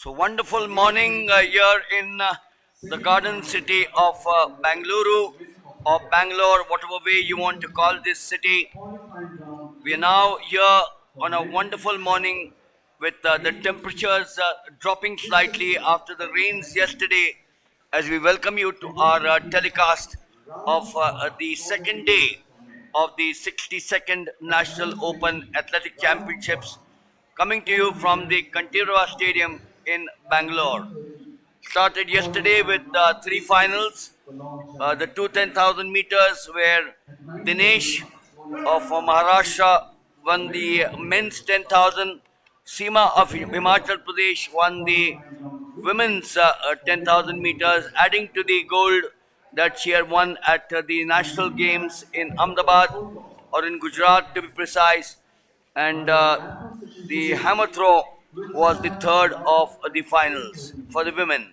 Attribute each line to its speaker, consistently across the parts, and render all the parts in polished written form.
Speaker 1: So wonderful morning here in the garden city of Bangalore or Bangalore, whatever way you want to call this city. We are now here on a wonderful morning with the temperatures dropping slightly after the rains yesterday as we welcome you to our telecast of the second day of the 62nd National Open Athletic Championships coming to you from the Kantirava Stadium in Bangalore. Started yesterday with three finals. The two 10,000 meters where Dinesh of Maharashtra won the men's 10,000. Seema of Himachal Pradesh won the women's 10,000 meters, adding to the gold that she had won at the National Games in Ahmedabad or in Gujarat to be precise. And the hammer throw was the third of the finals for the women.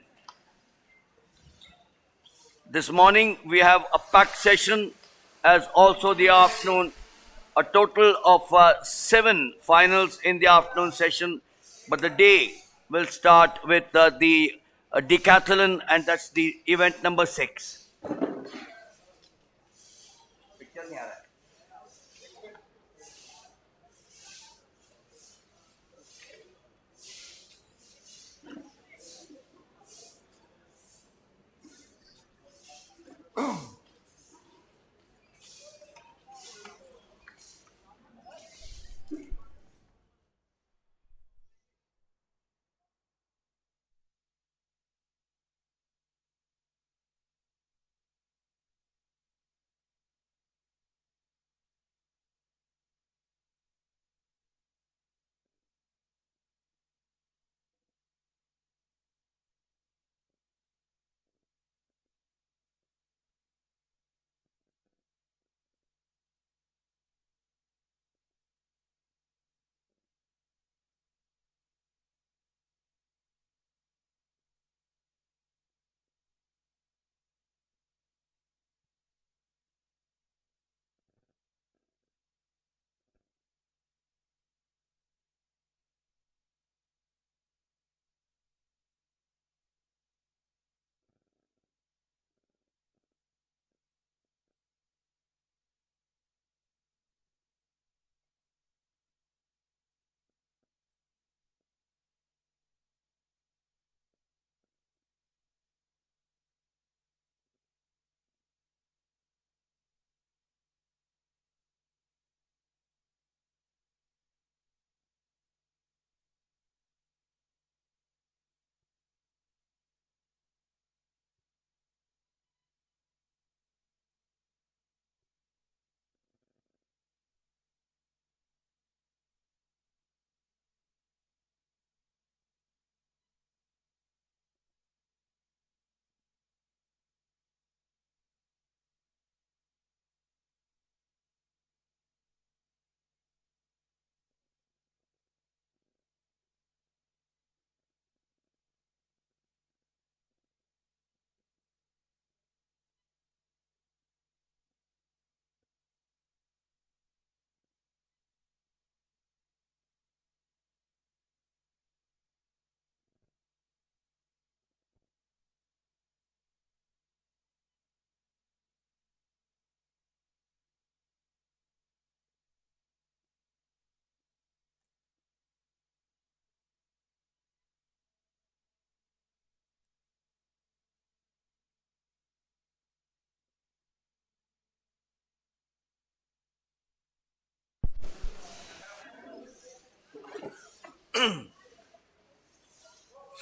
Speaker 1: This morning we have a packed session as also the afternoon, a total of seven finals in the afternoon session, but the day will start with the decathlon, and that's the event number 6.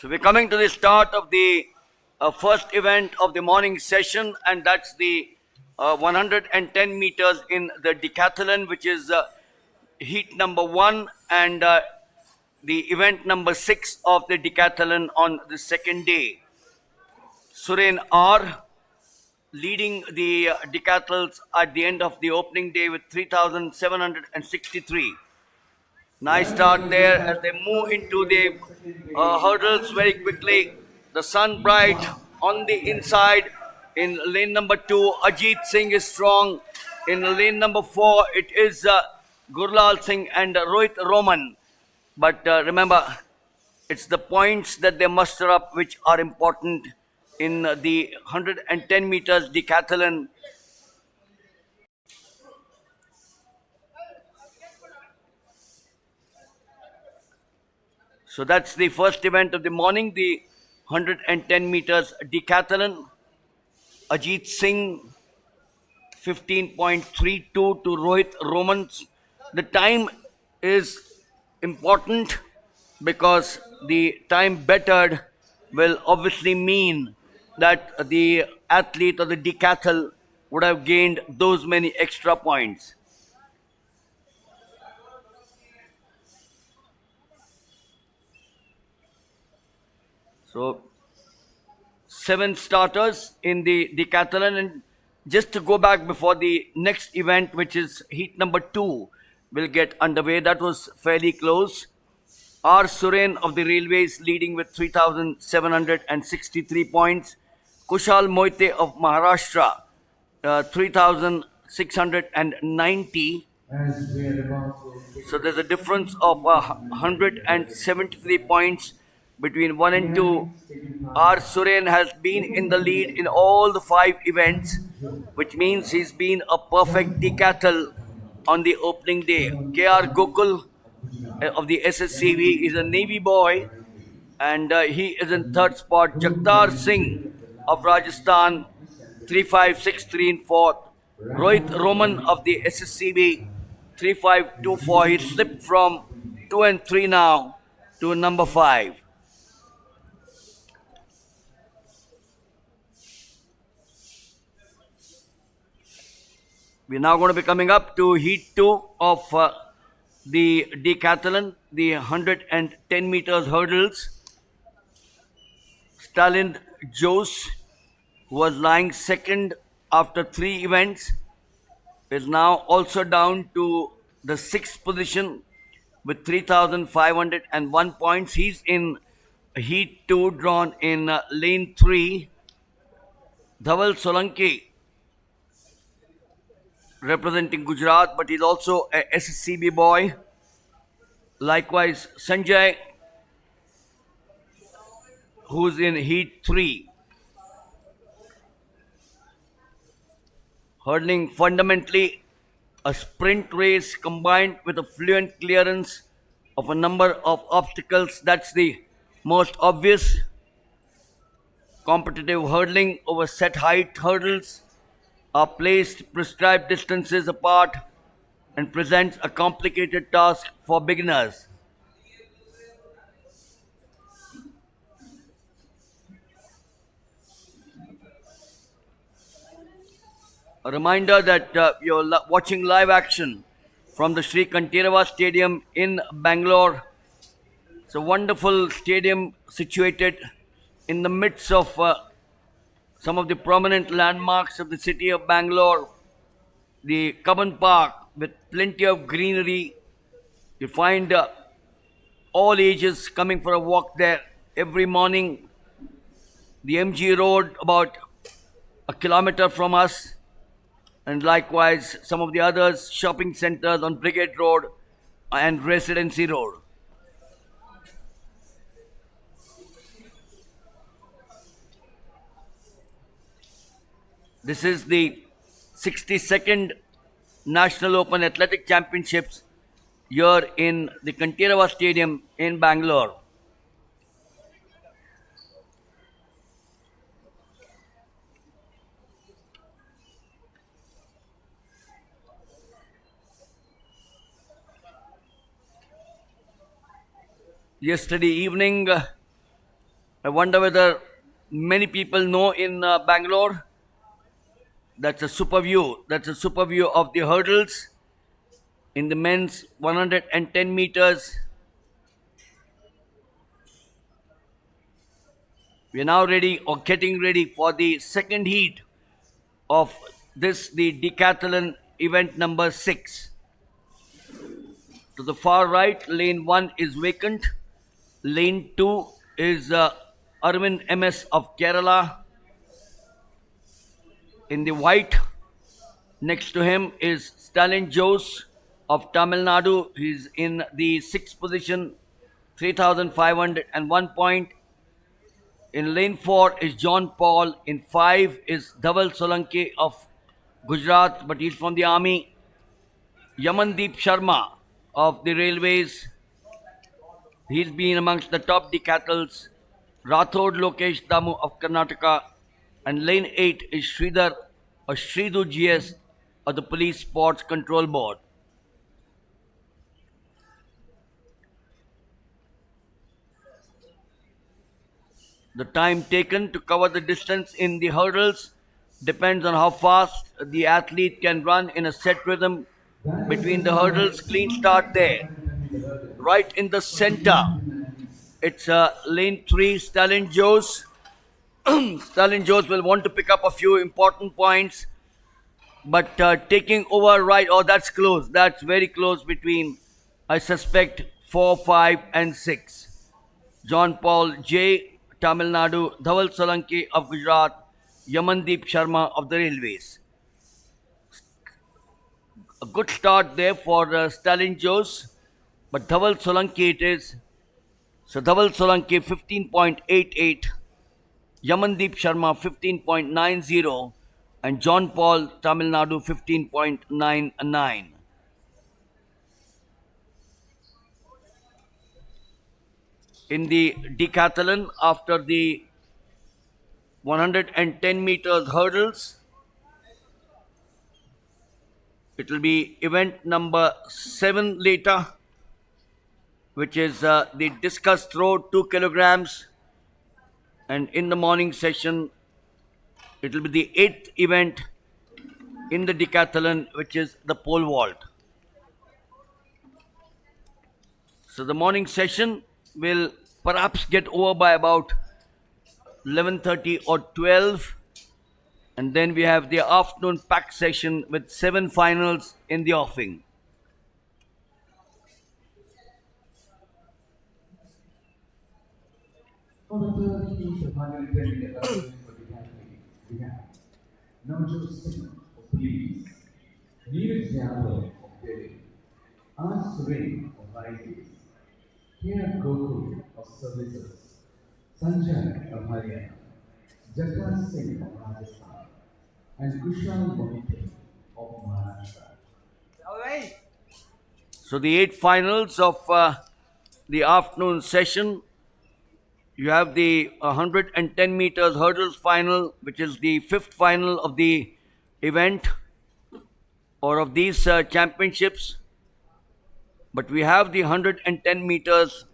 Speaker 1: So we're coming to the start of the first event of the morning session, and that's the 110 meters in the decathlon, which is heat number 1 and the event number 6 of the decathlon on the second day. Suren R leading the decathlons at the end of the opening day with 3,763. Nice start there as they move into the hurdles very quickly. The sun bright on the inside in lane number 2. Ajit Singh is strong. In lane number 4, it is Gurlal Singh and Rohit Roman. But remember, It's the points that they muster up which are important in the 110 meters decathlon. So that's the first event of the morning, the 110 meters decathlon. Ajit Singh 15.32 to Rohit Roman's. The time is important because the time bettered will obviously mean that the athlete or the decathlete would have gained those many extra points. So 7 starters in the decathlon. And just to go back before the next event, which is heat number 2, will get underway. That was fairly close. R. Suren of the Railways leading with 3,763 points. Kushal Moite of Maharashtra, 3,690. So there's a difference of 173 points between 1 and 2. R. Suren has been in the lead in all the 5 events, which means he's been a perfect decathlete on the opening day. K.R. Gokul of the SSCV is a Navy boy, and he is in third spot. Jagtar Singh of Rajasthan, 3563 in fourth. Rohit Roman of the SSCB, 3524. He slipped from 2 and 3 now to number 5. We're now going to be coming up to heat 2 of the decathlon, the 110 meters hurdles. Stalin Jose, who was lying second after 3 events, is now also down to the 6th position with 3,501 points. He's in heat 2, drawn in lane 3. Dhaval Solanki, representing Gujarat, but he's also a SSCB boy. Likewise, Sanjay, who's in heat 3. Hurdling fundamentally a sprint race combined with a fluent clearance of a number of obstacles. That's the most obvious. Competitive hurdling over set height hurdles are placed prescribed distances apart and presents a complicated task for beginners. A reminder that you're watching live action from the Sri Kantirava Stadium in Bangalore. It's a wonderful stadium situated in the midst of some of the prominent landmarks of the city of Bangalore. The Cubbon Park with plenty of greenery. You find all ages coming for a walk there every morning. The MG Road about a kilometer from us, and likewise some of the others, shopping centers on Brigade Road and Residency Road. This is the 62nd National Open Athletic Championships here in the Kantirava Stadium in Bangalore. Yesterday evening, I wonder whether many people know in Bangalore, that's a super view. That's a super view of the hurdles in the men's 110 meters. We are now ready or getting ready for the second heat of this, the decathlon event number 6. To the far right, lane 1 is vacant. Lane 2 is Arvind MS of Kerala. In the white, next to him is Stalin Jose of Tamil Nadu. He's in the 6th position 3,501 point. In lane 4 is John Paul. In 5 is Dhaval Solanki of Gujarat, but he's from the army. Yamandeep Sharma of the railways. He's been amongst the top decathletes. Rathod Lokesh Damu of Karnataka. And lane 8 is Sridhar or Sridhu GS of the Police Sports Control Board. The time taken to cover the distance in the hurdles depends on how fast the athlete can run in a set rhythm between the hurdles. Clean start there. Right in the center, it's lane 3, Stalin Joes. Stalin Joes will want to pick up a few important points, but taking over right, oh, that's close. That's very close between, I suspect, 4, 5, and 6. John Paul J, Tamil Nadu, Dhaval Solanki of Gujarat, Yamandeep Sharma of the Railways. A good start there for Stalin Joes, but Dhaval Solanki it is. So Dhaval Solanki 15.88, Yamandeep Sharma 15.90, and John Paul Tamil Nadu 15.99. In the decathlon, after the 110 meters hurdles, it will be event number 7 later, which is the discus throw 2 kilograms, and in the morning session it will be the 8th event in the decathlon, which is the pole vault. So the morning session will perhaps get over by about 11:30 or 12, and then we have the afternoon pack session with 7 finals in the offing.
Speaker 2: For the third piece of 120 for the category, we have Navjot Singh of Police, Neeraj Yadav of Delhi, R. Suren of ITs, K. Gokul of Services, Sanjay of Haryana, Jatar Singh of Rajasthan, and Kushal Mohite of Maharashtra.
Speaker 1: So the 8 finals of the afternoon session, you have the 110 meters hurdles final, which is the 5th final of the event or of these championships. But we have the 110 meters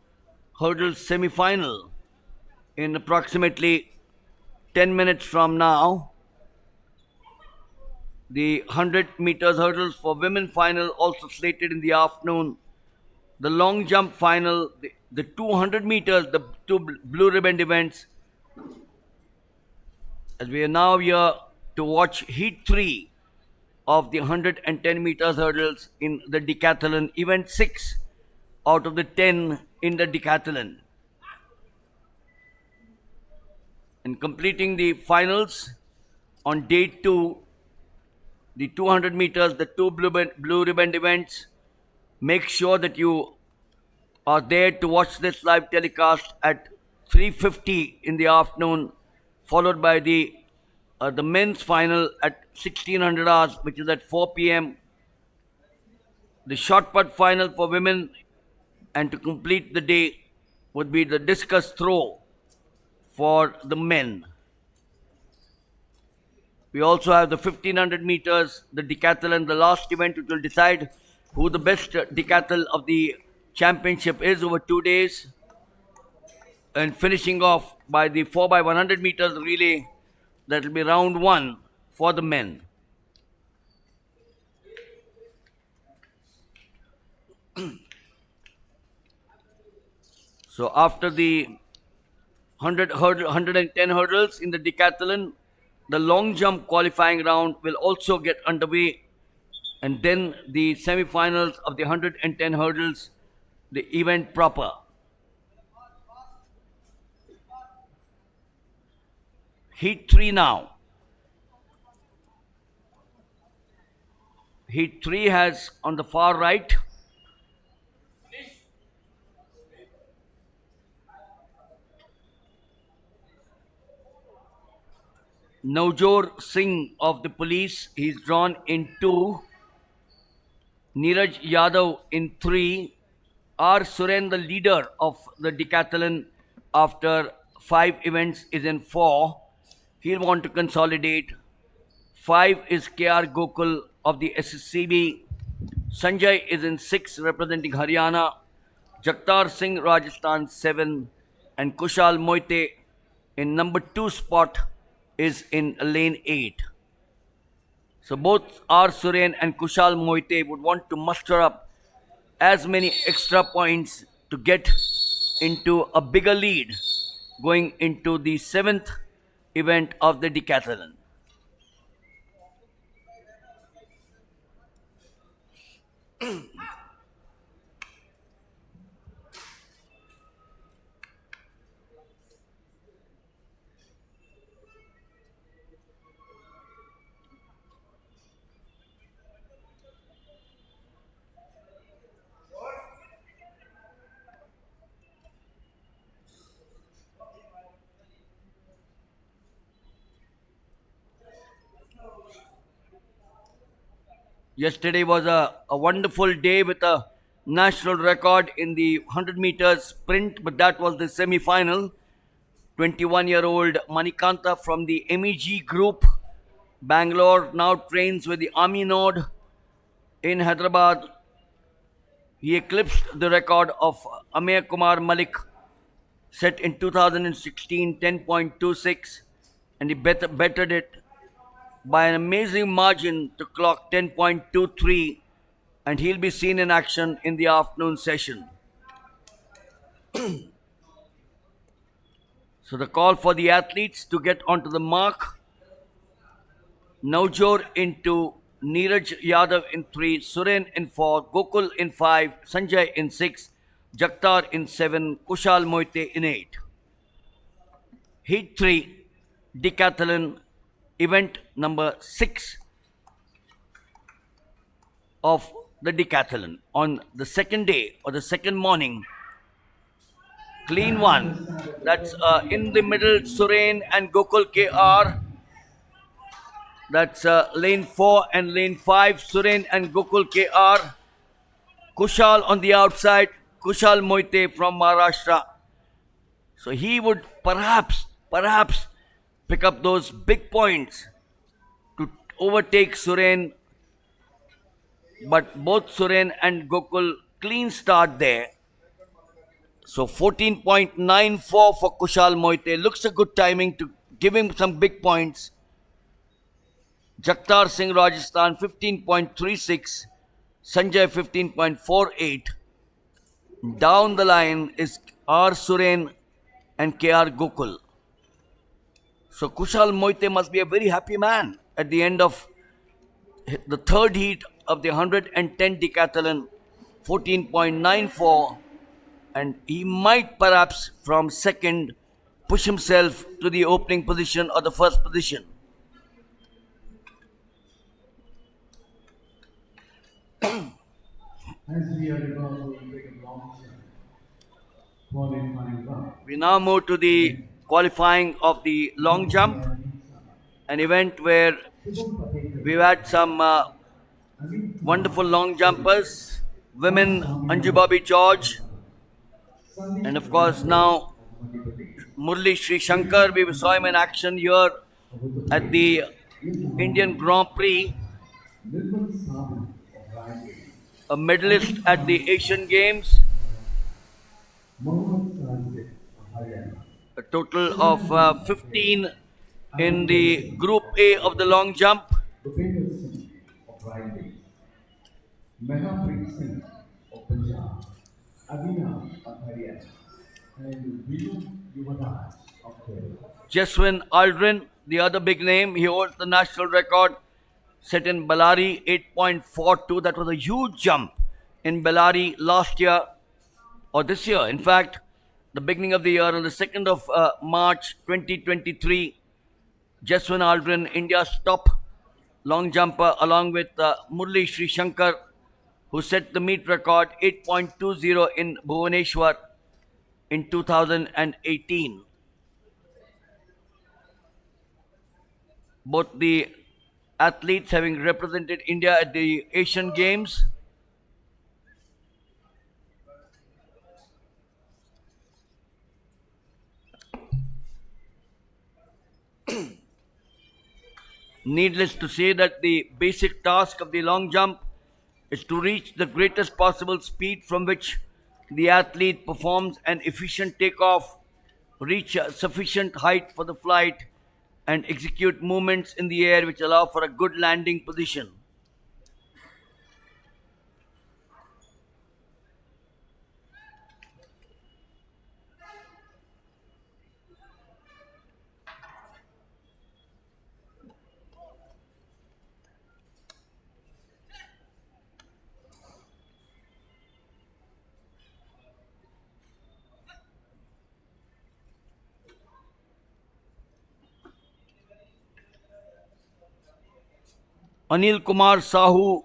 Speaker 1: hurdles semi-final in approximately 10 minutes from now. The 100 meters hurdles for women final also slated in the afternoon. The long jump final, the 200 meters, the 2 blue ribbon events. As we are now here to watch heat 3 of the 110 meters hurdles in the decathlon, event 6 out of the 10 in the decathlon. And completing the finals on day 2, the 200 meters, the 2 blue ribbon events. Make sure that you are there to watch this live telecast at 3:50 in the afternoon, followed by the men's final at 1600 hours, which is at 4 p.m. The shot put final for women, and to complete the day would be the discus throw for the men. We also have the 1500 meters, the decathlon, the last event, which will decide who the best decathlon of the championship is over 2 days. And finishing off by the 4x100 meters relay, that will be round 1 for the men. So after the 110 hurdles in the decathlon, the long jump qualifying round will also get underway, and then the semi-finals of the 110 hurdles, the event proper. Heat 3 now. Heat 3 has on the far right Navjot Singh of the police, he's drawn in 2. Neeraj Yadav in 3. R. Suren, the leader of the decathlon after 5 events, is in 4. He'll want to consolidate. 5 is KR Gokul of the SSCB. Sanjay is in 6, representing Haryana. Jaktar Singh, Rajasthan, 7. And Kushal Moite in number 2 spot is in lane 8. So both R. Suren and Kushal Moite would want to muster up as many extra points to get into a bigger lead going into the 7th event of the decathlon. Yesterday was a wonderful day with a national record in the 100 meters sprint, but that was the semi final. 21-year-old Manikanta from the MEG group, Bangalore, now trains with the Army Node in Hyderabad. He eclipsed the record of Amir Kumar Malik set in 2016, 10.26, and he bettered it by an amazing margin to clock 10.23, and he'll be seen in action in the afternoon session. So the call for the athletes to get onto the mark. Navjot in 2, Neeraj Yadav in 3, Suren in 4, Gokul in 5, Sanjay in 6, Jaktar in 7, Kushal Moite in 8. Heat 3, decathlon, event number 6 of the decathlon. On the second day or the second morning, clean one. That's in the middle, Suren and Gokul KR. That's lane 4 and lane 5, Suren and Gokul KR. Kushal on the outside, Kushal Moite from Maharashtra. So he would perhaps pick up those big points to overtake Suren. But both Suren and Gokul clean start there. So 14.94 for Kushal Moite. Looks a good timing to give him some big points. Jaktar Singh, Rajasthan, 15.36. Sanjay, 15.48. Down the line is R. Suren and KR Gokul. So Kushal Moite must be a very happy man at the end of the third heat of the 110 decathlon, 14.94. And he might perhaps from second push himself to the opening position or the first position.
Speaker 2: As we are about to take a long jump, qualifying round,
Speaker 1: We now move to the qualifying of the long jump, an event where we've had some wonderful long jumpers, women Anju Bobby George, and of course now Murli Sri Shankar. We saw him in action here at the Indian Grand Prix,
Speaker 2: Nirmal Saban of Raipur,
Speaker 1: a medalist at the Asian Games,
Speaker 2: Mohammad Sajid of Haryana,
Speaker 1: a total of 15 in the Group A of the long jump.
Speaker 2: Bhupender Singh of Raipur, Mehapreet Singh of Punjab, Abhinav of Haryana, and Vinu Yuvaraj of Kerala.
Speaker 1: Jeswin Aldrin, the other big name, he holds the national record set in Bellary, 8.42. That was a huge jump in Bellary last year or this year. In fact, the beginning of the year, on the 2nd of March 2023, Jeswin Aldrin, India's top long jumper, along with Murli Sri Shankar, who set the meet record 8.20 in Bhubaneswar in 2018. both the athletes having represented India at the Asian Games. Needless to say that the basic task of the long jump is to reach the greatest possible speed from which the athlete performs an efficient takeoff, reach a sufficient height for the flight, and execute movements in the air which allow for a good landing position. Anil Kumar Sahu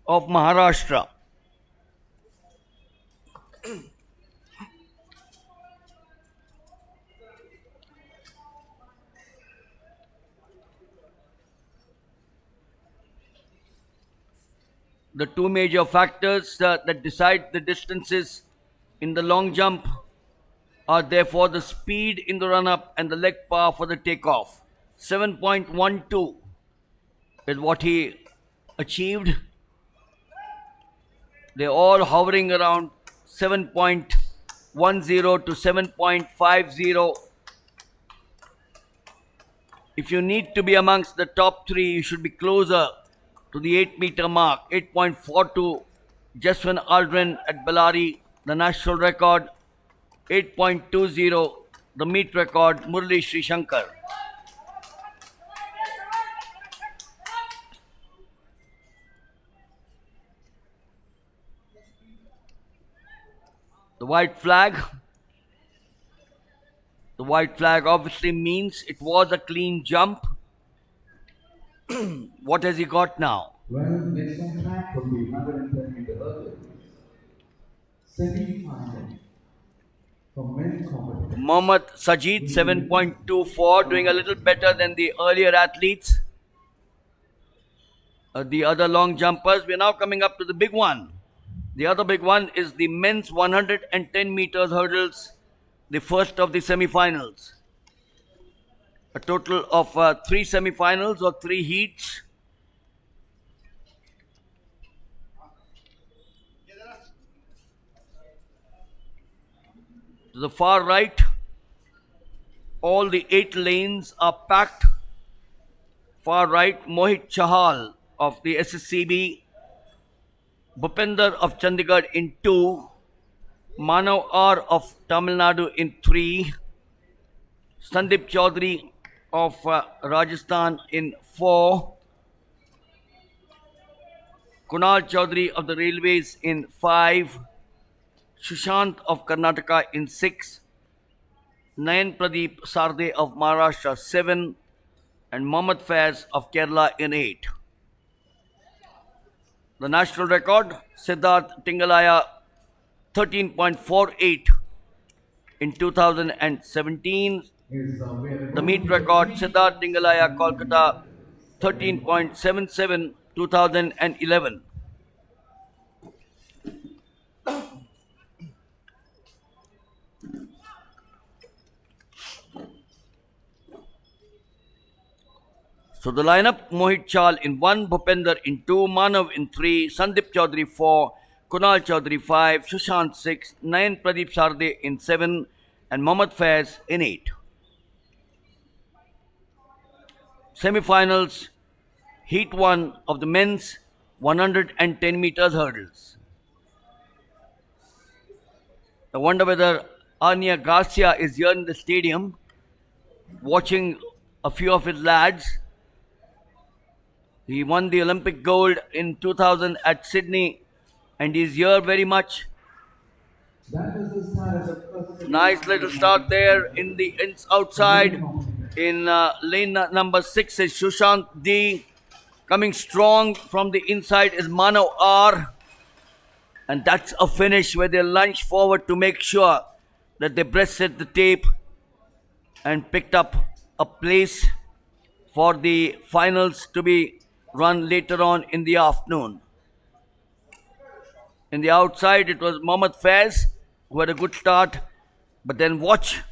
Speaker 1: of Maharashtra. The two major factors that decide the distances in the long jump are therefore the speed in the run up and the leg power for the takeoff. 7.12 is what he achieved. They're all hovering around 7.10 to 7.50. If you need to be amongst the top three, you should be closer to the 8-meter mark. 8.42, Jaswant Aldrin at Bellary, the national record. 8.20, the meet record, Murali Sri Shankar. The white flag. The white flag obviously means it was a clean jump. What has he got now?
Speaker 2: Well, next on track will be 110-meter hurdle. Semi-final for men's competition.
Speaker 1: Mohammad Sajid 7.24, doing a little better than the earlier athletes. The other long jumpers. We're now coming up to the big one. The other big one is the men's 110 meters hurdles, the first of the semi-finals. A total of 3 semi-finals or 3 heats. To the far right, all the 8 lanes are packed. Far right, Mohit Chahal of the SSCB, Bhupender of Chandigarh in 2, Manav R of Tamil Nadu in 3, Sandeep Chaudhary of Rajasthan in 4, Kunal Chaudhary of the Railways in 5, Sushant of Karnataka in 6, Nayan Pradeep Sarde of Maharashtra 7, and Mohammad Faiz of Kerala in 8. The national record, Siddharth Tingalaya 13.48 in 2017. The meet record, Siddharth Tingalaya Kolkata 13.77 2011. So the lineup, Mohit Chahal in 1, Bhupender in 2, Manav in 3, Sandeep Chaudhary 4, Kunal Chaudhary 5, Sushant 6, Nayan Pradeep Sarde in 7, and Mohammad Faiz in 8. Semi-finals, Heat 1 of the men's 110 meters hurdles. I wonder whether Anya Garcia is here in the stadium watching a few of his lads. He won the Olympic gold in 2000 at Sydney and he's here very much.
Speaker 2: That is the start of the first.
Speaker 1: Nice little start there in the outside. In lane number 6 is Sushant D. Coming strong from the inside is Manav R. And that's a finish where they lunge forward to make sure that they breasted the tape and picked up a place for the finals to be run later on in the afternoon. In the outside, it was Mohammad Faiz who had a good start, but then watch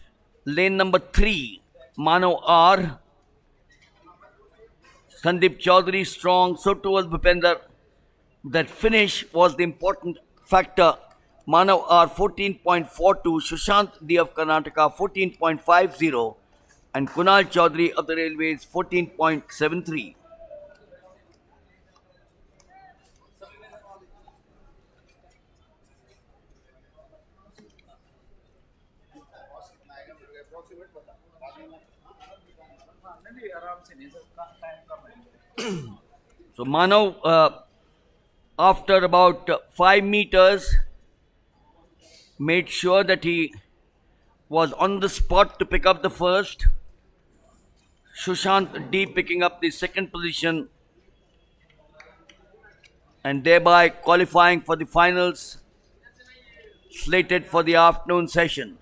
Speaker 1: lane number 3, Mano R. Sandeep Chaudhary strong, so too was Bhupender. That finish was the important factor. Manav R 14.42, Sushant D of Karnataka 14.50, and Kunal Chaudhary of the Railways 14.73. So Manav, after about 5 meters, made sure that he was on the spot to pick up the first. Sushant D picking up the second position and thereby qualifying for the finals slated for the afternoon session.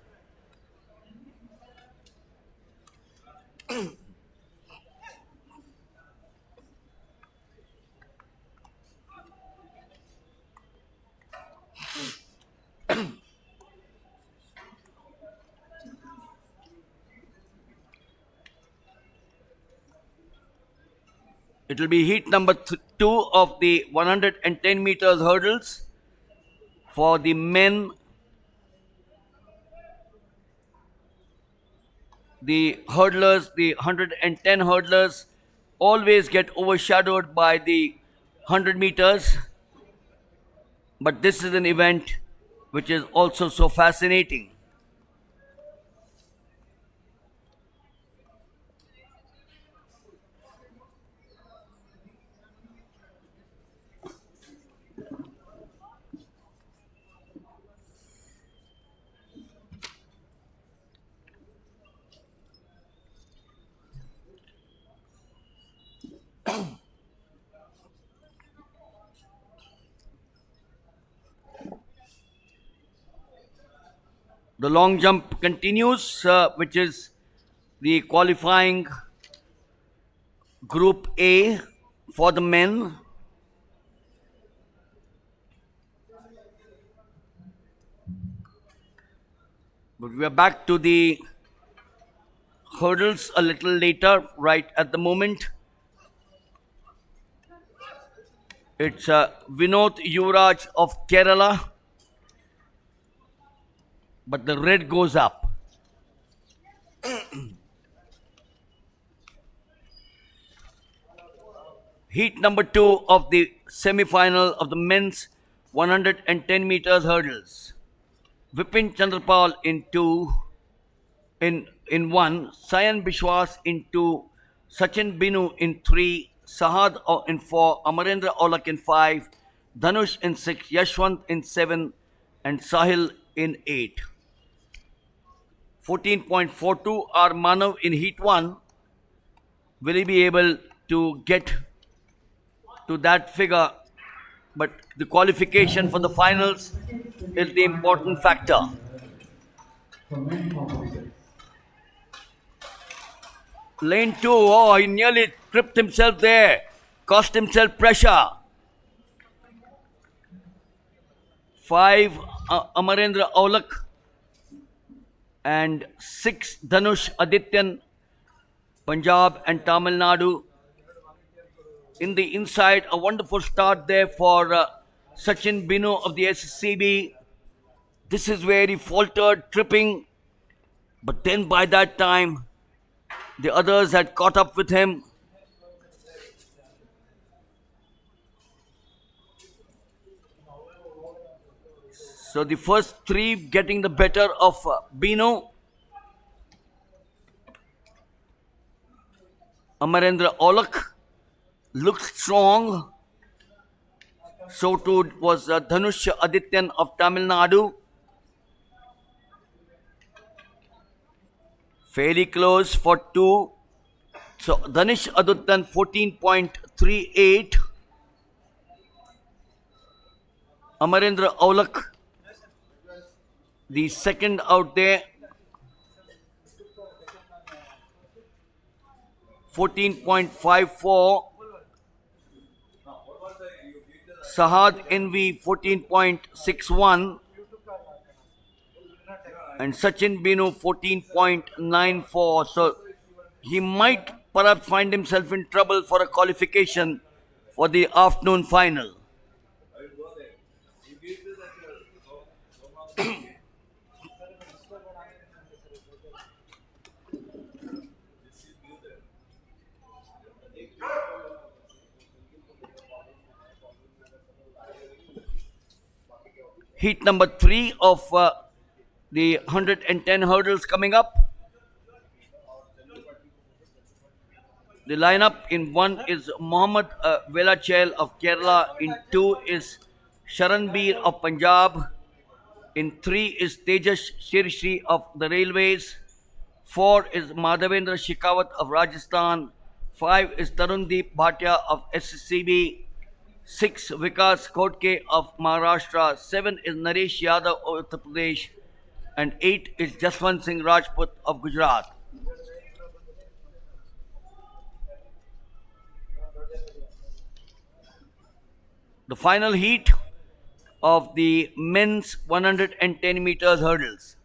Speaker 1: It will be heat number 2 of the 110 meters hurdles for the men. The hurdlers, the 110 hurdlers, always get overshadowed by the 100 meters. But this is an event which is also so fascinating. The long jump continues, which is the qualifying Group A for the men. But we are back to the hurdles a little later, right at the moment. It's Vinod Yuvraj of Kerala, but the red goes up. Heat number 2 of the semi-final of the men's 110 meters hurdles. Vipin Chandrapal in 2, in 1, Sayan Bishwas in 2, Sachin Binu in 3, Sahad in 4, Amarendra Aulak in 5, Dhanush in 6, Yashwant in 7, and Sahil in 8. 14.42 are Manav in heat 1. Will he be able to get to that figure? But the qualification for the finals is the important factor.
Speaker 2: For men competitors,
Speaker 1: Lane 2, oh, he nearly tripped himself there, cost himself pressure. 5, Amarendra Aulak, and 6, Dhanush Adityan, Punjab and Tamil Nadu. In the inside, a wonderful start there for Sachin Binu of the SCB. This is where he faltered, tripping. But then by that time, the others had caught up with him. So the first 3 getting the better of Bino. Amarendra Aulak looked strong. So too was Dhanush Adityan of Tamil Nadu. Fairly close for 2. So Dhanush Adityan 14.38. Amarendra Aulak, the second out there, 14.54. Sahad Envy 14.61 and Sachin Binu 14.94. So he might perhaps find himself in trouble for a qualification for the afternoon final. Heat number 3 of the 110 hurdles coming up. The lineup in 1 is Mohammad Velachel of Kerala, in 2 is Sharanbir of Punjab, in 3 is Tejas Shirshi of the Railways, 4 is Madhavendra Shekhawat of Rajasthan, 5 is Tarundeep Bhatia of SCB, 6 Vikas Kotke of Maharashtra, 7 is Naresh Yadav of Uttar Pradesh, and 8 is Jaswant Singh Rajput of Gujarat. The final heat of the men's 110 meters hurdles.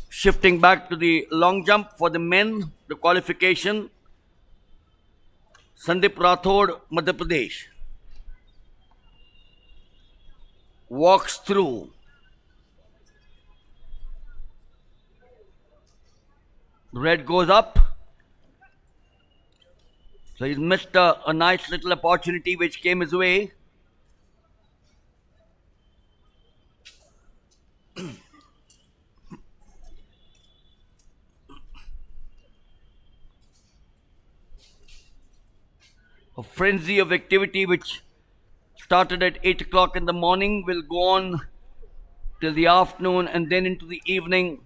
Speaker 1: Shifting back to the long jump for the men, the qualification, Sandeep Rathod, Madhya Pradesh, walks through. The red goes up. So he's missed a nice little opportunity which came his way. A frenzy of activity which started at 8 o'clock in the morning will go on till the afternoon and then into the evening.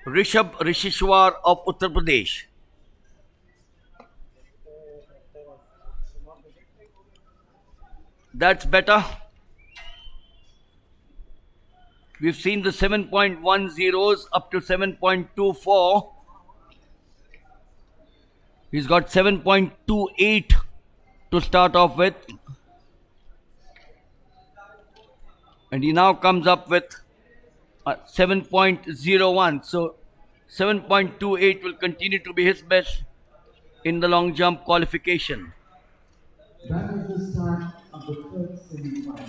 Speaker 1: Rishabh Rishishwar of Uttar Pradesh. That's better. We've seen the 7.10s up to 7.24. He's got 7.28 to start off with. And he now comes up with 7.01. So 7.28 will continue to be his best in the long jump qualification.
Speaker 2: That is the start of the third semi-final.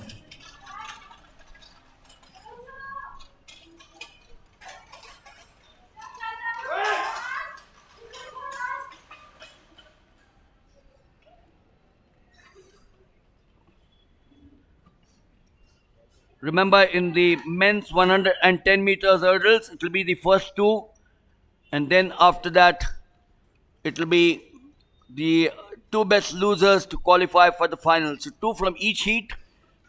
Speaker 1: Remember, in the men's 110 meters hurdles, it will be the first two, and then after that, it will be the two best losers to qualify for the final. So, two from each heat,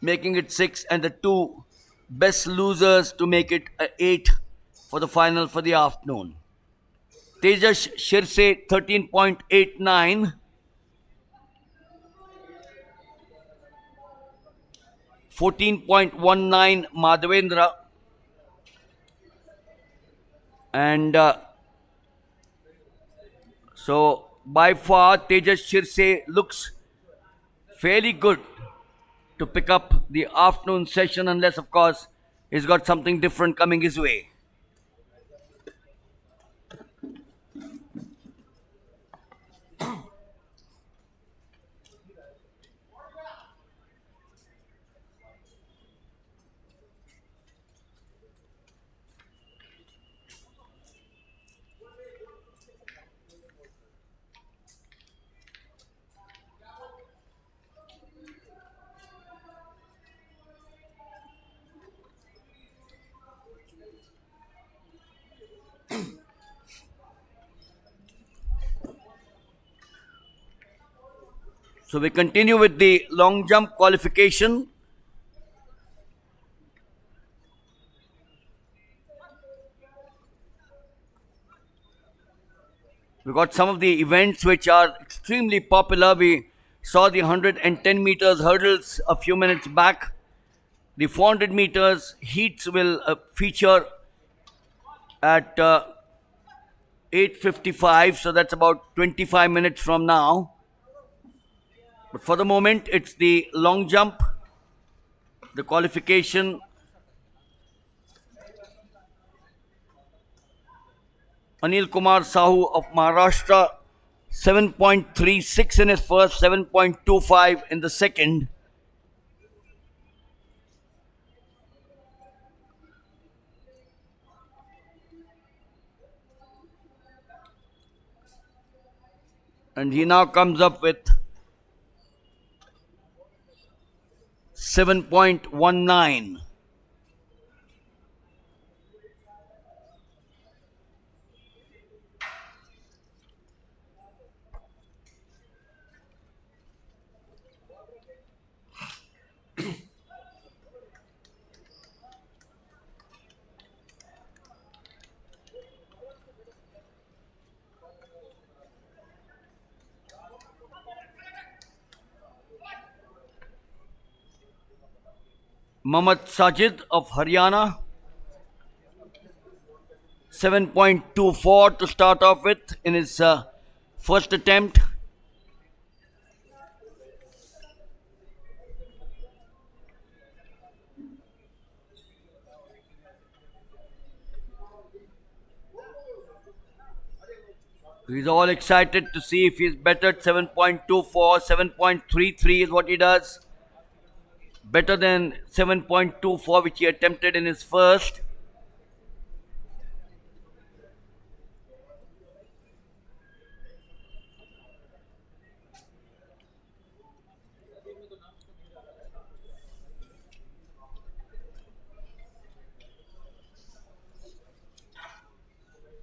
Speaker 1: making it 6, and the two best losers to make it 8 for the final for the afternoon. Tejas Shirse 13.89. 14.19 Madhavendra, and so by far Tejas Shirse looks fairly good to pick up the afternoon session, unless of course he's got something different coming his way. So we continue with the long jump qualification. We got some of the events which are extremely popular. We saw the 110 meters hurdles a few minutes back. The 400 meters heats will feature at 8:55, so that's about 25 minutes from now. But for the moment, it's the long jump, the qualification. Anil Kumar Sahu of Maharashtra, 7.36 in his first, 7.25 in the second. And he now comes up with 7.19. Mohammad Sajid of Haryana, 7.24 to start off with in his first attempt. He's all excited to see if he's better at 7.24. 7.33 is what he does. Better than 7.24, which he attempted in his first.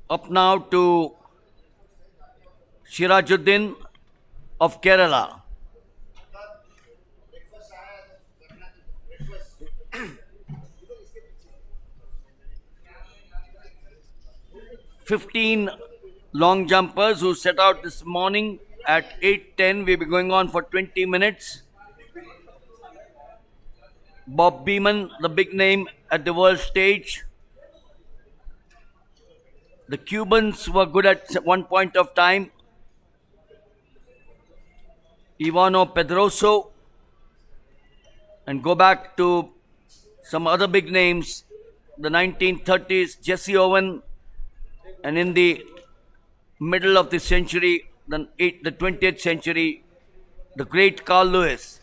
Speaker 1: Up now to Shirajuddin of Kerala. "15 long jumpers who set out this morning at 8:10. We'll be going on for 20 minutes. Bob Beamon, the big name at the world stage. The Cubans were good at one point of time. Ivano Pedroso. And go back to some other big names. The 1930s, Jesse Owen. And in the middle of the century, the 20th century, the great Carl Lewis.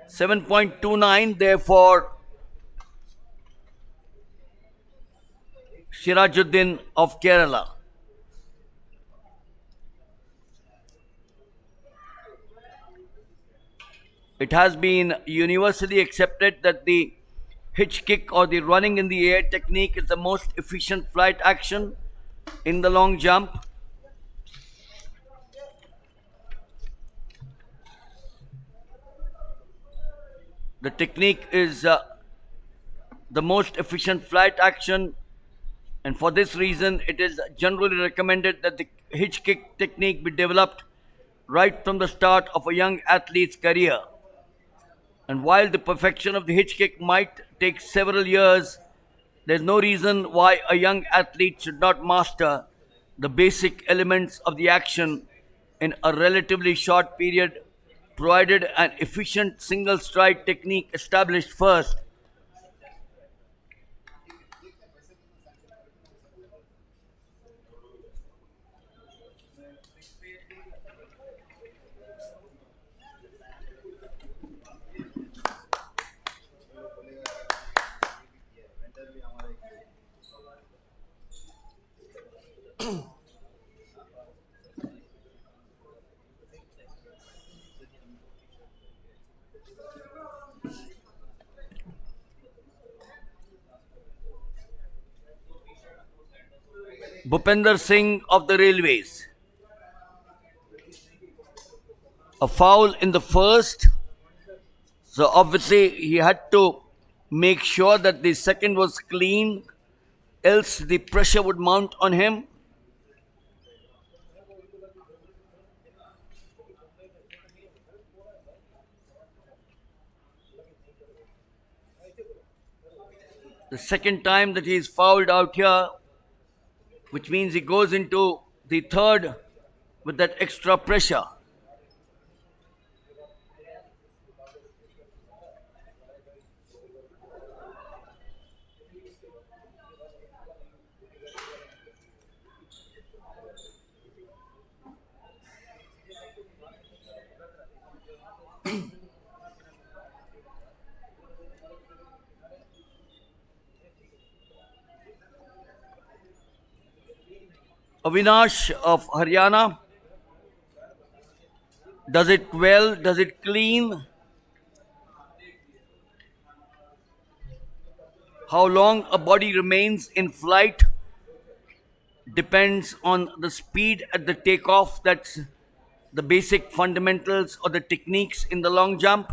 Speaker 1: "7.29 there for Shirajuddin of Kerala." It has been universally accepted that the hitch kick or the running in the air technique is the most efficient flight action in the long jump. The technique is the most efficient flight action, and for this reason, it is generally recommended that the hitch kick technique be developed right from the start of a young athlete's career. And while the perfection of the hitch kick might take several years, there's no reason why a young athlete should not master the basic elements of the action in a relatively short period, provided an efficient single stride technique established first. Bhupender Singh of the Railways. A foul in the first, so obviously he had to make sure that the second was clean, else the pressure would mount on him. The second time that he is fouled out here, which means he goes into the third with that extra pressure. Avinash of Haryana does it well, does it clean. How long a body remains in flight depends on the speed at the takeoff. That's the basic fundamentals or the techniques in the long jump.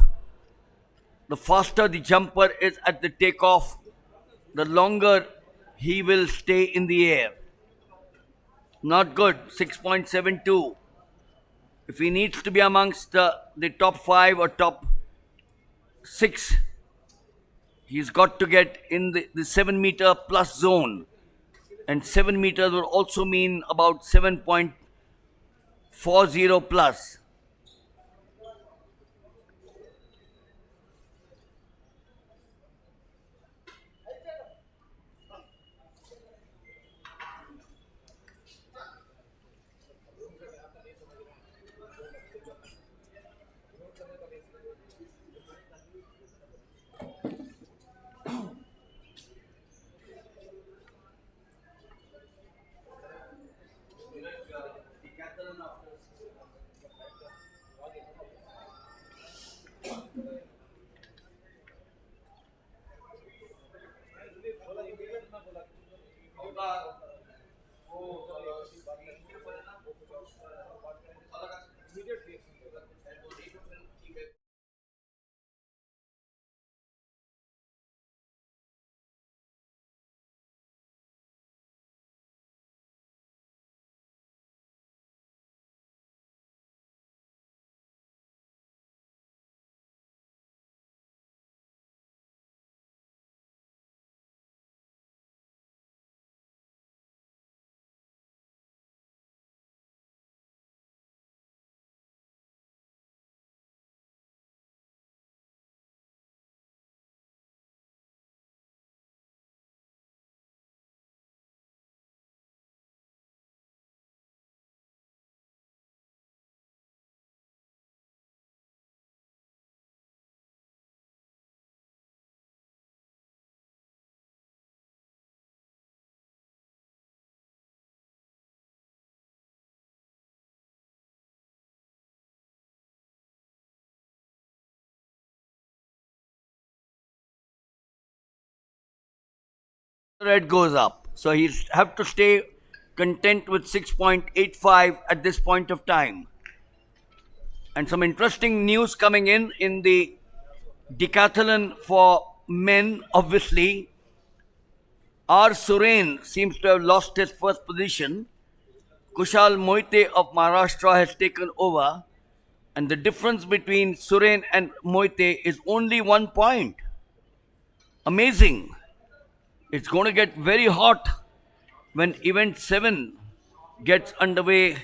Speaker 1: The faster the jumper is at the takeoff, the longer he will stay in the air. Not good, 6.72. If he needs to be amongst the top 5 or top 6, he's got to get in the 7 meter plus zone. And 7 meters will also mean about 7.40 plus. Red goes up. So he'll have to stay content with 6.85 at this point of time. And some interesting news coming in the decathlon for men, obviously. R. Suren seems to have lost his first position. Kushal Moite of Maharashtra has taken over. And the difference between Suren and Moite is only 1 point. Amazing. It's going to get very hot when event 7 gets underway.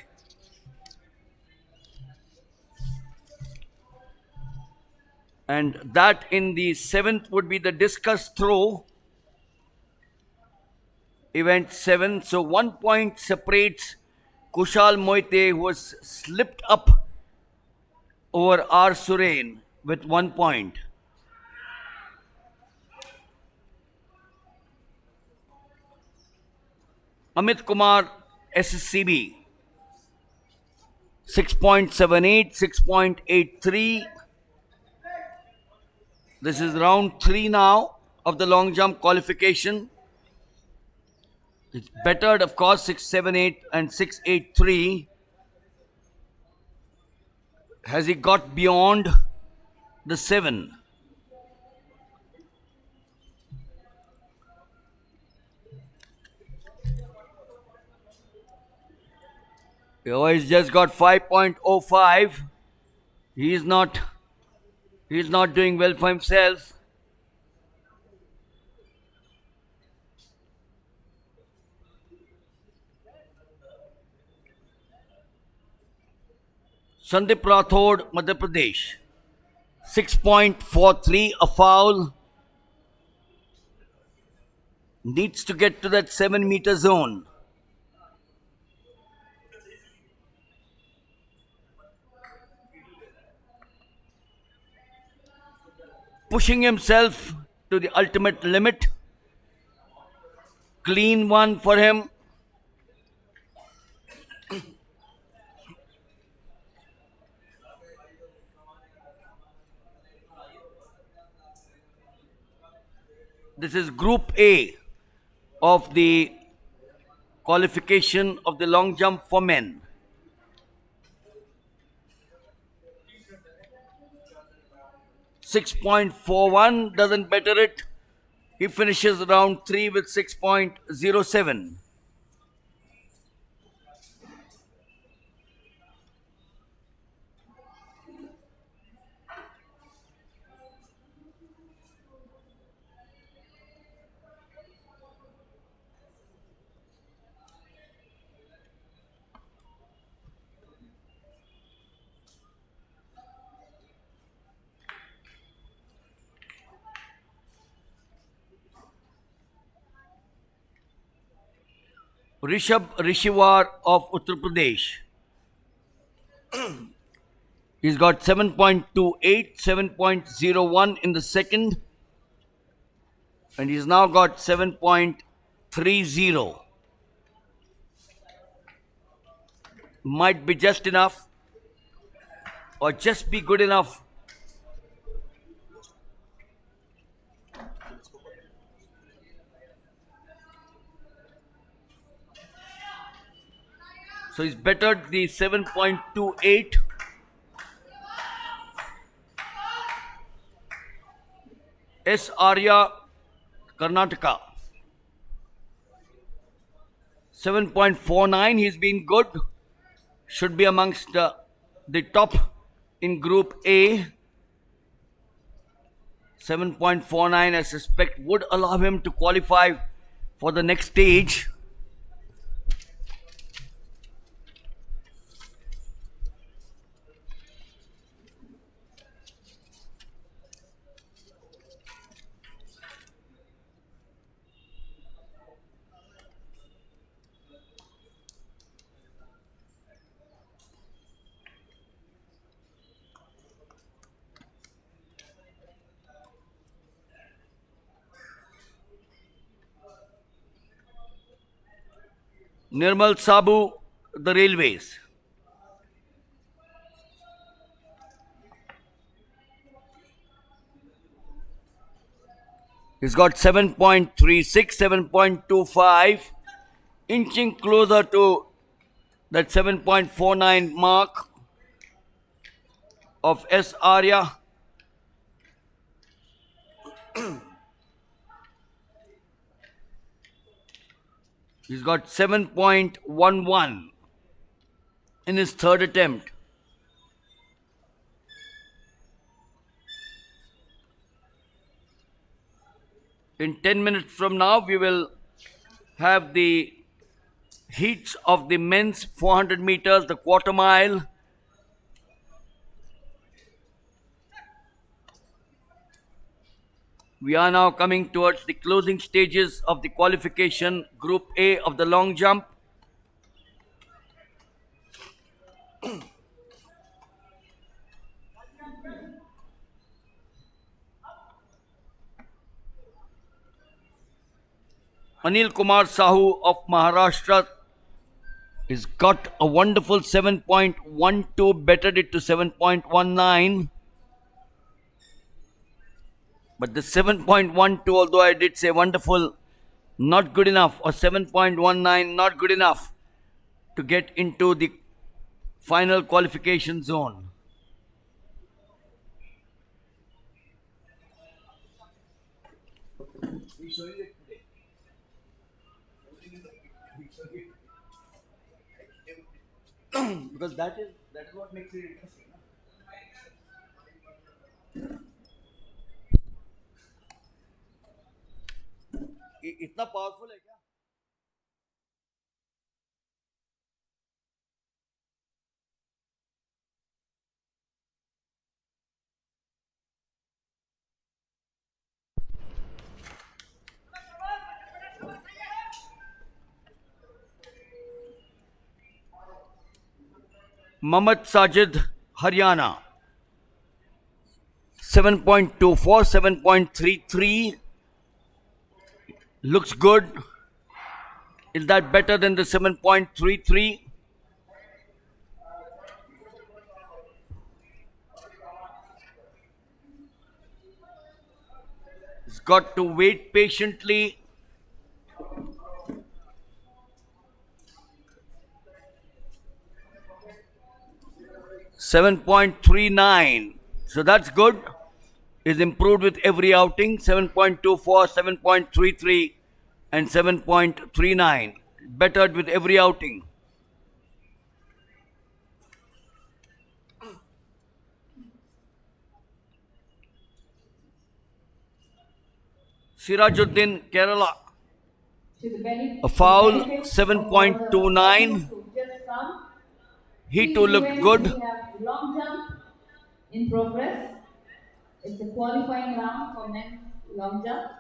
Speaker 1: And that in the 7th would be the discus throw. Event 7. So 1 point separates Kushal Moite, who was slipped up over R. Suren with 1 point. Amit Kumar, SSCB, 6.78, 6.83. This is round 3 now of the long jump qualification. It's bettered, of course, 678 and 683. Has he got beyond the 7? Oh, he's just got 5.05. He's not doing well for himself. Sandeep Rathod, Madhya Pradesh. 6.43, a foul. Needs to get to that 7-meter zone. Pushing himself to the ultimate limit. Clean one for him. This is Group A of the qualification of the long jump for men. .41 doesn't better it. He finishes round 3 with 6.07. Rishabh Rishiwar of Uttar Pradesh. He's got 7.28, 7.01 in the second, and he's now got 7.30. Might be just enough, or just be good enough. So he's bettered the 7.28. S. Arya, Karnataka. 7.49, he's been good. Should be amongst the top in Group A. 7.49, I suspect, would allow him to qualify for the next stage. Nirmal Sabu, the Railways. He's got 7.36, 7.25, inching closer to that 7.49 mark of S. Arya. He's got 7.11 in his third attempt. In 10 minutes from now, we will have the heats of the men's 400 meters, the quarter mile. We are now coming towards the closing stages of the qualification, Group A of the long jump. Anil Kumar Sahu of Maharashtra has got a wonderful 7.12, bettered it to 7.19. But the 7.12, although I did say wonderful, not good enough, or 7.19 not good enough to get into the final qualification zone. Because that is what makes it interesting. इतना powerful है क्या? Mohammad Sajid, Haryana. 7.24, 7.33. Looks good. Is that better than the 7.33? He's got to wait patiently. .39. So that's good. Is improved with every outing. 7.24, 7.33, and 7.39. Bettered with every outing. Sirajuddin, Kerala. A foul, 7.29. He too looked good.
Speaker 3: We have long jump in progress. It's a qualifying round for men's long jump.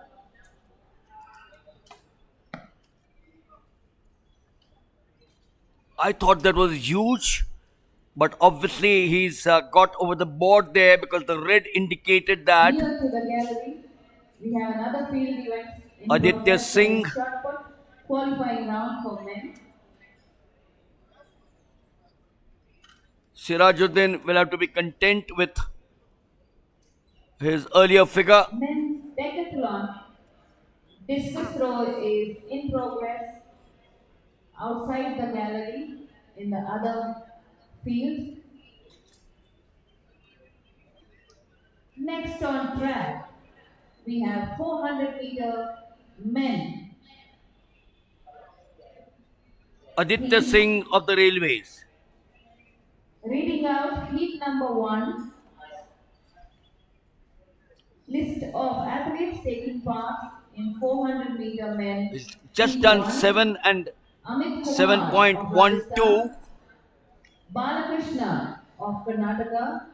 Speaker 1: I thought that was huge, but obviously he's got over the board there because the red indicated that.
Speaker 3: Near to the gallery, we have another field event in
Speaker 1: Aditya
Speaker 3: progress for
Speaker 1: Singh.
Speaker 3: shot put qualifying round for men.
Speaker 1: Sirajuddin will have to be content with his earlier figure.
Speaker 3: Men's decathlon discus throw is in progress outside the gallery in the other field. Next on track, we have 400-meter men.
Speaker 1: Aditya Singh of the Railways.
Speaker 3: Reading out heat number 1, list of athletes taking part in 400-meter men.
Speaker 1: He's just
Speaker 3: Heat
Speaker 1: done
Speaker 3: 1.
Speaker 1: 7 and
Speaker 3: Amit Kumar of
Speaker 1: 7.12.
Speaker 3: Rajasthan, Balakrishna of Karnataka,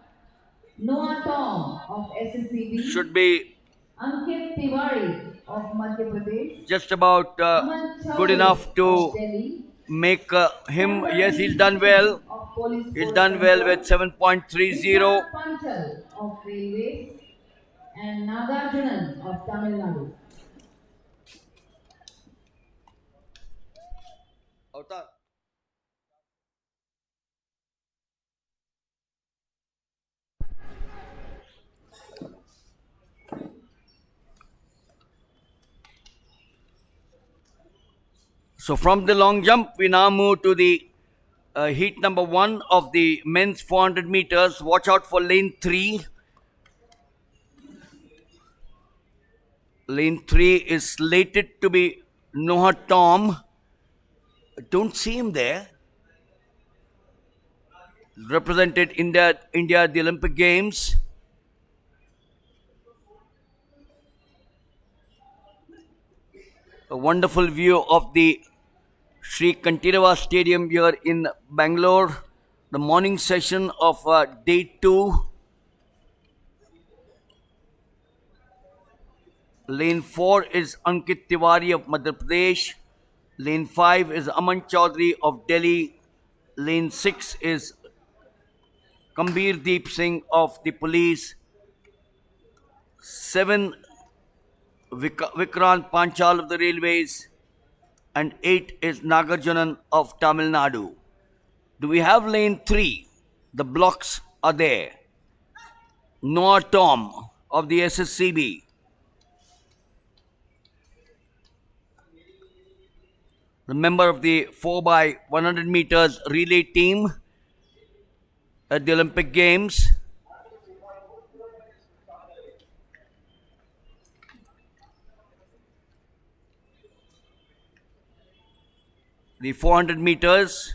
Speaker 3: Noah Tom of SSCB,
Speaker 1: Should be
Speaker 3: Ankit Tiwari of Madhya Pradesh,
Speaker 1: just about
Speaker 3: Aman
Speaker 1: good
Speaker 3: Chowdhury
Speaker 1: enough
Speaker 3: of
Speaker 1: to
Speaker 3: Delhi,
Speaker 1: make him. Yes, he's done well.
Speaker 3: of Police
Speaker 1: He's
Speaker 3: Force
Speaker 1: done well
Speaker 3: Control,
Speaker 1: with 7.30.
Speaker 3: Vishal Panchal of Railways, and Nagarjunan of Tamil Nadu.
Speaker 1: So from the long jump, we now move to the heat number 1 of the men's 400 meters. Watch out for lane 3. Lane 3 is slated to be Noah Tom. Don't see him there. Represented India at the Olympic Games. A wonderful view of the Sri Kantirava Stadium here in Bangalore. The morning session of day 2. Lane 4 is Ankit Tiwari of Madhya Pradesh. Lane 5 is Aman Chaudhary of Delhi. Lane 6 is Kambir Deep Singh of the police. 7 Vikrant Panchal of the railways. And 8 is Nagarjunan of Tamil Nadu. Do we have lane 3? The blocks are there. Noah Tom of the SSCB. the member of the 4 by 100 meters relay team at the Olympic Games. The 400 meters,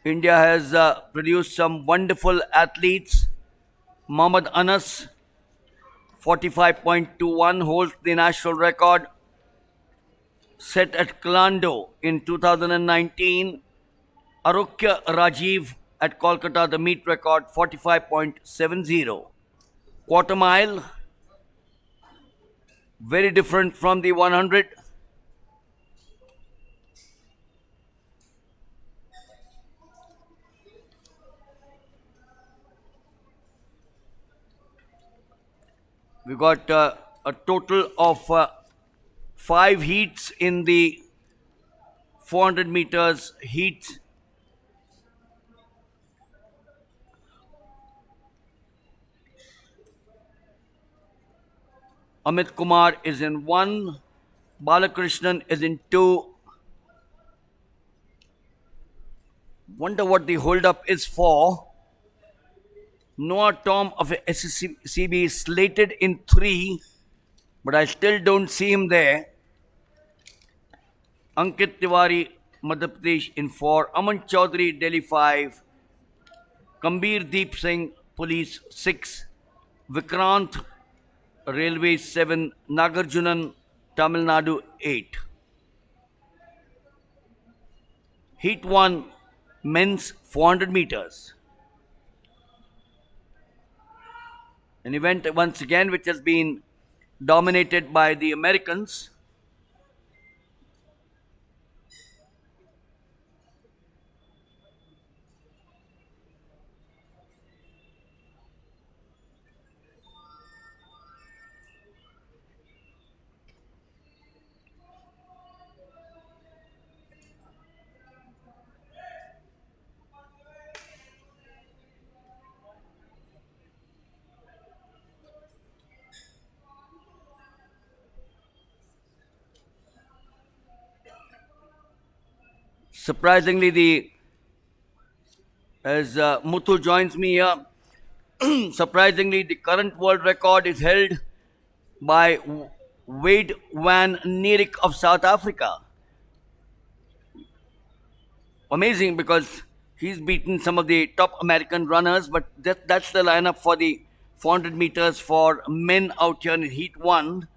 Speaker 1: India has produced some wonderful athletes. Mohammad Anas, 45.21, holds the national record set at Kalando in 2019. Arokya Rajiv at Kolkata, the meet record 45.70. Quarter mile, very different from the 100. We got a total of 5 heats in the 400 meters heat. Amit Kumar is in 1, Balakrishnan is in 2. Wonder what the hold-up is for. Noah Tom of SSCB is slated in 3, but I still don't see him there. Ankit Tiwari, Madhya Pradesh in 4, Aman Chaudhary, Delhi 5, Kambir Deep Singh, Police 6, Vikrant, Railways 7, Nagarjunan, Tamil Nadu 8. Heat 1, men's 400 meters. An event once again which has been dominated by the Americans. Surprisingly, as Muthu joins me here, surprisingly, the current world record is held by Wade van Nierik of South Africa. Amazing, because he's beaten some of the top American runners, but that's the lineup for the 400 meters for men out here in Heat 1.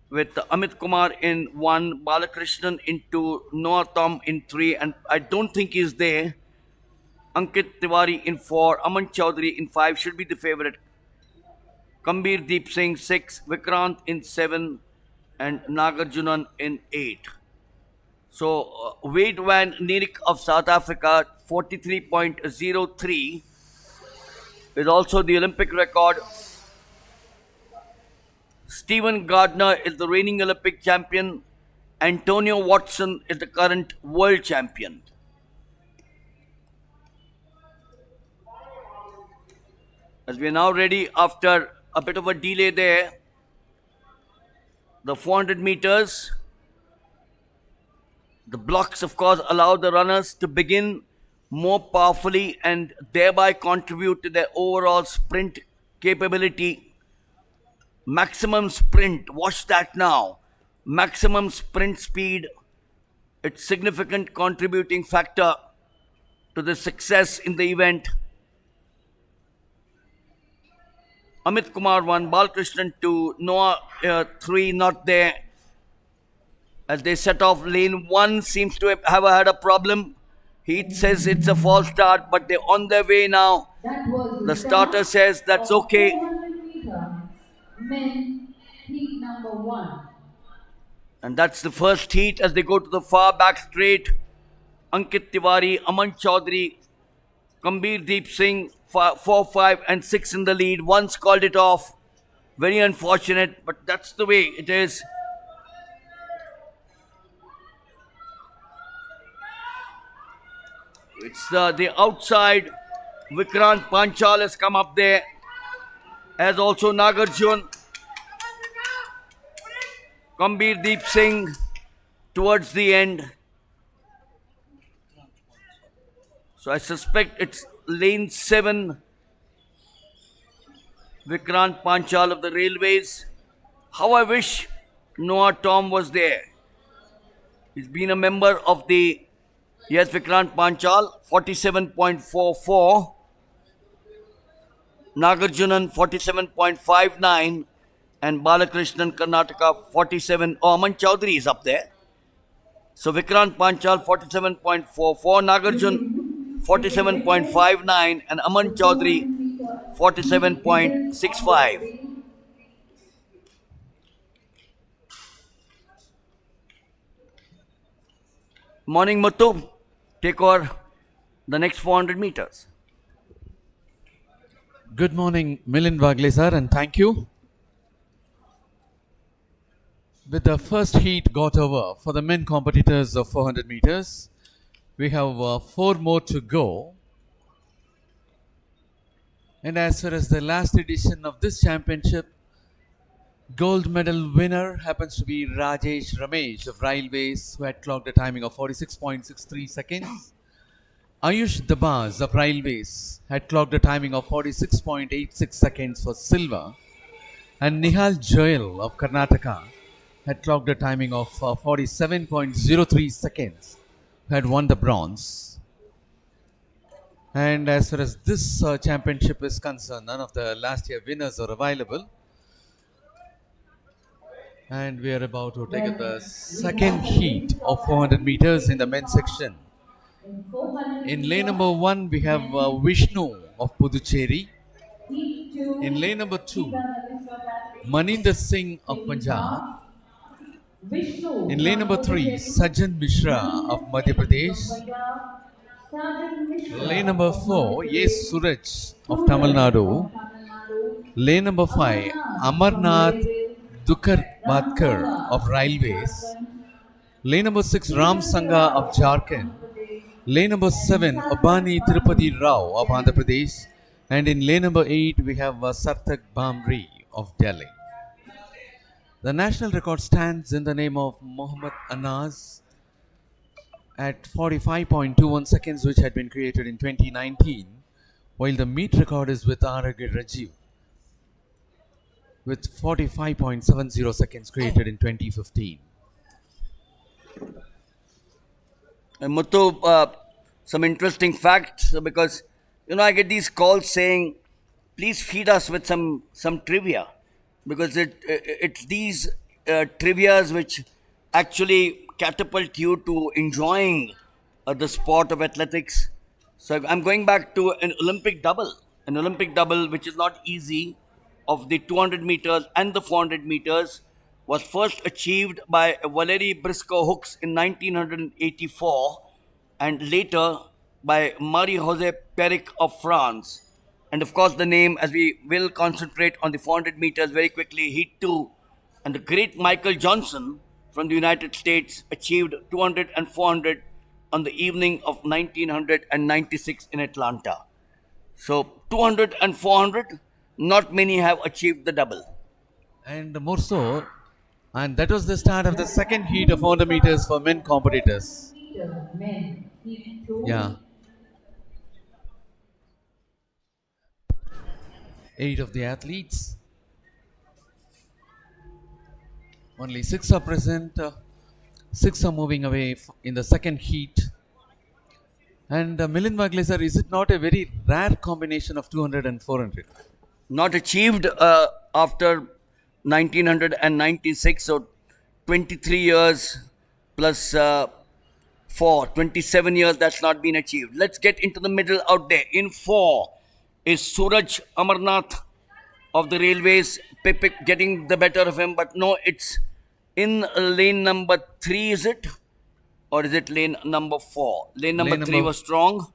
Speaker 1: With Amit Kumar in 1, Balakrishnan in 2, Noah Tom in 3, and I don't think he's there. Ankit Tiwari in 4, Aman Chaudhary in 5 should be the favorite. Kambir Deep Singh 6, Vikrant in 7, and Nagarjunan in 8. So Wade van Nierik of South Africa, 43.03, is also the Olympic record. Stephen Gardner is the reigning Olympic champion. Antonio Watson is the current world champion. As we are now ready after a bit of a delay there, the 400 meters, the blocks of course allow the runners to begin more powerfully and thereby contribute to their overall sprint capability. Maximum sprint, watch that now. Maximum sprint speed, it's significant contributing factor to the success in the event. Amit Kumar 1, Balakrishnan 2, Noah 3 not there. As they set off, lane 1 seems to have had a problem. He says it's a false start, but they're on their way now. The starter says that's okay.
Speaker 3: Men, heat number 1.
Speaker 1: And that's the first heat as they go to the far back straight. Ankit Tiwari, Aman Chaudhary, Kambir Deep Singh, 4, 5 and 6 in the lead. Once called it off. Very unfortunate, but that's the way it is. It's the outside. Vikrant Panchal has come up there, as also Nagarjun, Kambir Deep Singh, towards the end. So I suspect it's lane 7, Vikrant Panchal of the Railways. How I wish Noah Tom was there. He's been a member of the, yes, Vikrant Panchal, 47.44. Nagarjunan 47.59 and Balakrishnan Karnataka 47. Oh, Aman Chowdhury is up there. So Vikrant Panchal 47.44, Nagarjun 47.59 and Aman Chowdhury 47.65. Morning Muttu, take over the next 400 meters.
Speaker 4: Good morning, Milind Wagle sir, and thank you. With the first heat got over for the men competitors of 400 meters, we have 4 more to go. And as far as the last edition of this championship, gold medal winner happens to be Rajesh Ramesh of Railways, who had clocked a timing of 46.63 seconds. Ayush Dabas of Railways had clocked a timing of 46.86 seconds for silver, and Nihal Joel of Karnataka had clocked a timing of 47.03 seconds, who had won the bronze. And as far as this championship is concerned, none of the last year winners are available. And we are about to take up the second heat of 400 meters in the men's section. In lane number 1, we have Vishnu of Puducherry. In lane number 2, Maninder Singh of Punjab. In lane number 3, Sajan Mishra of Madhya Pradesh. Lane number 4, Yes Suraj of Tamil Nadu. Lane number 5, Amarnath Dukar Badkar of Railways. Lane number 6, Ram Sangha of Jharkhand. Lane number 7, Abani Tirupati Rao of Andhra Pradesh. And in lane number 8, we have Sarthak Bhamri of Delhi. The national record stands in the name of Mohammad Anas at 45.21 seconds, which had been created in 2019, while the meet record is with R.A.G. Rajiv with 45.70 seconds created in 2015.
Speaker 1: And Muthu, some interesting facts because I get these calls saying, please feed us with some trivia because it's these trivias which actually catapult you to enjoying the sport of athletics. So I'm going back to an Olympic double which is not easy, of the 200 meters and the 400 meters, was first achieved by Valery Briscoe-Hooks in 1984 and later by Marie-José Péric of France. And of course, the name, as we will concentrate on the 400 meters very quickly, Heat 2, and the great Michael Johnson from the United States achieved 200 and 400 on the evening of 1996 in Atlanta. So 200 and 400, not many have achieved the double.
Speaker 4: And more so, and that was the start of the second heat of 400 meters for men competitors. Yeah. 8 of the athletes. Only 6 are present. 6 are moving away in the second heat. And Milind Wagle sir, is it not a very rare combination of 200 and 400?
Speaker 1: Not achieved after 1996, so 23 years plus 4, 27 years that's not been achieved. Let's get into the middle out there. In 4 is Suraj Amarnath of the Railways, getting the better of him, but no, it's in lane number 3, is it? Or is it lane number 4? Lane number 3 was strong.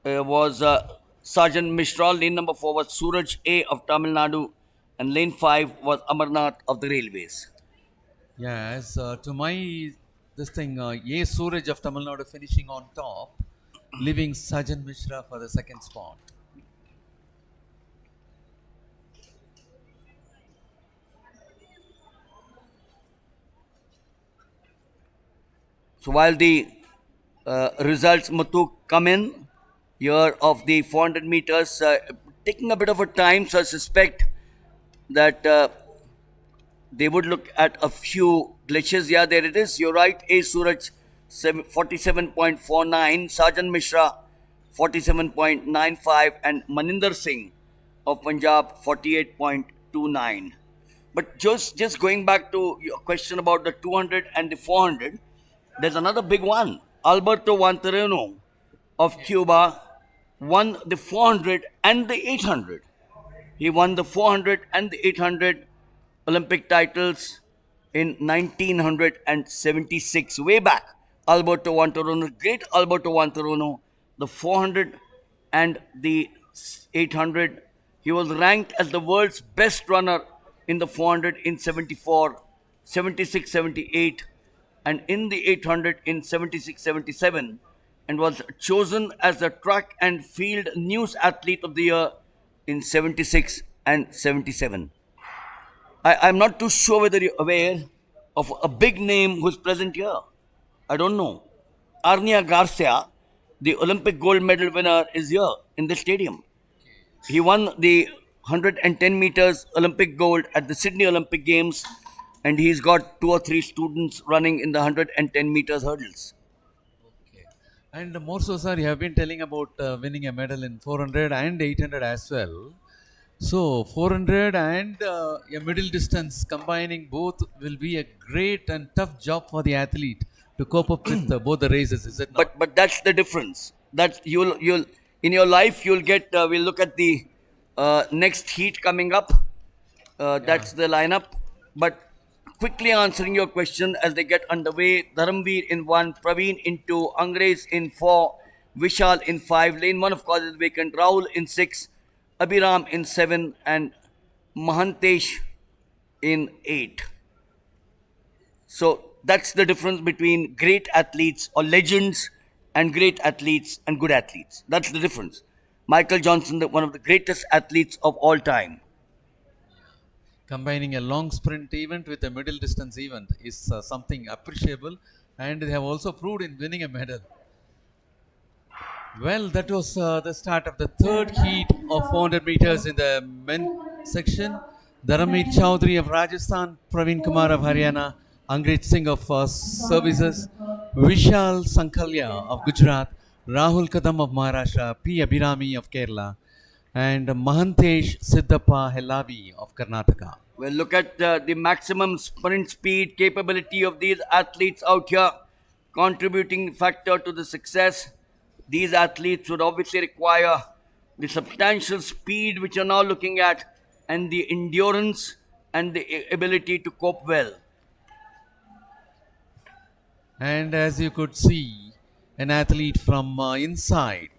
Speaker 1: Was Sajan Mishra. Lane number 4 was Suraj A of Tamil Nadu. And lane 5 was Amarnath of the Railways.
Speaker 4: Yes, to my this thing, A. Suraj of Tamil Nadu finishing on top, leaving Sajan Mishra for the second spot.
Speaker 1: So while the results, Muthu, come in here of the 400 meters, taking a bit of a time, so I suspect that they would look at a few glitches. Yeah, there it is. You're right. A. Suraj, 47.49. Sajan Mishra, 47.95. And Maninder Singh of Punjab, 48.29. But just going back to your question about the 200 and the 400, there's another big one. Alberto Vanterano of Cuba won the 400 and the 800. He won the 400 and the 800 Olympic titles in 1976, way back. Alberto Vanterano, great Alberto Vanterano, the 400 and the 800. He was ranked as the world's best runner in the 400 in 74, 76, 78, and in the 800 in 76, 77, and was chosen as the track and field news athlete of the year in 76 and 77. I'm not too sure whether you're aware of a big name who's present here. I don't know. Arnia Garcia, the Olympic gold medal winner, is here in the stadium. He won the 110 meters Olympic gold at the Sydney Olympic Games, and he's got 2 or 3 students running in the 110 meters hurdles.
Speaker 4: Okay. And more so, sir, you have been telling about winning a medal in 400 and 800 as well. So 400 and a middle distance, combining both will be a great and tough job for the athlete to cope up with both the races, is it not?
Speaker 1: But that's the difference. That you'll in your life you'll get. We'll look at the next heat coming up. That's the lineup. But quickly answering your question as they get underway: Dharamveer in 1, Praveen in 2, Angrez in 4, Vishal in 5. Lane 1 of course is vacant. Rahul in 6, Abhiram in 7, and Mahantesh in 8. So that's the difference between great athletes or legends and great athletes and good athletes. That's the difference. Michael Johnson, one of the greatest athletes of all time.
Speaker 4: Combining a long sprint event with a middle distance event is something appreciable, and they have also proved in winning a medal. Well, that was the start of the third heat of 400 meters in the men section. Dharamveer Chowdhury of Rajasthan, Praveen Kumar of Haryana, Angrez Singh of Services, Vishal Sankalya of Gujarat, Rahul Kadam of Maharashtra, P. Abhirami of Kerala, and Mahantesh Siddhappa Hellavi of Karnataka.
Speaker 1: Well, look at the maximum sprint speed capability of these athletes out here, contributing factor to the success. These athletes would obviously require the substantial speed which you're now looking at, and the endurance and the ability to cope well.
Speaker 4: And as you could see, an athlete from inside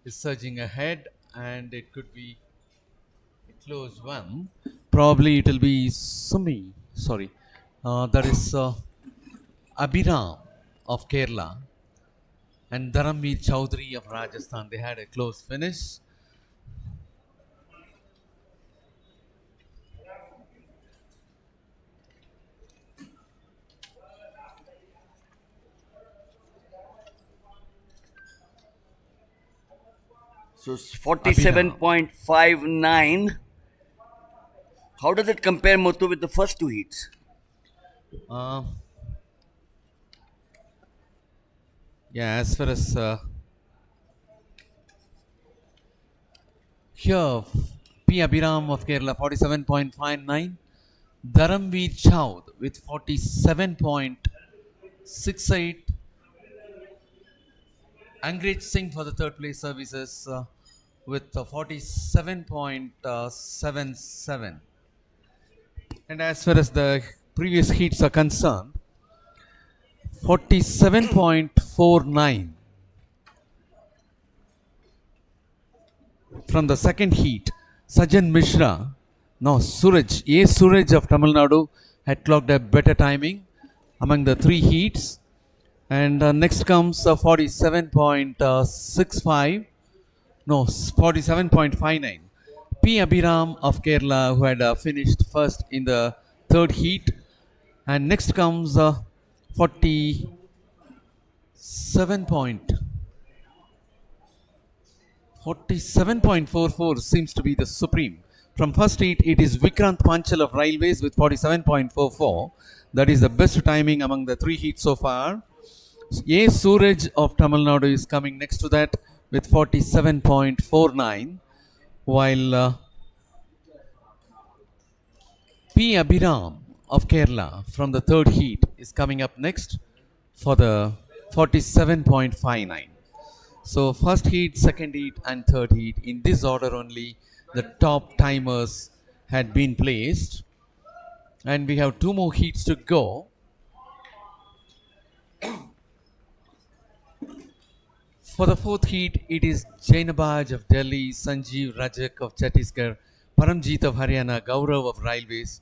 Speaker 4: is surging ahead, and it could be a close one. Probably it will be that is Abhiram of Kerala and Dharamveer Chowdhury of Rajasthan. They had a close finish.
Speaker 1: So 47.59. How does it compare, Muthu, with the first 2 heats?
Speaker 4: Yeah, as far as here, P. Abhiram of Kerala 47.59, Dharamveer Chowd with 47.68, Angrez Singh for the third place services with 47.77. And as far as the previous heats are concerned, 47.49 from the second heat. Sajan Mishra, no, Suraj, A. Suraj of Tamil Nadu had clocked a better timing among the 3 heats. And next comes 47.65, no, 47.59. P. Abhiram of Kerala, who had finished first in the third heat. And next comes 47.69 47.44 seems to be the supreme. From first heat, it is Vikrant Panchal of Railways with 47.44. That is the best timing among the three heats so far. A. Suraj of Tamil Nadu is coming next to that with 47.49, while P. Abhiram of Kerala from the third heat is coming up next for the 47.59. So first heat, second heat and third heat, in this order only the top timers had been placed, and we have two more heats to go. For the fourth heat, it is Jainabaj of Delhi, Sanjeev Rajak of Chhattisgarh, Paramjeet of Haryana, Gaurav of Railways,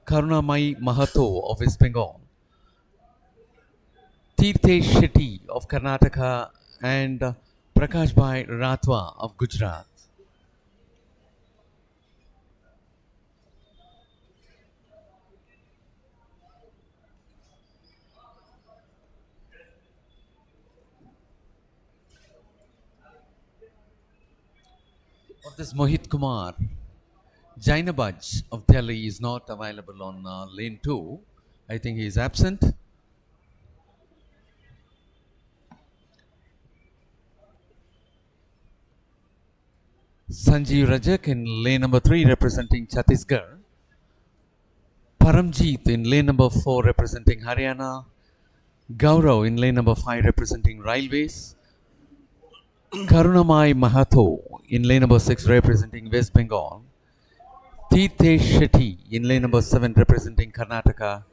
Speaker 4: Karunamai Mahato of West Bengal, Tirthesh Shetty of Karnataka, and Prakash Bhai Ratwa of Gujarat. Of this Mohit Kumar, Jainabaj of Delhi is not available on lane 2. I think he is absent. Sanjeev Rajak in lane number 3 representing Chhattisgarh. Paramjeet in lane number 4 representing Haryana. Gaurav in lane number 5 representing Railways. Karunamai Mahato in lane number 6 representing West Bengal. Tirthesh Shetty in lane number 7 representing Karnataka.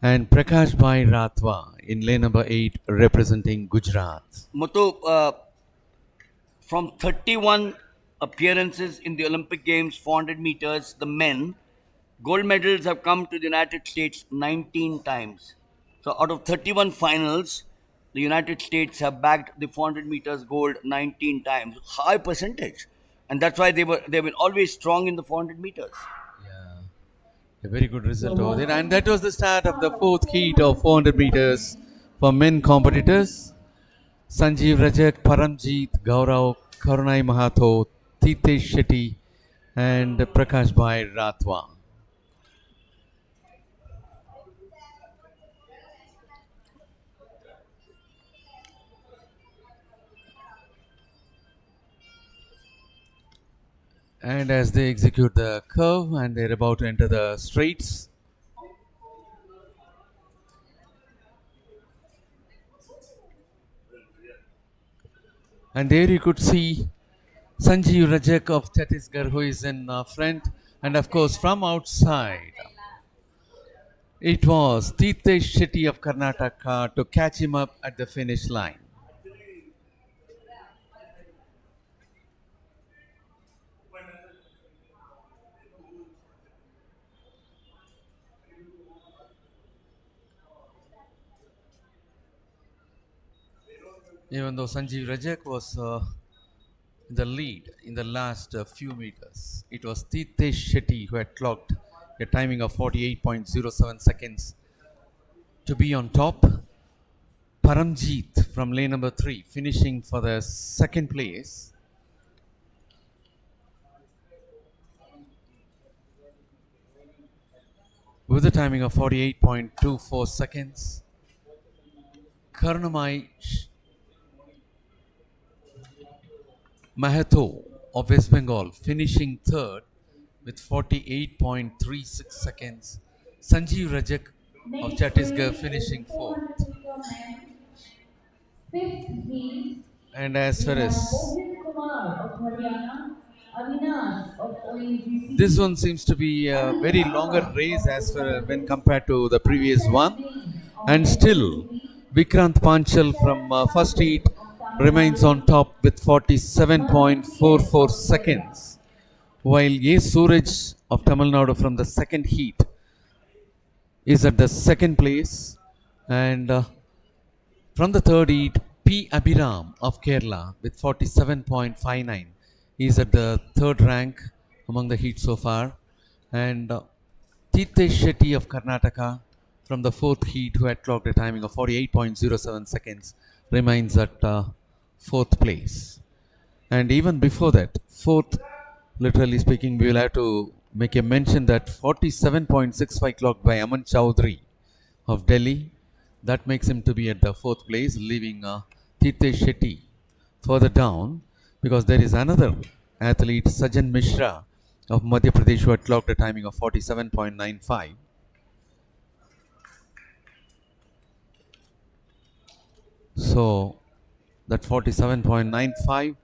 Speaker 4: And Prakash Bhai Ratwa in lane number 8 representing Gujarat.
Speaker 1: Muthu, from 31 appearances in the Olympic Games, 400 meters, the men, gold medals have come to the United States 19 times. So out of 31 finals, the United States have bagged the 400 meters gold 19 times. High percentage. And that's why they've been always strong in the 400 meters.
Speaker 4: Yeah, a very good result over there. And that was the start of the fourth heat of 400 meters for men competitors. Sanjeev Rajak, Paramjeet, Gaurav, Karunai Mahato, Tirthesh Shetty and Prakash Bhai Ratwa. And as they execute the curve and they're about to enter the straights, and there you could see Sanjeev Rajak of Chhattisgarh, who is in front, and of course from outside it was Tirthesh Shetty of Karnataka to catch him up at the finish line. Even though Sanjeev Rajak was in the lead in the last few meters, it was Tirthesh Shetty who had clocked a timing of 48.07 seconds to be on top. Paramjeet from lane number 3 finishing for the second place. With a timing of 48.24 seconds. Karunamai Mahato of West Bengal finishing third with 48.36 seconds. Sanjeev Rajak of Chhattisgarh finishing fourth.
Speaker 3: Fifth heat,
Speaker 4: And as far as
Speaker 3: Mohit Kumar of Haryana, Avinash of ONGC.
Speaker 4: this one seems to be a very longer race as far when compared to the previous one, and still Vikrant Panchal from first heat remains on top with 47.44 seconds, while A. Suraj of Tamil Nadu from the second heat is at the second place, and from the third heat P. Abhiram of Kerala with 47.59 is at the third rank among the heats so far, and Tirthesh Shetty of Karnataka from the fourth heat, who had clocked a timing of 48.07 seconds, remains at fourth place. And even before that, fourth, literally speaking, we will have to make a mention that 47.65 clocked by Aman Chowdhury of Delhi. That makes him to be at the fourth place, leaving Tirthesh Shetty further down, because there is another athlete, Sajan Mishra of Madhya Pradesh, who had clocked a timing of 47.95. So that 47.95,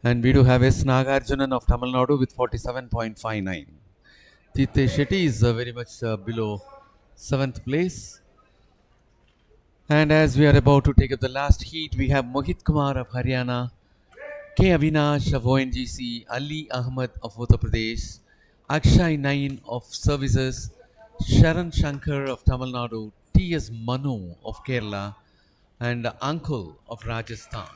Speaker 4: and we do have S. Nagarjunan of Tamil Nadu with 47.59. Tirthesh Shetty is very much below 7th place. And as we are about to take up the last heat, we have Mohit Kumar of Haryana, K. Avinash of ONGC, Ali Ahmed of Uttar Pradesh, Akshay Nain of Services, Sharan Shankar of Tamil Nadu, T.S. Manu of Kerala, and Ankul of Rajasthan.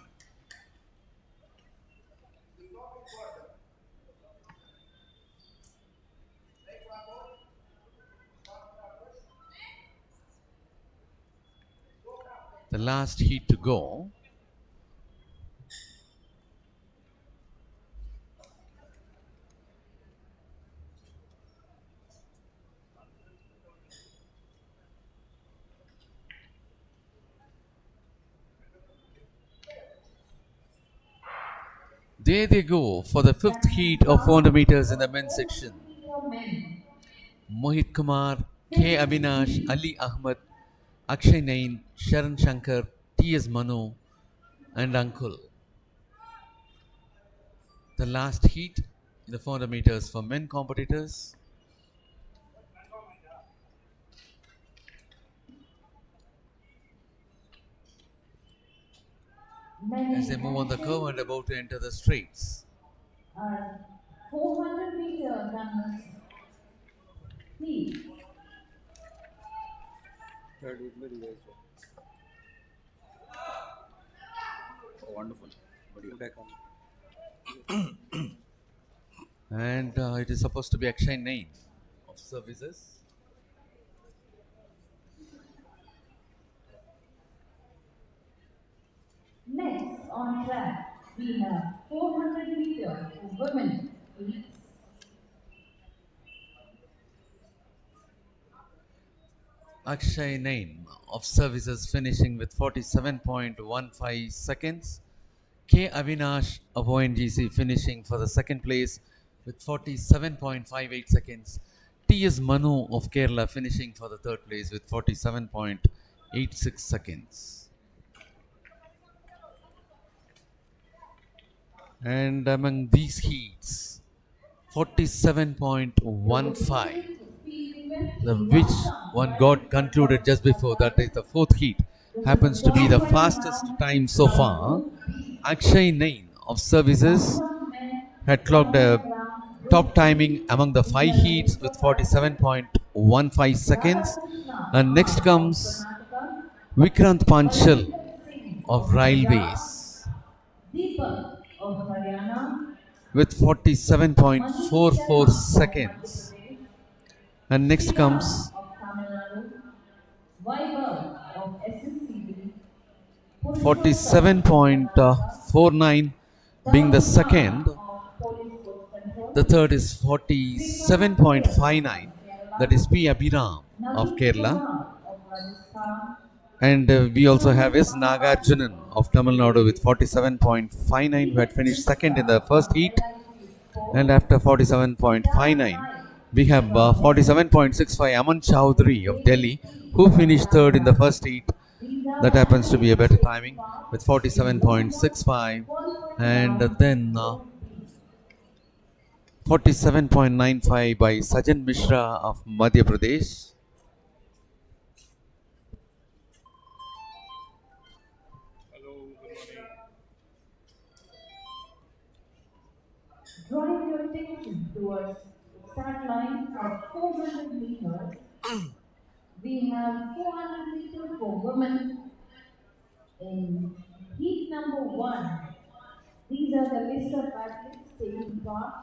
Speaker 4: The last heat to go. There they go for the fifth heat of 400 meters in the men's section. Mohit Kumar, K. Avinash, Ali Ahmed, Akshay Nain, Sharan Shankar, T.S. Manu, and Ankul. The last heat in the 400 meters for men competitors. As they move on the curve and about to enter the straights.
Speaker 3: 400-meter runners, please.
Speaker 1: Wonderful.
Speaker 4: And it is supposed to be Akshay Nain of Services.
Speaker 3: Next on track, we have 400 meters for women, please.
Speaker 4: Akshay Nain of Services finishing with 47.15 seconds. K. Avinash of ONGC finishing for the second place with 47.58 seconds. T.S. Manu of Kerala finishing for the third place with 47.86 seconds. And among these heats, 47.15, which one got concluded just before, that is the fourth heat, happens to be the fastest time so far. Akshay Nain of Services had clocked a top timing among the 5 heats with 47.15 seconds. And next comes Vikrant Panchal of Railways
Speaker 3: of Haryana,
Speaker 4: with 47.44 seconds. And next comes
Speaker 3: of Tamil Nadu, Vaibhav of SSCB,
Speaker 4: 47.49 being the second.
Speaker 3: of Police Force Control,
Speaker 4: The third is 47.59, that is P. Abhiram of Kerala.
Speaker 3: of Rajasthan,
Speaker 4: And we also have S. Nagarjunan of Tamil Nadu with 47.59, who had finished second in the first heat. And after 47.59, we have 47.65 Aman Chowdhury of Delhi, who finished third in the first heat. That happens to be a better timing with 47.65. And then 47.95 by Sajan Mishra of Madhya Pradesh.
Speaker 3: drawing your attention towards the start line of 400 meters. We have 400 meters for women in heat number 1. These are the list of athletes taking part.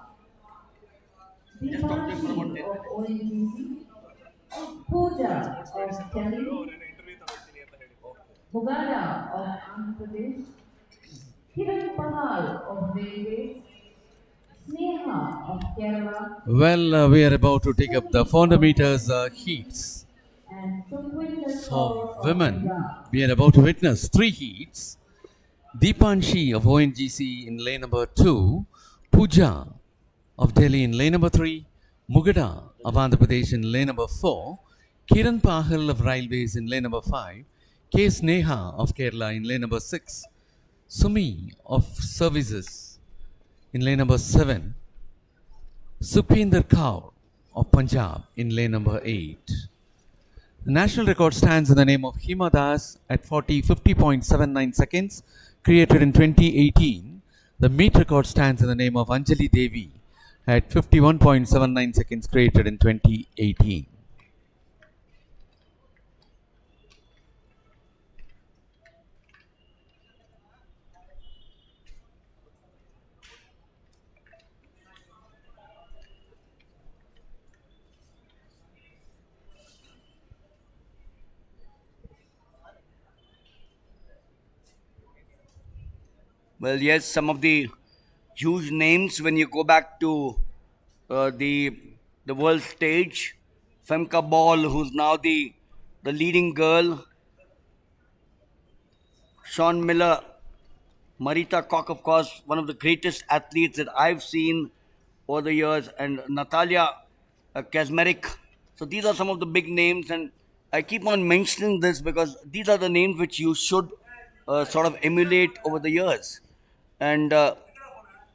Speaker 3: Deepanshi of ONGC, Pooja of Delhi, Bugada of Andhra Pradesh, Kiran Pahal of Railways, Sneha of Kerala,
Speaker 4: Well, we are about to take up the 400 meters heats.
Speaker 3: and Sukhwinder
Speaker 4: For
Speaker 3: Kaur of
Speaker 4: women,
Speaker 3: Punjab.
Speaker 4: we are about to witness three heats. Deepanshi of ONGC in lane number 2, Pooja of Delhi in lane number 3, Mugada of Andhra Pradesh in lane number 4, Kiran Pahal of Railways in lane number 5, K. Sneha of Kerala in lane number 6, Sumi of Services in lane number 7, Sukhwinder Kaur of Punjab in lane number 8. The national record stands in the name of Hima Das at 50.79 seconds, created in 2018. The meet record stands in the name of Anjali Devi at 51.79 seconds, created in 2018.
Speaker 1: Well, yes, some of the huge names when you go back to the world stage. Femke Ball, who's now the leading girl. Sean Miller, Marita Koch, of course, one of the greatest athletes that I've seen over the years, and Natalia Kazmarek. So these are some of the big names, and I keep on mentioning this because these are the names which you should sort of emulate over the years, and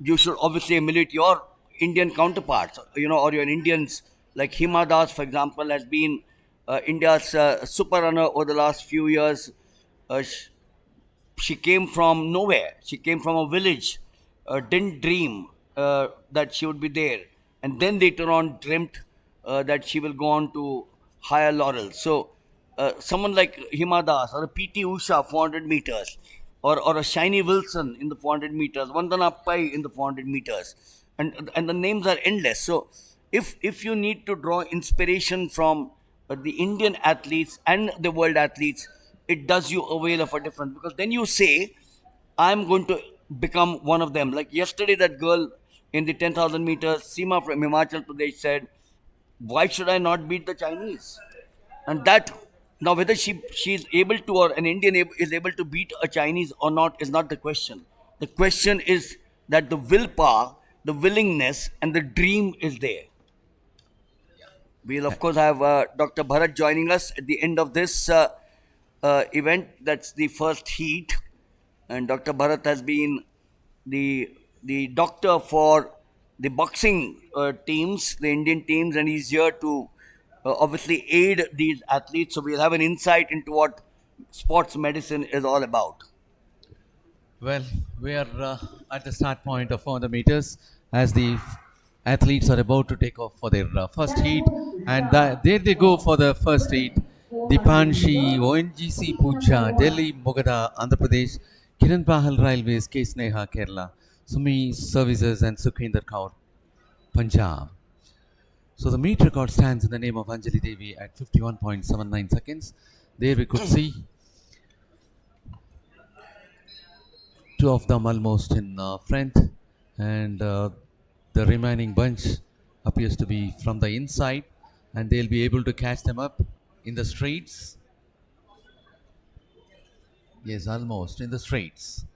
Speaker 1: you should obviously emulate your Indian counterparts, or your Indians. Like Hima Das, for example, has been India's super runner over the last few years. She came from nowhere. She came from a village, didn't dream that she would be there, and then later on dreamt that she will go on to higher laurels. So, someone like Hima Das or a PT Usha 400 meters, or a Shiny Wilson in the 400 meters, Vandana Pai in the 400 meters, and the names are endless. So, if you need to draw inspiration from the Indian athletes and the world athletes, it does you avail of a difference, because then you say, I'm going to become one of them. Like yesterday, that girl in the 10,000 meters, Seema from Himachal Pradesh, said, why should I not beat the Chinese? And that, now whether she is able to, or an Indian is able to beat a Chinese or not, is not the question. The question is that the willpower, the willingness, and the dream is there. We'll of course have Dr. Bharat joining us at the end of this event. That's the first heat, and Dr. Bharat has been the doctor for the boxing teams, the Indian teams, and he's here to obviously aid these athletes. So we'll have an insight into what sports medicine is all about.
Speaker 4: Well, we are at the start point of 400 meters as the athletes are about to take off for their first heat, and there they go for the first heat. Deepanshi, ONGC Pooja, Delhi, Mugada, Andhra Pradesh, Kiran Pahal Railways, K. Sneha, Kerala, Sumi Services, and Sukhwinder Kaur, Punjab. So the meet record stands in the name of Anjali Devi at 51.79 seconds. There we could see two of them almost in front, and the remaining bunch appears to be from the inside, and they'll be able to catch them up in the straights. Yes, almost in the straights.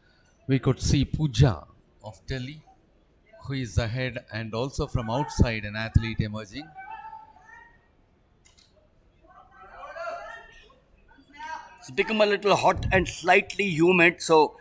Speaker 4: We could see Pooja of Delhi, who is ahead, and also from outside an athlete emerging.
Speaker 1: It's become a little hot and slightly humid, so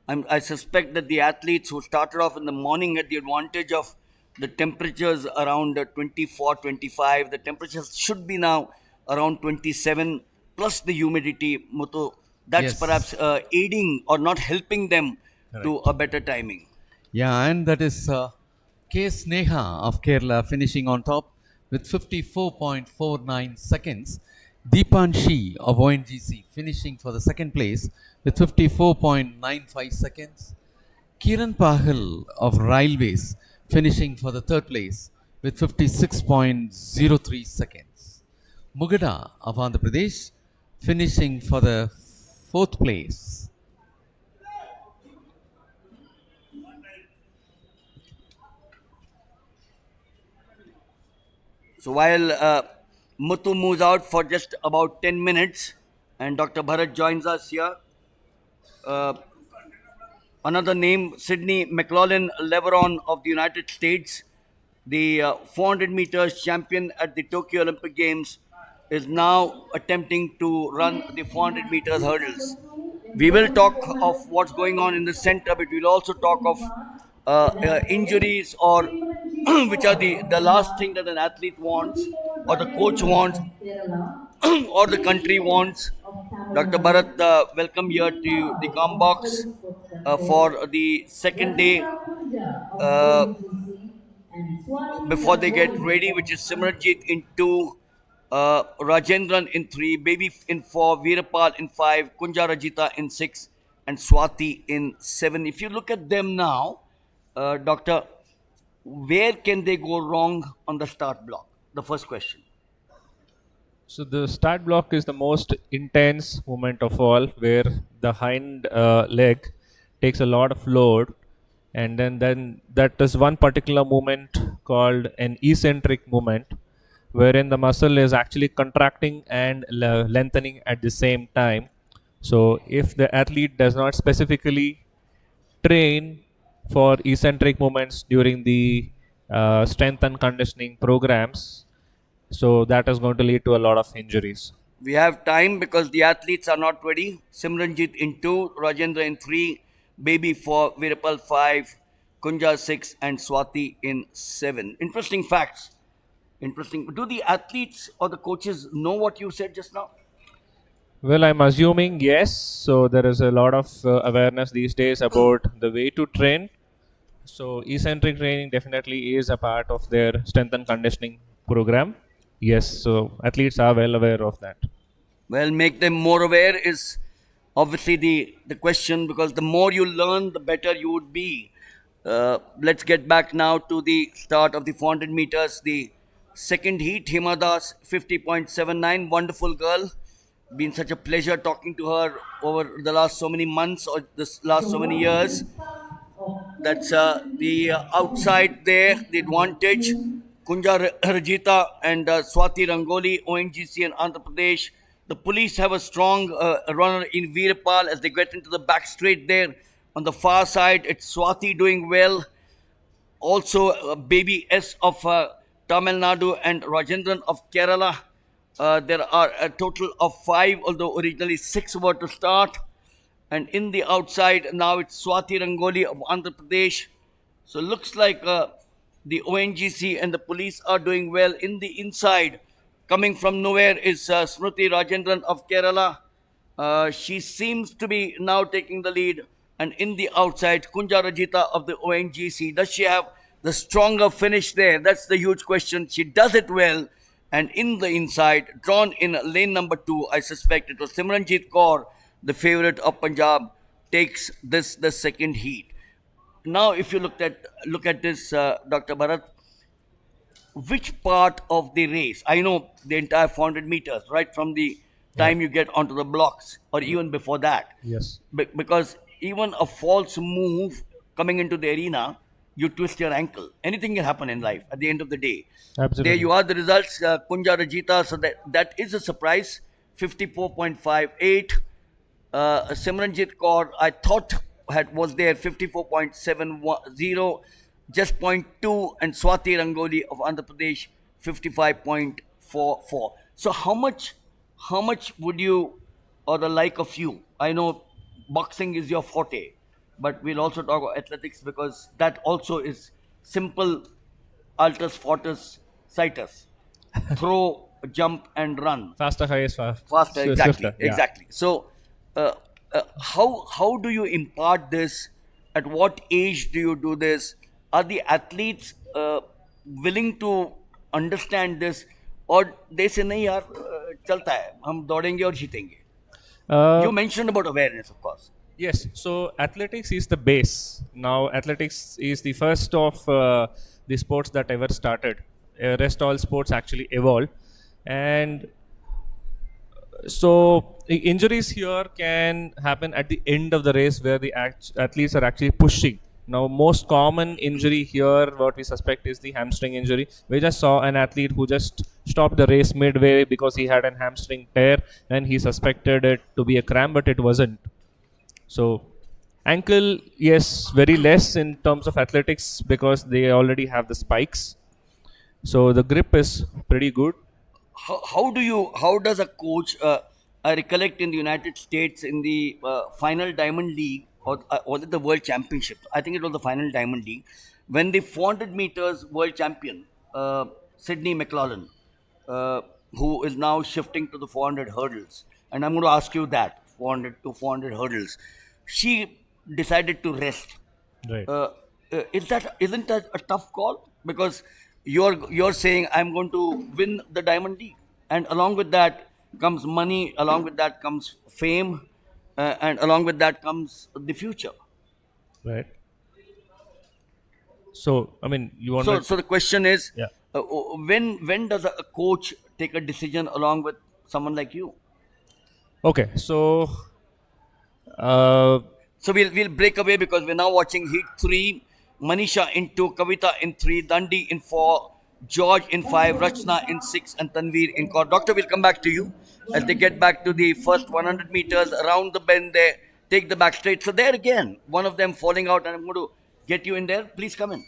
Speaker 1: I suspect that the athletes who started off in the morning had the advantage of the temperatures around 24, 25. The temperatures should be now around 27, plus the humidity, Muthu. That's
Speaker 4: Yes.
Speaker 1: perhaps aiding or not helping them to a better timing.
Speaker 4: Yeah, and that is K. Sneha of Kerala finishing on top with 54.49 seconds. Deepanshi of ONGC finishing for the second place with 54.95 seconds. Kiran Pahal of Railways finishing for the third place with 56.03 seconds. Mugada of Andhra Pradesh finishing for the fourth place.
Speaker 1: So while Muthu moves out for just about 10 minutes and Dr. Bharat joins us here, uh, another name, Sydney McLaughlin Leveron of the United States, the 400 meters champion at the Tokyo Olympic Games, is now attempting to run the 400 meters hurdles. We will talk of what's going on in the center, but we'll also talk of injuries or which are the last thing that an athlete wants or the coach wants or the country wants. Dr. Bharat, welcome here to the Com Box for the second day before they get ready, which is Simranjit in 2, Rajendran in 3, Baby in 4, Veerapal in 5, Kunja Rajita in 6, and Swati in 7. If you look at them now, Doctor, where can they go wrong on the start block? The first question.
Speaker 5: So the start block is the most intense movement of all, where the hind leg takes a lot of load, and then that is one particular movement called an eccentric movement, wherein the muscle is actually contracting and lengthening at the same time. So if the athlete does not specifically train for eccentric movements during the strength and conditioning programs, so that is going to lead to a lot of injuries.
Speaker 1: We have time because the athletes are not ready. Simranjit in 2, Rajendra in 3, Baby 4, Virapal 5, Kunja 6, and Swati in 7. Interesting facts. Interesting. Do the athletes or the coaches know what you said just now?
Speaker 5: Well, I'm assuming yes. So there is a lot of awareness these days about the way to train. So eccentric training definitely is a part of their strength and conditioning program. Yes, so athletes are well aware of that.
Speaker 1: Well, make them more aware is obviously the question, because the more you learn, the better you would be. Let's get back now to the start of the 400 meters. The second heat, Hima Das, 50.79. Wonderful girl. Been such a pleasure talking to her over the last so many months or this last so many years. That's the outside there, the advantage. Kunja Rajita and Swati Rangoli, ONGC and Andhra Pradesh. The police have a strong runner in Veerapal as they get into the back straight there. On the far side, it's Swati doing well. Also, Baby S of Tamil Nadu and Rajendran of Kerala. There are a total of 5, although originally 6 were to start. And in the outside, now it's Swati Rangoli of Andhra Pradesh. So looks like the ONGC and the police are doing well. In the inside, coming from nowhere, is Smriti Rajendran of Kerala. She seems to be now taking the lead. And in the outside, Kunja Rajita of the ONGC. Does she have the stronger finish there? That's the huge question. She does it well. And in the inside, drawn in lane number 2, I suspect it was Simranjit Kaur, the favorite of Punjab, takes the second heat. Now, if you look at this, Dr. Bharat, which part of the race? I know the entire 400 meters, right from the time you get onto the blocks, or even before that.
Speaker 5: Yes.
Speaker 1: Because even a false move coming into the arena, you twist your ankle. Anything can happen in life at the end of the day.
Speaker 5: Absolutely.
Speaker 1: There you are, the results. Kunja Rajita, so that is a surprise. 54.58. Simranjit Kaur, I thought was there 54.70, just 0.2, and Swati Rangoli of Andhra Pradesh 55.44. So how much would you, or the like of you? I know boxing is your forte, but we'll also talk about athletics because that also is simple, altus, fortus, situs, throw, jump, and run.
Speaker 5: Faster, highest,
Speaker 1: Faster, exactly,
Speaker 5: swifter, yeah.
Speaker 1: exactly. So, how do you impart this? At what age do you do this? Are the athletes willing to understand this, or they say नहीं यार चलता है हम दौड़ेंगे और जीतेंगे? You mentioned about awareness, of course.
Speaker 5: Yes, so athletics is the base. Now, athletics is the first of the sports that ever started. Rest all sports actually evolved, and So injuries here can happen at the end of the race where the athletes are actually pushing. Now, most common injury here, what we suspect is the hamstring injury. We just saw an athlete who just stopped the race midway because he had an hamstring tear, and he suspected it to be a cramp, but it wasn't. So, ankle, yes, very less in terms of athletics because they already have the spikes. So the grip is pretty good.
Speaker 1: How does a coach, I recollect in the United States in the final Diamond League, or was it the World Championship? I think it was the final Diamond League, when the 400 meters world champion, Sydney McLaughlin, who is now shifting to the 400 hurdles, and I'm going to ask you that 400 to 400 hurdles, she decided to rest.
Speaker 5: Right.
Speaker 1: Isn't that a tough call? Because you're saying I'm going to win the Diamond League, and along with that comes money, along with that comes fame, and along with that comes the future.
Speaker 5: Right. So, I mean, you want
Speaker 1: So the question is,
Speaker 5: Yeah.
Speaker 1: when does a coach take a decision along with someone like you?
Speaker 5: Okay. So, uh,
Speaker 1: So we'll break away because we're now watching Heat 3. Manisha in 2, Kavita in 3, Dandi in 4, George in 5, Rachna in 6, and Tanveer in 4. Doctor, we'll come back to you as they get back to the first 100 meters around the bend there, take the back straight. So there again, one of them falling out, and I'm going to get you in there. Please come in.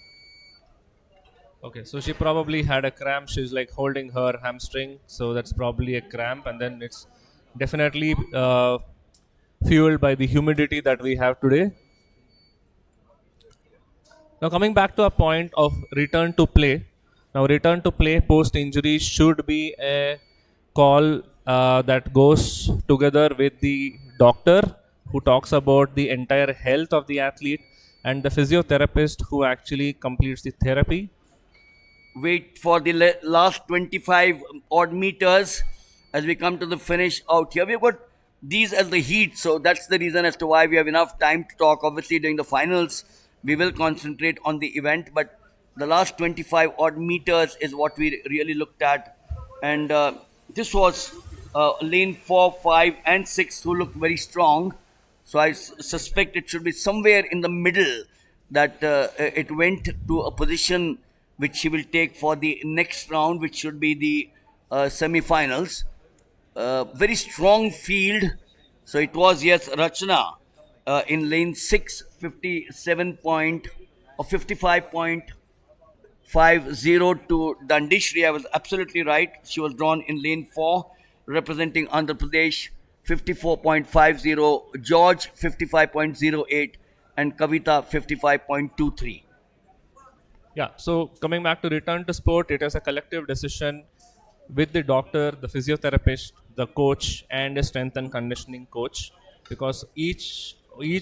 Speaker 5: okay. So she probably had a cramp. She's like holding her hamstring. So that's probably a cramp. And then it's definitely fueled by the humidity that we have today. Now, coming back to a point of return to play. Now, return to play post injury should be a call that goes together with the doctor who talks about the entire health of the athlete and the physiotherapist who actually completes the therapy.
Speaker 1: Wait for the last 25 odd meters as we come to the finish out here. We've got these as the heat, so that's the reason as to why we have enough time to talk. Obviously, during the finals, we will concentrate on the event, but the last 25 odd meters is what we really looked at. And this was lane 4, 5, and 6 who looked very strong. So I suspect it should be somewhere in the middle that it went to a position which he will take for the next round, which should be the semi-finals. Very strong field. So it was, yes, Rachna in lane 6, 57 point or 55.50 to Dandishri. I was absolutely right. She was drawn in lane 4, representing Andhra Pradesh, 54.50, George 55.08, and Kavita 55.23.
Speaker 5: Yeah, so coming back to return to sport, it is a collective decision with the doctor, the physiotherapist, the coach, and a strength and conditioning coach, because each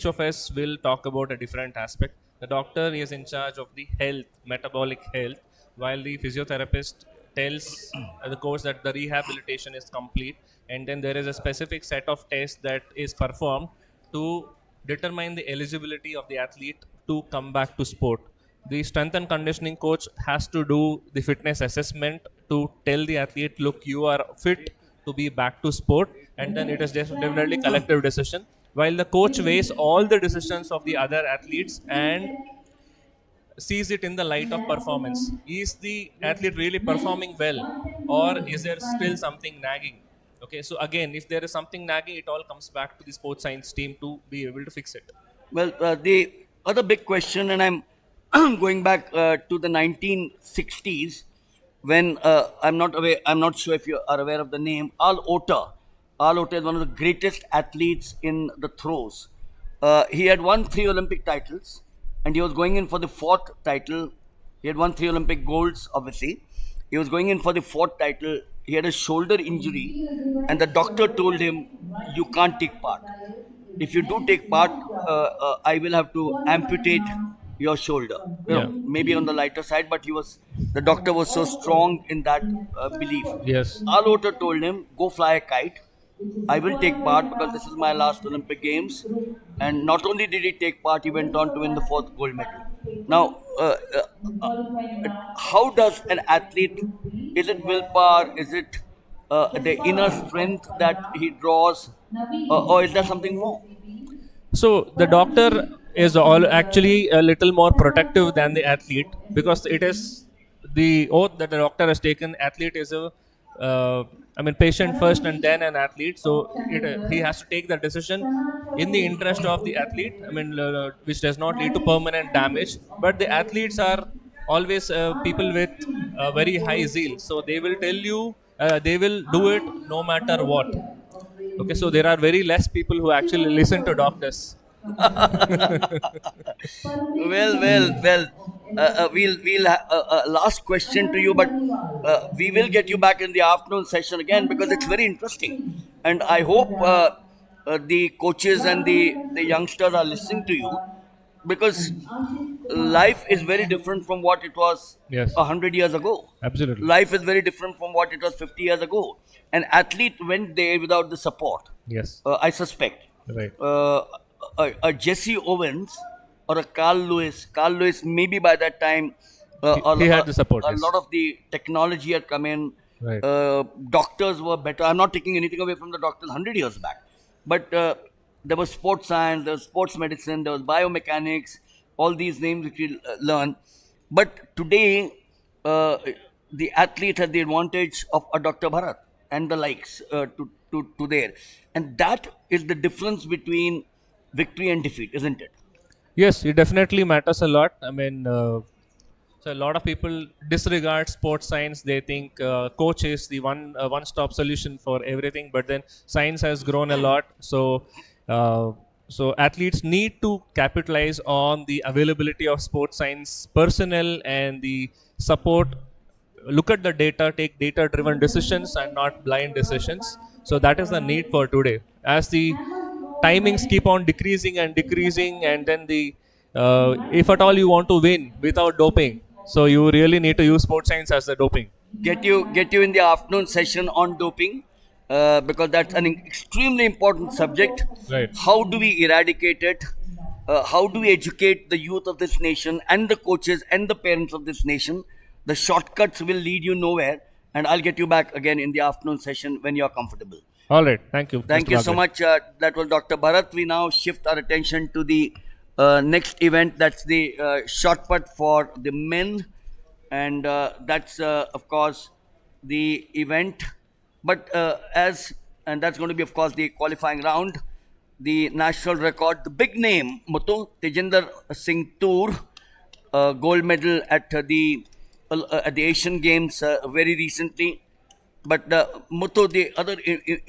Speaker 5: of us will talk about a different aspect. The doctor is in charge of the health, metabolic health, while the physiotherapist tells the coach that the rehabilitation is complete, and then there is a specific set of tests that is performed to determine the eligibility of the athlete to come back to sport. The strength and conditioning coach has to do the fitness assessment to tell the athlete, look, you are fit to be back to sport, and then it is definitely collective decision, while the coach weighs all the decisions of the other athletes and sees it in the light of performance. Is the athlete really performing well, or is there still something nagging? Okay, so again, if there is something nagging, it all comes back to the sports science team to be able to fix it.
Speaker 1: Well, the other big question, and I'm going back to the 1960s when I'm not sure if you are aware of the name Al Ota. Al Ota is one of the greatest athletes in the throws. He had won 3 Olympic titles, and he was going in for the 4th title. He had won 3 Olympic golds, obviously. He was going in for the 4th title. He had a shoulder injury, and the doctor told him, "You can't take part. If you do take part, I will have to amputate your shoulder." You know, maybe on the lighter side, but the doctor was so strong in that belief.
Speaker 5: Yes.
Speaker 1: Alota told him, "Go fly a kite. I will take part because this is my last Olympic Games." And not only did he take part, he went on to win the 4th gold medal. Now, how does an athlete, is it willpower, is it the inner strength that he draws, or is there something more?
Speaker 5: So the doctor is all actually a little more protective than the athlete, because it is the oath that the doctor has taken. Athlete is a, patient first and then an athlete. So he has to take the decision in the interest of the athlete. Which does not lead to permanent damage. But the athletes are always people with very high zeal. So they will tell you they will do it no matter what. Okay, so there are very less people who actually listen to doctors.
Speaker 1: Well. We'll last question to you, but we will get you back in the afternoon session again because it's very interesting, and I hope the coaches and the youngsters are listening to you, because life is very different from what it was
Speaker 5: Yes.
Speaker 1: 100 years ago.
Speaker 5: Absolutely.
Speaker 1: Life is very different from what it was 50 years ago. An athlete went there without the support.
Speaker 5: Yes.
Speaker 1: I suspect.
Speaker 5: Right.
Speaker 1: A Jesse Owens or a Carl Lewis. Carl Lewis, maybe by that time,
Speaker 5: He had the support,
Speaker 1: A
Speaker 5: yes.
Speaker 1: lot of the technology had come in.
Speaker 5: Right.
Speaker 1: Doctors were better. I'm not taking anything away from the doctors 100 years back, but there was sports science, there was sports medicine, there was biomechanics, all these names which we learn. But today, the athlete has the advantage of a Dr. Bharat and the likes to there, and that is the difference between victory and defeat, isn't it?
Speaker 5: Yes, it definitely matters a lot. So a lot of people disregard sports science. They think coach is the one-stop solution for everything. But then science has grown a lot. So athletes need to capitalize on the availability of sports science personnel and the support. Look at the data, take data-driven decisions and not blind decisions. So that is the need for today. As the timings keep on decreasing, and then if at all you want to win without doping, so you really need to use sports science as the doping.
Speaker 1: Get you in the afternoon session on doping, because that's an extremely important subject.
Speaker 5: Right.
Speaker 1: How do we eradicate it? How do we educate the youth of this nation and the coaches and the parents of this nation? The shortcuts will lead you nowhere, and I'll get you back again in the afternoon session when you're comfortable.
Speaker 5: All right, thank you.
Speaker 1: Thank
Speaker 5: Mr.
Speaker 1: you so
Speaker 5: Bagre.
Speaker 1: much. That was Dr. Bharat. We now shift our attention to the next event. That's the shot put for the men, and that's of course the event. But and that's going to be of course the qualifying round. The national record, the big name, Muthu Tejinder Singh Toor, gold medal at the Asian Games very recently. But Muthu, the other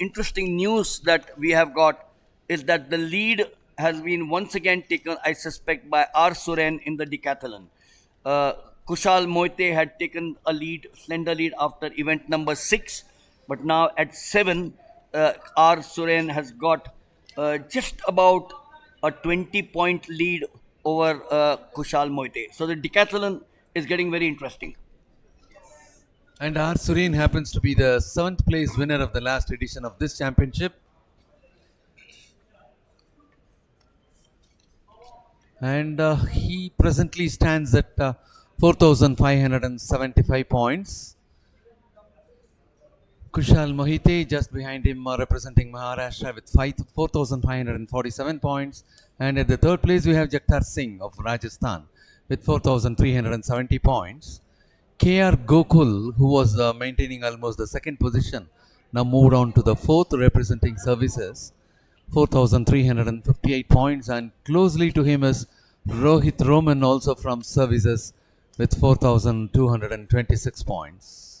Speaker 1: interesting news that we have got is that the lead has been once again taken, I suspect, by R. Suren in the decathlon. Kushal Moite had taken a slender lead after event number 6, but now at 7, R. Suren has got just about a 20-point lead over Kushal Moite. So the decathlon is getting very interesting.
Speaker 4: And R. Sureen happens to be the 7th place winner of the last edition of this championship. And he presently stands at 4,575 points. Kushal Mohite just behind him, representing Maharashtra with 4,547 points. And at the 3rd place we have Jaktar Singh of Rajasthan with 4,370 points. KR Gokul, who was maintaining almost the 2nd position, now moved on to the 4th, representing services, 4,358 points, and closely to him is Rohit Roman, also from services, with 4,226 points.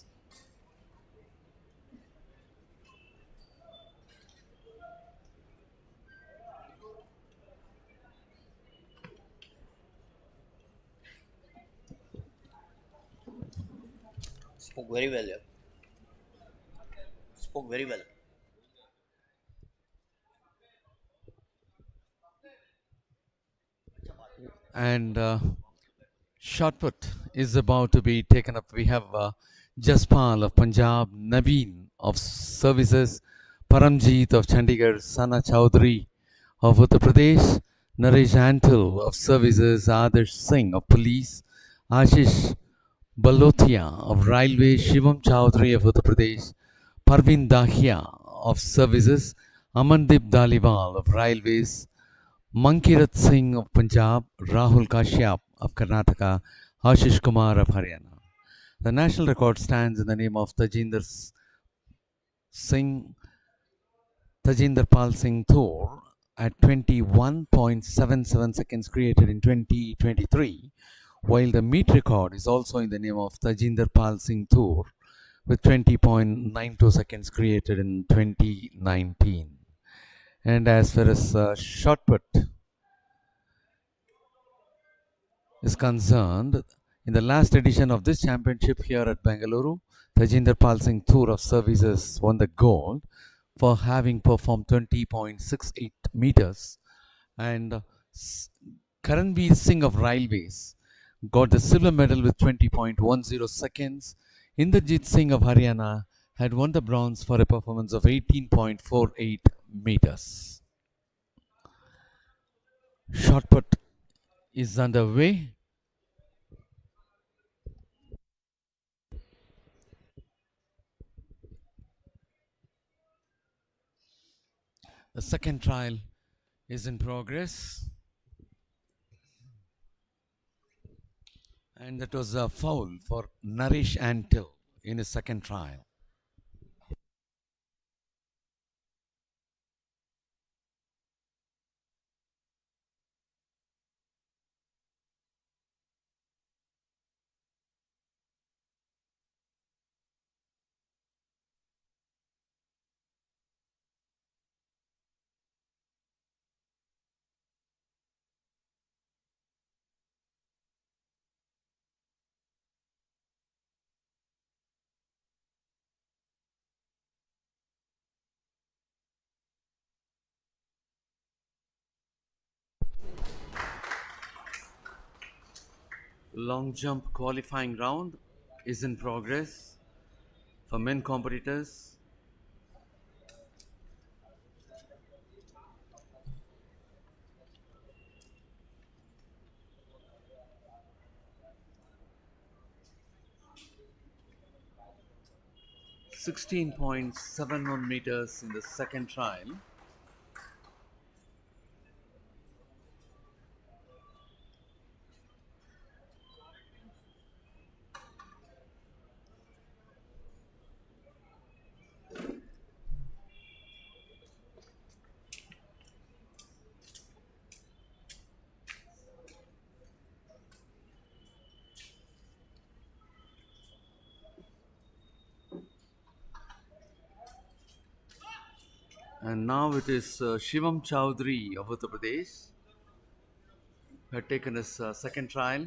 Speaker 1: Spoke very well, yeah. Spoke very well.
Speaker 4: And shot put is about to be taken up. We have Jaspal of Punjab, Naveen of services, Paramjeet of Chandigarh, Sana Chowdhury of Uttar Pradesh, Naresh Antil of services, Adarsh Singh of police, Ashish Balotia of railway, Shivam Chowdhury of Uttar Pradesh, Parveen Dahia of Services, Amandeep Dhaliwal of Railways, Mankirat Singh of Punjab, Rahul Kashyap of Karnataka, Ashish Kumar of Haryana. The national record stands in the name of Singh, Tajinder Pal Singh Thor at 21.77 seconds created in 2023, while the meet record is also in the name of Tajinder Pal Singh Thor with 20.92 seconds created in 2019. And as far as shot put is concerned, in the last edition of this championship here at Bengaluru, Tajinder Pal Singh Thor of Services won the gold for having performed 20.68 meters, and Karanveer Singh of Railways got the silver medal with 20.10 seconds. Inderjit Singh of Haryana had won the bronze for a performance of 18.48 meters. Shot put is underway. The second trial is in progress. And that was a foul for Naresh Antil in his second trial. Long jump qualifying round is in progress for men competitors. .71 meters in the second trial. And now it is Shivam Chowdhury of Uttar Pradesh who had taken his second trial.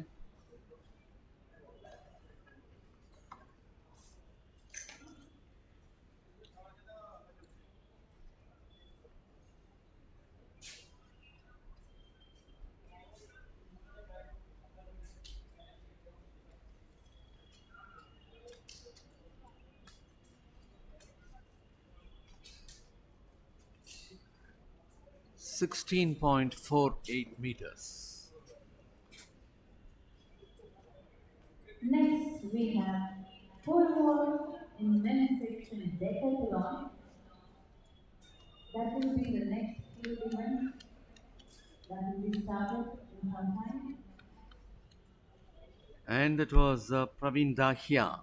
Speaker 4: .48 meters.
Speaker 3: Next, we have pole vault in men's section decathlon. That will be the next field event that will be started in some time.
Speaker 4: And it was Praveen Dahia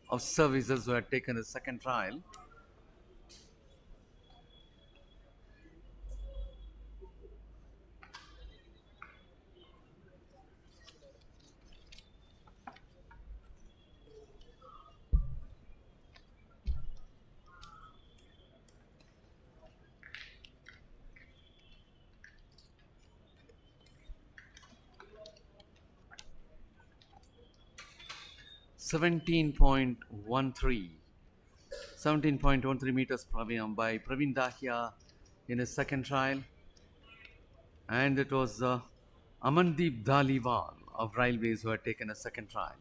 Speaker 4: of Services who had taken his second trial. Seventeen point one three meters by Praveen Dahia in his second trial. And it was Amandeep Dhaliwal of Railways who had taken a second trial.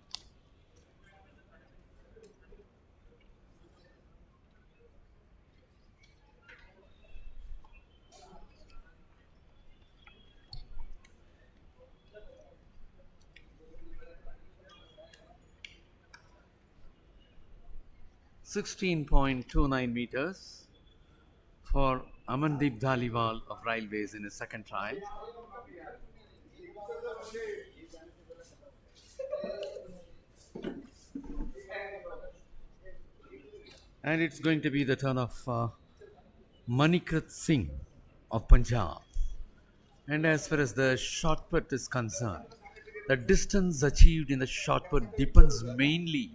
Speaker 4: 16.29 meters for Amandeep Dhaliwal of Railways in his second trial. And it's going to be the turn of Manikrit Singh of Punjab. And as far as the shot put is concerned, the distance achieved in the shot put depends mainly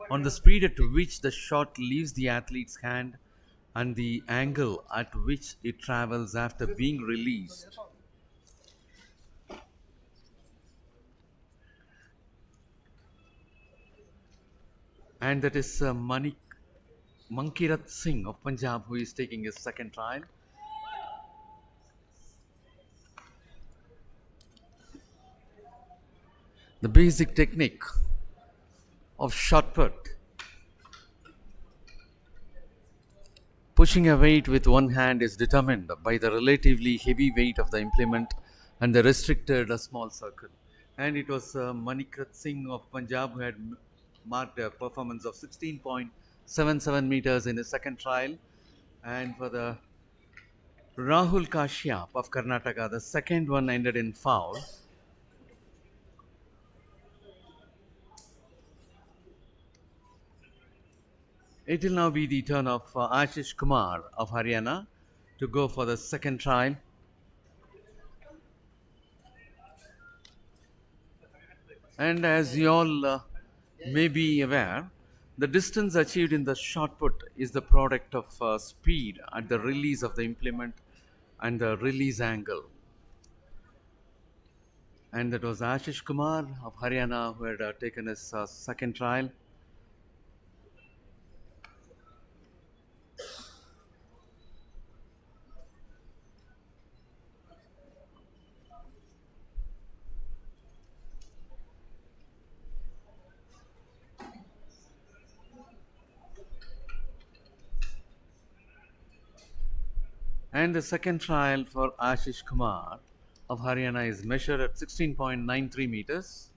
Speaker 4: on the speed at which the shot leaves the athlete's hand and the angle at which it travels after being released. And that is Mankirat Singh of Punjab, who is taking his second trial. The basic technique of shot put. Pushing a weight with one hand is determined by the relatively heavy weight of the implement and the restricted small circle. And it was Manikrit Singh of Punjab who had marked a performance of 16.77 meters in his second trial. And for the Rahul Kashyap of Karnataka, the second one ended in foul. It will now be the turn of Ashish Kumar of Haryana to go for the second trial. And as you all may be aware, the distance achieved in the shot put is the product of speed at the release of the implement and the release angle. And that was Ashish Kumar of Haryana who had taken his second trial. And the second trial for Ashish Kumar of Haryana is measured at 16.93 meters.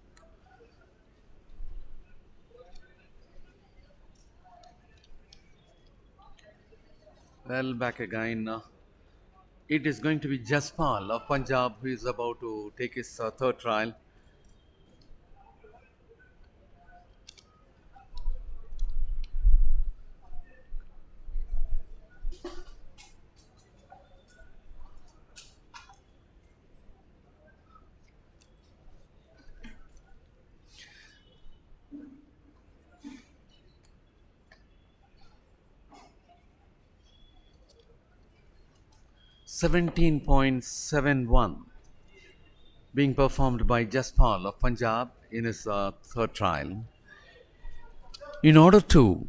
Speaker 4: Well, back again. It is going to be Jaspal of Punjab who is about to take his third trial. (17.71) being performed by Jaspal of Punjab in his third trial. In order to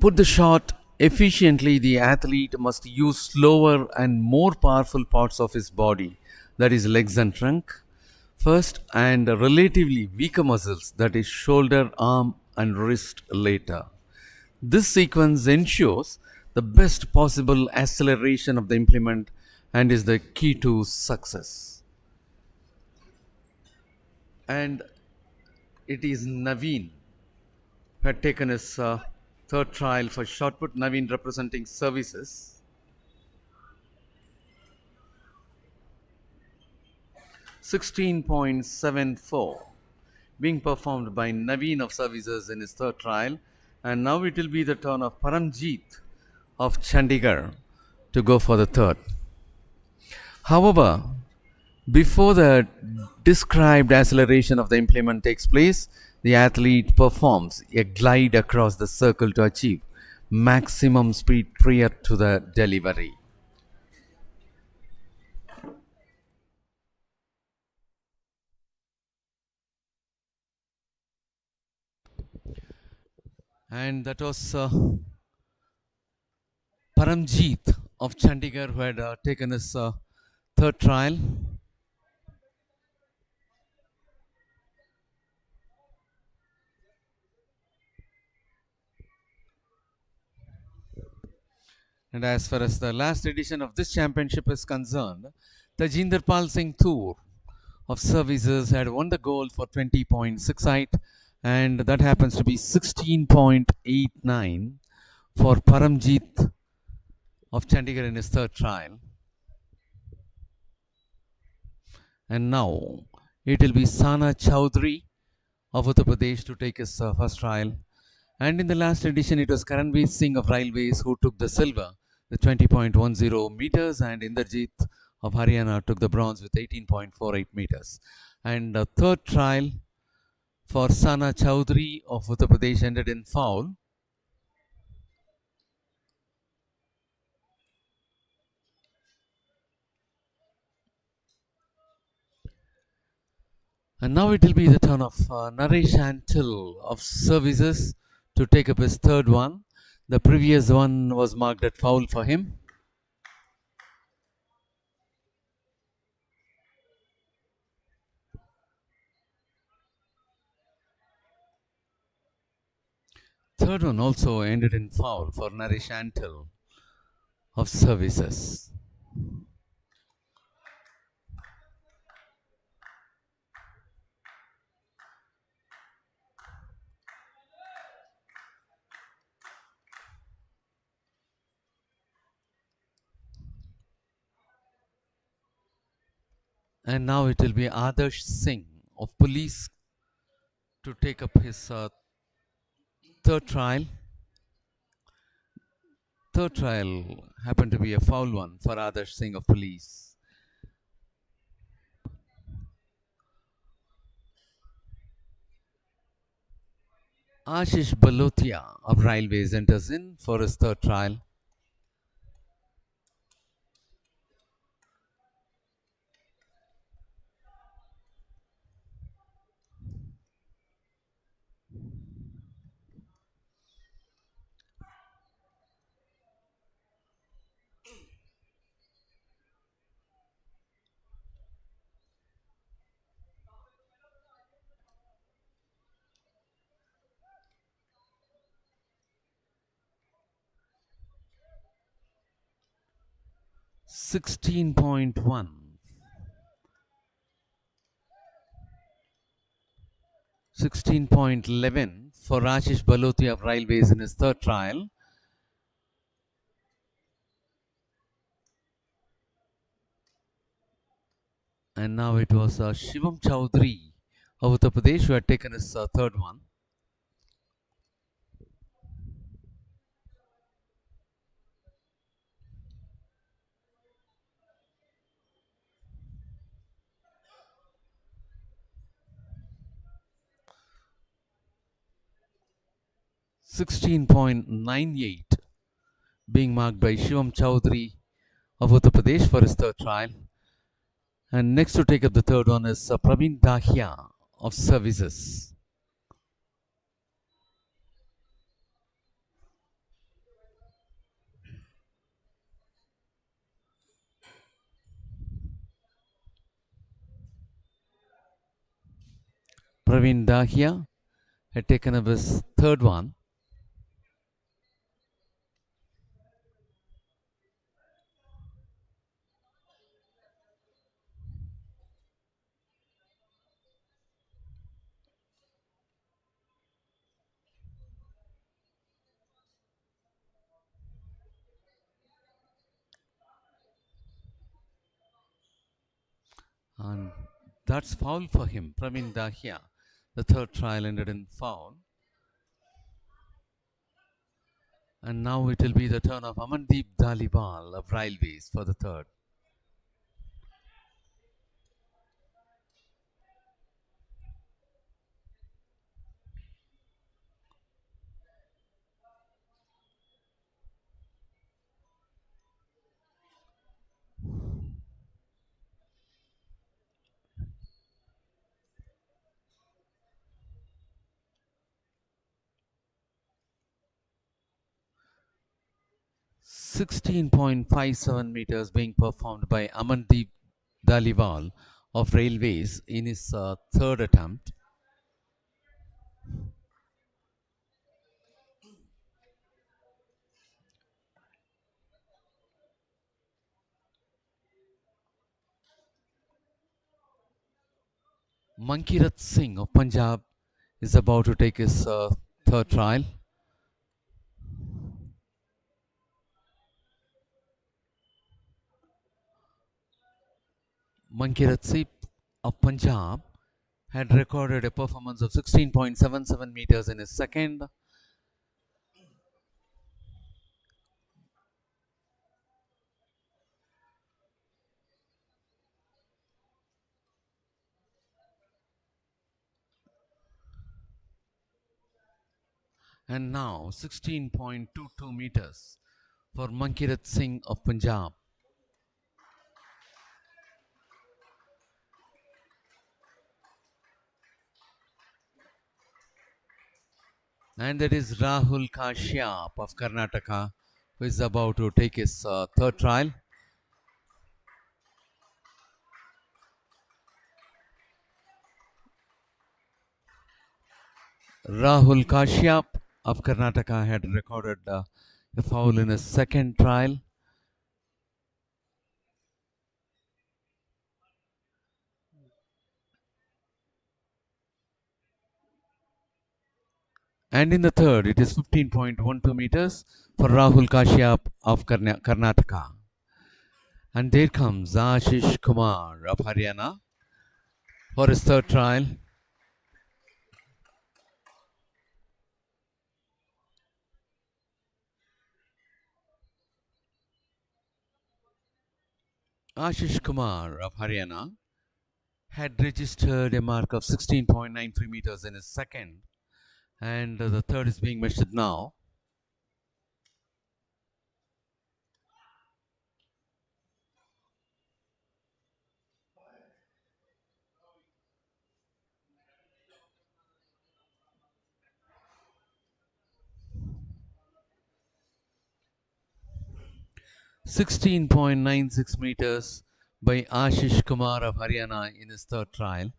Speaker 4: put the shot efficiently, the athlete must use slower and more powerful parts of his body, that is legs and trunk, first, and relatively weaker muscles, that is shoulder, arm and wrist later. This sequence ensures the best possible acceleration of the implement and is the key to success. And it is Naveen who had taken his third trial for shot put. Naveen representing services. (16.74) being performed by Naveen of services in his third trial. And now it will be the turn of Paramjeet of Chandigarh to go for the third. However, before the described acceleration of the implement takes place, the athlete performs a glide across the circle to achieve maximum speed prior to the delivery. And that was Paramjeet of Chandigarh who had taken his third trial. And as far as the last edition of this championship is concerned, Tajinder Pal Singh Toor of services had won the gold for 20.68 and that happens to be 16.89 for Paramjeet of Chandigarh in his third trial. And now it will be Sana Chowdhury of Uttar Pradesh to take his first trial. And in the last edition, it was Karanveer Singh of Railways who took the silver with 20.10 meters, and Inderjeet of Haryana took the bronze with 18.48 meters. And the third trial for Sana Chowdhury of Uttar Pradesh ended in foul. And now it will be the turn of Naresh Antil of Services to take up his third one. The previous one was marked at foul for him. Third one also ended in foul for Naresh Antil of Services. And now it will be Adarsh Singh of Police to take up his third trial. Third trial happened to be a foul one for Adarsh Singh of Police. Ashish Balotia of Railways enters in for his third trial. Sixteen point 16.11 for Ashish Balotia of Railways in his third trial. And now it was Shivam Chowdhury of Uttar Pradesh who had taken his third one. $16.98 being marked by Shivam Chowdhury of Uttar Pradesh for his third trial. And next to take up the third one is Praveen Dahia of Services. Praveen Dahia had taken up his third one. And that's foul for him, Praveen Dahia. The third trial ended in foul. And now it will be the turn of Amandeep Dhaliwal of Railways for the third. $16.57 meters being performed by Amandeep Dhaliwal of Railways in his third attempt. Mankirat Singh of Punjab is about to take his third trial. Mankirat Singh of Punjab had recorded a performance of 16.77 meters in his second. And now 16.22 meters for Mankirat Singh of Punjab. And that is Rahul Kashyap of Karnataka, who is about to take his third trial. Rahul Kashyap of Karnataka had recorded a foul in his second trial. And in the third, it is 15.12 meters for Rahul Kashyap of Karnataka. And there comes Ashish Kumar of Haryana for his third trial. Ashish Kumar of Haryana had registered a mark of 16.93 meters in his second, and the third is being measured now. (16.96 meters by Ashish Kumar of Haryana in his third trial.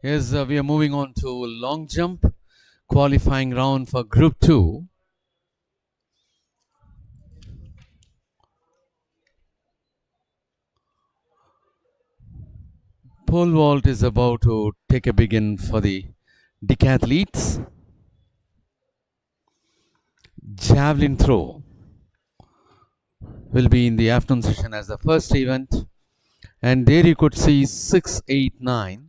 Speaker 4: Yes, we are moving on to long jump, qualifying round for Group 2. Pole vault is about to take a begin for the decathletes. Javelin throw will be in the afternoon session as the first event. And there you could see 689.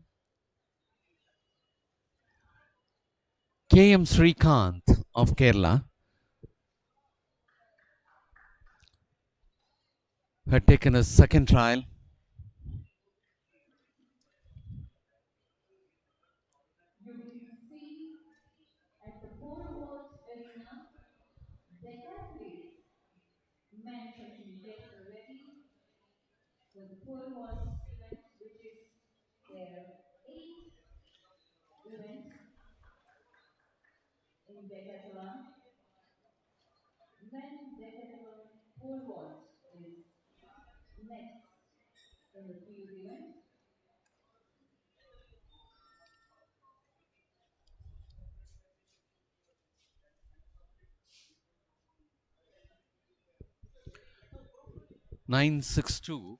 Speaker 4: KM Srikanth of Kerala had taken a second trial.
Speaker 3: You will see at the pole vault arena, decathletes mentioned get ready for the pole vault event, which is their eighth event in decathlon. Men decathlon pole vault is next in the field event.
Speaker 4: (962).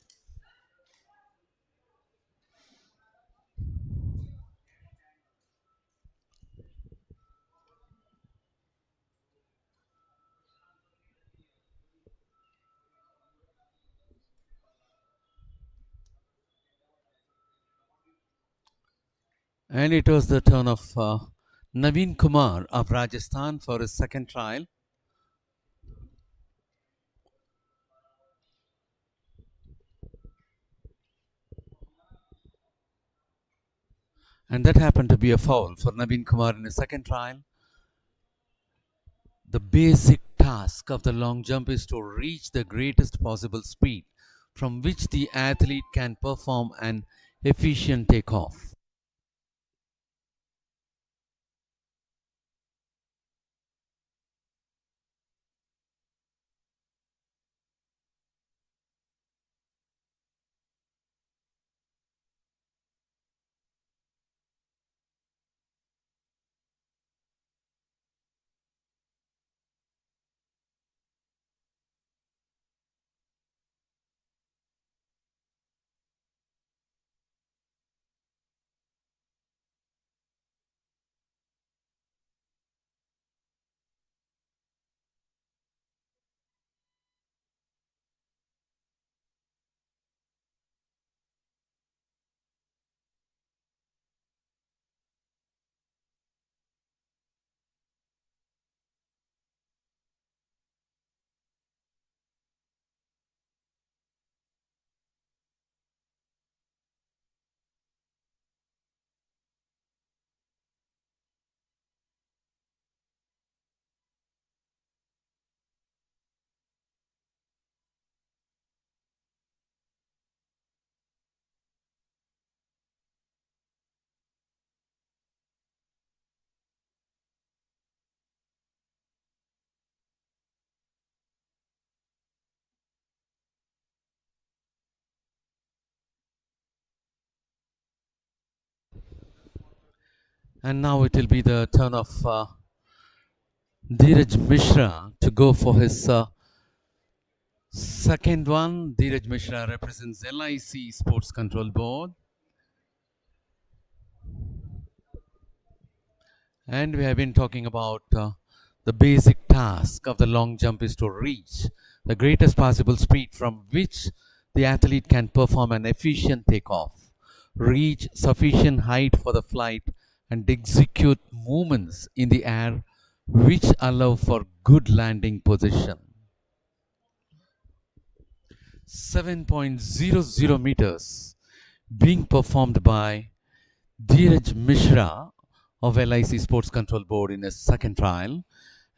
Speaker 4: And it was the turn of Naveen Kumar of Rajasthan for his second trial. And that happened to be a foul for Naveen Kumar in his second trial. The basic task of the long jump is to reach the greatest possible speed from which the athlete can perform an efficient takeoff. And now it will be the turn of Dheeraj Mishra to go for his second one. Dheeraj Mishra represents LIC Sports Control Board. And we have been talking about the basic task of the long jump is to reach the greatest possible speed from which the athlete can perform an efficient takeoff, reach sufficient height for the flight, and execute movements in the air which allow for good landing position. 7.00 meters being performed by Dheeraj Mishra of LIC Sports Control Board in a second trial.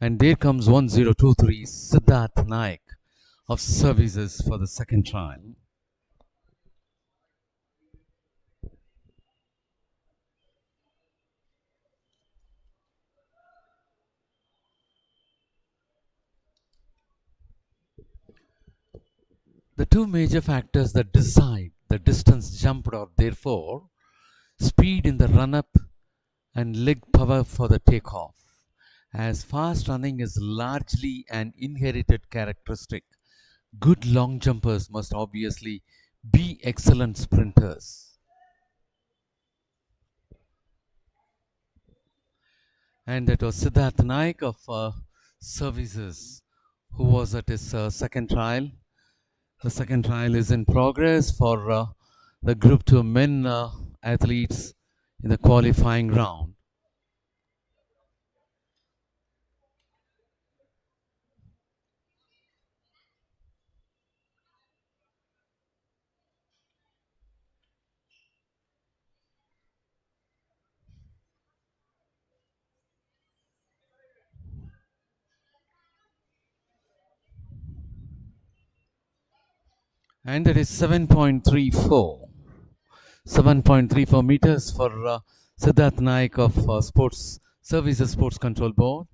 Speaker 4: And there comes 1023 Siddharth Naik of services for the second trial. The two major factors that decide the distance jumped are therefore speed in the run-up and leg power for the takeoff. As fast running is largely an inherited characteristic, good long jumpers must obviously be excellent sprinters. And that was Siddharth Naik of services who was at his second trial. The second trial is in progress for the Group 2 men athletes in the qualifying round. And that is 7.34 meters for Siddharth Naik of Sports Services Sports Control Board.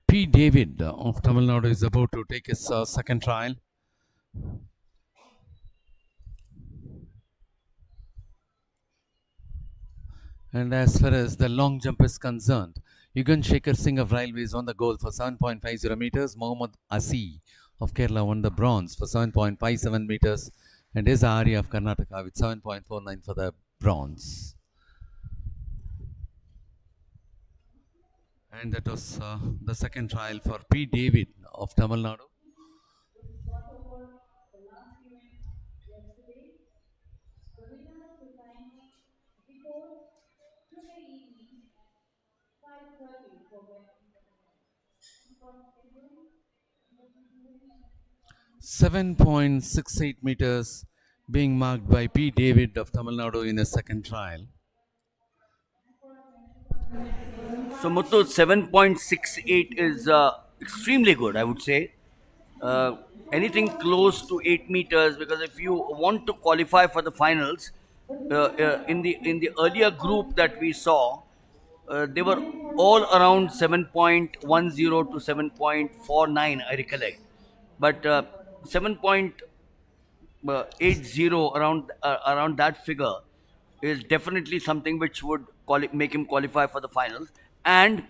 Speaker 4: P. David of Tamil Nadu is about to take his second trial. And as far as the long jump is concerned, Yugan Shekhar Singh of Railways won the gold for 7.50 meters. Mohammad Asi of Kerala won the bronze for 7.57 meters. And Eza Arya of Karnataka with 7.49 for the bronze. And that was the second trial for P. David of Tamil Nadu. .68 meters being marked by P. David of Tamil Nadu in a second trial.
Speaker 1: So Muthu, 7.68 is extremely good, I would say. Anything close to 8 meters, because if you want to qualify for the finals, in the earlier group that we saw, they were all around 7.10 to 7.49, I recollect. But 7.80 around that figure is definitely something which would make him qualify for the finals, and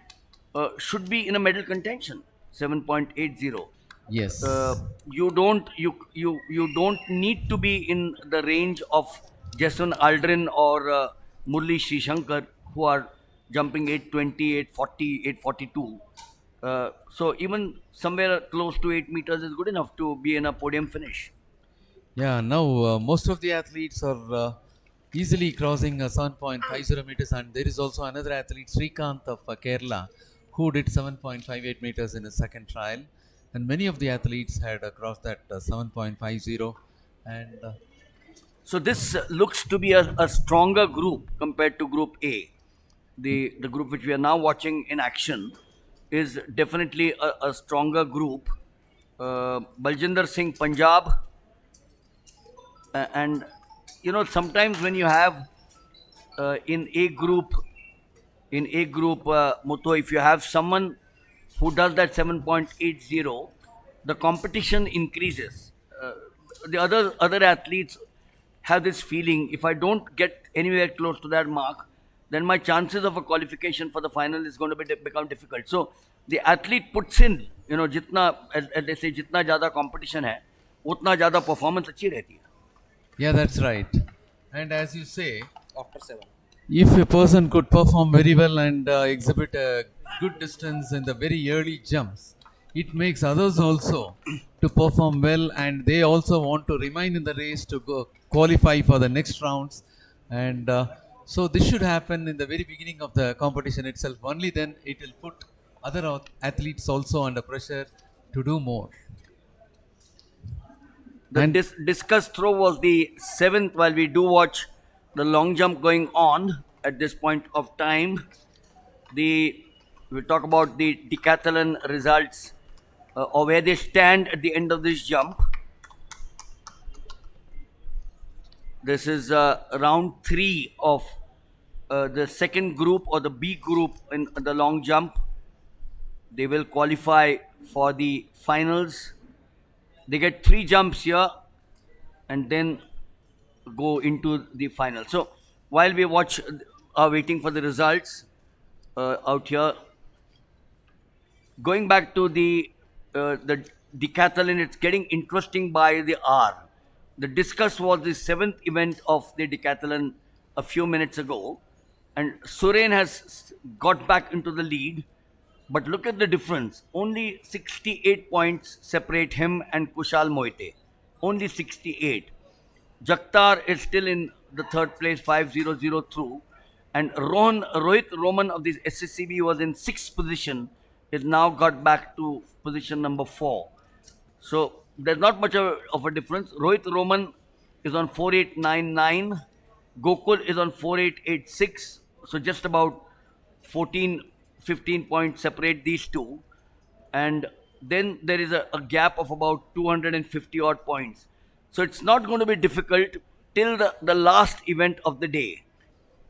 Speaker 1: should be in a medal contention. 7.80.
Speaker 4: Yes.
Speaker 1: You don't need to be in the range of Jason Aldrin or Murli Srishankar, who are jumping 820, 840, 842. So even somewhere close to 8 meters is good enough to be in a podium finish.
Speaker 4: Yeah, now most of the athletes are easily crossing 7.50 meters, and there is also another athlete, Srikanth of Kerala, who did 7.58 meters in his second trial. And many of the athletes had crossed that 7.50. And
Speaker 1: So this looks to be a stronger group compared to Group A. The group which we are now watching in action is definitely a stronger group. Baljinder Singh, Punjab, and sometimes when you have in a group, Muthu, if you have someone who does that 7.80, the competition increases. The other athletes have this feeling, if I don't get anywhere close to that mark, then my chances of a qualification for the final is going to become difficult. So the athlete puts in, jitna, as they say, jitna ज़्यादा competition है, उतना ज़्यादा performance अच्छी रहती है.
Speaker 4: Yeah, that's right. And as you say, if a person could perform very well and exhibit a good distance in the very early jumps, it makes others also to perform well, and they also want to remain in the race to go qualify for the next rounds. And so this should happen in the very beginning of the competition itself. Only then it will put other athletes also under pressure to do more.
Speaker 1: The discus throw was the 7th, while we do watch the long jump going on at this point of time. We talk about the decathlon results or where they stand at the end of this jump. This is round 3 of the second group or the B group in the long jump. They will qualify for the finals. They get 3 jumps here and then go into the final. So while we are waiting for the results out here, going back to the decathlon, it's getting interesting by the hour. The discus was the 7th event of the decathlon a few minutes ago, and Suren has got back into the lead. But look at the difference. Only 68 points separate him and Kushal Moite. Only 68. Jaktar is still in the 3rd place, 500 through. And Rohit Roman of the SSCB was in 6th position. Is now got back to position number 4. So there's not much of a difference. Rohit Roman is on 4899. Gokul is on 4886. So just about 15 points separate these two, and then there is a gap of about 250 odd points. So it's not going to be difficult till the last event of the day.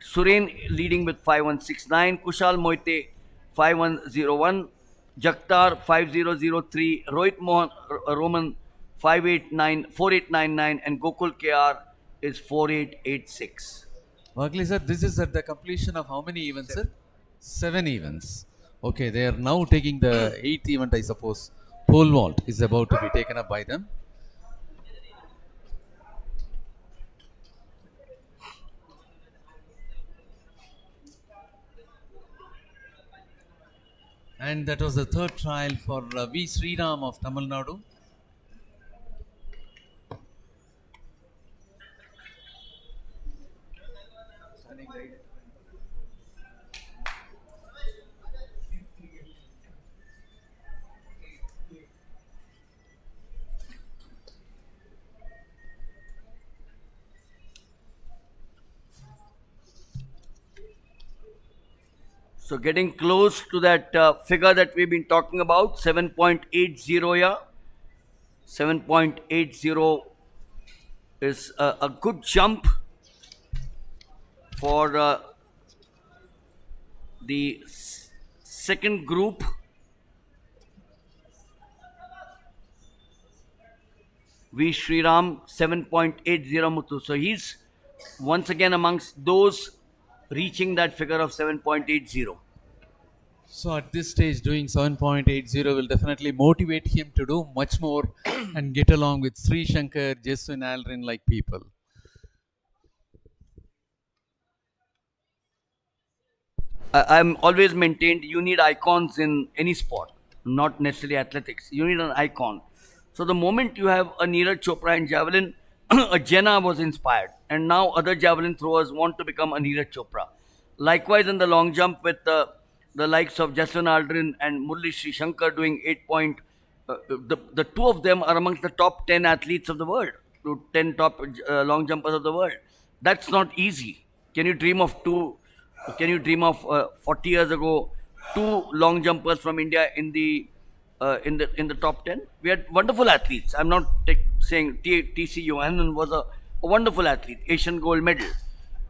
Speaker 1: Suren leading with 5169, Kushal Moite 5101, Jaktar 5003, Rohit Roman 4899, and Gokul KR is 4886.
Speaker 4: Bagli sir, this is at the completion of how many events, sir? 7 events. Okay, they are now taking the 8th event, I suppose. Pole vault is about to be taken up by them. And that was the 3rd trial for V. Sriram of Tamil Nadu.
Speaker 1: So getting close to that figure that we've been talking about, 7.80 here. 7.80 is a good jump for the second group. V. Sriram 7.80 Muthu. So he's once again amongst those reaching that figure of 7.80.
Speaker 4: So at this stage, doing 7.80 will definitely motivate him to do much more and get along with Sri Shankar, Jeswin Aldrin like people.
Speaker 1: I'm always maintained you need icons in any sport, not necessarily athletics. You need an icon. So the moment you have a Neeraj Chopra in javelin, a Jenna was inspired, and now other javelin throwers want to become a Neeraj Chopra. Likewise in the long jump with the likes of Jeswin Aldrin and Murli Sri Shankar doing 8 point. The two of them are amongst the top 10 athletes of the world, 10 top long jumpers of the world. That's not easy. Can you dream of 40 years ago, 2 long jumpers from India in the top 10? We had wonderful athletes. I'm not saying T.C. Johanan was a wonderful athlete, Asian gold medal.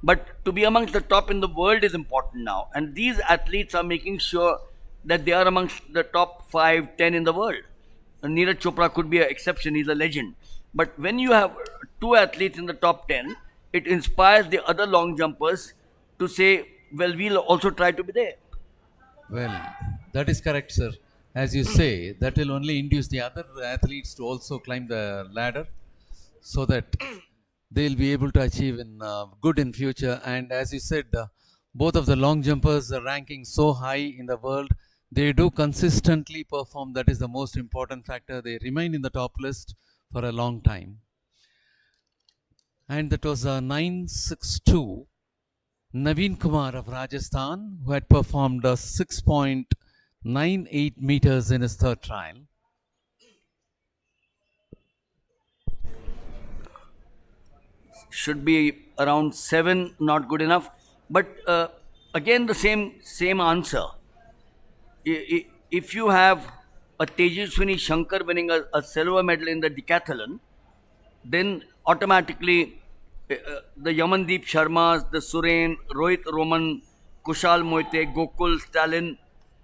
Speaker 1: But to be amongst the top in the world is important now. And these athletes are making sure that they are amongst the top 5, 10 in the world. Neeraj Chopra could be an exception, he's a legend. But when you have two athletes in the top 10, it inspires the other long jumpers to say, well, we'll also try to be there.
Speaker 4: Well, that is correct, sir. As you say, that will only induce the other athletes to also climb the ladder so that they'll be able to achieve in good in future. And as you said, both of the long jumpers are ranking so high in the world. They do consistently perform. That is the most important factor. They remain in the top list for a long time. And that was 962. Naveen Kumar of Rajasthan, who had performed 6.98 meters in his third trial.
Speaker 1: Should be around 7, not good enough. But again, the same answer. If you have a Tejaswini Shankar winning a silver medal in the decathlon, then automatically the Yamandeep Sharmas, the Suren, Rohit Roman, Kushal Moite, Gokul, Stalin,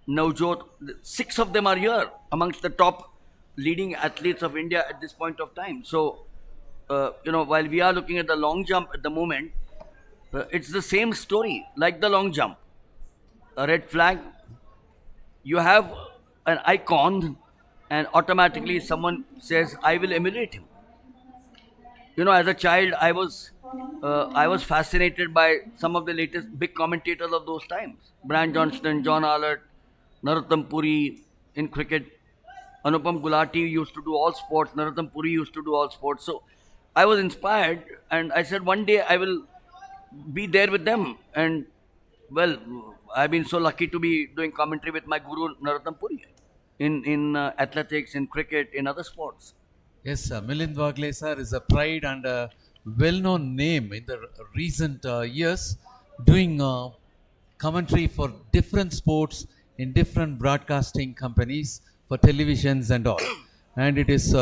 Speaker 1: Navjot, 6 of them are here amongst the top leading athletes of India at this point of time. So, while we are looking at the long jump at the moment, it's the same story like the long jump. A red flag, you have an icon, and automatically someone says, I will emulate him. As a child, I was fascinated by some of the latest big commentators of those times. Brian Johnston, John Allard, Narottam Puri in cricket. Anupam Gulati used to do all sports. Narottam Puri used to do all sports. So I was inspired, and I said one day I will be there with them. And well, I've been so lucky to be doing commentary with my guru Narottam Puri in athletics, in cricket, in other sports.
Speaker 4: Yes, sir. Milind Wagle sir is a pride and a well-known name in the recent years, doing commentary for different sports in different broadcasting companies for televisions and all. And it is,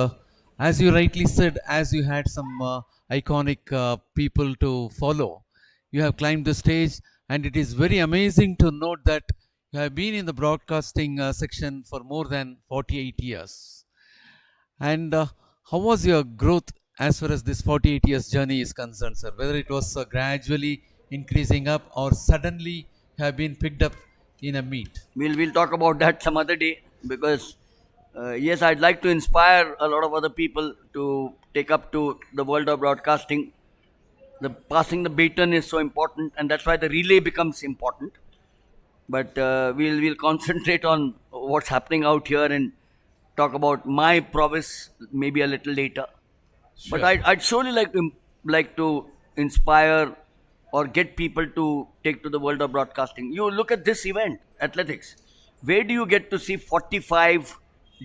Speaker 4: as you rightly said, as you had some iconic people to follow, you have climbed the stage, and it is very amazing to note that you have been in the broadcasting section for more than 48 years. And how was your growth as far as this 48 years journey is concerned, sir? Whether it was gradually increasing up or suddenly have been picked up in a meet?
Speaker 1: We'll talk about that some other day, because yes, I'd like to inspire a lot of other people to take up to the world of broadcasting. The passing the baton is so important, and that's why the relay becomes important. But we'll concentrate on what's happening out here and talk about my prowess maybe a little later.
Speaker 4: Sure.
Speaker 1: But I'd surely like to inspire or get people to take to the world of broadcasting. You look at this event, athletics. Where do you get to see 45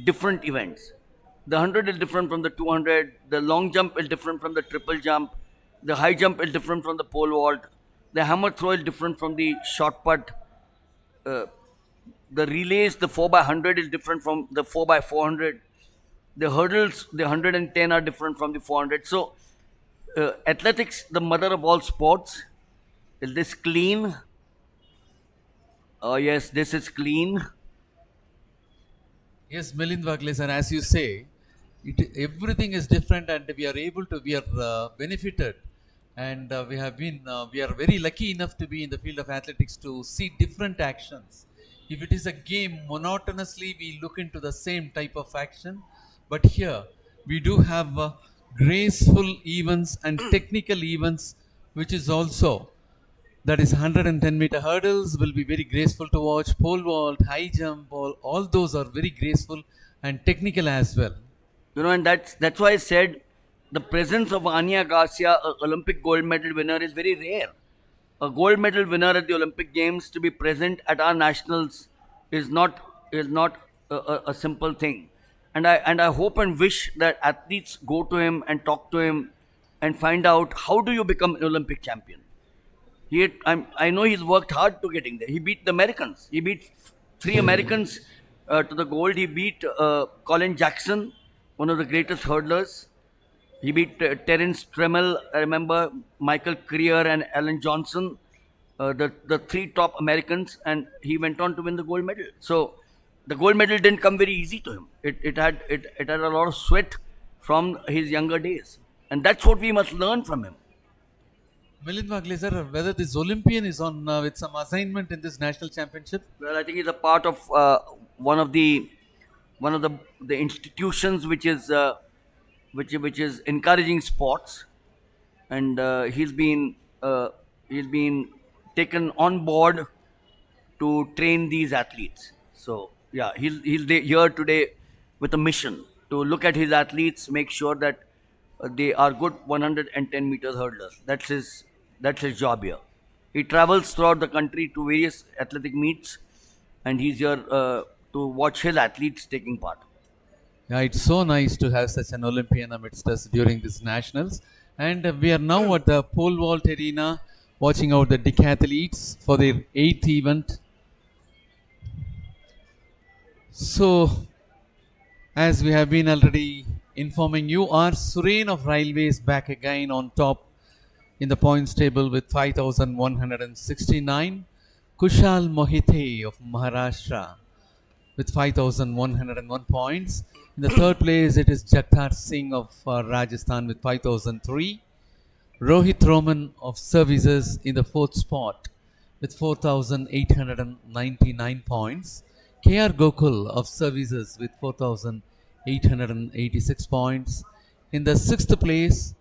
Speaker 1: different events? The 100 is different from the 200. The long jump is different from the triple jump. The high jump is different from the pole vault. The hammer throw is different from the shot put. The relays, the 4x100 is different from the 4x400. The hurdles, the 110 are different from the 400. So, athletics, the mother of all sports. Is this clean? Oh yes, this is clean.
Speaker 4: Yes, Milind Wagle sir, as you say, everything is different, and we are benefited, and we are very lucky enough to be in the field of athletics to see different actions. If it is a game, monotonously we look into the same type of action, but here we do have graceful events and technical events, which is also, that is 110-meter hurdles will be very graceful to watch. Pole vault, high jump, all those are very graceful and technical as well.
Speaker 1: And that's why I said the presence of Ania Garcia, an Olympic gold medal winner, is very rare. A gold medal winner at the Olympic Games to be present at our nationals is not a simple thing. And I hope and wish that athletes go to him and talk to him and find out, how do you become an Olympic champion? I know he's worked hard to getting there. He beat the Americans. He beat 3 Americans to the gold. He beat Colin Jackson, one of the greatest hurdlers. He beat Terence Tremmell, I remember, Michael Creer and Alan Johnson, the 3 top Americans, and he went on to win the gold medal. So the gold medal didn't come very easy to him. It had a lot of sweat from his younger days, and that's what we must learn from him.
Speaker 4: Milind Wagle, sir, whether this Olympian is on with some assignment in this national championship?
Speaker 1: Well, I think he's a part of one of the one of the institutions which is encouraging sports, and he's been taken on board to train these athletes. So yeah, here today with a mission to look at his athletes, make sure that they are good 110 meters hurdlers. That's his job here. He travels throughout the country to various athletic meets, and he's here to watch his athletes taking part.
Speaker 4: Yeah, it's so nice to have such an Olympian amidst us during this nationals. And we are now at the pole vault arena watching out the decathletes for their eighth event. So, as we have been already informing you, our Suren of Railways back again on top in the points table with 5,169. Kushal Mohite of Maharashtra with 5,101 points. In the third place, it is Jagtar Singh of Rajasthan with 5,003. Rohit Roman of Services in the fourth spot with 4,899 points. KR Gokul of Services with 4,886 points. In the sixth place,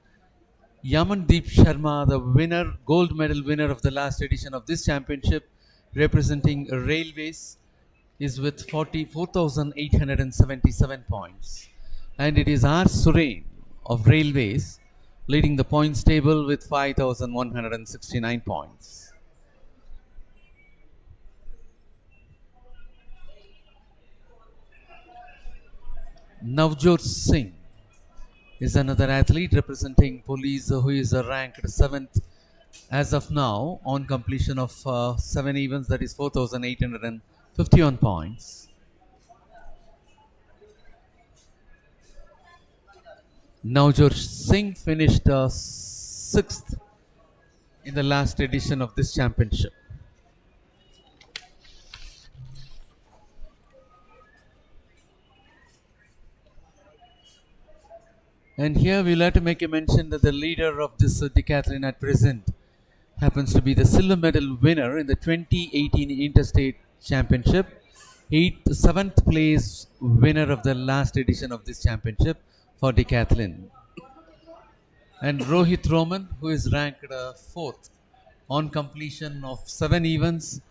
Speaker 4: Yamandeep Sharma, the winner, gold medal winner of the last edition of this championship, representing Railways, is with 44,877 points. And it is R. Suren of Railways leading the points table with 5,169 points. Navjot Singh is another athlete representing police who is ranked 7th as of now on completion of 7 events, that is 4,851 points. Navjot Singh finished 6th in the last edition of this championship. And here we'll have to make a mention that the leader of this decathlon at present happens to be the silver medal winner in the 2018 Interstate Championship, 7th place winner of the last edition of this championship for decathlon. And Rohit Roman, who is ranked 4th on completion of 7 events,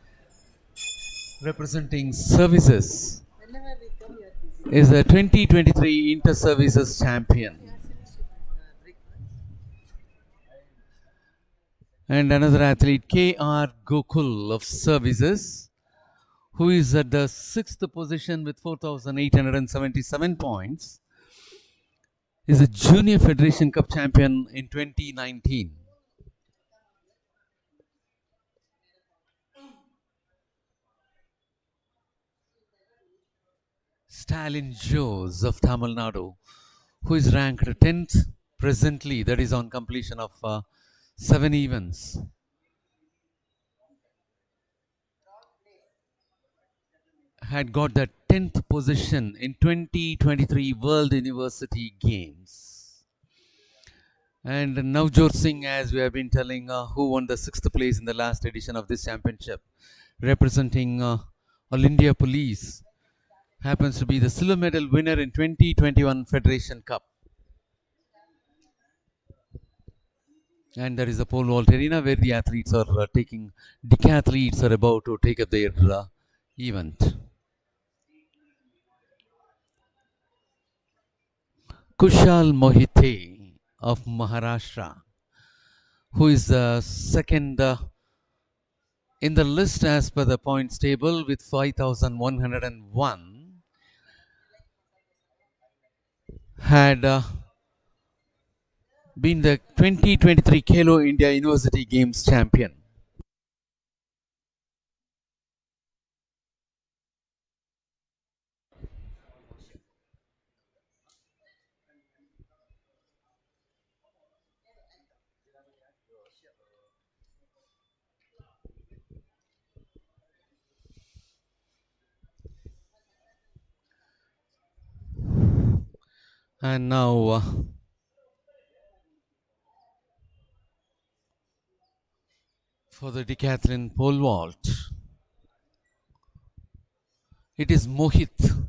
Speaker 4: representing Services, is a 2023 Inter Services champion. And another athlete, KR Gokul of Services, who is at the 6th position with 4,877 points, is a Junior Federation Cup champion in 2019. Stalin Jose of Tamil Nadu, who is ranked 10th presently, that is on completion of 7 events. Had got the 10th position in 2023 World University Games. And Navjot Singh, as we have been telling, who won the 6th place in the last edition of this championship, representing All India Police, happens to be the silver medal winner in 2021 Federation Cup. And there is a pole vault arena where the athletes are decathletes are about to take up their event. Kushal Mohite of Maharashtra, who is the second in the list as per the points table with 5,101, had been the 2023 Khelo India University Games champion. And now for the decathlon pole vault, it is Mohit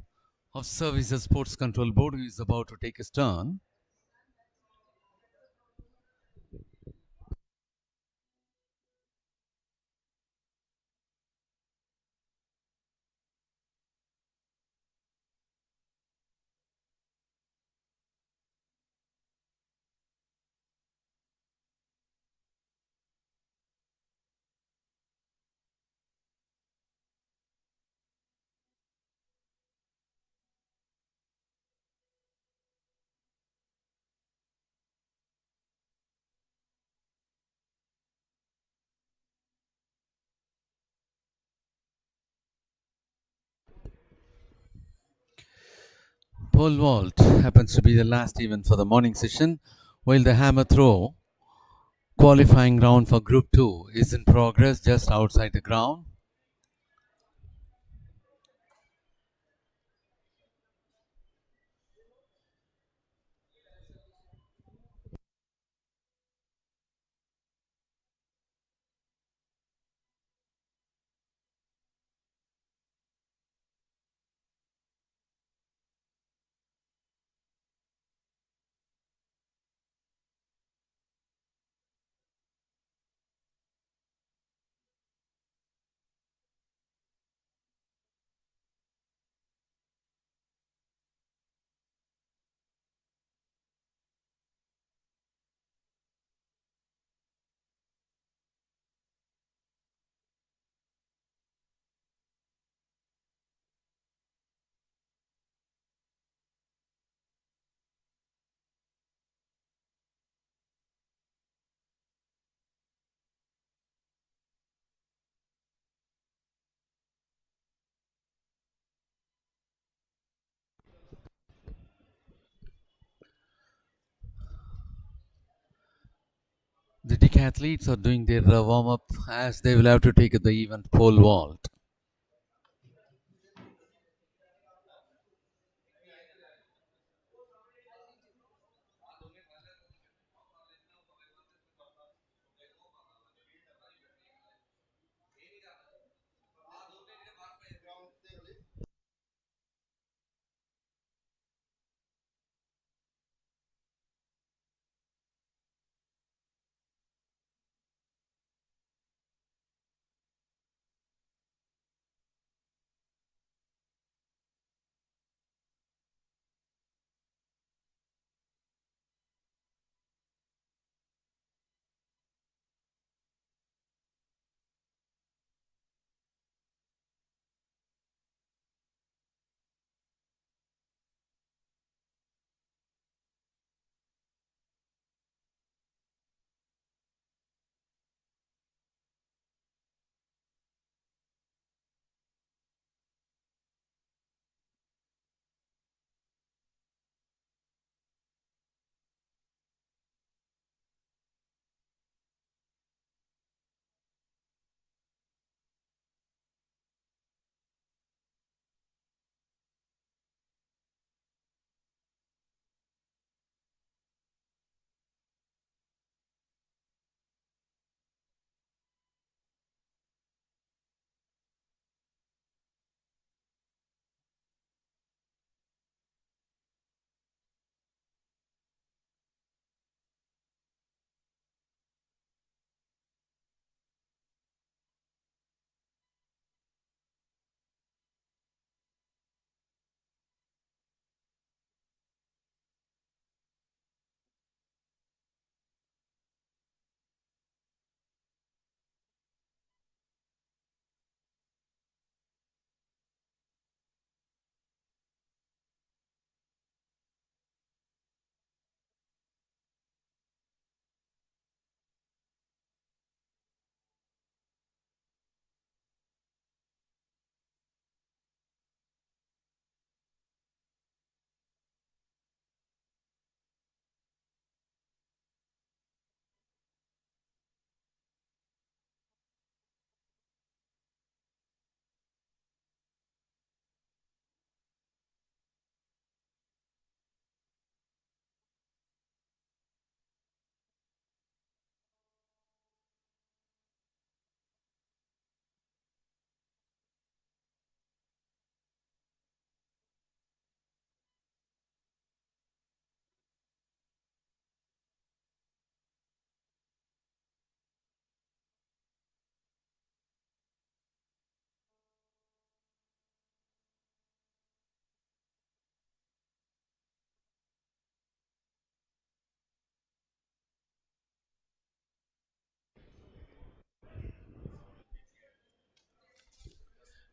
Speaker 4: of Services Sports Control Board who is about to take his turn. Pole vault happens to be the last event for the morning session, while the hammer throw qualifying round for Group 2 is in progress just outside the ground. The decathletes are doing their warm up as they will have to take the event pole vault.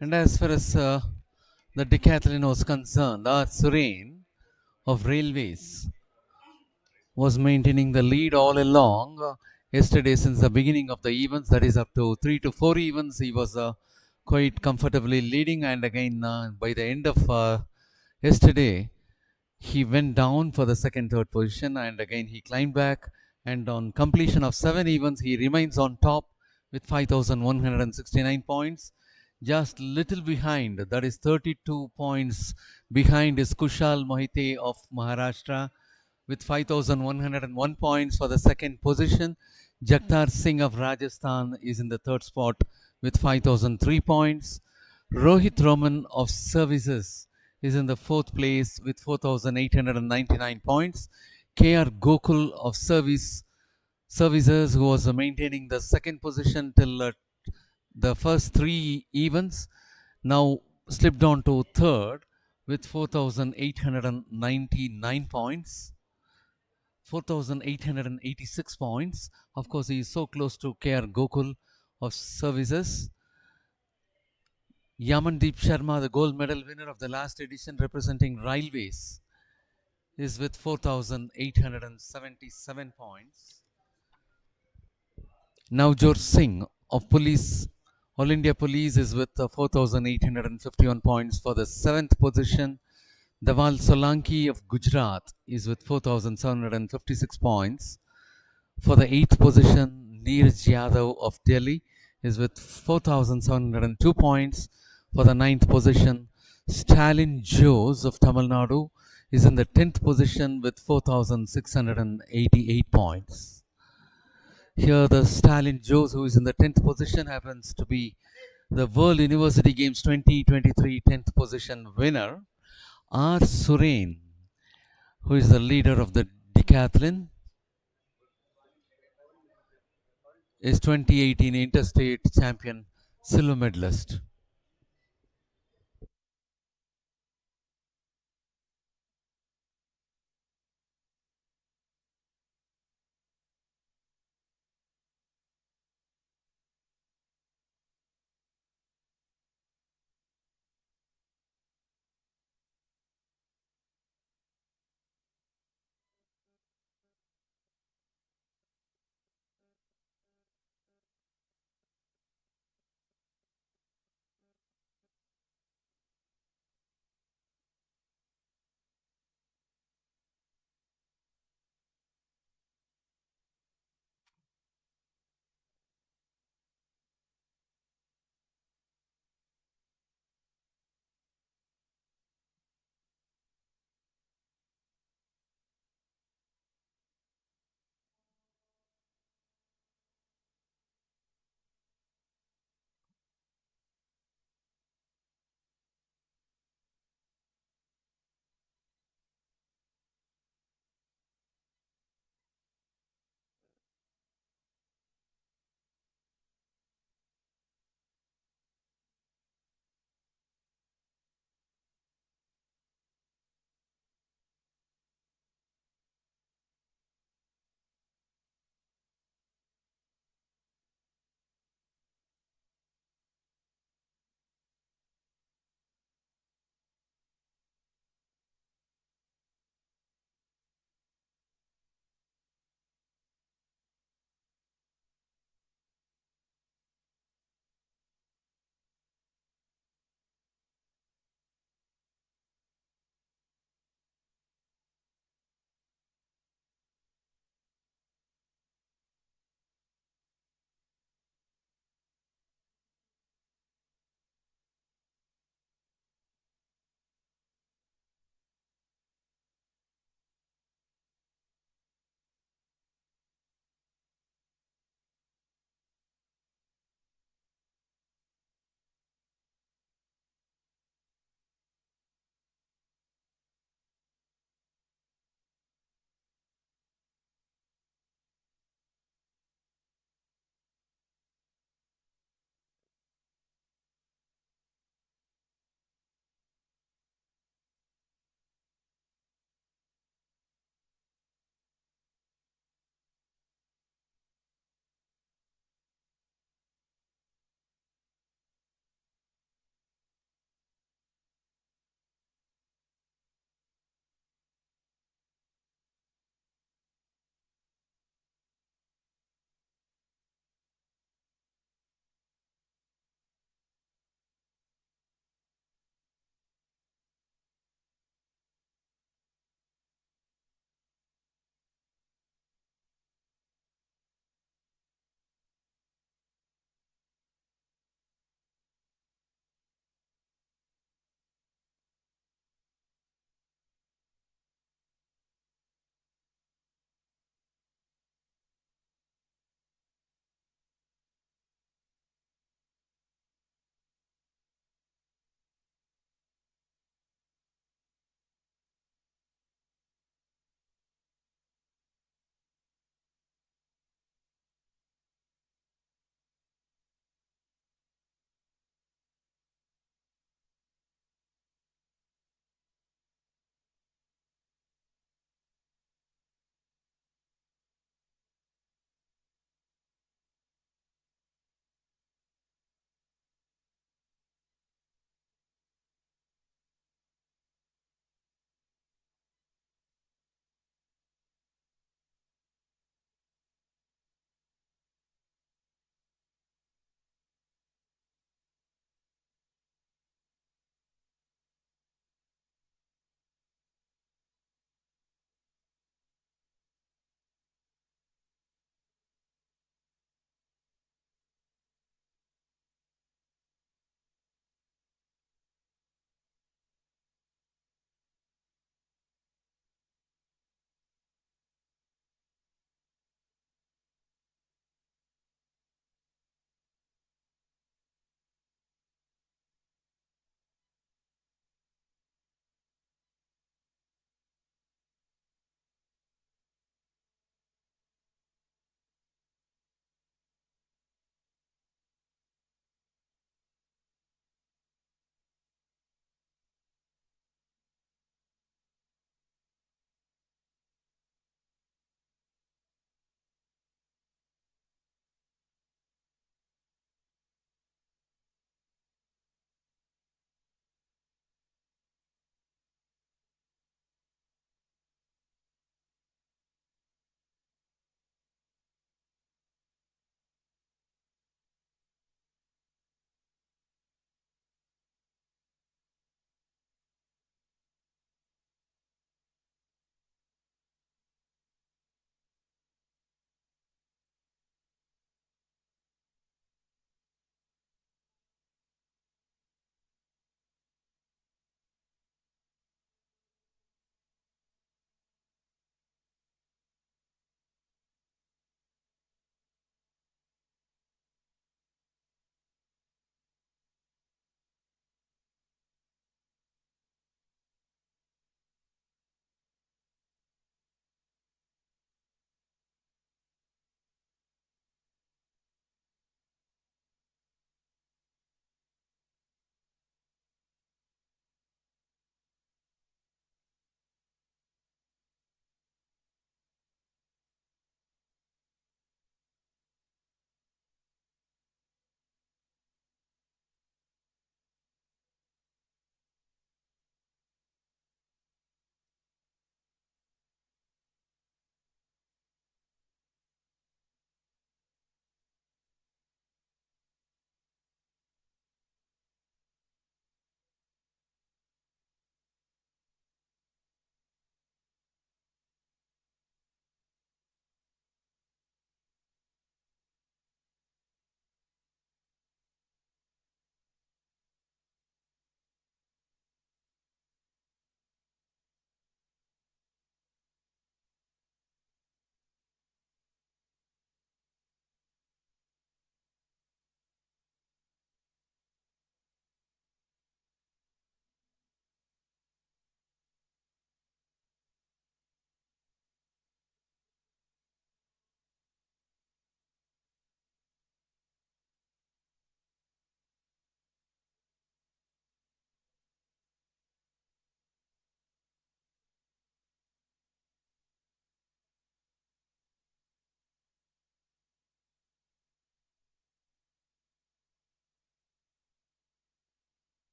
Speaker 4: And as far as the decathlon was concerned, our Suren of Railways was maintaining the lead all along. Yesterday, since the beginning of the events, that is up to 3 to 4 events, he was quite comfortably leading. And again, by the end of yesterday, he went down for the second, third position, and again he climbed back. And on completion of 7 events, he remains on top with 5,169 points. Just little behind, that is 32 points behind, is Kushal Mohite of Maharashtra with 5,101 points for the second position. Jagtar Singh of Rajasthan is in the third spot with 5,003 points. Rohit Roman of Services is in the fourth place with 4,899 points. KR Gokul of Services, who was maintaining the second position till the first 3 events, now slipped on to third with 4,899 points. 4,886 points. Of course, he is so close to KR Gokul of Services. Yamandeep Sharma, the gold medal winner of the last edition representing Railways, is with 4,877 points. Navjot Singh of Police, All India Police, is with 4,851 points for the seventh position. Dawal Solanki of Gujarat is with 4,756 points. For the eighth position, Neeraj Yadav of Delhi is with 4,702 points. For the ninth position, Stalin Jose of Tamil Nadu is in the 10th position with 4,688 points. Here, the Stalin Jose, who is in the 10th position, happens to be the World University Games 2023 10th position winner, R. Suren, who is the leader of the decathlon, is 2018 interstate champion, silver medalist.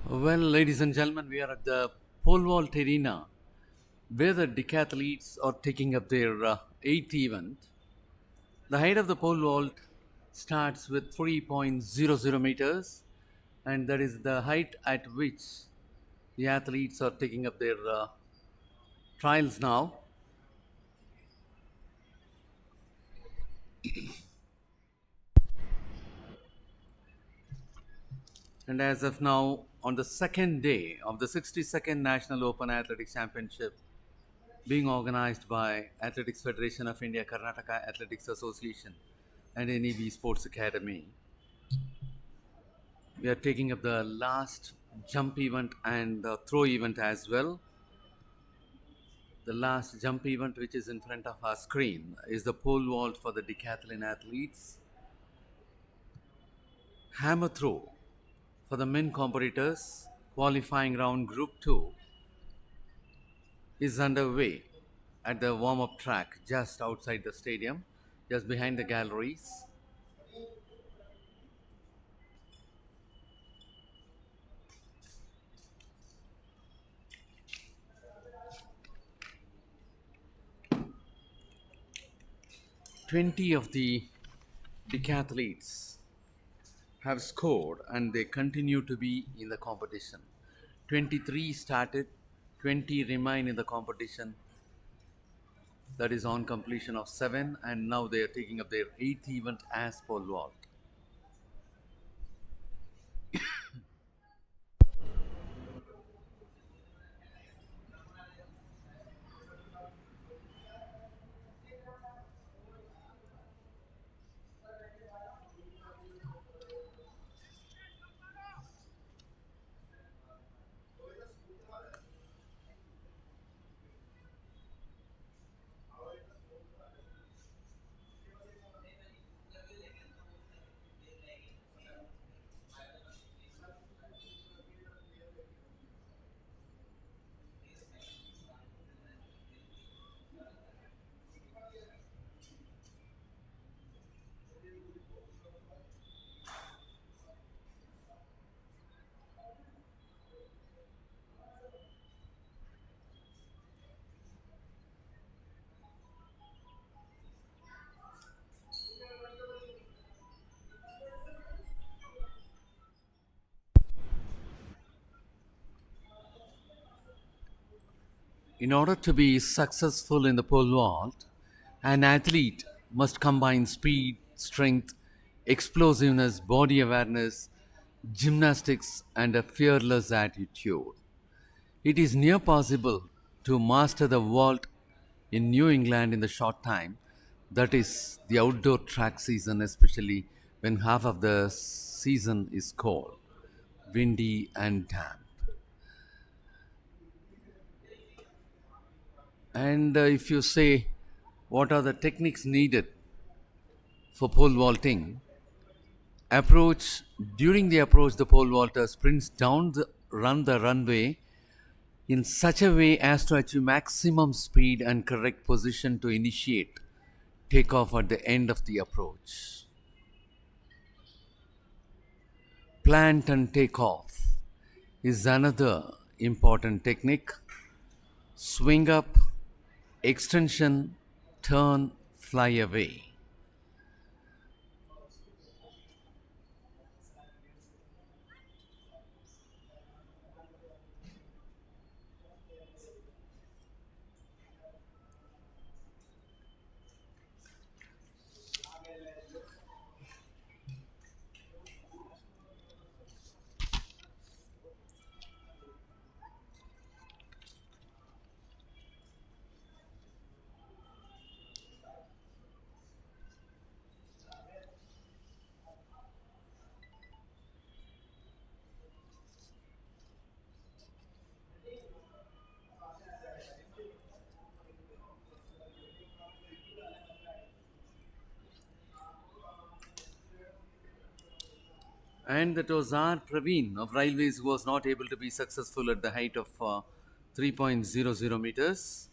Speaker 4: Well, ladies and gentlemen, we are at the pole vault arena where the decathletes are taking up their eighth event. The height of the pole vault starts with 3.00 meters, and that is the height at which the athletes are taking up their trials now. And as of now, on the second day of the 62nd National Open Athletics Championship being organized by Athletics Federation of India, Karnataka Athletics Association, and NEB Sports Academy, we are taking up the last jump event and the throw event as well. The last jump event, which is in front of our screen, is the pole vault for the decathlon athletes. Hammer throw for the men competitors, qualifying round group 2 is underway at the warm-up track just outside the stadium, just behind the galleries. Twenty of the decathletes have scored and they continue to be in the competition. 23 started, 20 remain in the competition. That is on completion of 7, and now they are taking up their 8th event as pole vault. In order to be successful in the pole vault, an athlete must combine speed, strength, explosiveness, body awareness, gymnastics, and a fearless attitude. It is near possible to master the vault in New England in the short time, that is, the outdoor track season, especially when half of the season is cold, windy, and damp. And if you say what are the techniques needed for pole vaulting, approach during the approach, the pole vaulter sprints down the runway in such a way as to achieve maximum speed and correct position to initiate takeoff at the end of the approach. Plant and takeoff is another important technique. Swing up, extension, turn, fly away. And that was R. Praveen of Railways, who was not able to be successful at the height of 3.00 meters.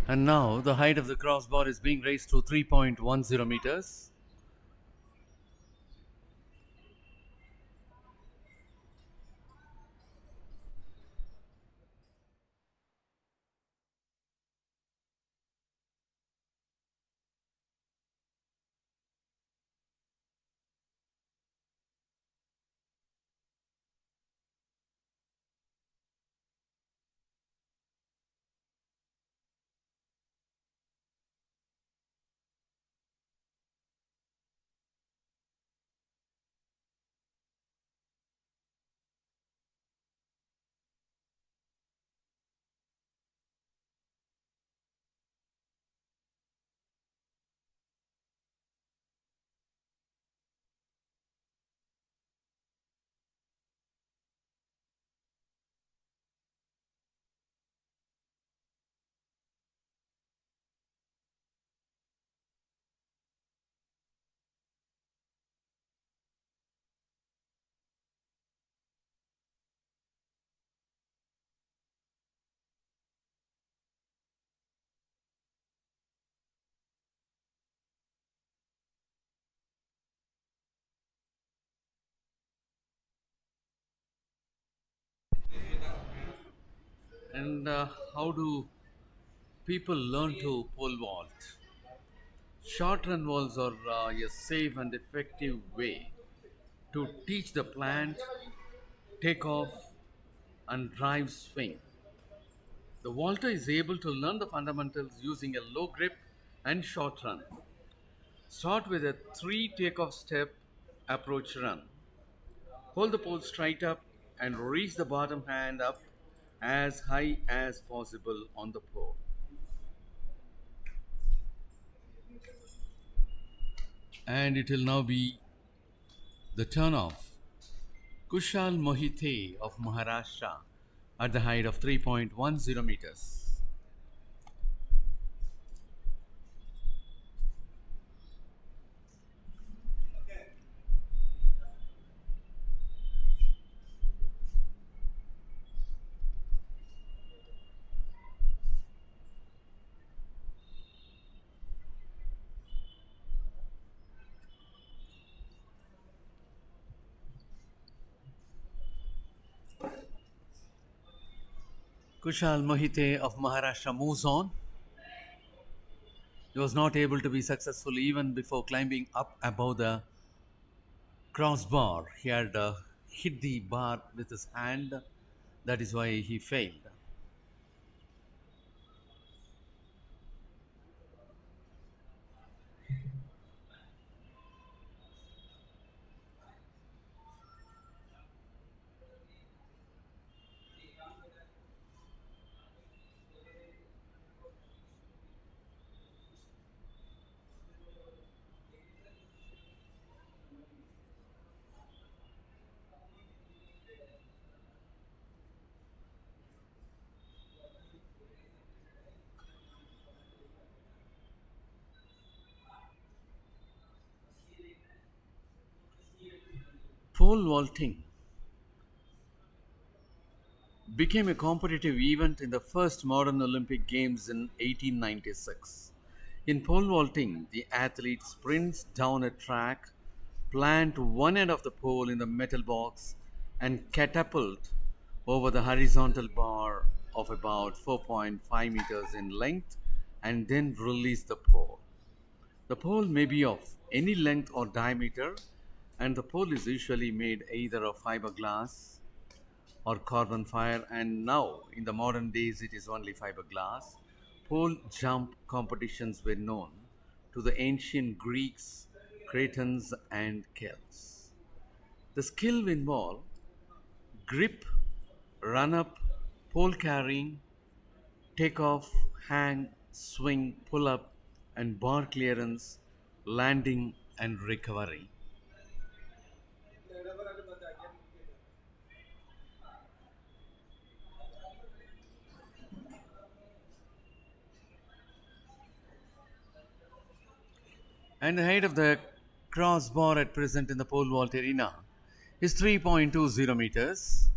Speaker 4: And now the height of the crossbar is being raised to 3.10 meters. And how do people learn to pole vault? Short run walls are a safe and effective way to teach the plant take off and drive swing. The vaulter is able to learn the fundamentals using a low grip and short run. Start with a 3 takeoff step approach run. Hold the pole straight up and reach the bottom hand up as high as possible on the pole. And it will now be the turn of Kushal Mohite of Maharashtra at the height of 3.10 meters. Kushal Mohite of Maharashtra moves on. He was not able to be successful even before climbing up above the crossbar. He had hit the bar with his hand. That is why he failed. Pole vaulting became a competitive event in the first modern Olympic Games in 1896. In pole vaulting, the athlete sprints down a track, plant one end of the pole in the metal box, and catapult over the horizontal bar of about 4.5 meters in length, and then release the pole. The pole may be of any length or diameter, and the pole is usually made either of fiberglass or carbon fiber, and now in the modern days it is only fiberglass. Pole jump competitions were known to the ancient Greeks, Cretans, and Celts. The skill involved grip, run up, pole carrying, take off, hang, swing, pull up, and bar clearance, landing, and recovery. And the height of the crossbar at present in the pole vault arena is 3.20 meters.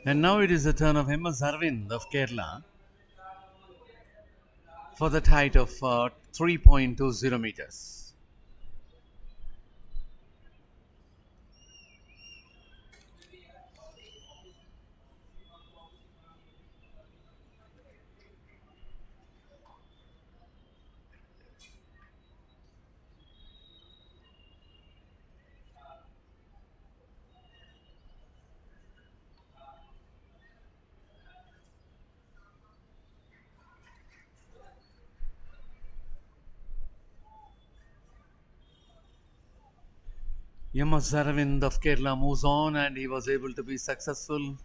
Speaker 4: And now it is the turn of MS Arvind of Kerala for that height of 3.20 meters. MS Arvind of Kerala moves on and he was able to be successful.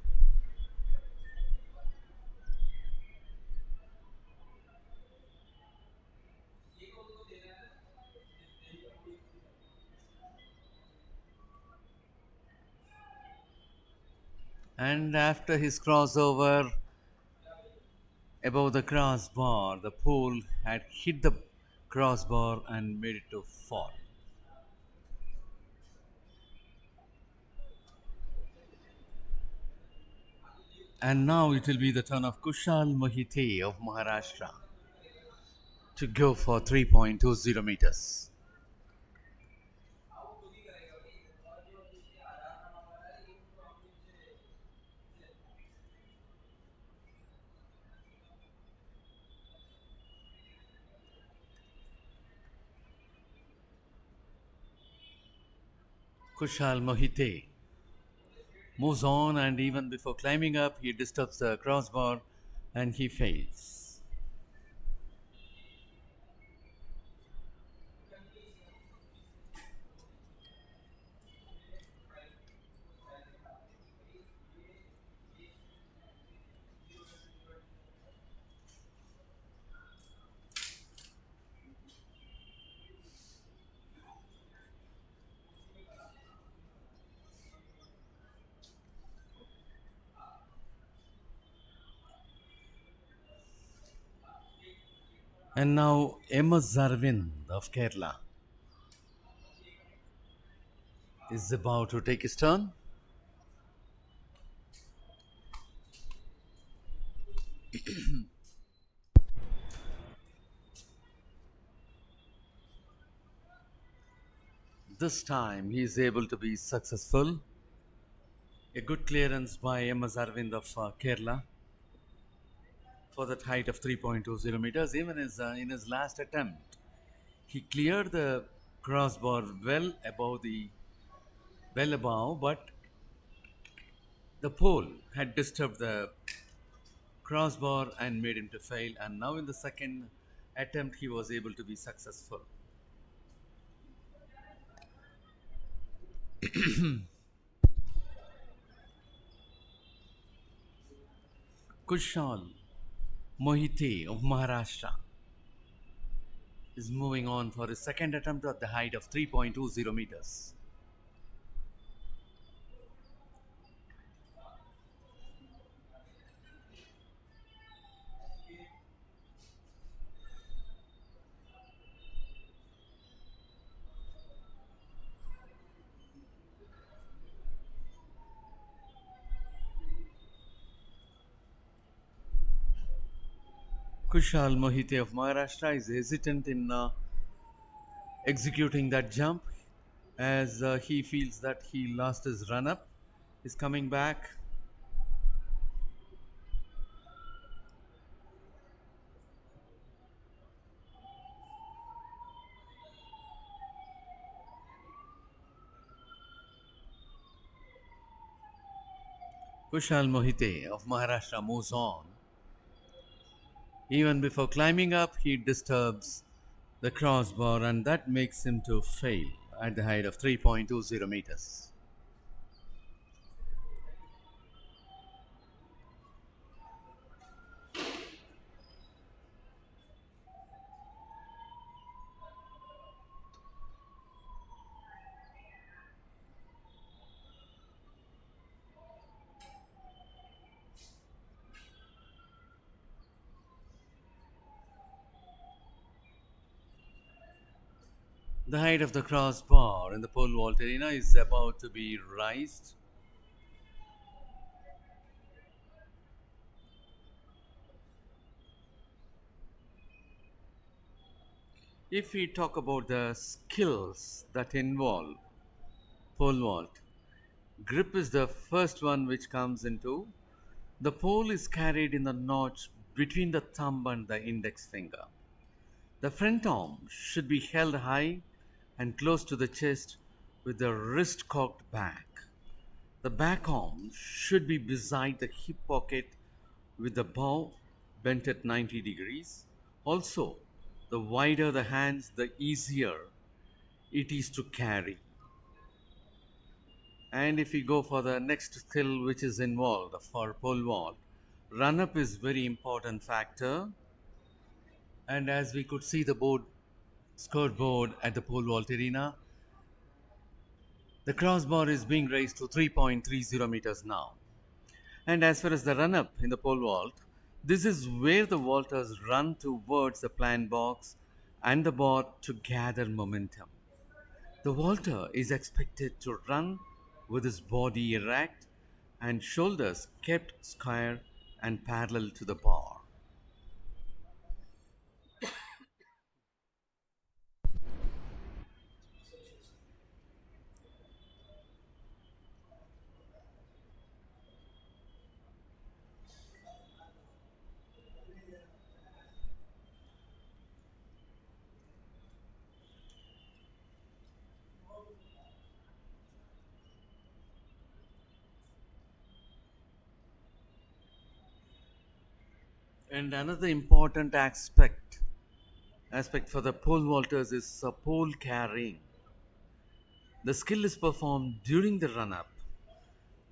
Speaker 4: And after his crossover above the crossbar, the pole had hit the crossbar and made it to fall. And now it will be the turn of Kushal Mohite of Maharashtra to go for 3.20 meters. Kushal Mohite moves on, and even before climbing up, he disturbs the crossbar and he fails. And now MS Arvind of Kerala is about to take his turn. This time he is able to be successful. A good clearance by MS Arvind of Kerala for that height of 3.20 meters. Even in his last attempt, he cleared the crossbar well above, but the pole had disturbed the crossbar and made him to fail. And now in the second attempt, he was able to be successful. Kushal Mohite of Maharashtra is moving on for his second attempt at the height of 3.20 meters. Kushal Mohite of Maharashtra is hesitant in executing that jump as he feels that he lost his run up. He's coming back. Kushal Mohite of Maharashtra moves on. Even before climbing up, he disturbs the crossbar and that makes him to fail at the height of 3.20 meters. The height of the crossbar in the pole vault arena is about to be raised. If we talk about the skills that involve pole vault, grip is the first one which comes into. The pole is carried in the notch between the thumb and the index finger. The front arm should be held high and close to the chest with the wrist cocked back. The back arm should be beside the hip pocket with the bow bent at 90 degrees. Also, the wider the hands, the easier it is to carry. And if we go for the next skill which is involved for pole vault, run up is very important factor. And as we could see the board, scoreboard at the pole vault arena, the crossbar is being raised to 3.30 meters now. And as far as the run up in the pole vault, this is where the vaulters run towards the plan box and the bar to gather momentum. The vaulter is expected to run with his body erect and shoulders kept square and parallel to the bar. And another important aspect for the pole vaulters is pole carrying. The skill is performed during the run up.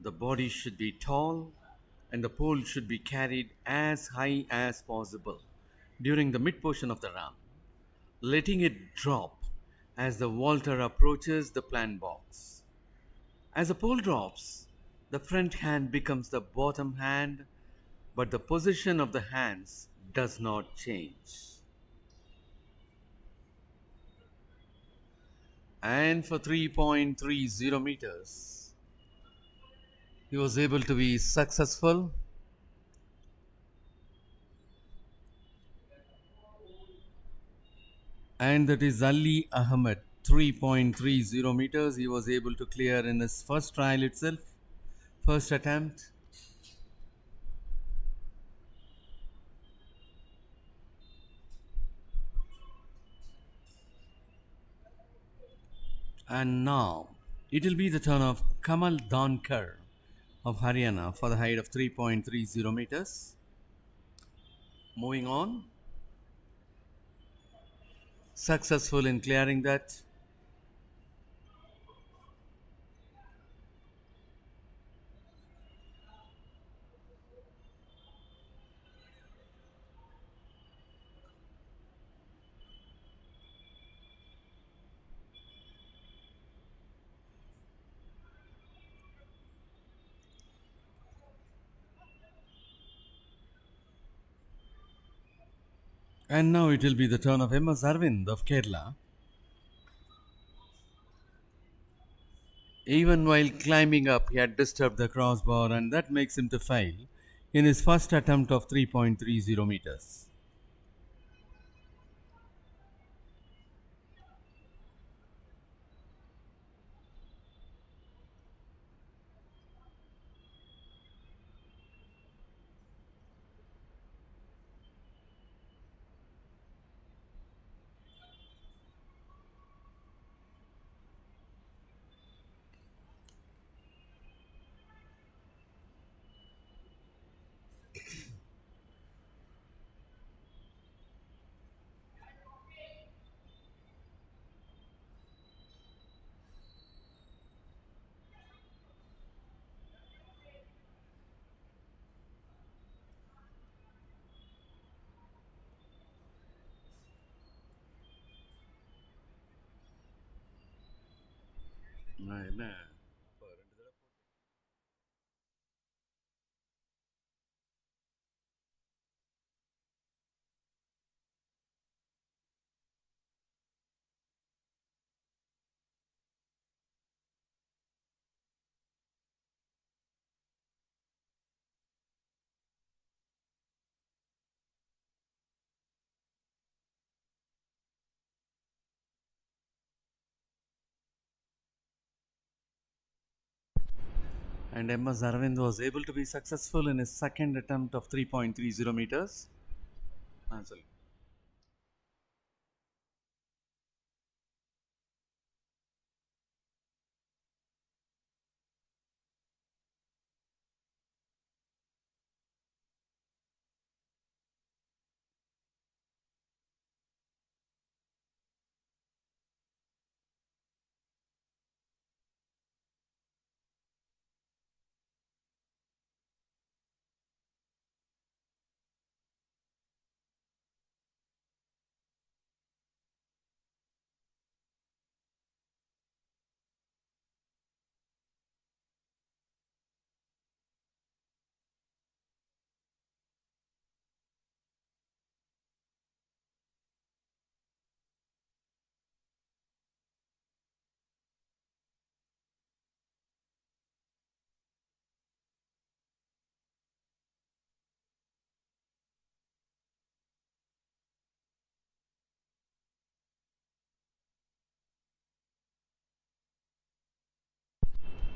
Speaker 4: The body should be tall and the pole should be carried as high as possible during the mid portion of the run, letting it drop as the vaulter approaches the plan box. As the pole drops, the front hand becomes the bottom hand, but the position of the hands does not change. And for 3.30 meters, he was able to be successful. And that is Ali Ahmed. 3.30 meters he was able to clear in his first trial itself, first attempt. And now it will be the turn of Kamal Dankar of Haryana for the height of 3.30 meters. Moving on, successful in clearing that. And now it will be the turn of MS Arvind of Kerala. Even while climbing up, he had disturbed the crossbar, and that makes him to fail in his first attempt of 3.30 meters. என்ன And MS Arvind was able to be successful in his second attempt of 3.30 meters. Sorry.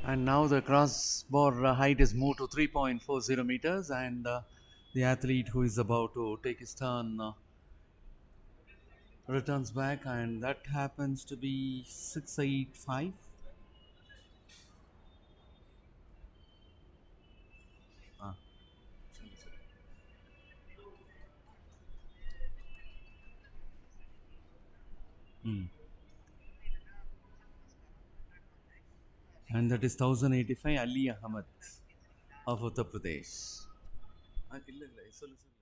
Speaker 4: And now the crossbar height is moved to 3.40 meters, and the athlete who is about to take his turn returns back, and that happens to be 685. Ah. Hmm. And that is 1085 Ali Ahmed of Uttar Pradesh. இல்ல இல்ல சொல்லு சொல்லு.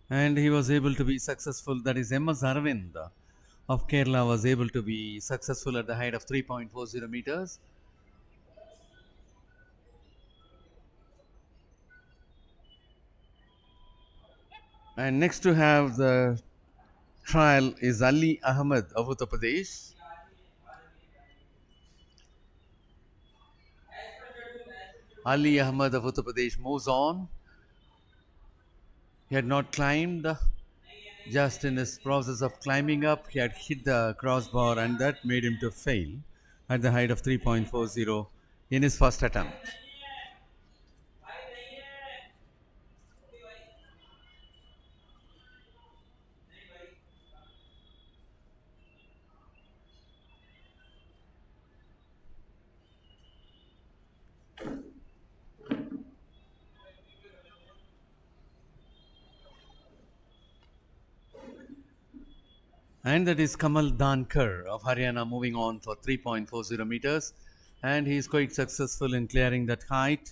Speaker 4: And he was able to be successful. That is MS Arvind of Kerala was able to be successful at the height of 3.40 meters. And next to have the trial is Ali Ahmed of Uttar Pradesh. Ali Ahmed of Uttar Pradesh moves on. He had not climbed. Just in his process of climbing up, he had hit the crossbar, and that made him to fail at the height of 3.40 in his first attempt. And that is Kamal Dankar of Haryana moving on for 3.40 meters. And he is quite successful in clearing that height.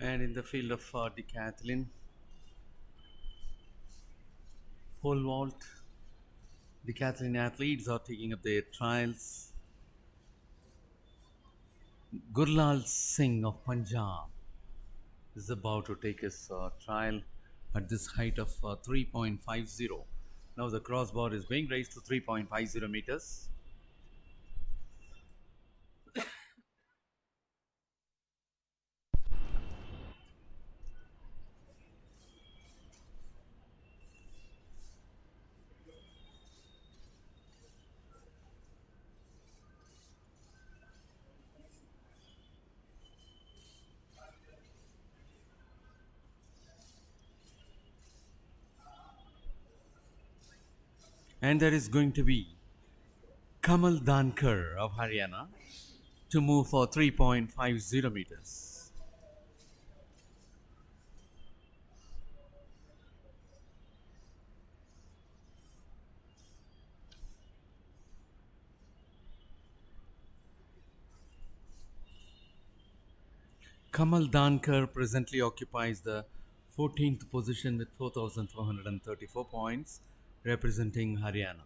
Speaker 4: And in the field of decathlon, pole vault, decathlon athletes are taking up their trials. Gurlal Singh of Punjab is about to take his trial at this height of 3.50. Now the crossbar is being raised to 3.50 meters. And there is going to be Kamal Dankar of Haryana to move for 3.50 meters. Kamal Dankar presently occupies the 14th position with 4,434 points, representing Haryana.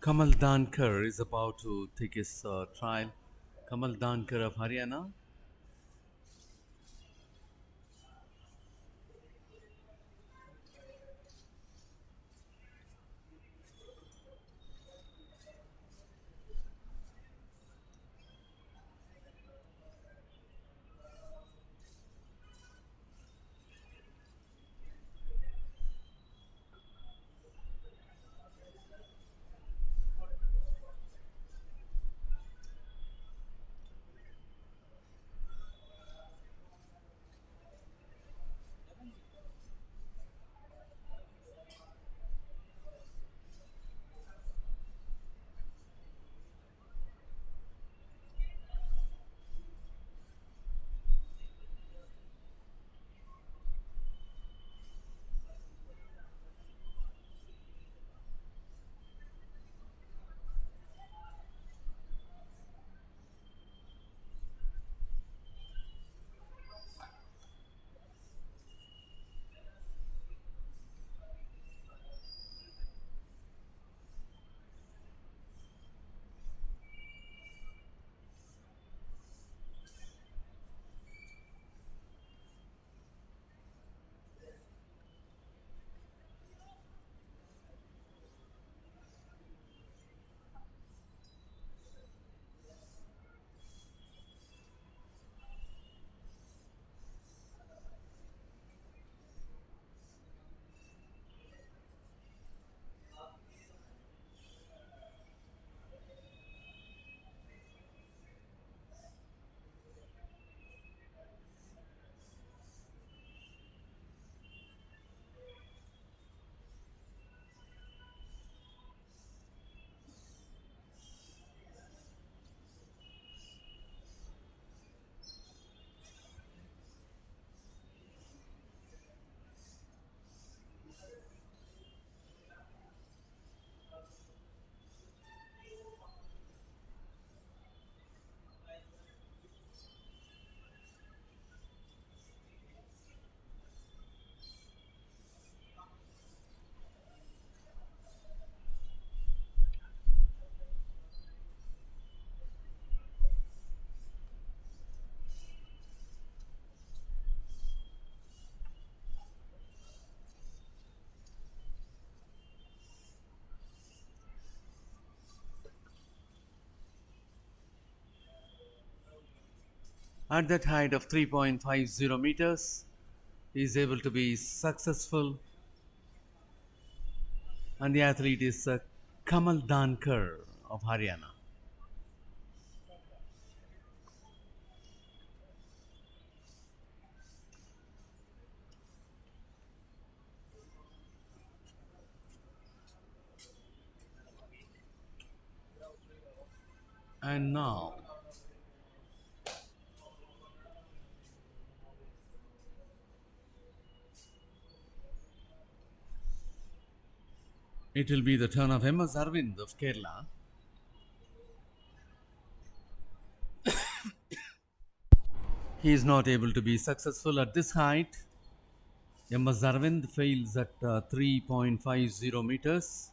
Speaker 4: Kamal Dankar is about to take his trial. Kamal Dankar of Haryana. At that height of 3.50 meters, he is able to be successful, and the athlete is Kamal Dankar of Haryana. And now it will be the turn of MS Arvind of Kerala. He is not able to be successful at this height. MS Arvind fails at 3.50 meters.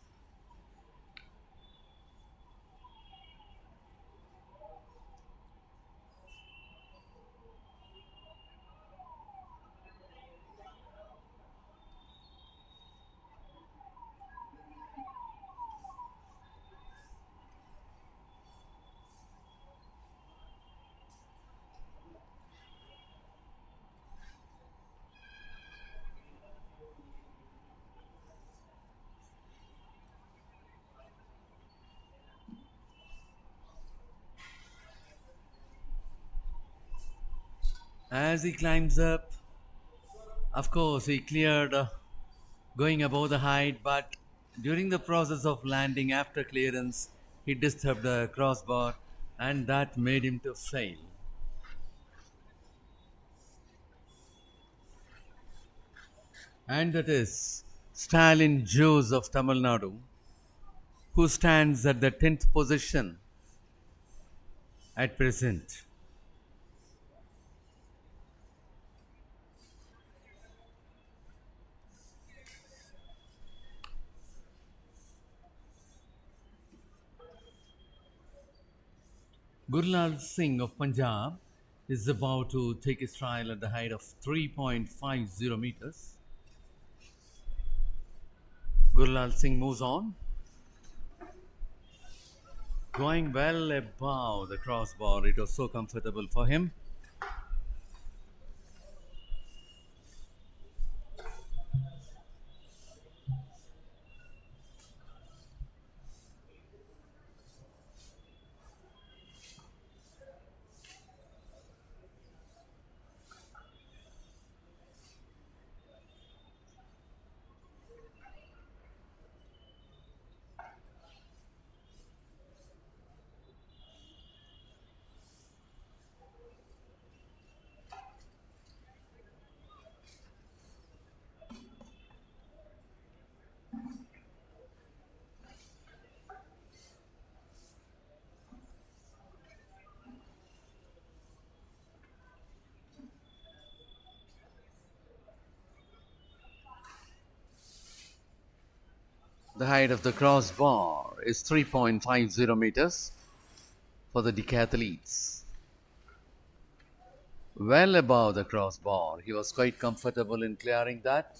Speaker 4: As he climbs up, of course, he cleared going above the height, but during the process of landing after clearance, he disturbed the crossbar and that made him to fail. And that is Stalin Jose of Tamil Nadu, who stands at the 10th position at present. Gurlal Singh of Punjab is about to take his trial at the height of 3.50 meters. Gurlal Singh moves on, going well above the crossbar. It was so comfortable for him. The height of the crossbar is 3.50 meters for the decathletes. Well above the crossbar, he was quite comfortable in clearing that.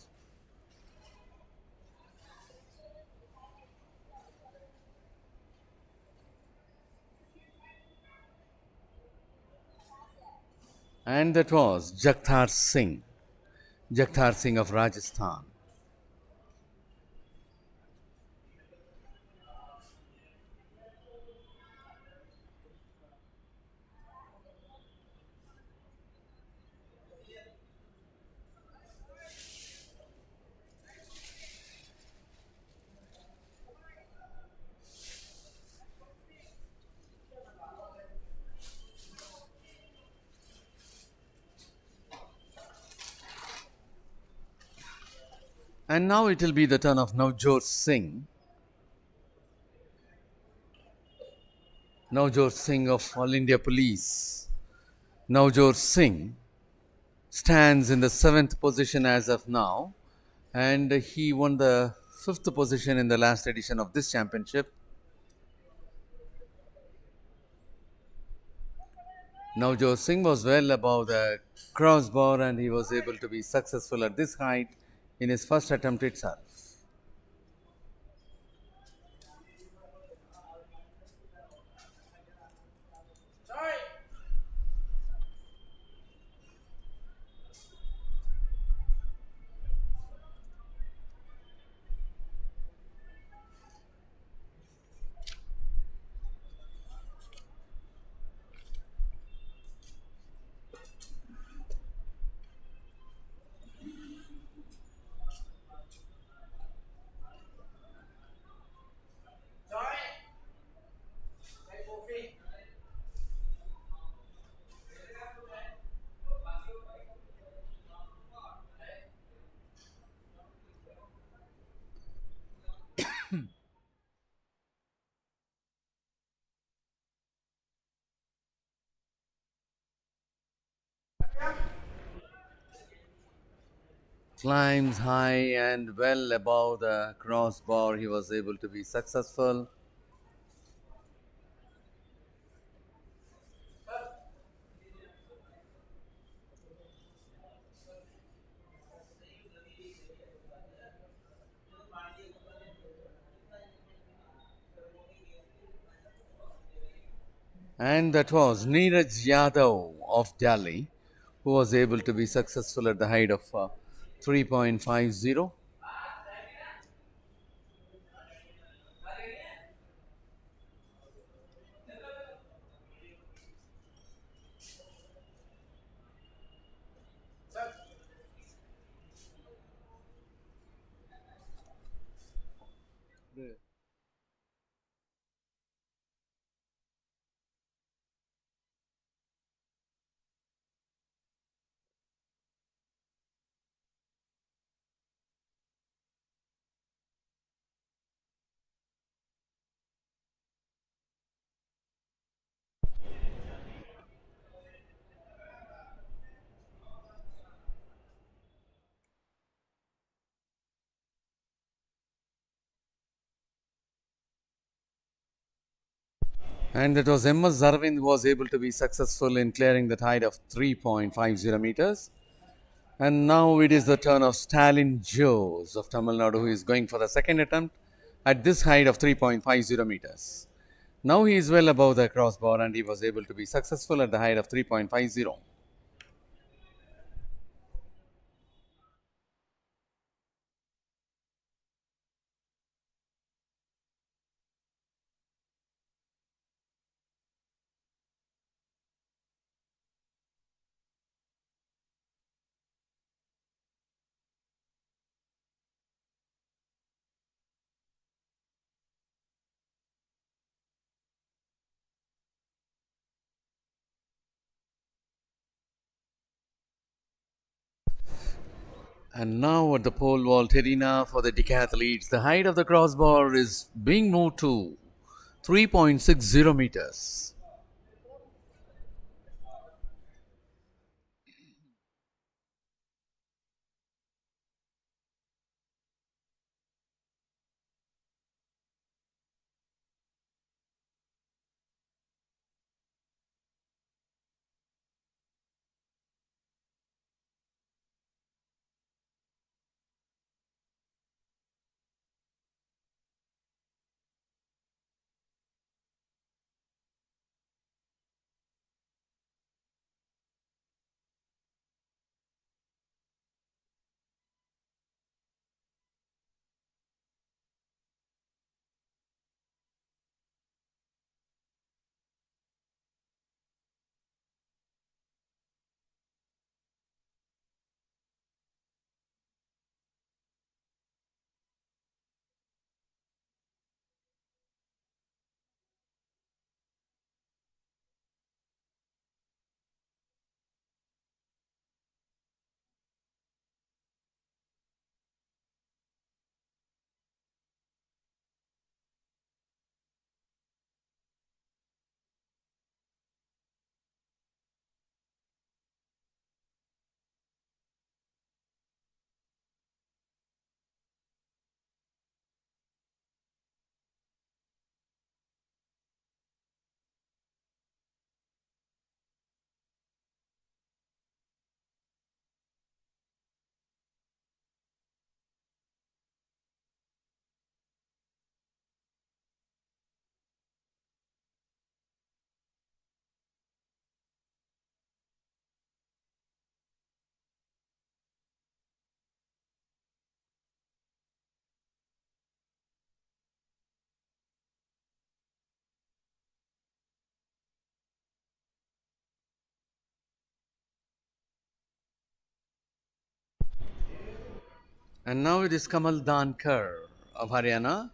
Speaker 4: And that was Jagtar Singh of Rajasthan. And now it will be the turn of Navjot Singh. Navjot Singh of All India Police. Navjot Singh stands in the 7th position as of now, and he won the 5th position in the last edition of this championship. Navjot Singh was well above the crossbar and he was able to be successful at this height in his first attempt itself. climbs high and well above the crossbar. He was able to be successful. And that was Neeraj Yadav of Delhi, who was able to be successful at the height of 3.50. And it was MS Zarvind who was able to be successful in clearing that height of 3.50 meters. And now it is the turn of Stalin Jose of Tamil Nadu, who is going for the second attempt at this height of 3.50 meters. Now he is well above the crossbar and he was able to be successful at the height of 3.50. And now at the pole vault arena for the decathletes, the height of the crossbar is being moved to 3.60 meters. And now it is Kamal Dankar of Haryana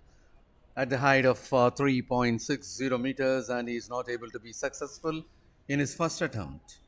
Speaker 4: at the height of 3.60 meters, and he is not able to be successful in his first attempt.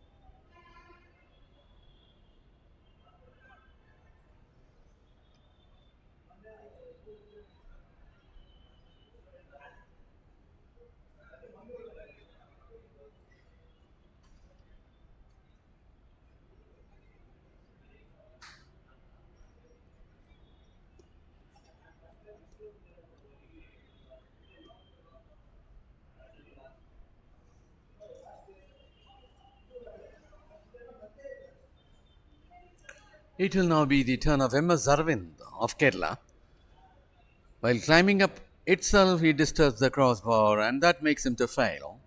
Speaker 4: It will now be the turn of MS Arvind of Kerala. While climbing up itself, he disturbs the crossbar and that makes him to fail.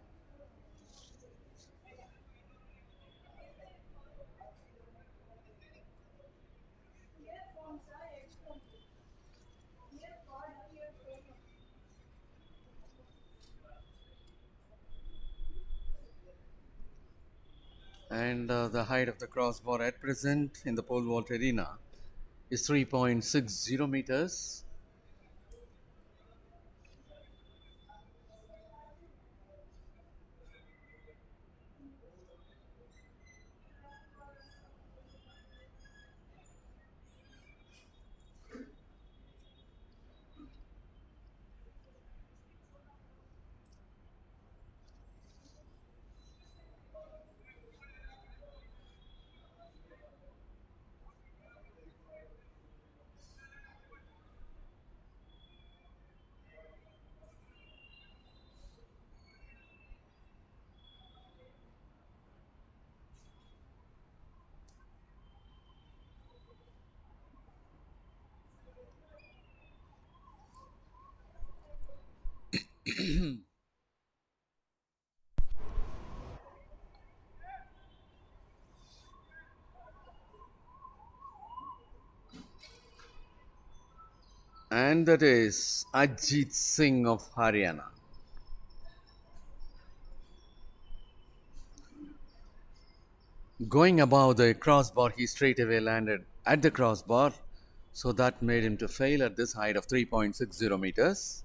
Speaker 4: And the height of the crossbar at present in the pole vault arena is 3.60 meters. And that is Ajit Singh of Haryana. Going above the crossbar, he straightaway landed at the crossbar, so that made him to fail at this height of 3.60 meters.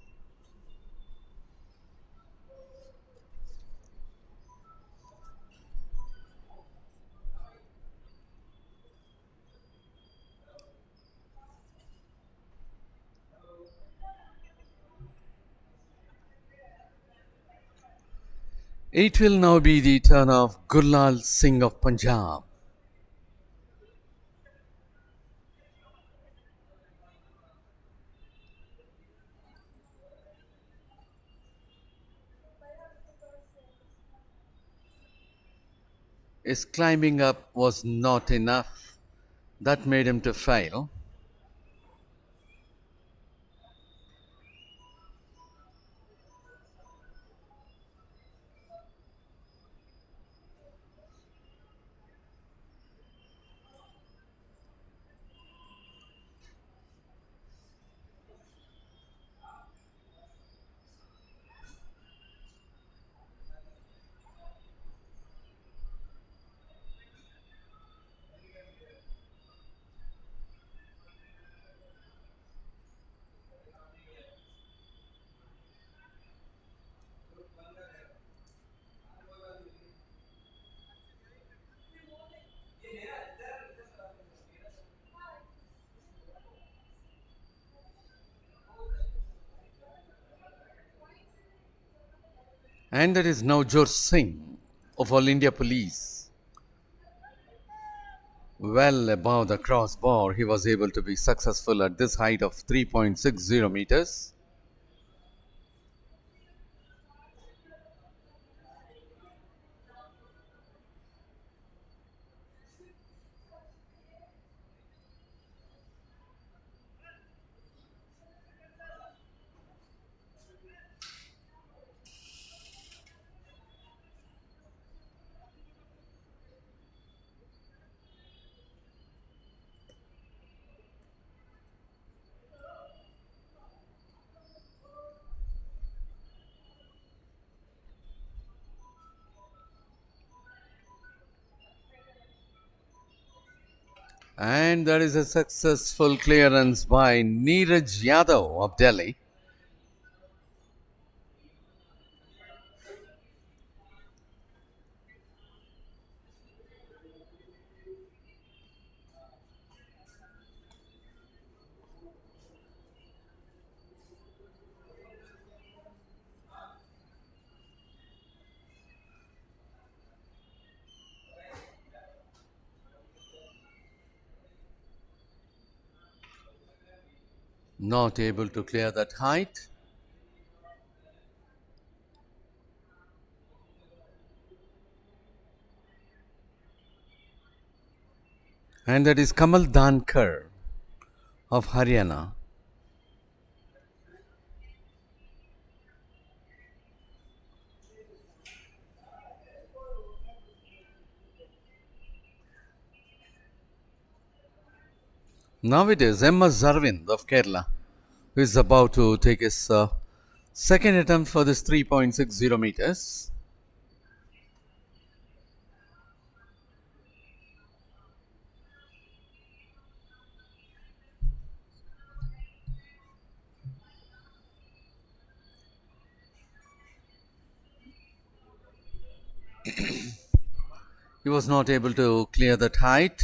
Speaker 4: It will now be the turn of Gurlal Singh of Punjab. His climbing up was not enough. That made him to fail. And that is Navjot Singh of All India Police. Well above the crossbar, he was able to be successful at this height of 3.60 meters. And that is a successful clearance by Neeraj Yadav of Delhi. Not able to clear that height. And that is Kamal Dankar of Haryana. Now it is MS Zarvind of Kerala who is about to take his second attempt for this 3.60 meters. He was not able to clear that height.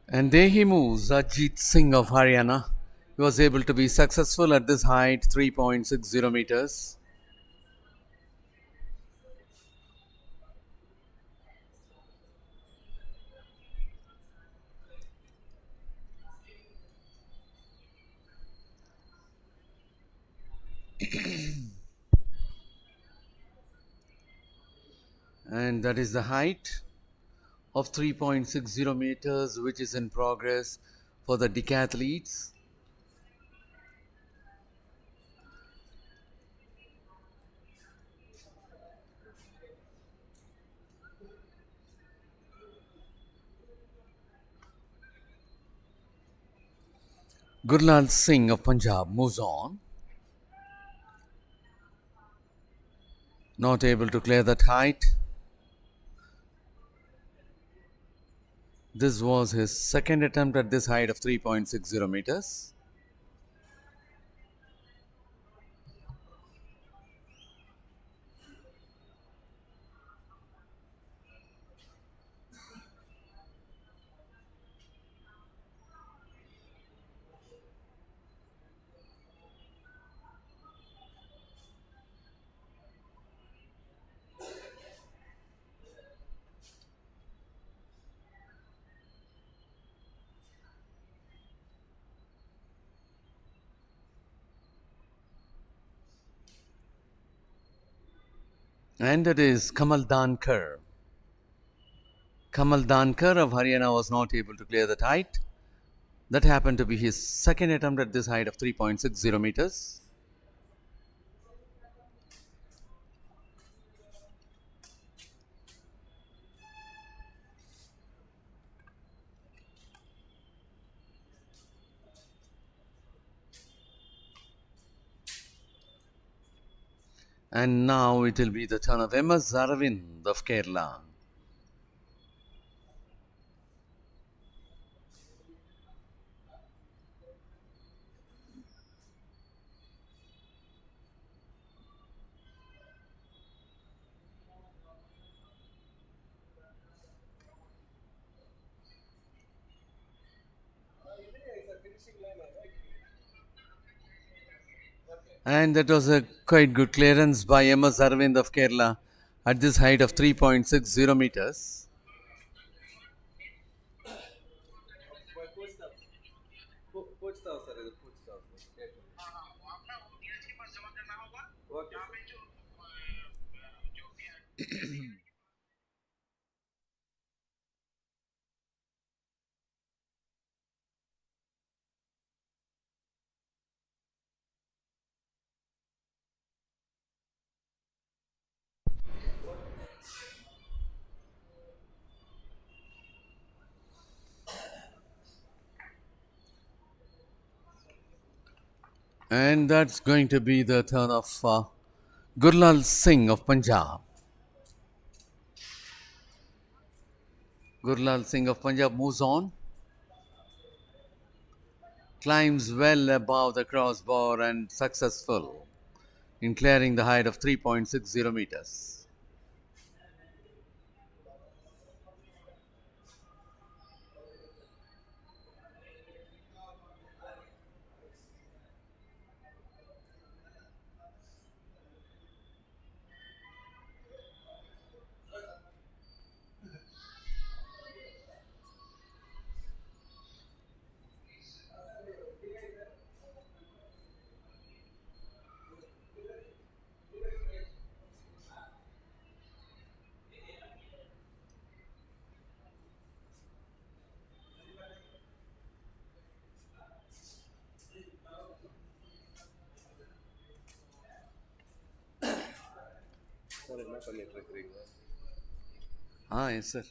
Speaker 4: And there he moves, Ajit Singh of Haryana. He was able to be successful at this height, 3.60 meters. And that is the height of 3.60 meters, which is in progress for the decathletes. Gurlal Singh of Punjab moves on. Not able to clear that height. This was his second attempt at this height of 3.60 meters. And that is Kamal Dankar. Kamal Dankar of Haryana was not able to clear that height. That happened to be his second attempt at this height of 3.60 meters. And now it will be the turn of MS Aravind of Kerala. And that was a quite good clearance by MS Aravind of Kerala at this height of 3.60 meters. And that's going to be the turn of Gurlal Singh of Punjab. Gurlal Singh of Punjab moves on. climbs well above the crossbar and successful in clearing the height of 3.60 meters. Yes, sir.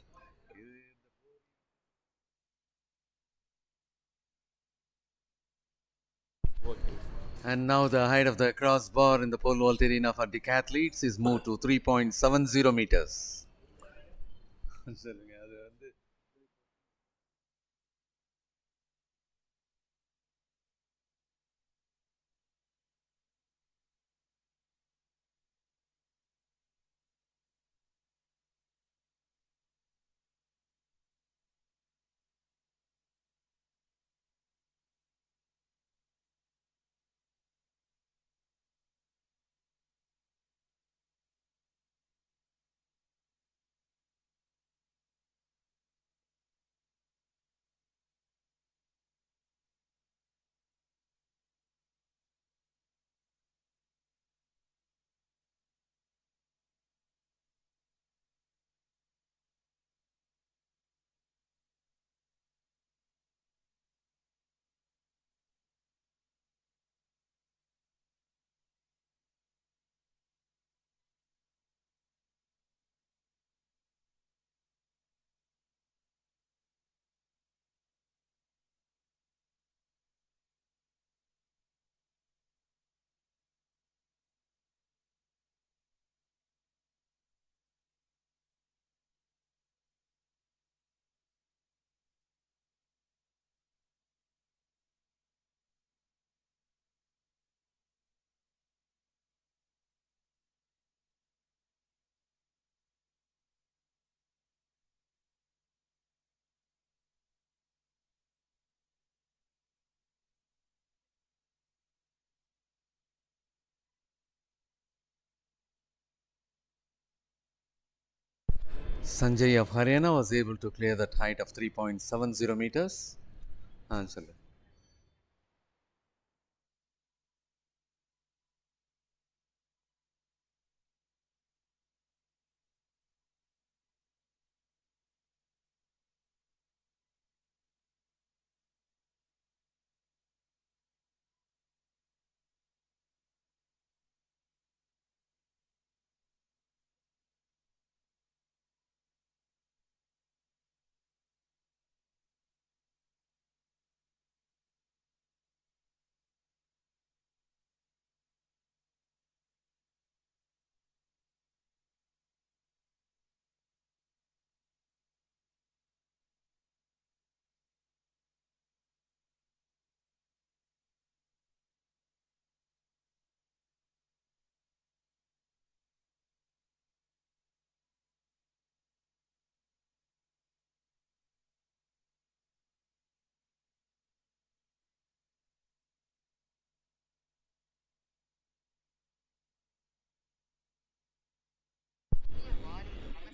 Speaker 4: And now the height of the crossbar in the pole vault arena for decathletes is moved to 3.70 meters. Sanjay of Haryana was able to clear that height of 3.70 meters. Answer.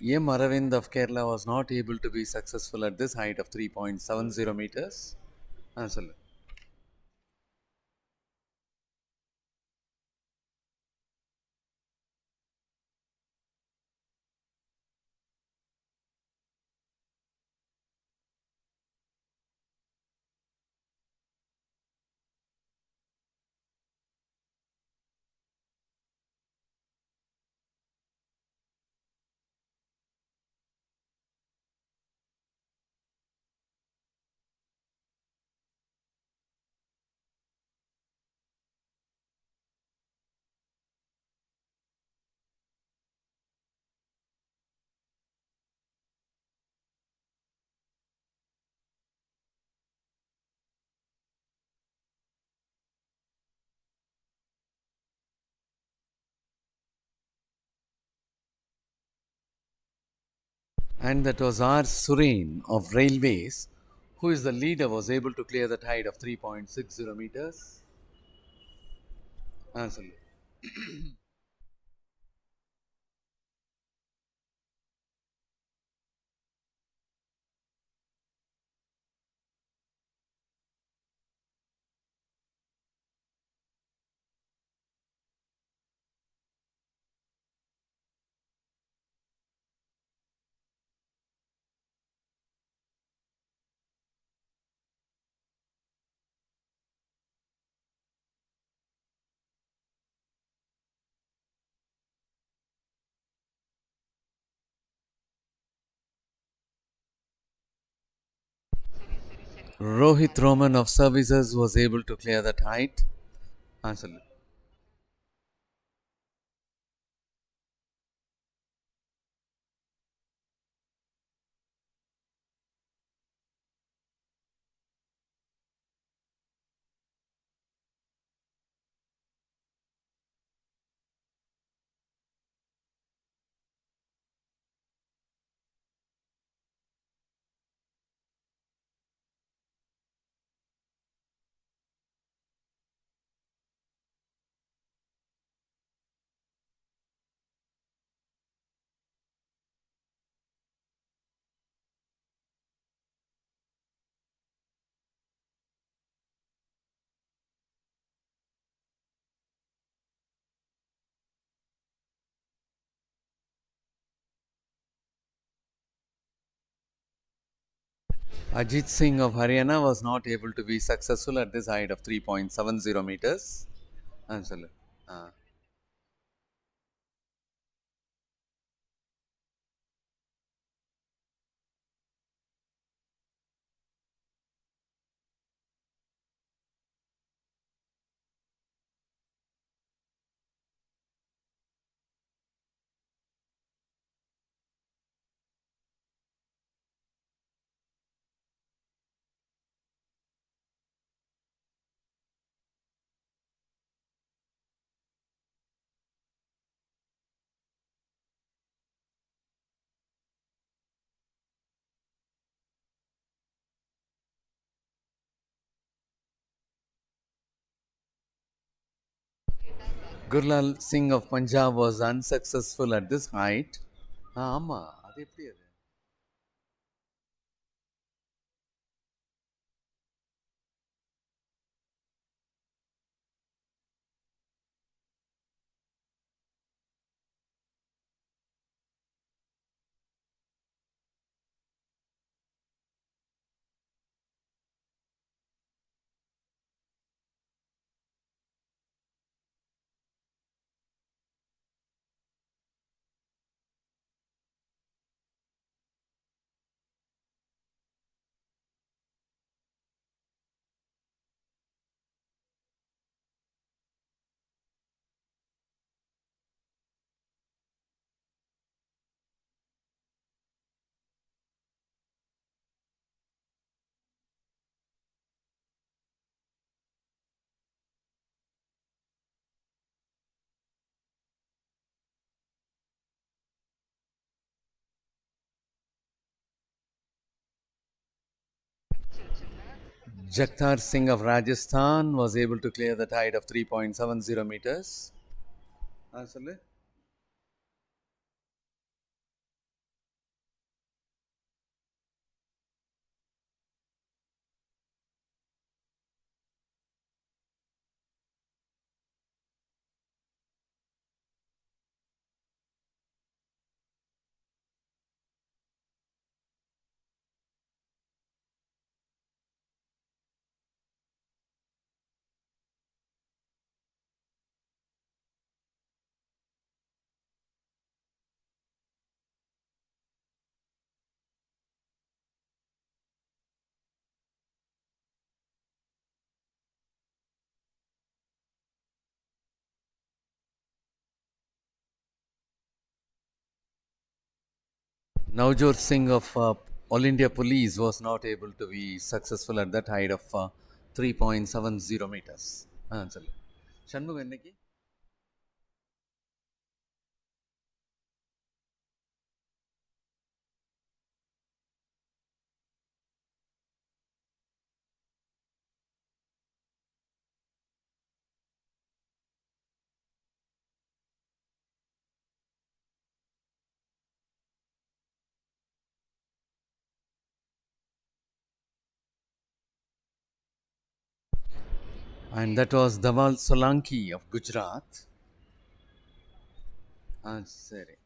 Speaker 4: M. Aravind of Kerala was not able to be successful at this height of 3.70 meters. Answer. And that was R. Suren of Railways, who is the leader, was able to clear that height of 3.60 meters. Answer. Rohit Roman of Services was able to clear that height. Answer. Ajit Singh of Haryana was not able to be successful at this height of 3.70 meters. Answer. Gurlal Singh of Punjab was unsuccessful at this height. ஆமா அது எப்படி அது Jagtar Singh of Rajasthan was able to clear that height of 3.70 meters. சொல்லு Navjot Singh of All India Police was not able to be successful at that height of 3.70 meters. சொல்லு சண்முகம் என்னைக்கு And that was Dawal Solanki of Gujarat. Sari.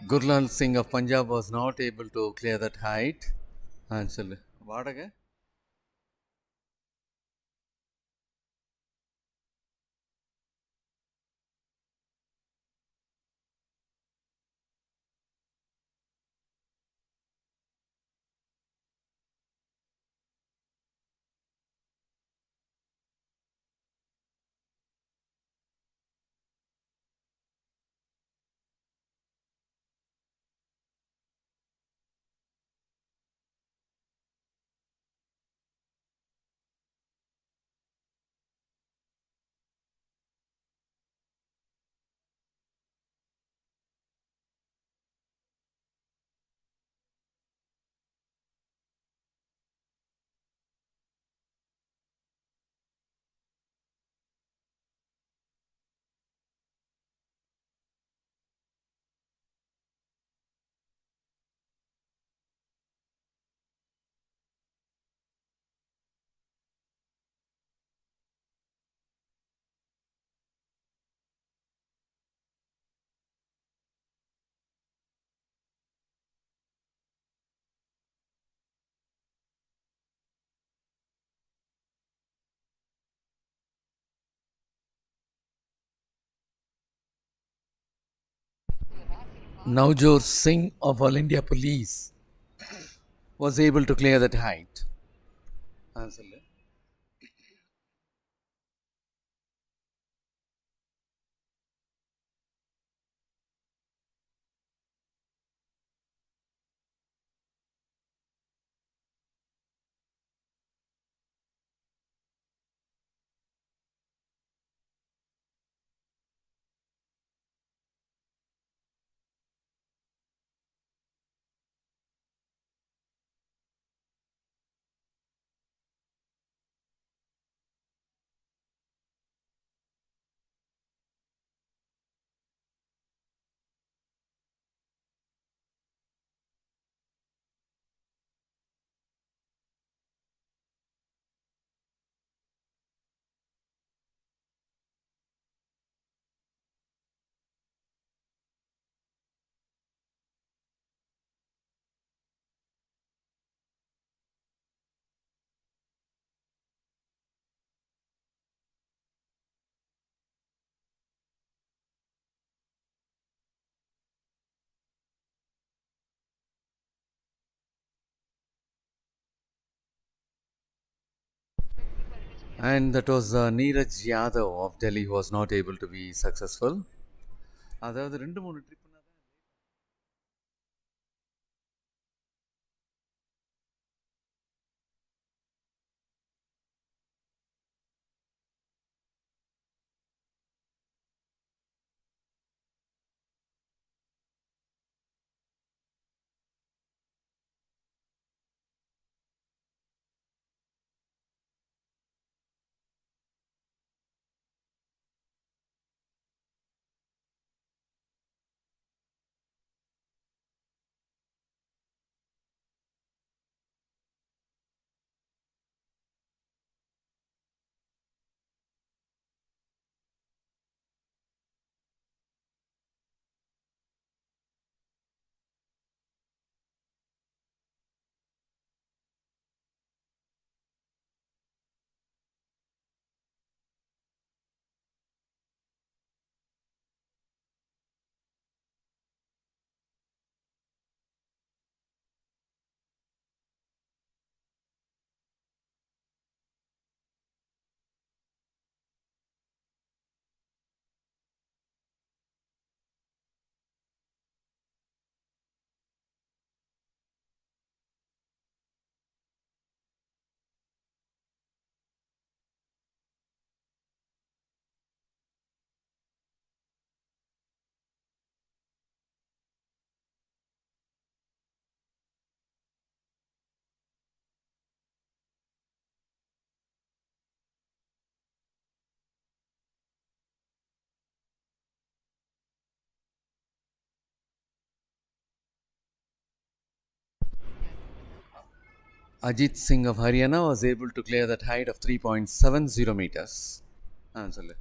Speaker 4: Gurlal Singh of Punjab was not able to clear that height. Answer. Vadaga? Navjot Singh of All India Police was able to clear that height. Answer. And that was Neeraj Yadav of Delhi who was not able to be successful. அதாவது ரெண்டு மூணு trip Ajit Singh of Haryana was able to clear that height of 3.70 meters. சொல்லு.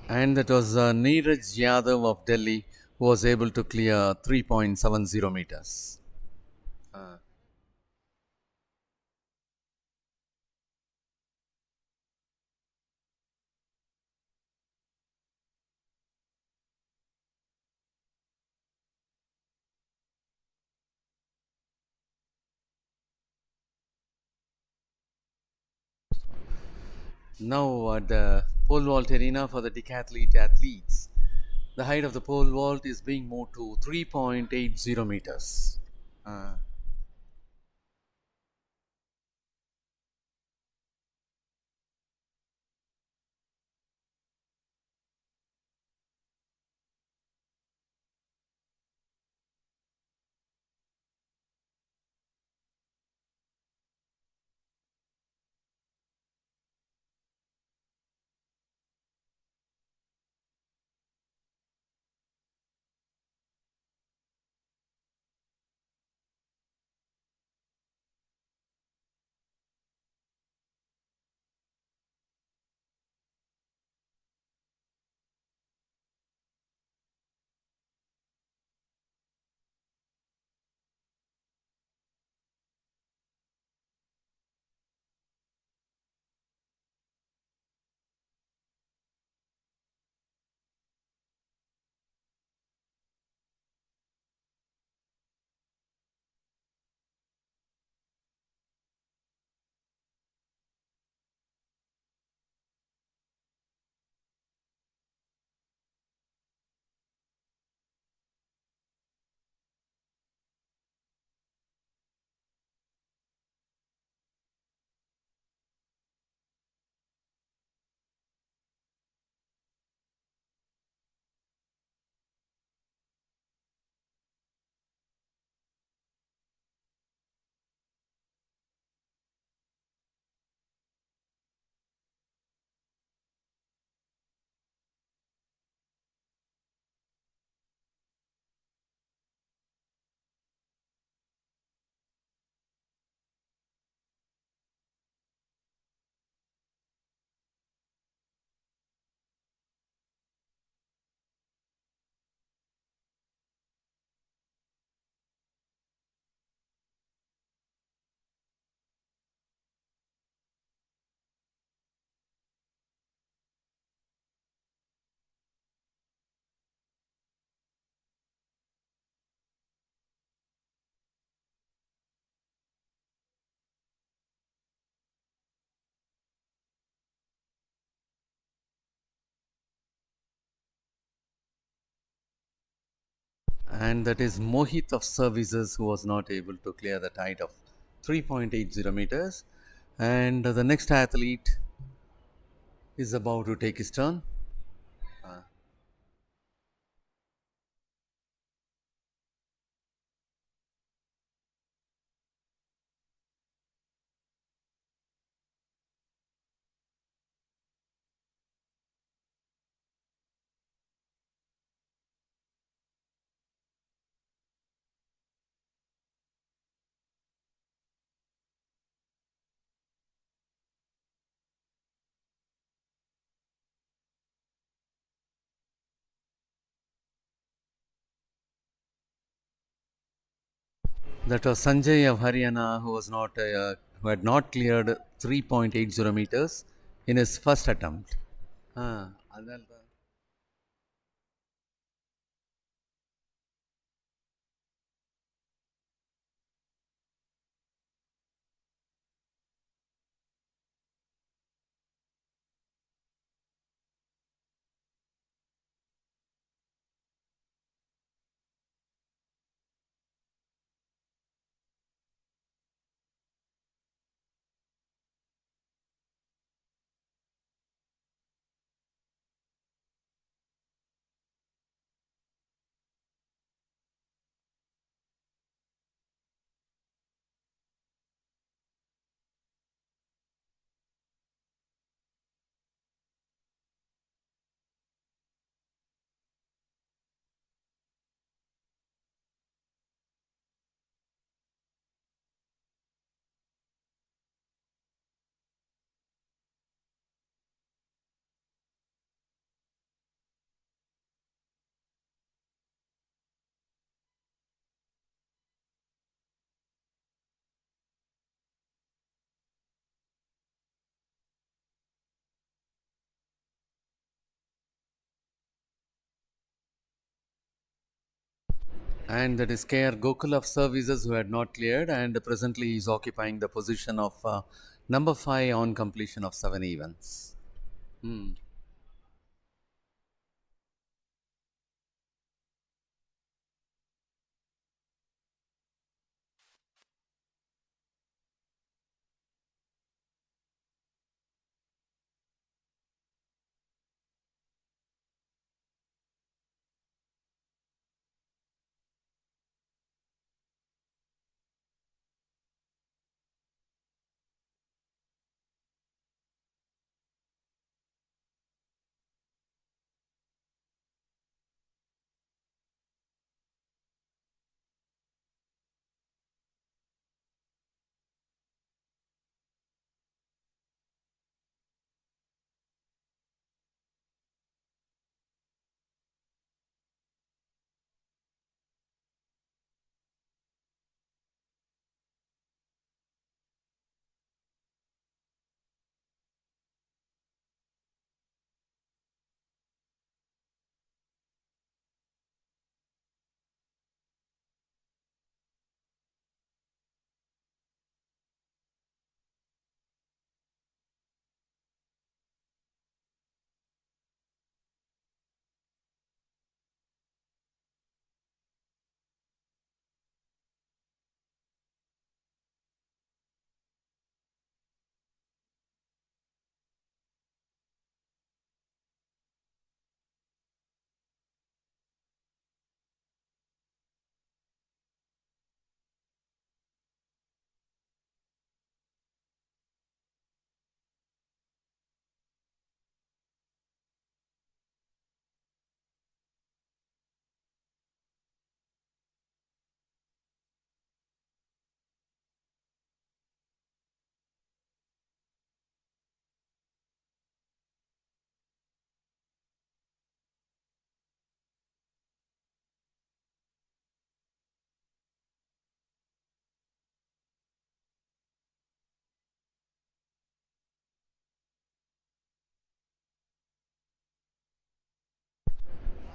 Speaker 4: And that was Neeraj Yadav of Delhi who was able to clear 3.70 meters. Uh, Now at the pole vault arena for the decathlete athletes, the height of the pole vault is being moved to 3.80 meters. Uh, and that is Mohit of Services who was not able to clear the height of 3.80 meters. And the next athlete is about to take his turn. Uh, that was Sanjay of Haryana who had not cleared 3.80 meters in his first attempt. ಅದಲ್ದ And that is KR Gokul of Services who had not cleared, and presently he is occupying the position of number 5 on completion of 7 events. Hmm.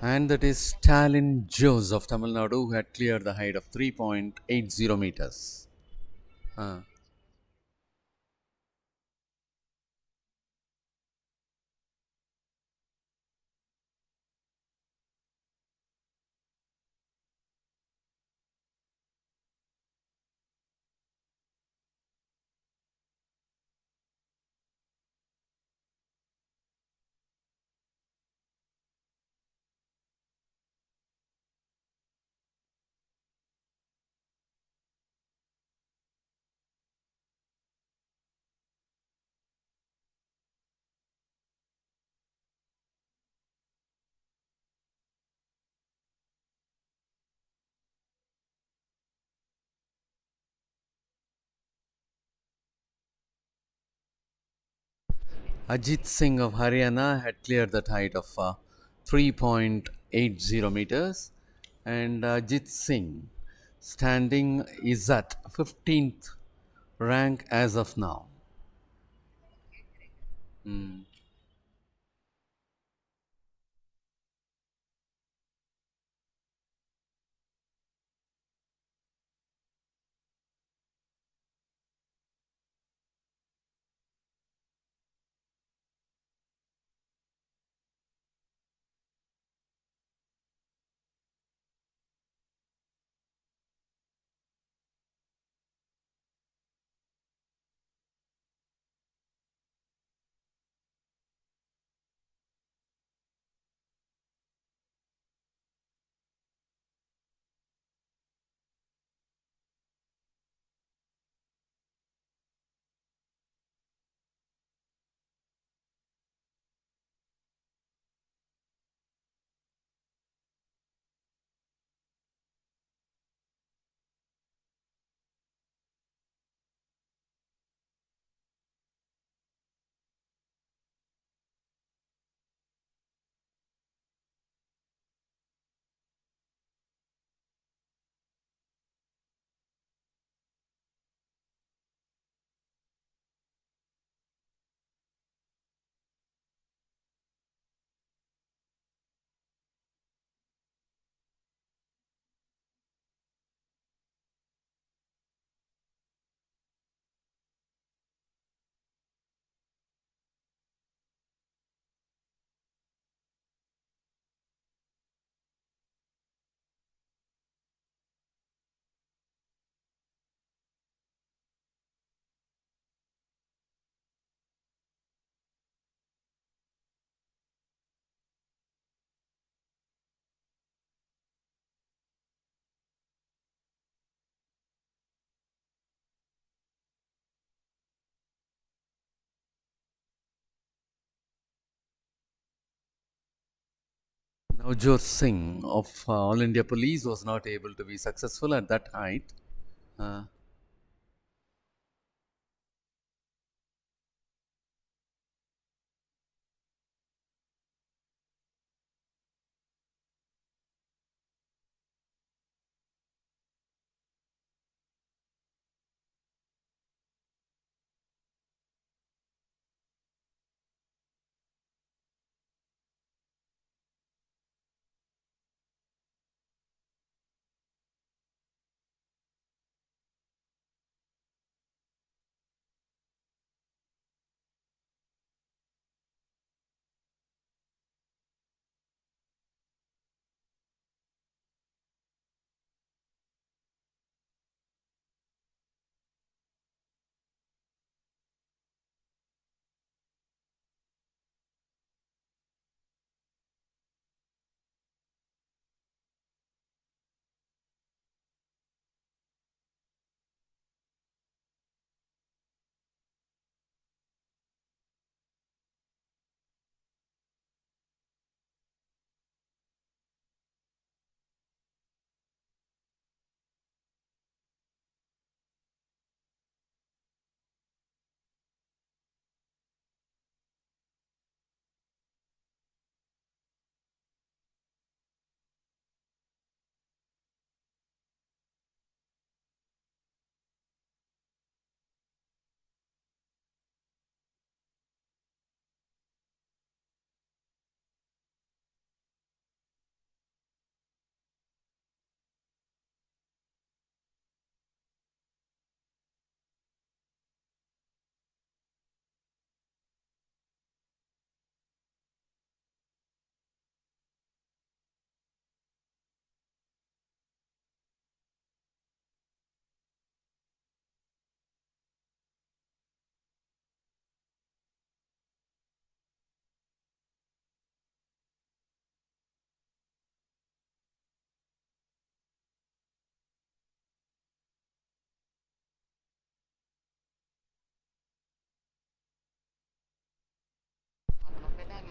Speaker 4: And that is Stalin Jose of Tamil Nadu who had cleared the height of 3.80 meters. Uh, Ajit Singh of Haryana had cleared that height of 3.80 meters, and Ajit Singh standing is at 15th rank as of now. Hmm. Navjot Singh of All India Police was not able to be successful at that height. Uh,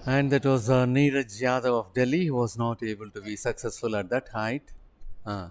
Speaker 4: and that was Neeraj Yadav of Delhi, who was not able to be successful at that height. Uh,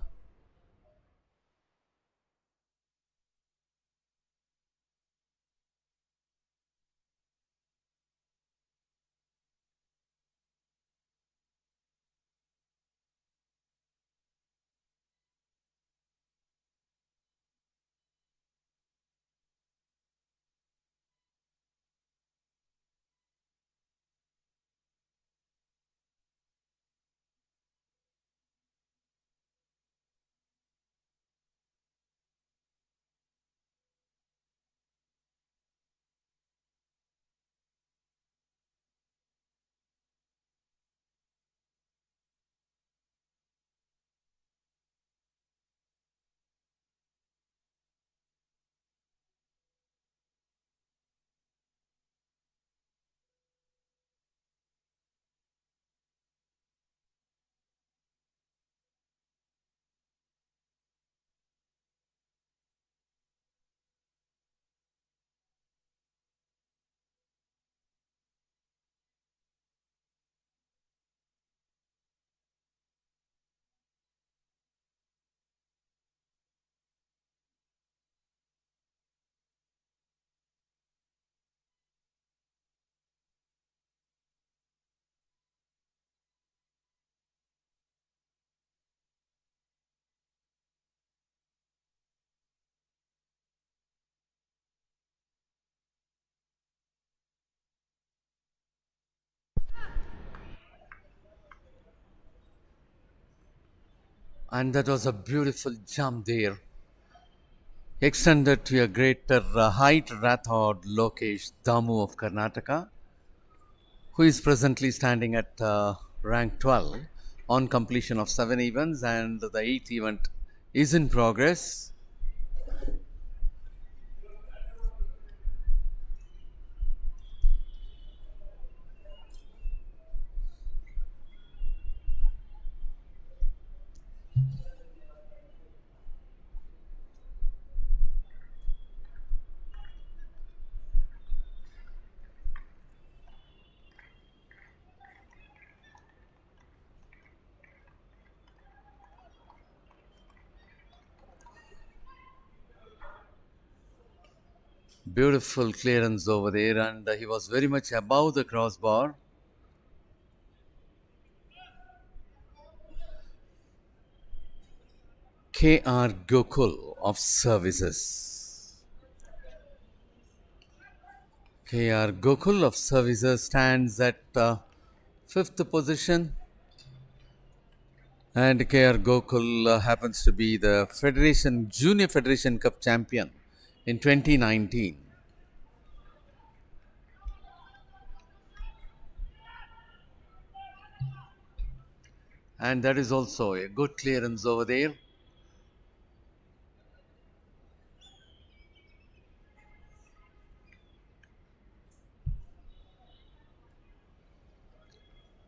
Speaker 4: and that was a beautiful jump there, extended to a greater height. Rathod Lokesh Damu of Karnataka, who is presently standing at rank 12 on completion of 7 events, and the 8th event is in progress. Beautiful clearance over there, and he was very much above the crossbar. K.R. Gokul of Services. K.R. Gokul of Services stands at fifth position, and K.R. Gokul happens to be the Junior Federation Cup champion in 2019. And that is also a good clearance over there.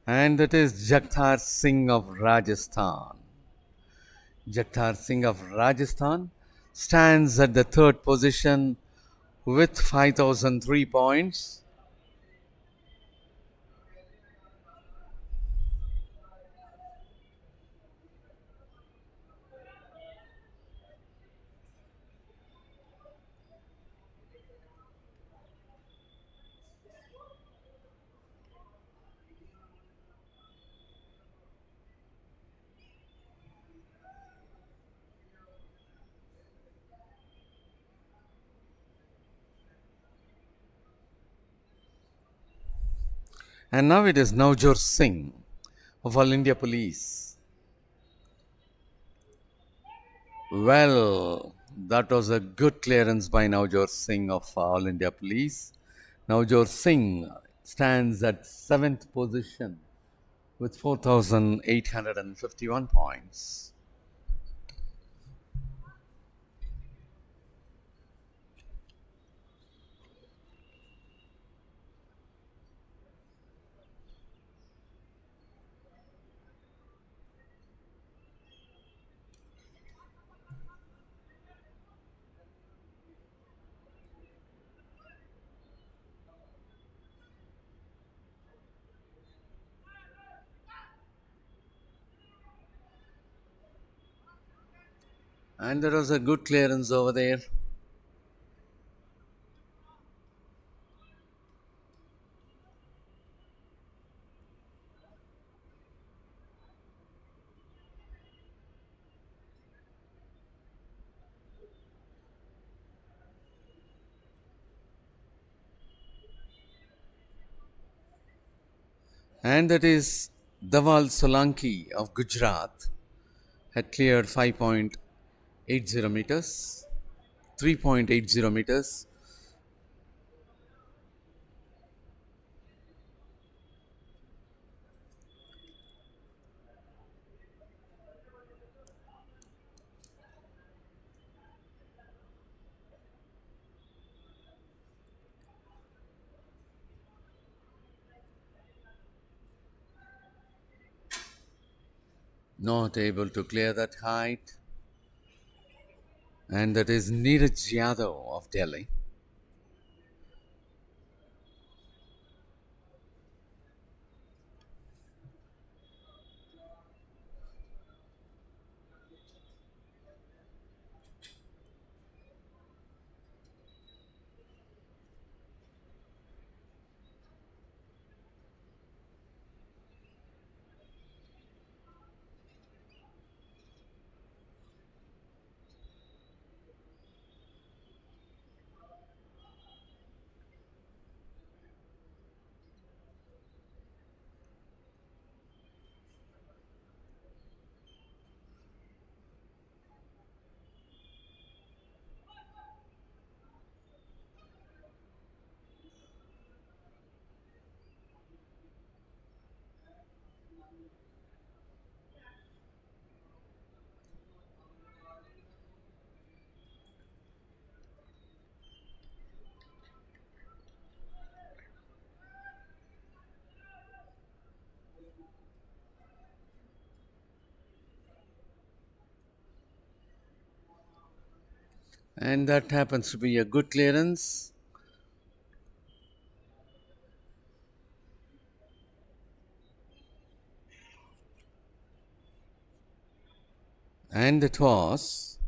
Speaker 4: And that is Jagtar Singh of Rajasthan. Jagtar Singh of Rajasthan stands at the third position with 5003 points. And now it is Navjot Singh of All India Police. Well, that was a good clearance by Navjot Singh of All India Police. Navjot Singh stands at 7th position with 4,851 points. And there was a good clearance over there. And that is Dawal Solanki of Gujarat had cleared 5.80 meters, 3.80 meters. Not able to clear that height. And that is Neeraj Yadav of Delhi. And that happens to be a good clearance. And it was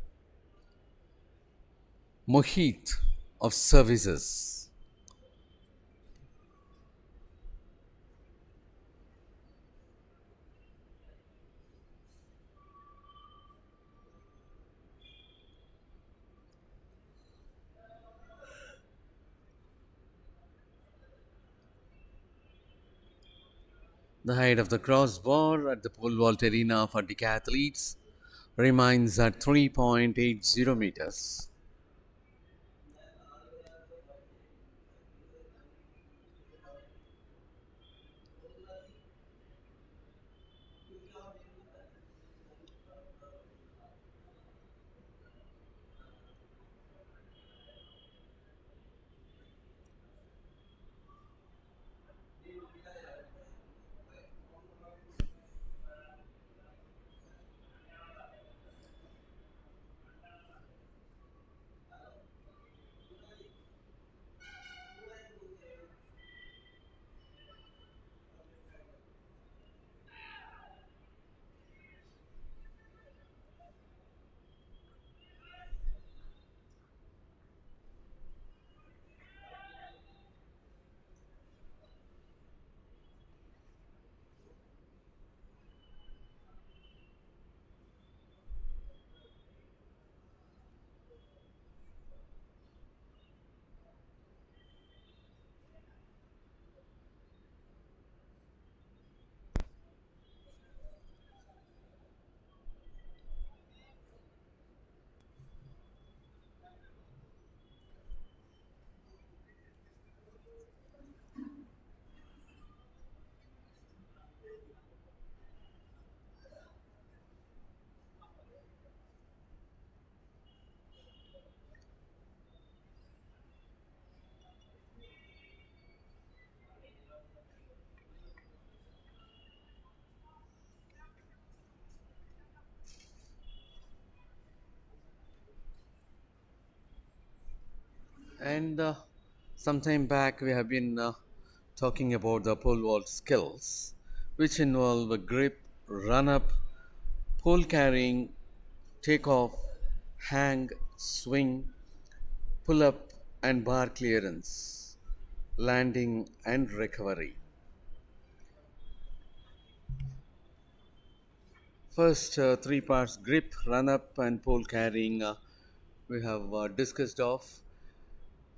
Speaker 4: Mohit of services. The height of the crossbar at the pole vault arena for decathletes remains at 3.80 meters. And sometime back, we have been talking about the pole vault skills, which involve a grip, run up, pole carrying, take off, hang, swing, pull up, and bar clearance, landing, and recovery. First, three parts: grip, run up, and pole carrying. We have discussed off.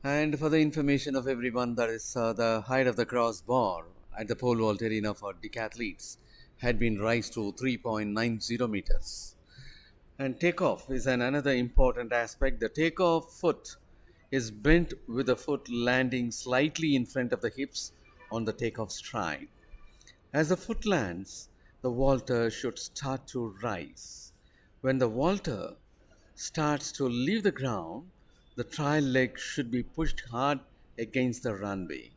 Speaker 4: And for the information of everyone, that is the height of the crossbar at the pole vault arena for decathletes had been raised to 3.90 meters. And takeoff is another important aspect. The takeoff foot is bent with the foot landing slightly in front of the hips on the takeoff stride. As the foot lands, the vaulter should start to rise. When the vaulter starts to leave the ground, the trial leg should be pushed hard against the runway.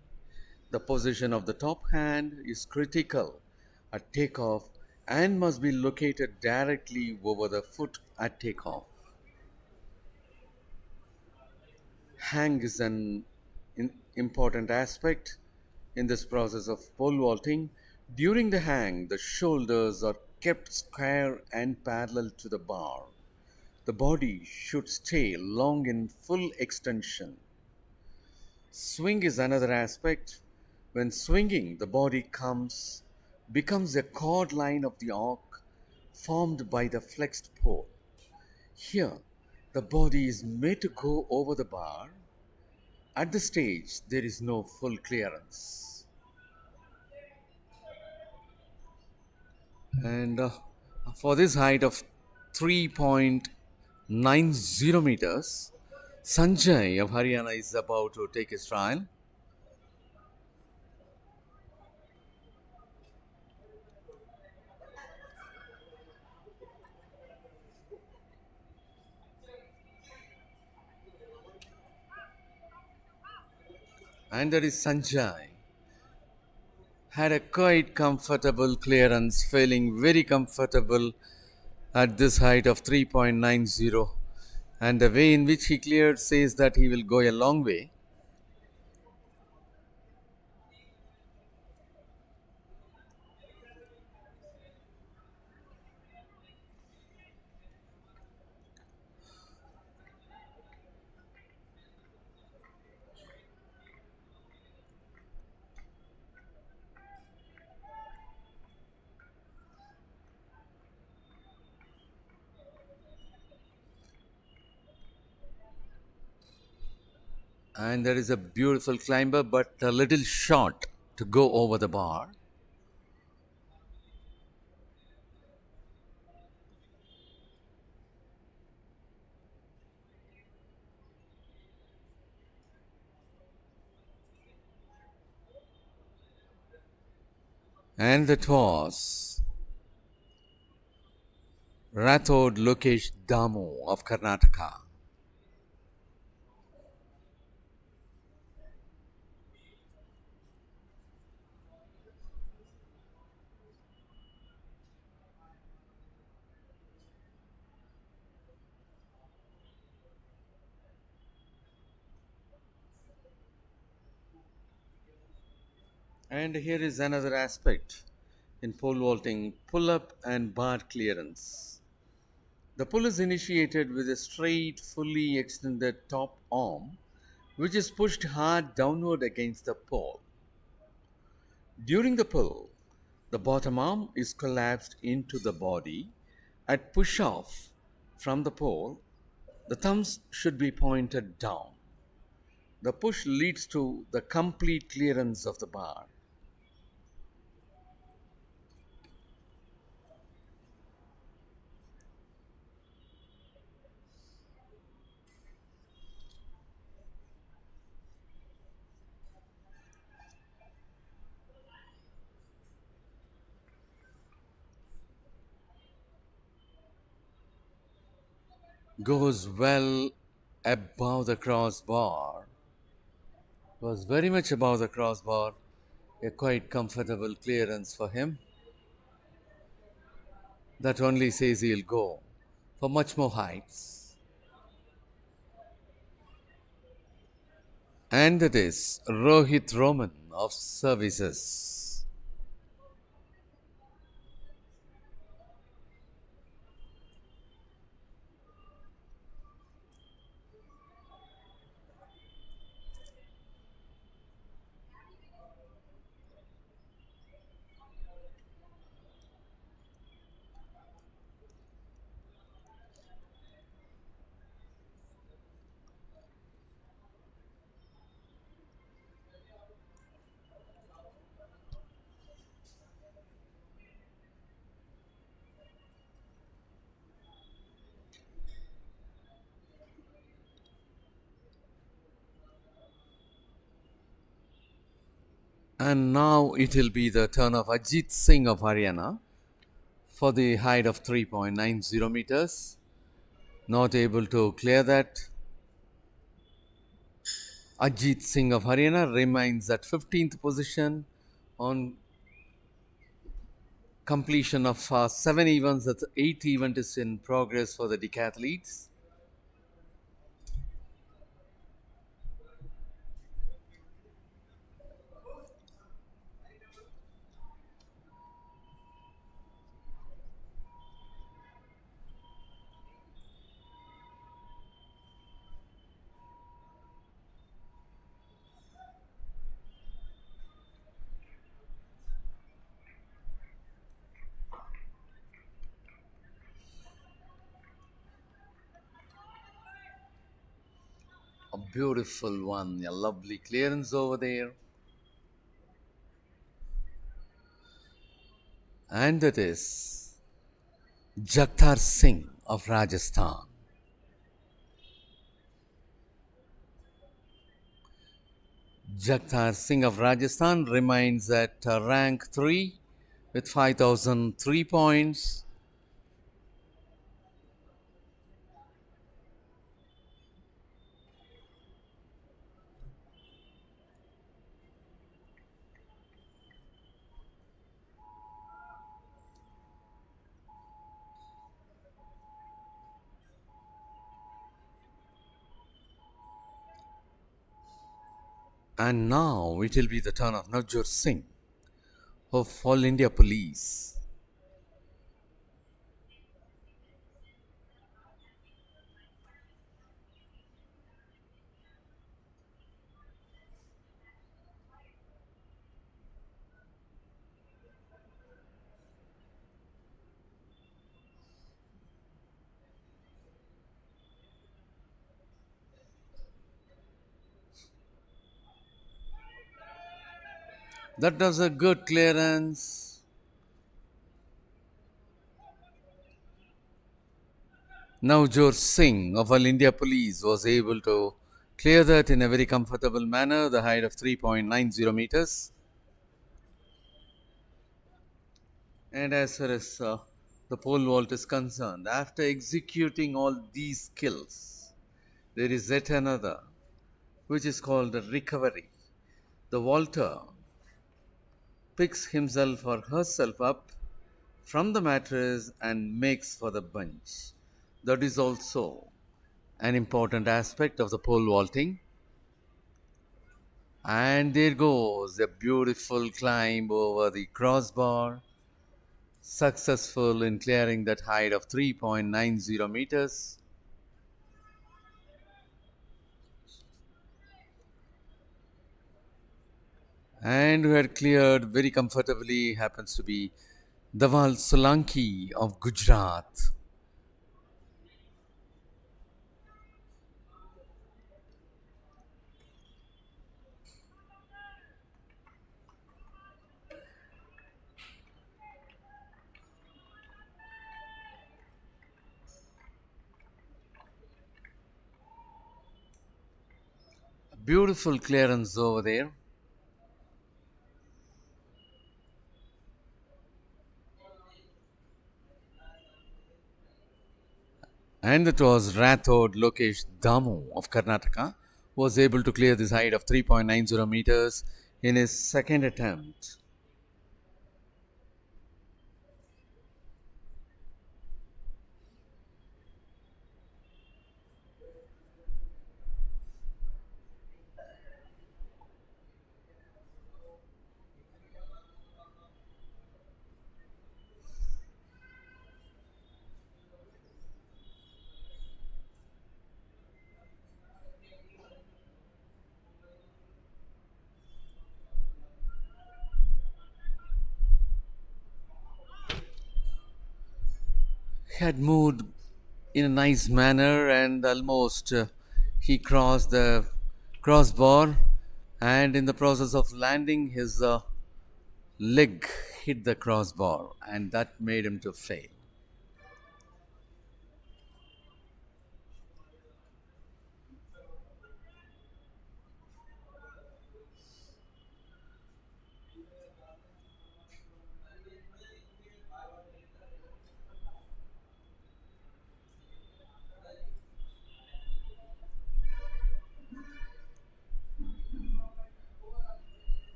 Speaker 4: The position of the top hand is critical at takeoff and must be located directly over the foot at takeoff. Hang is an important aspect in this process of pole vaulting. During the hang, the shoulders are kept square and parallel to the bar. The body should stay long in full extension. Swing is another aspect. When swinging, the body becomes a chord line of the arc formed by the flexed pole. Here, the body is made to go over the bar. At the stage, there is no full clearance. And for this height of 3.90 meters, Sanjay of Haryana is about to take his trial. And there is Sanjay. Had a quite comfortable clearance, feeling very comfortable at this height of 3.90. And the way in which he cleared says that he will go a long way. And there is a beautiful climber, but a little short to go over the bar. And that was Rathod Lokesh Damu of Karnataka. And here is another aspect in pole vaulting: pull up and bar clearance. The pull is initiated with a straight, fully extended top arm, which is pushed hard downward against the pole. During the pull, the bottom arm is collapsed into the body. At push off from the pole, the thumbs should be pointed down. The push leads to the complete clearance of the bar. Goes well above the crossbar. Was very much above the crossbar. A quite comfortable clearance for him. That only says he'll go for much more heights. And it is Rohit Roman of Services. And now it will be the turn of Ajit Singh of Haryana for the height of 3.90 meters. Not able to clear that. Ajit Singh of Haryana remains at 15th position on completion of 7 events. The 8th event is in progress for the decathletes. A beautiful one, a lovely clearance over there. And it is Jagtar Singh of Rajasthan. Jagtar Singh of Rajasthan remains at rank 3 with 5003 points. And now it will be the turn of Navjot Singh of All India Police. That was a good clearance. Navjot Singh of All India Police was able to clear that in a very comfortable manner, the height of 3.90 meters. And as far as the pole vault is concerned, after executing all these skills, there is yet another, which is called the recovery. The vaulter picks himself or herself up from the mattress and makes for the bench. That is also an important aspect of the pole vaulting. And there goes a beautiful climb over the crossbar, successful in clearing that height of 3.90 meters. And who had cleared very comfortably happens to be Dawal Solanki of Gujarat. Beautiful clearance over there. And it was Rathod Lokesh Damu of Karnataka who was able to clear this height of 3.90 meters in his second attempt. He had moved in a nice manner and almost he crossed the crossbar, and in the process of landing his leg hit the crossbar and that made him to fail.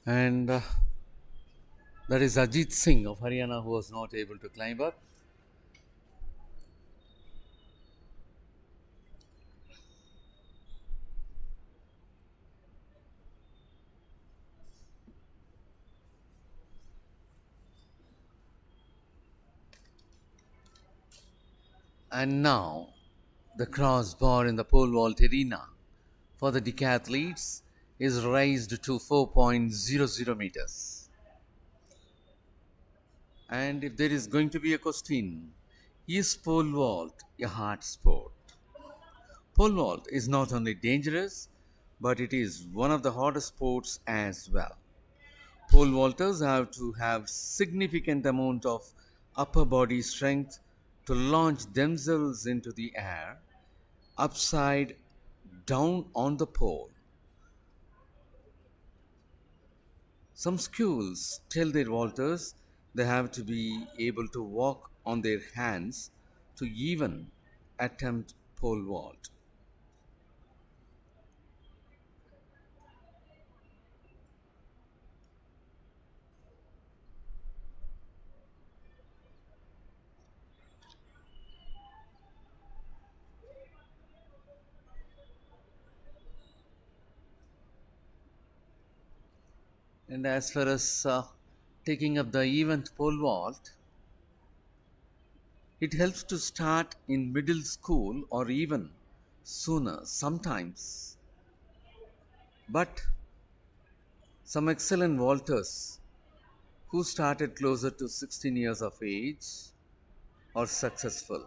Speaker 4: And that is Ajit Singh of Haryana who was not able to climb up. And now the crossbar in the pole vault arena for the decathletes is raised to 4.00 meters. And if there is going to be a question, is pole vault a hard sport? Pole vault is not only dangerous, but it is one of the hardest sports as well. Pole vaulters have to have significant amount of upper body strength to launch themselves into the air upside down on the pole. Some schools tell their vaulters they have to be able to walk on their hands to even attempt pole vault. And as far as taking up the event pole vault, it helps to start in middle school or even sooner sometimes. But some excellent vaulters who started closer to 16 years of age are successful.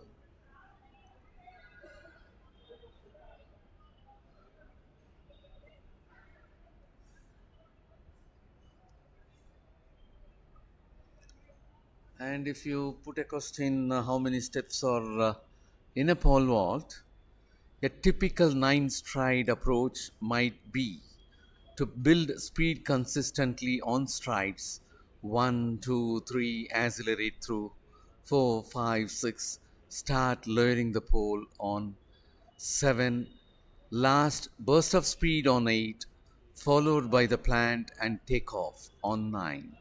Speaker 4: And if you put a question, how many steps are in a pole vault, a typical 9 stride approach might be to build speed consistently on strides 1, 2, 3, accelerate through 4, 5, 6, start lowering the pole on 7, last burst of speed on 8, followed by the plant and takeoff on 9.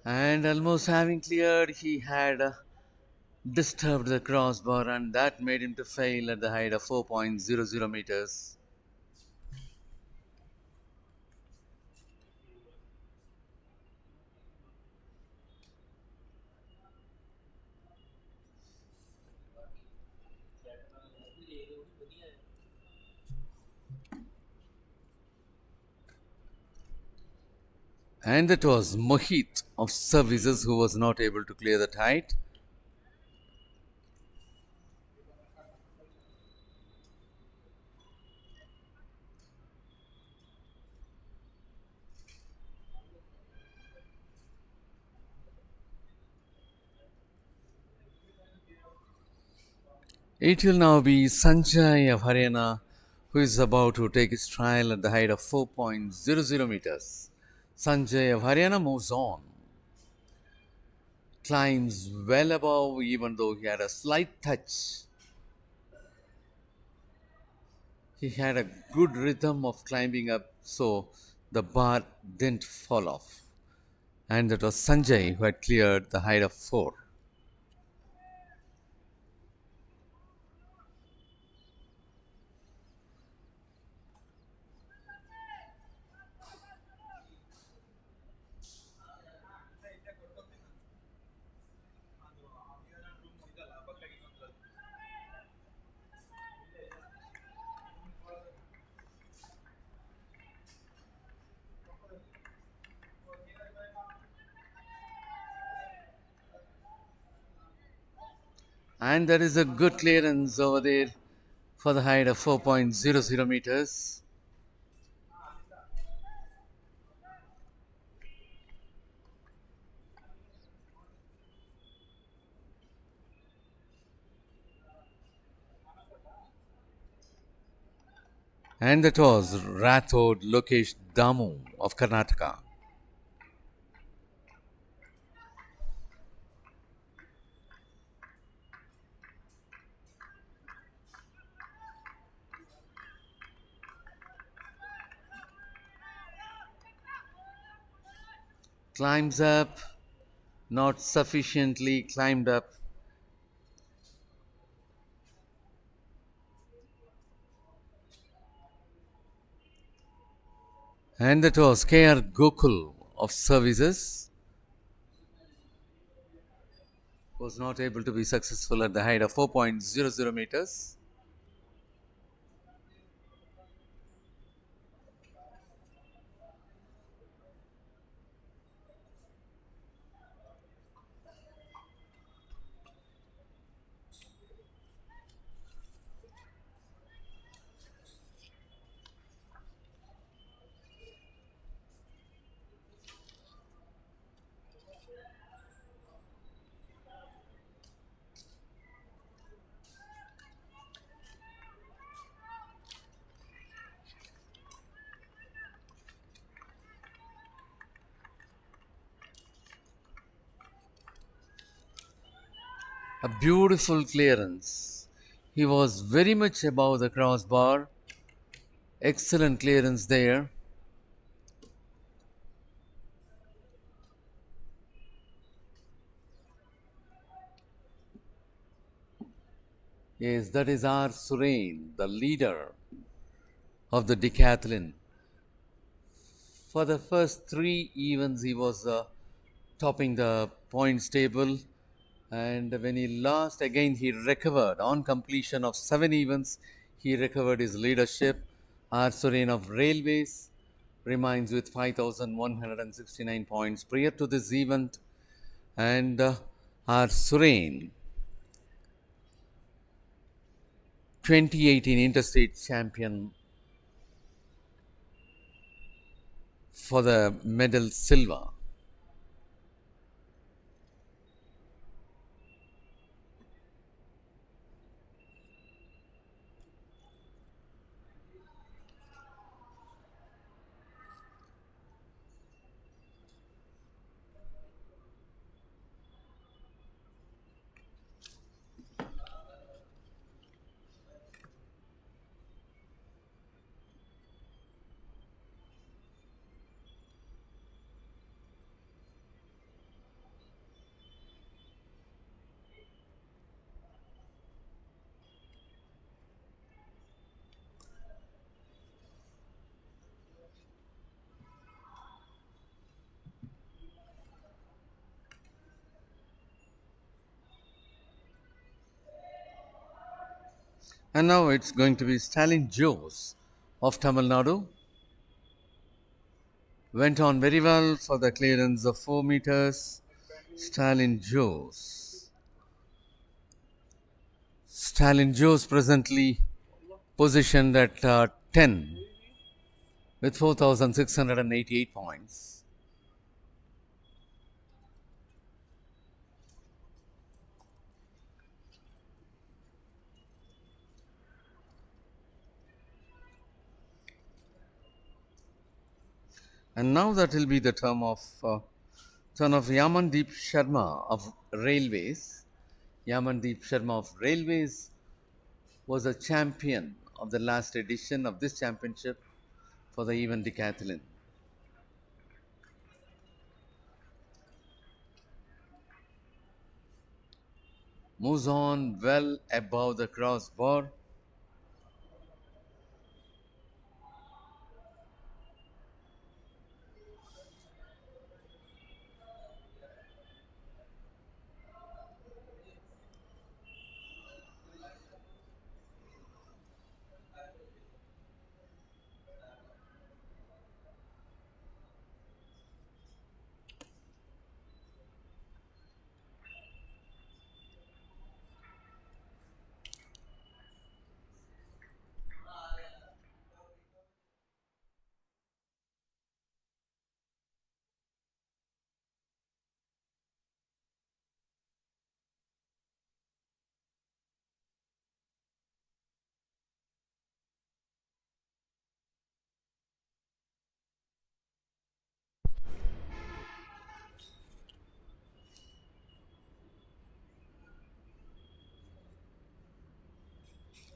Speaker 4: And almost having cleared, he had disturbed the crossbar, and that made him to fail at the height of 4.00 meters. And that was Mohit of Services who was not able to clear that height. It will now be Sanjay of Haryana who is about to take his trial at the height of 4.00 meters. Sanjay of Haryana moves on, climbs well above even though he had a slight touch. He had a good rhythm of climbing up, so the bar didn't fall off. And that was Sanjay who had cleared the height of 4. And there is a good clearance over there for the height of 4.00 meters. And that was Rathod Lokesh Damu of Karnataka. Climbs up, not sufficiently climbed up. And that was K.R. Gokul of Services. Was not able to be successful at the height of 4.00 meters. A beautiful clearance. He was very much above the crossbar, Excellent clearance there. Yes, that is R. Surain, the leader of the decathlon. For the first three events, he was topping the points table, and when he lost, again he recovered. On completion of seven events, he recovered his leadership. R. Surain of Railways remains with 5,169 points prior to this event, and R. Surain, 2018 interstate champion for the medal silver. And now it's going to be Stalin Jose of Tamil Nadu. Went on very well for the clearance of 4 meters. Stalin Jose. Stalin Jose presently positioned at 10 with 4,688 points. And now that will be the turn of Yamandeep Sharma of Railways. Yamandeep Sharma of Railways was a champion of the last edition of this championship for the event decathlon. Moves on well above the crossbar.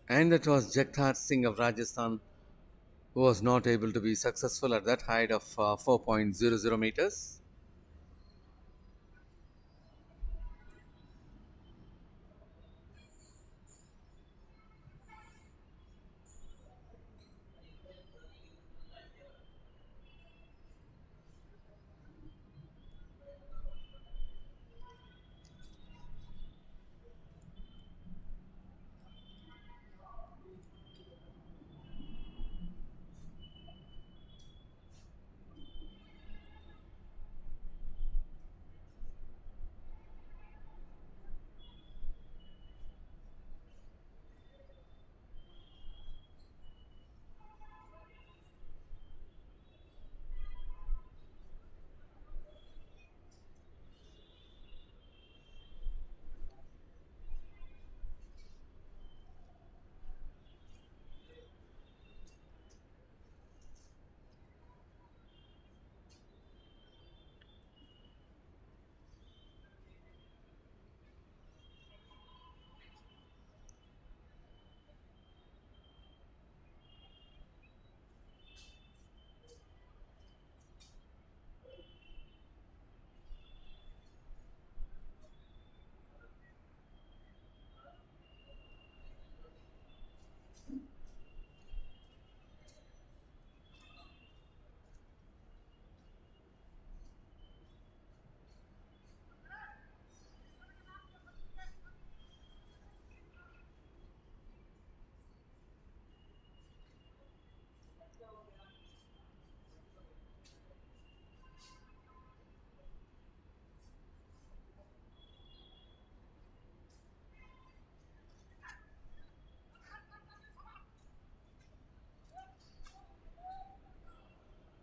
Speaker 4: And that was Jagtar Singh of Rajasthan, who was not able to be successful at that height of 4.00 meters.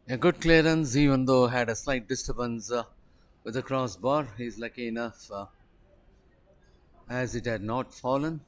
Speaker 4: A good clearance, even though had a slight disturbance with the crossbar. He's lucky enough as it had not fallen.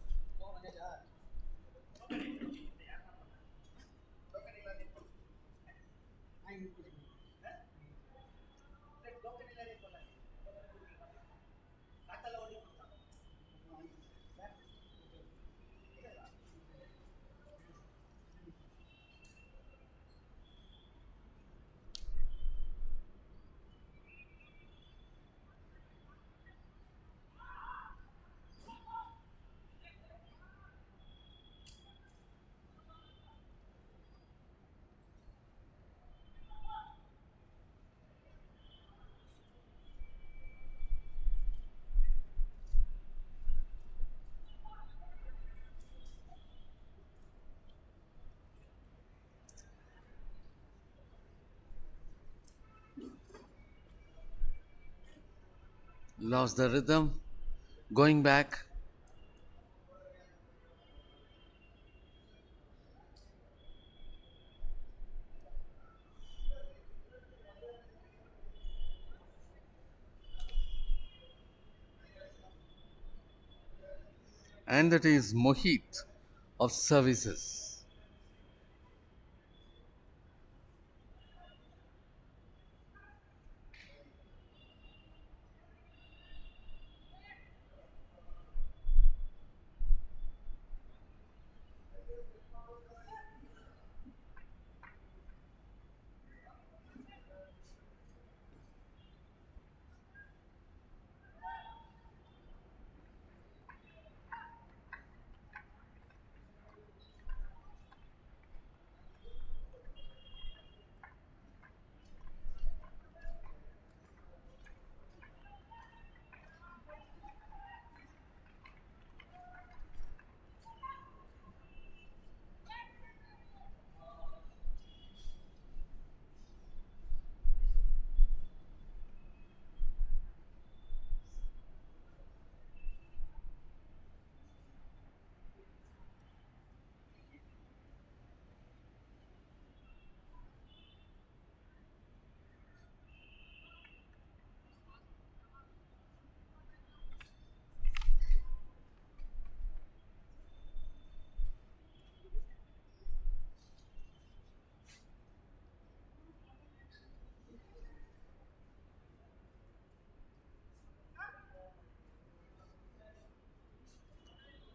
Speaker 4: Lost the rhythm. Going back. And that is Mohit of services.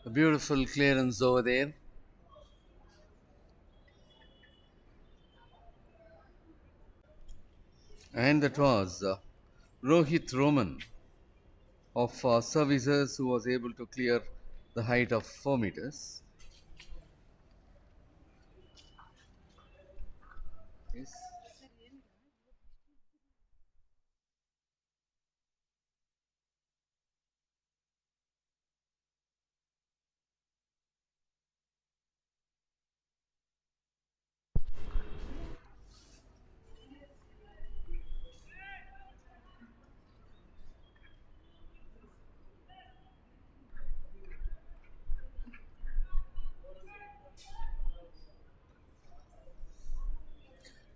Speaker 4: A beautiful clearance over there. And that was Rohit Roman of services who was able to clear the height of 4 meters. Yes.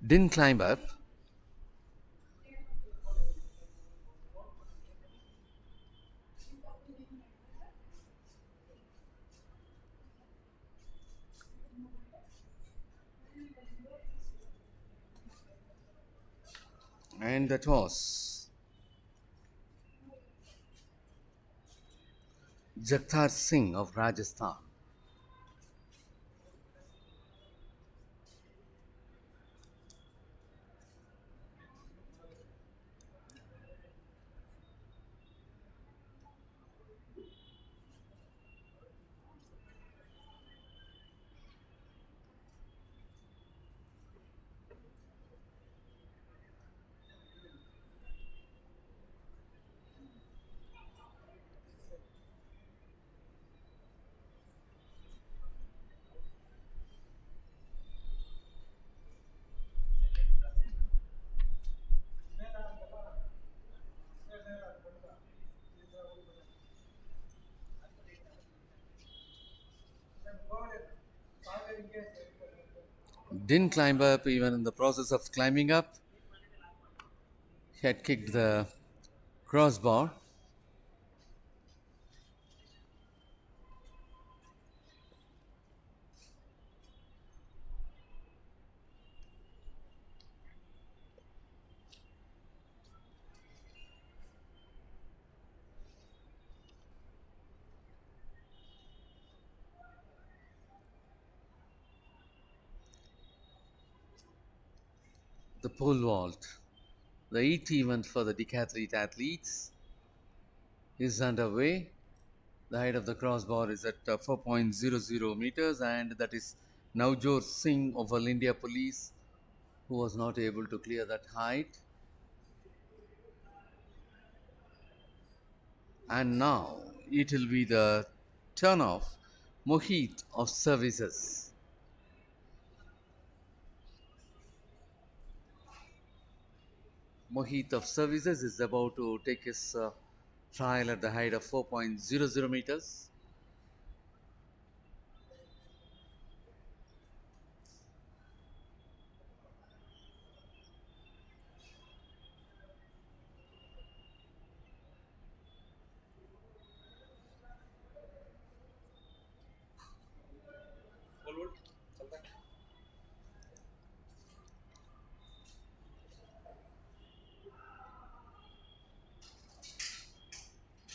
Speaker 4: Didn't climb up. And that was Jagtar Singh of Rajasthan. Didn't climb up. Even in the process of climbing up, he had kicked the crossbar. The pole vault, the eighth event for the decathlete athletes, is underway. The height of the crossbar is at 4.00 meters, and that is Navjot Singh of All India Police, who was not able to clear that height. And now it will be the turn of Mohit of Services. Mohit of Services is about to take his trial at the height of 4.00 meters.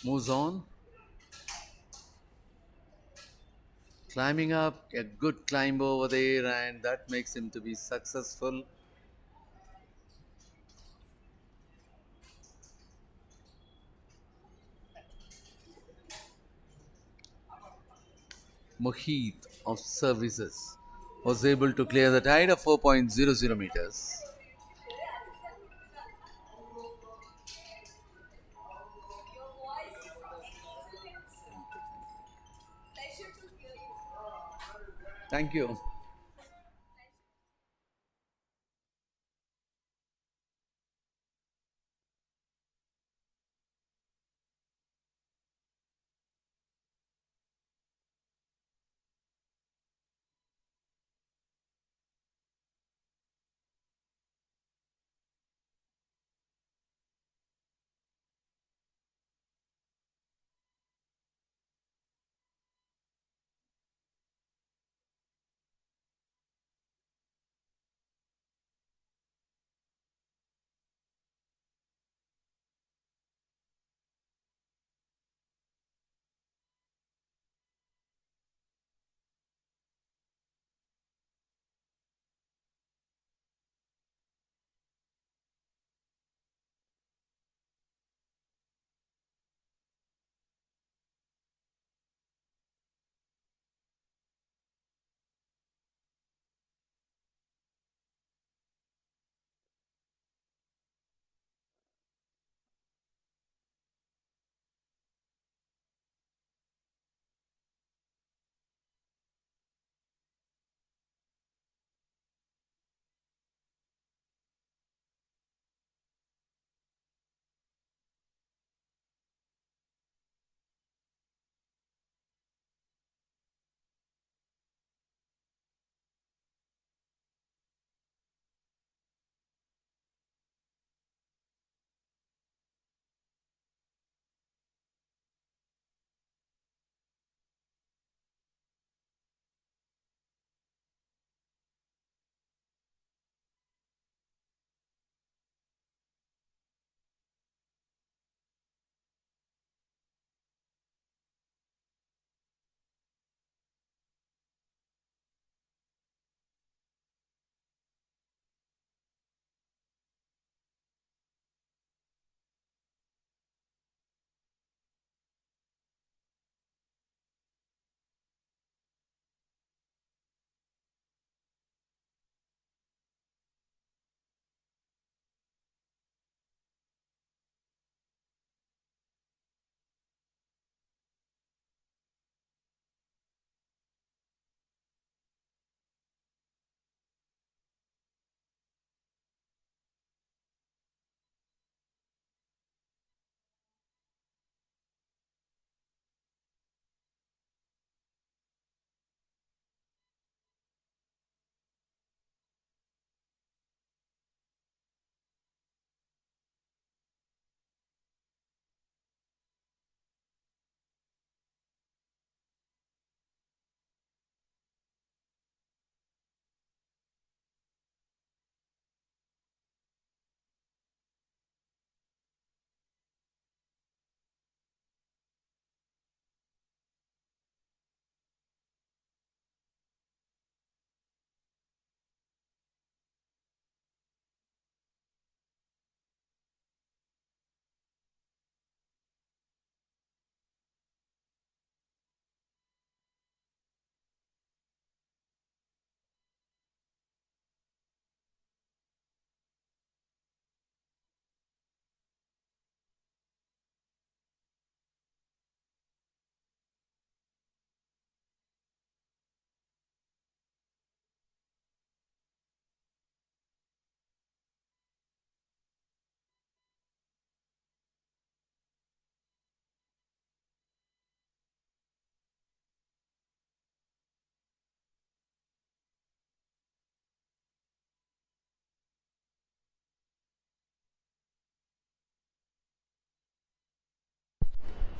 Speaker 4: Moves on, climbing up a good climb over there, and that makes him to be successful. Mohit of Services was able to clear the height of 4.00 meters. Thank you.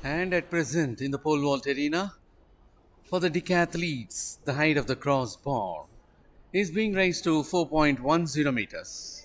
Speaker 4: And at present in the pole vault arena, for the decathletes, the height of the crossbar is being raised to 4.10 meters.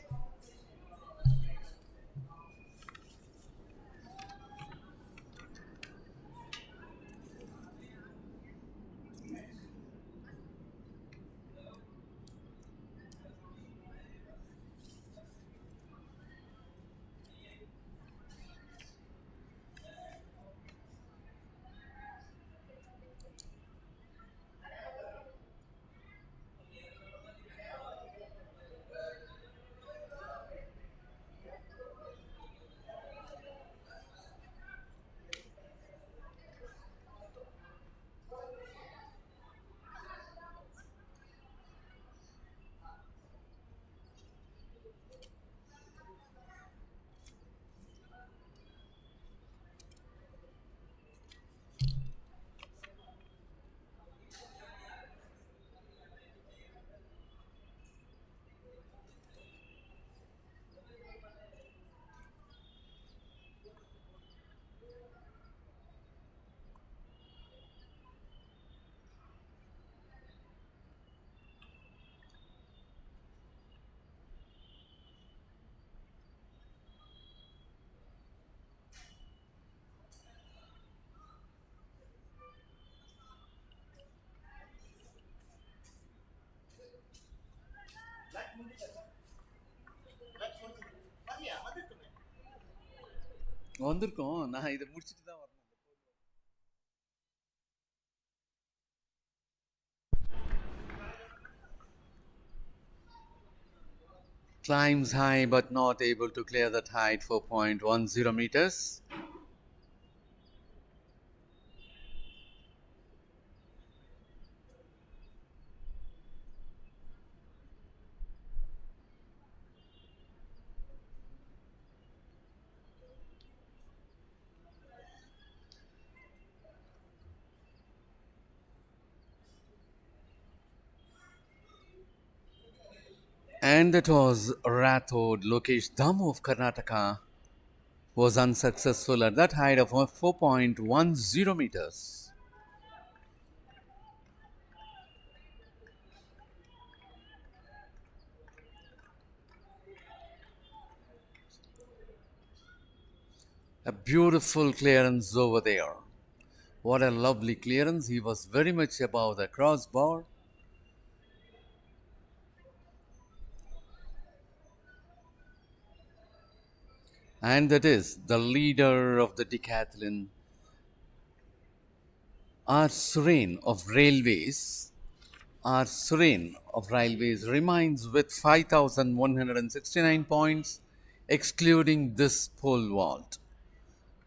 Speaker 4: வந்திருக்கோம் நான் இதை முடிச்சிட்டு தான் வரணும். Climbs high but not able to clear that height 4.10 meters. And that was Rathod Lokesh Damu of Karnataka was unsuccessful at that height of 4.10 meters. A beautiful clearance over there. What a lovely clearance. He was very much above the crossbar. And that is the leader of the decathlon, R. Suren of Railways. R. Suren of Railways remains with 5,169 points, excluding this pole vault.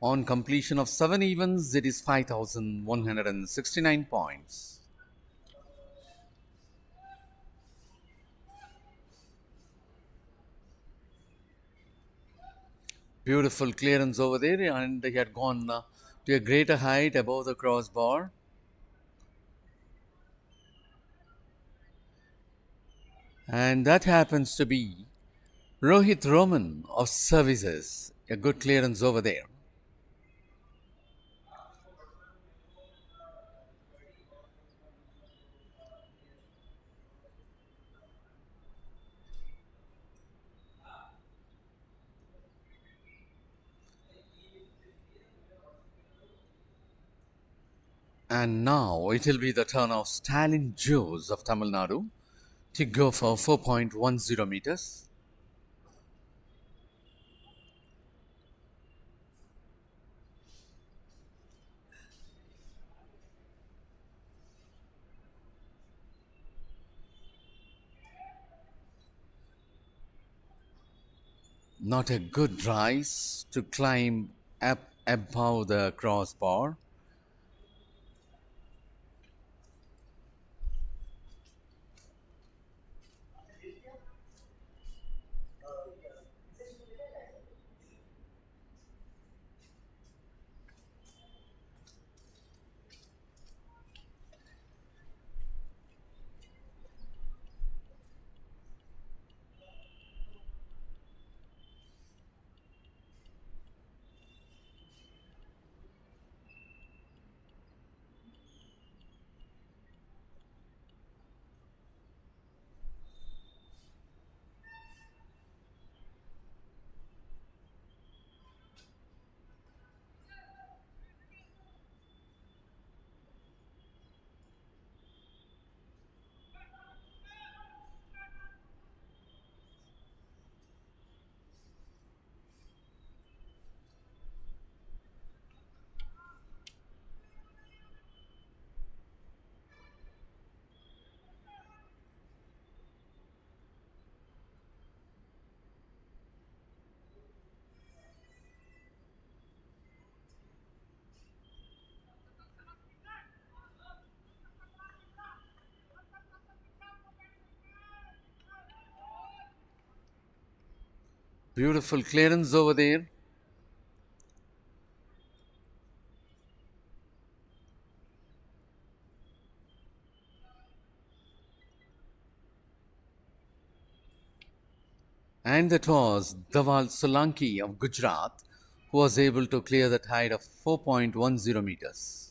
Speaker 4: On completion of 7 events, it is 5,169 points. Beautiful clearance over there, and he had gone to a greater height above the crossbar. And that happens to be Rohit Roman of Services. A good clearance over there. And now it will be the turn of Stalin Joes of Tamil Nadu to go for 4.10 meters. Not a good rise to climb up above the crossbar. Beautiful clearance over there. And that was Dawal Solanki of Gujarat, who was able to clear that height of 4.10 meters.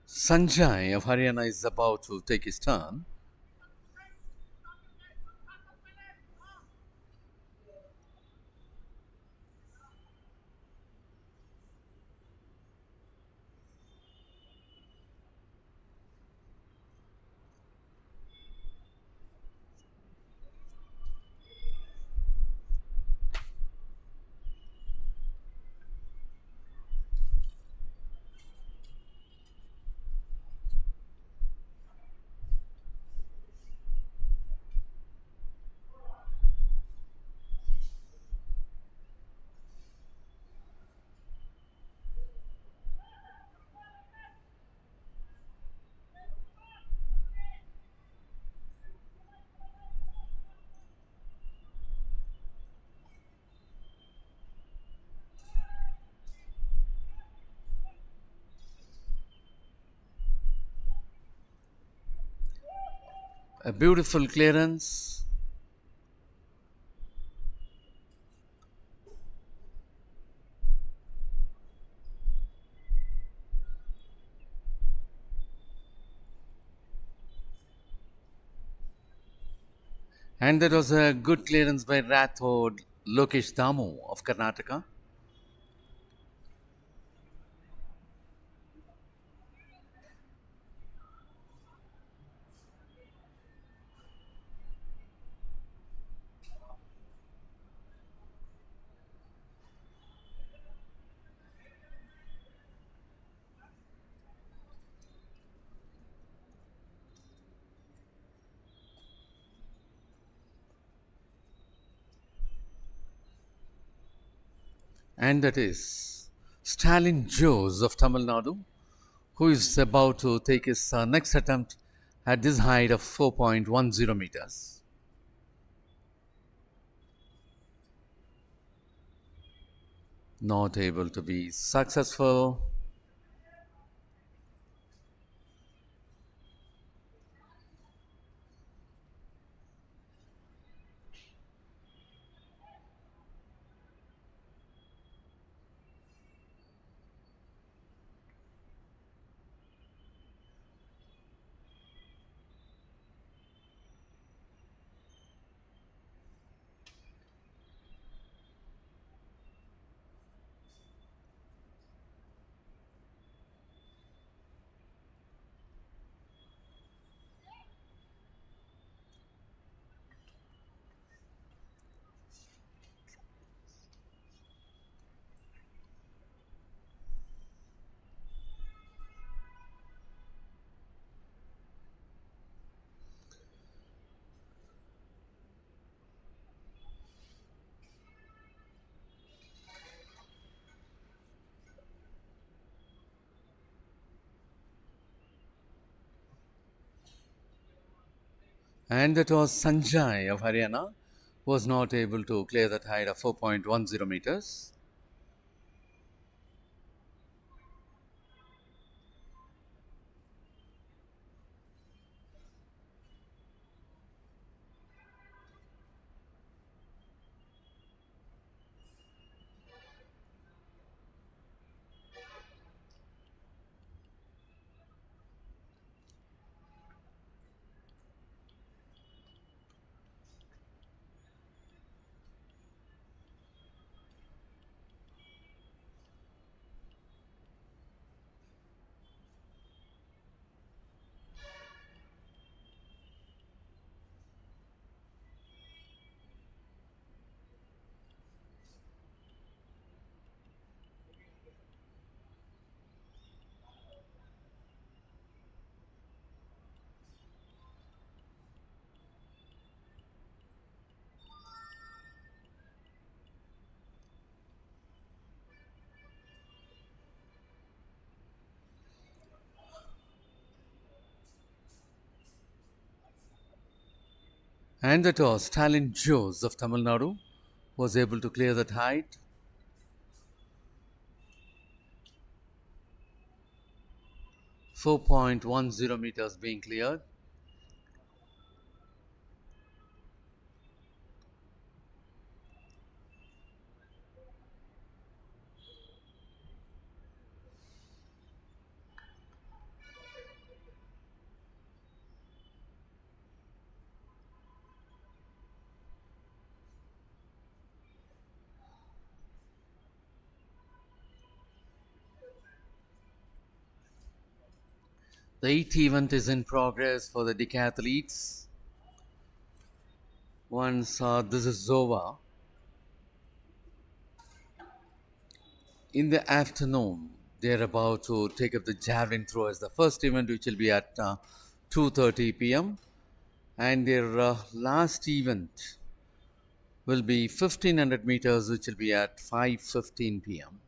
Speaker 4: Sanjay of Haryana is about to take his turn. A beautiful clearance. And that was a good clearance by Rathod Lokesh Damu of Karnataka. And that is Stalin Jose of Tamil Nadu, who is about to take his next attempt at this height of 4.10 meters. Not able to be successful. And that was Sanjay of Haryana, who was not able to clear that height of 4.10 meters. And that was Stalin Jose of Tamil Nadu was able to clear that height. .10 meters being cleared. The eighth event is in progress for the decathletes. This is Zova. In the afternoon, they are about to take up the javelin throw as the first event, which will be at 2:30 p.m. And their last event will be 1500 meters, which will be at 5:15 p.m.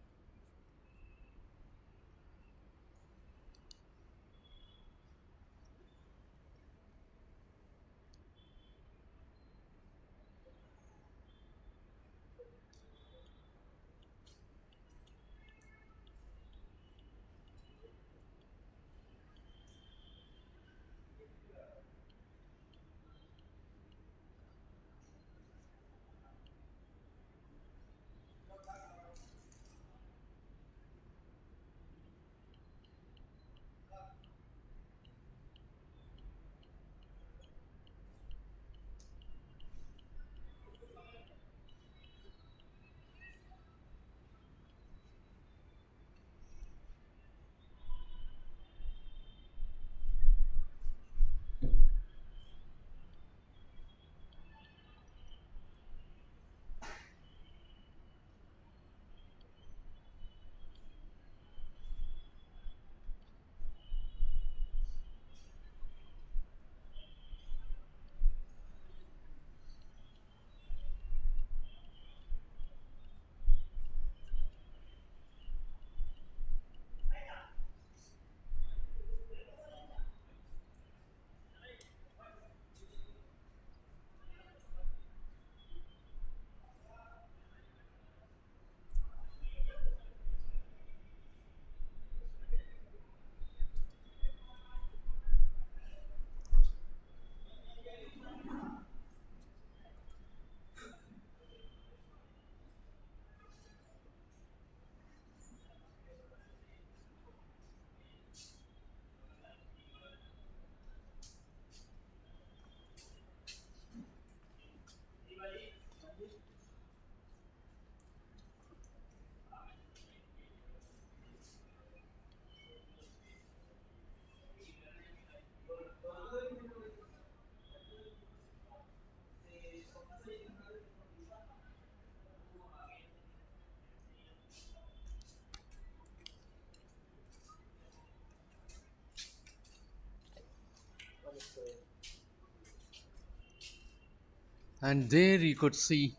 Speaker 4: And there you could see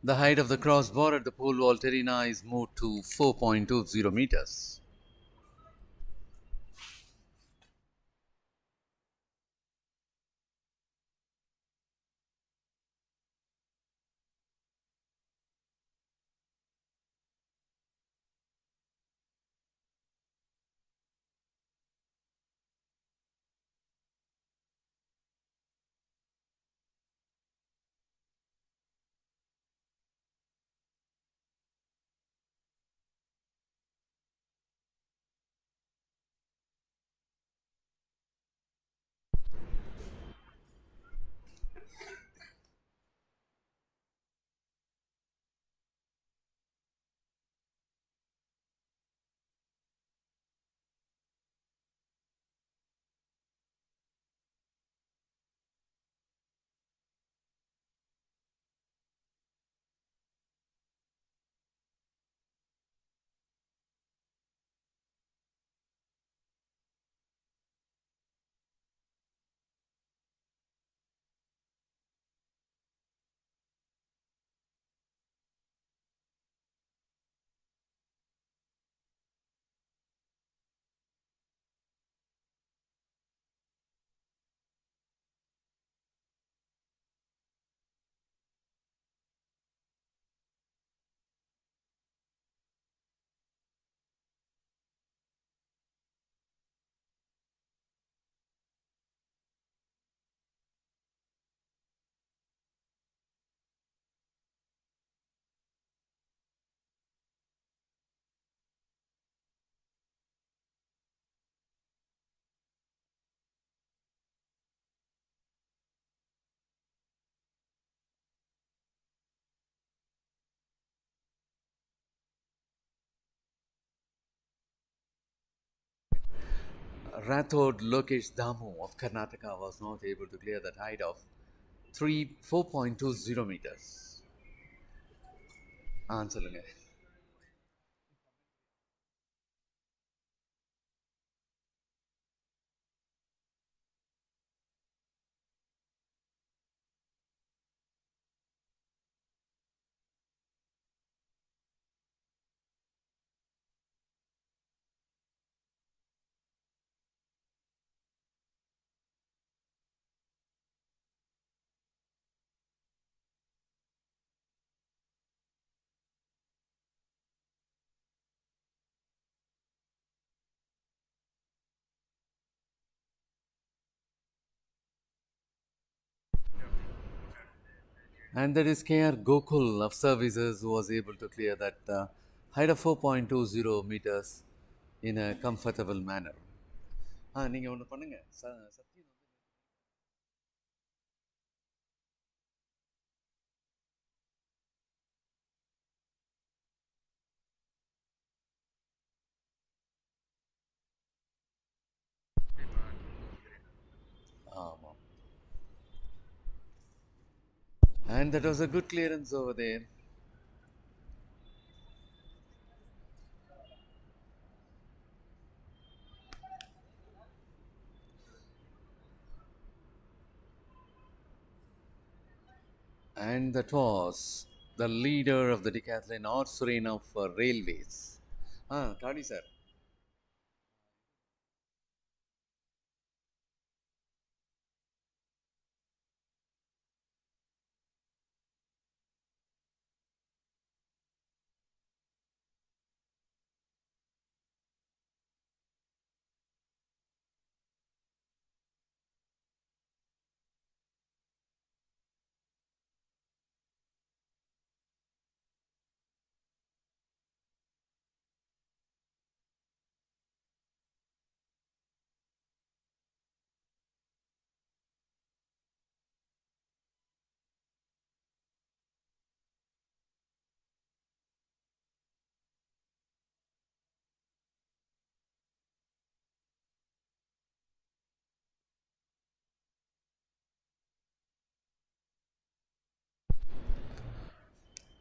Speaker 4: the height of the crossbar at the pole vault arena is moved to 4.20 meters. Rathod Lokesh Damu of Karnataka was not able to clear that height of 4.20 meters. சொல்லுங்க. And that is KR Gokul of services who was able to clear that height of 4.20 meters in a comfortable manner. நீங்கள் ஒன்று பண்ணுங்க சத்தியம் ஆமாம். And that was a good clearance over there. And that was the leader of the decathlon or Suren of railways. Kadi sir.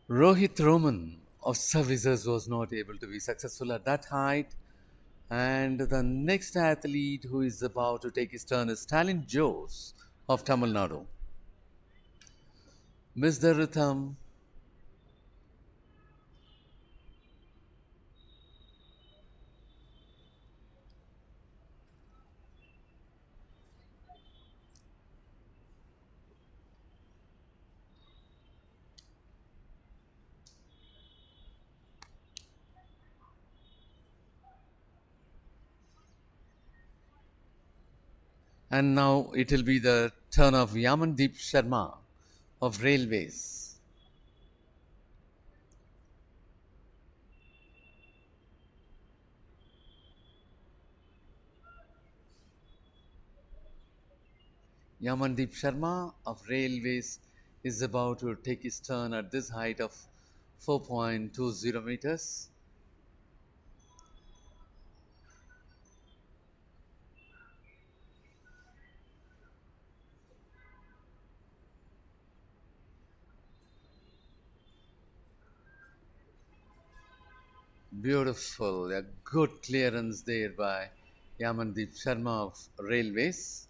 Speaker 4: Rohit Roman of services was not able to be successful at that height. And the next athlete who is about to take his turn is Stalin Jose of Tamil Nadu. Mr. Rhythm. And now it will be the turn of Yamandeep Sharma of Railways. Yamandeep Sharma of Railways is about to take his turn at this height of 4.20 meters. Beautiful, a good clearance there by Yamandeep Sharma of Railways.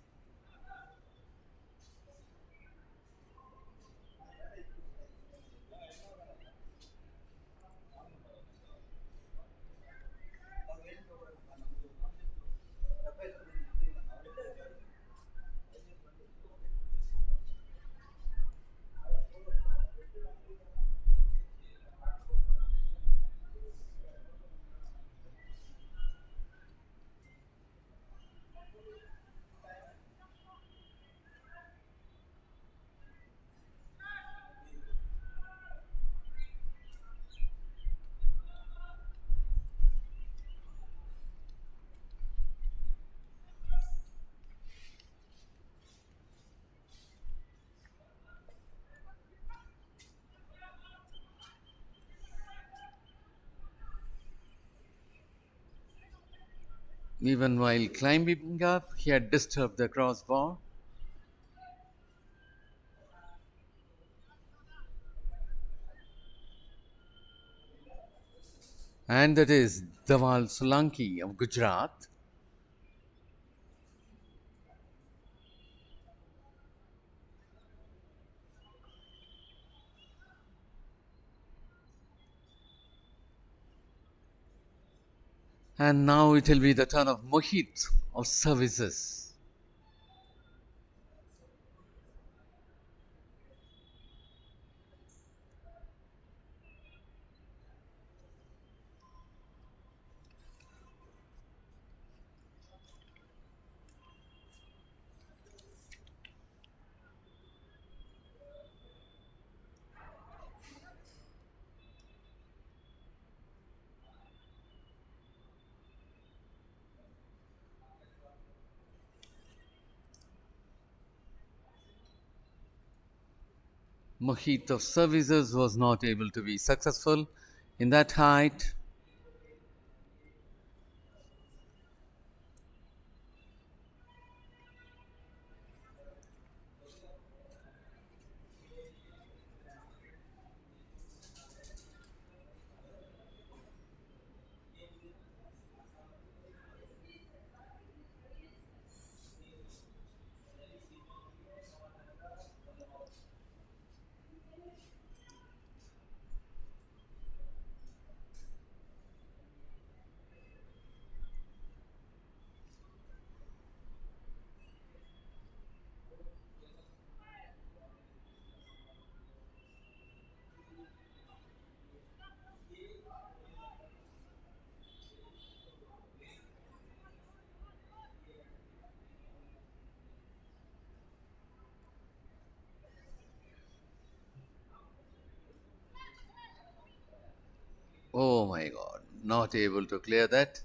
Speaker 4: Even while climbing up, he had disturbed the crossbar. And that is Dawal Solanki of Gujarat. And now it will be the turn of Mohit of Services. Mohit of Services was not able to be successful in that height. Oh my god, not able to clear that.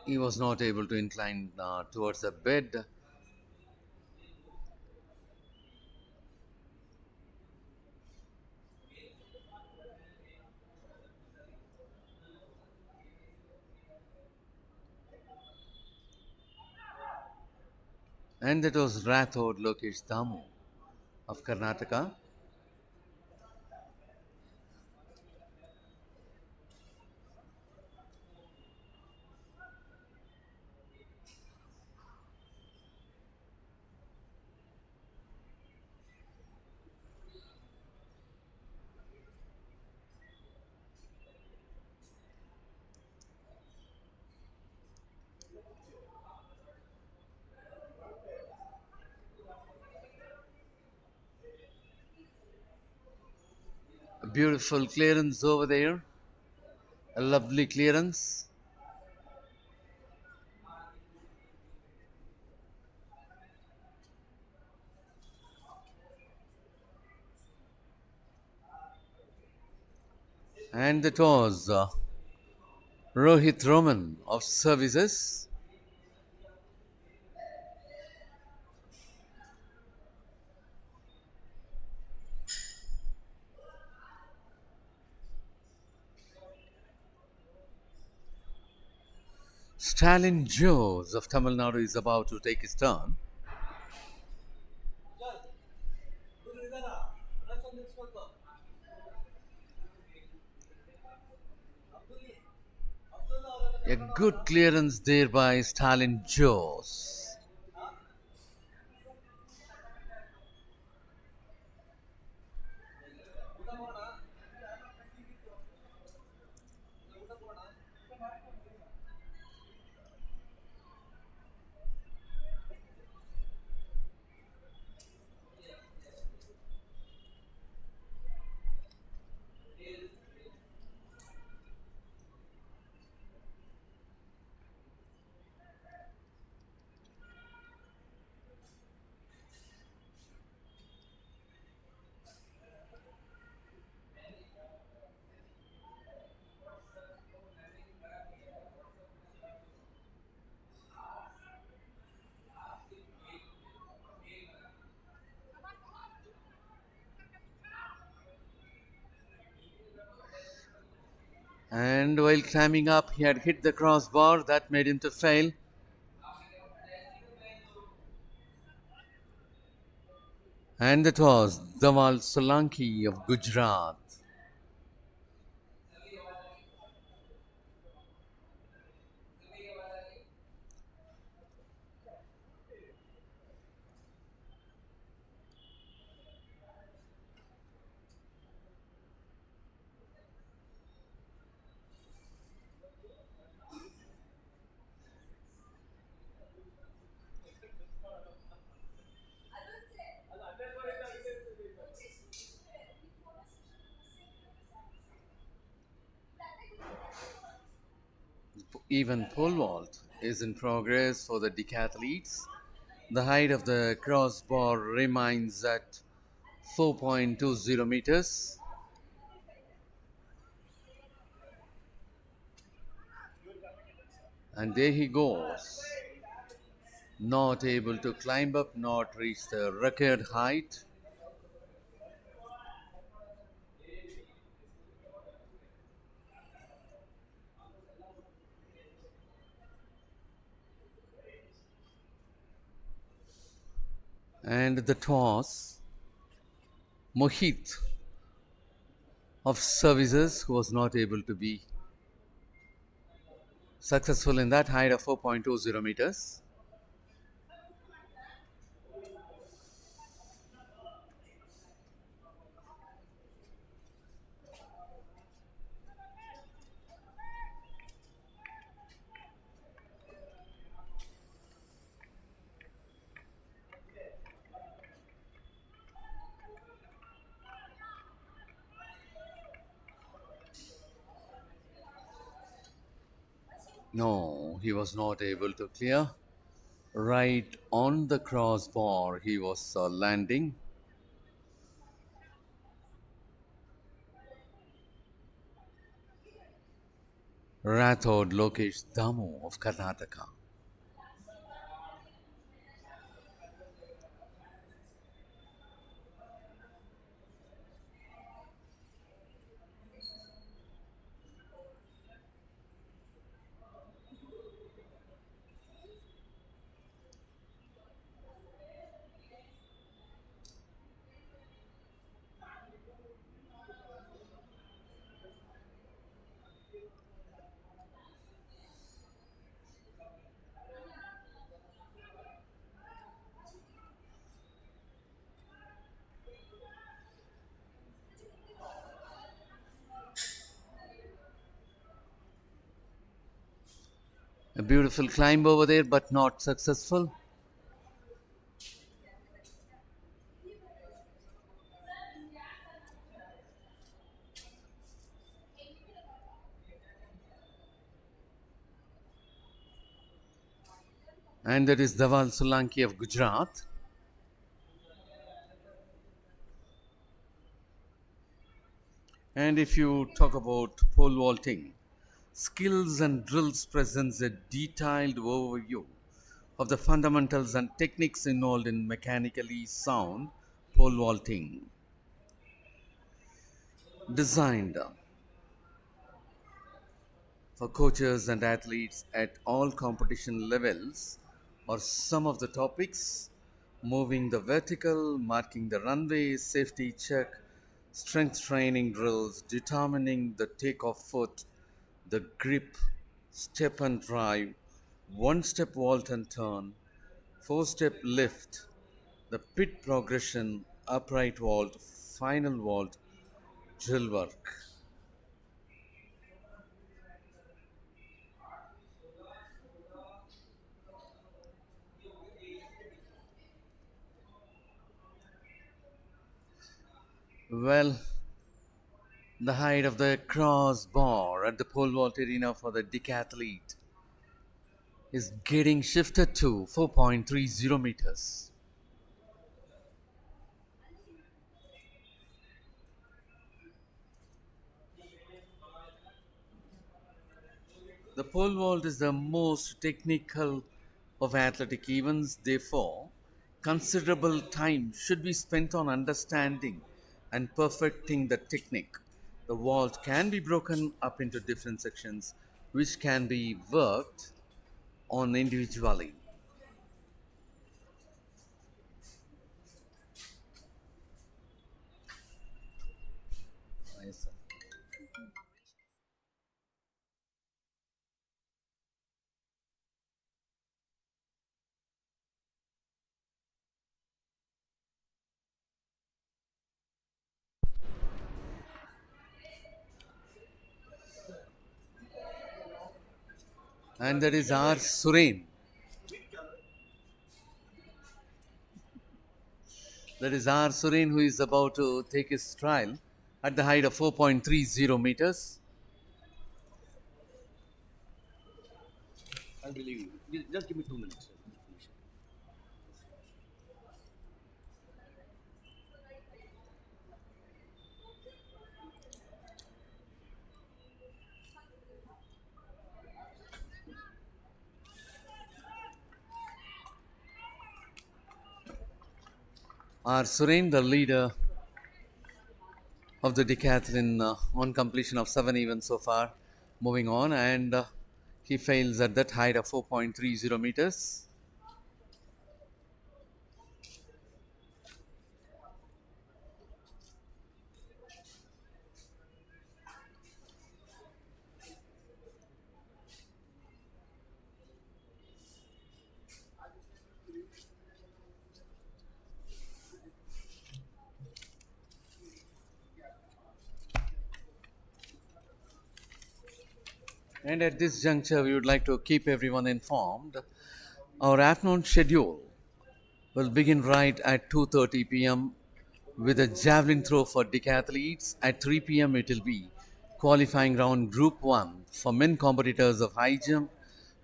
Speaker 4: He was not able to incline towards the bed. And that was Rathod Lokesh Damu of Karnataka. A beautiful clearance over there. A lovely clearance. And that was Rohit Roman of Services. Stalin Jose of Tamil Nadu is about to take his turn. A good clearance there by Stalin Jose. And while climbing up, he had hit the crossbar that made him to fail. And that was Dawal Solanki of Gujarat. Even pole vault is in progress for the decathletes. The height of the crossbar remains at 4.20 meters. And there he goes. Not able to climb up, not reach the record height. And the toss, Mohit of services, who was not able to be successful in that height of 4.20 meters. No, he was not able to clear. Right on the crossbar, he was landing. Rathod Lokesh Damu of Karnataka. A beautiful climb over there, but not successful. And that is Dawal Solanki of Gujarat. And if you talk about pole vaulting, Skills and Drills presents a detailed overview of the fundamentals and techniques involved in mechanically sound pole vaulting. Designed for coaches and athletes at all competition levels are some of the topics: moving the vertical, marking the runway, safety check, strength training drills, determining the takeoff foot, the grip, step and drive, one step vault and turn, four step lift, the pit progression, upright vault, final vault, drill work. Well, the height of the crossbar at the pole vault arena for the decathlete is getting shifted to 4.30 meters. The pole vault is the most technical of athletic events, therefore, considerable time should be spent on understanding and perfecting the technique the vault can be broken up into different sections which can be worked on individually. Yes, sir. And that is our Suren. That is our Suren, who is about to take his trial at the height of 4.30 meters.
Speaker 1: I believe you. Just give me 2 minutes.
Speaker 4: Our Suren, the leader of the decathlon, on completion of 7 events so far, moving on, and he fails at that height of 4.30 meters. And at this juncture, we would like to keep everyone informed. Our afternoon schedule will begin right at 2:30 p.m. with a javelin throw for decathletes. At 3 p.m., it will be qualifying round Group 1 for men competitors of high jump.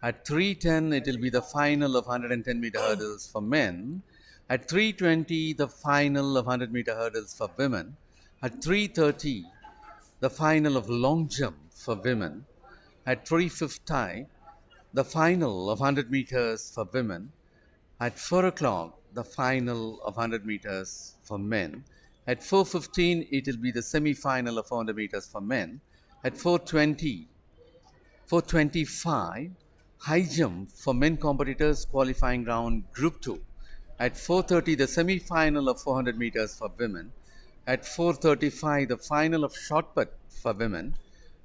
Speaker 4: At 3:10, it will be the final of 110-meter hurdles for men. At 3:20, the final of 100-meter hurdles for women. At 3:30, the final of long jump for women. At 3:50, the final of 100 meters for women. At 4 o'clock, the final of 100 meters for men. At 4:15, it will be the semi-final of 400 meters for men. At 4:20, 4:25, high jump for men competitors qualifying round Group 2. At 4:30, the semi-final of 400 meters for women. At 4:35, the final of short put for women.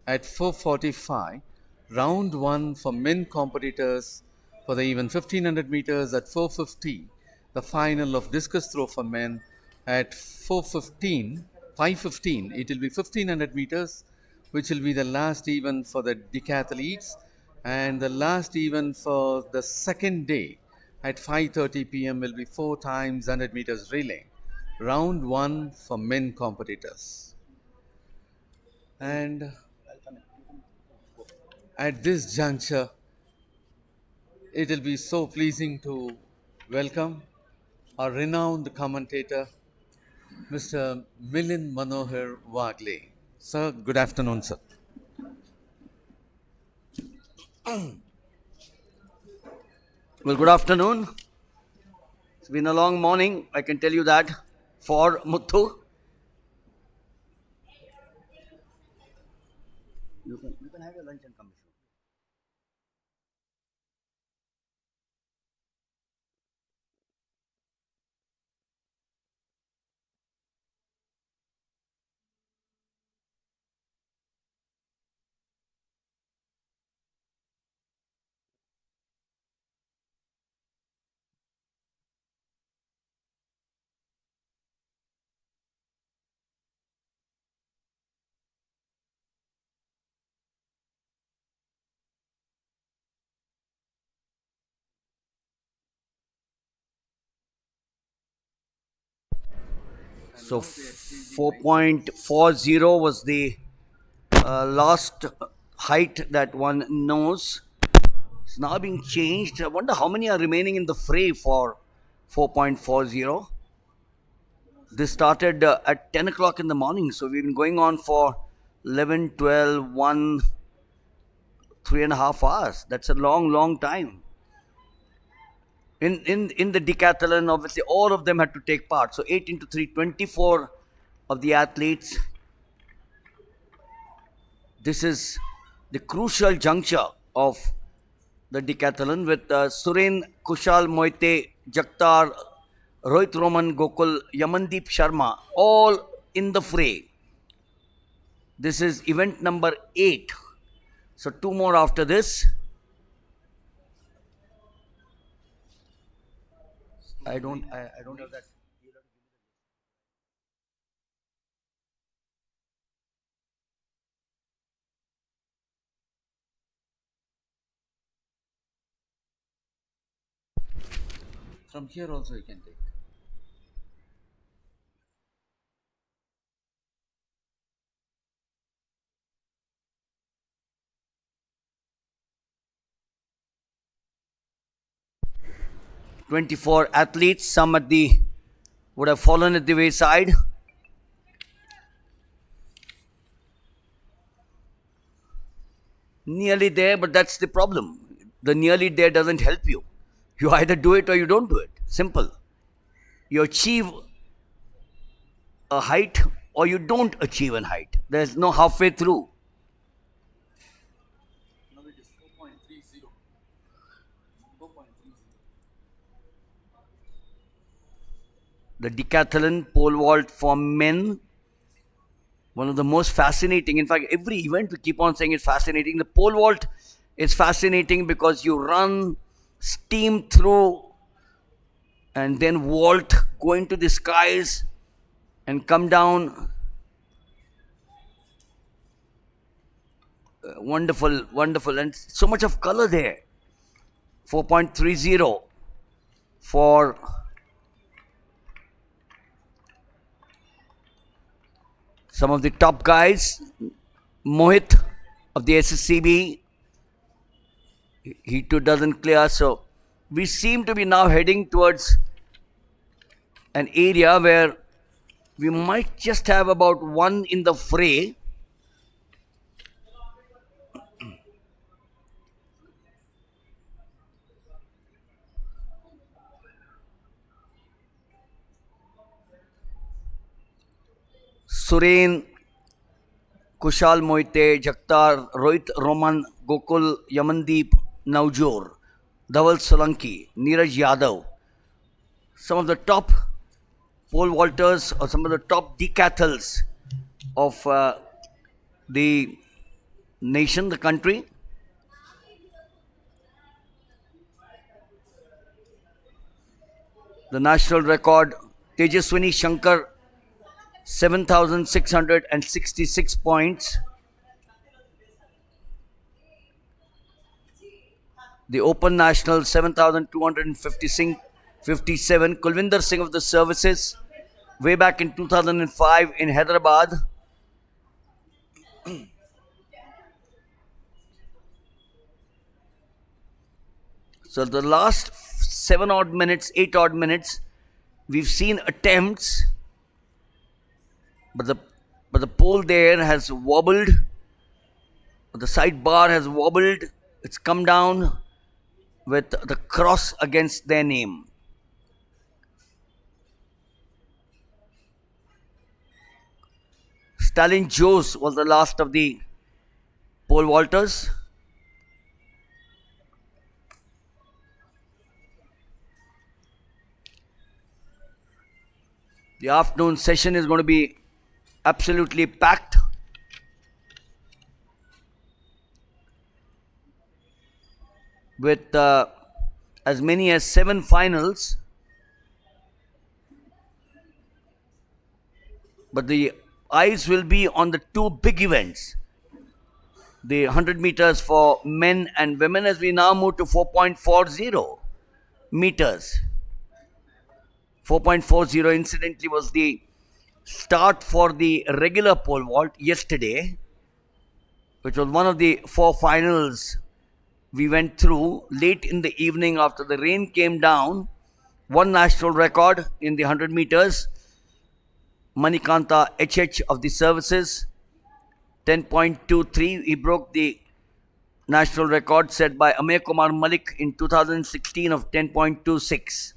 Speaker 4: At 4:45, round 1 for men competitors for the even 1500 meters. At 4:50, the final of discus throw for men. At 4:15, 5:15, it will be 1500 meters, which will be the last event for the decathletes, and the last event for the second day at 5:30 p.m. will be 4 times 100 meters relay, round 1 for men competitors. And at this juncture, it will be so pleasing to welcome our renowned commentator, Mr. Milind Manohar Wagle. Sir, good afternoon, sir.
Speaker 1: Well, good afternoon. It's been a long morning, I can tell you that, for Muthu. You can have your lunch and come. So 4.40 was the last height that one knows. It's now being changed. I wonder how many are remaining in the fray for 4.40. This started at 10 o'clock in the morning, so we've been going on for 11, 12, 1, 3.5 hours. That's a long time. In the decathlon, obviously, all of them had to take part. So 8 into 3, 24 of the athletes This is the crucial juncture of the decathlon with Suren, Kushal Moite, Jaktar, Rohit Roman, Gokul, Yamandeep Sharma, all in the fray. This is event number 8. So 2 more after this. I don't have that. From here also you can take. "24 athletes, some at the would have fallen at the wayside. Nearly there, but that's the problem. The nearly there doesn't help you. You either do it or you don't do it. Simple. You achieve a height or you don't achieve a height. There's no halfway through. The decathlon pole vault for men, one of the most fascinating. In fact, every event we keep on saying it's fascinating. The pole vault is fascinating because you run, steam through, and then vault, go into the skies, and come down. Wonderful, wonderful, and so much of color there. 4.30 for some of the top guys. Mohit of the SSCB, he too doesn't clear. So we seem to be now heading towards an area where we might just have about one in the fray. Suren, Kushal Moite, Jaktar, Rohit Roman, Gokul, Yamandeep, Naujor, Dhaval Solanki, Neeraj Yadav. Some of the top pole vaulters or some of the top decathles of the nation, the country. The national record, Tejaswini Shankar, 7,666 points. The Open National, 7,257. Kulvinder Singh of the Services, way back in 2005 in Hyderabad. So the last 8 odd minutes, we've seen attempts, but the pole there has wobbled. The side bar has wobbled. It's come down with the cross against their name. Stalin Jose was the last of the pole vaulters. The afternoon session is going to be absolutely packed. With as many as 7 finals. But the eyes will be on the 2 big events. The 100 meters for men and women, as we now move to 4.40 meters. 4.40 incidentally was the start for the regular pole vault yesterday, which was one of the 4 finals we went through late in the evening after the rain came down. One national record in the 100 meters. Manikanta HH of the Services, 10.23. He broke the national record set by Amey Kumar Malik in 2016 of 10.26.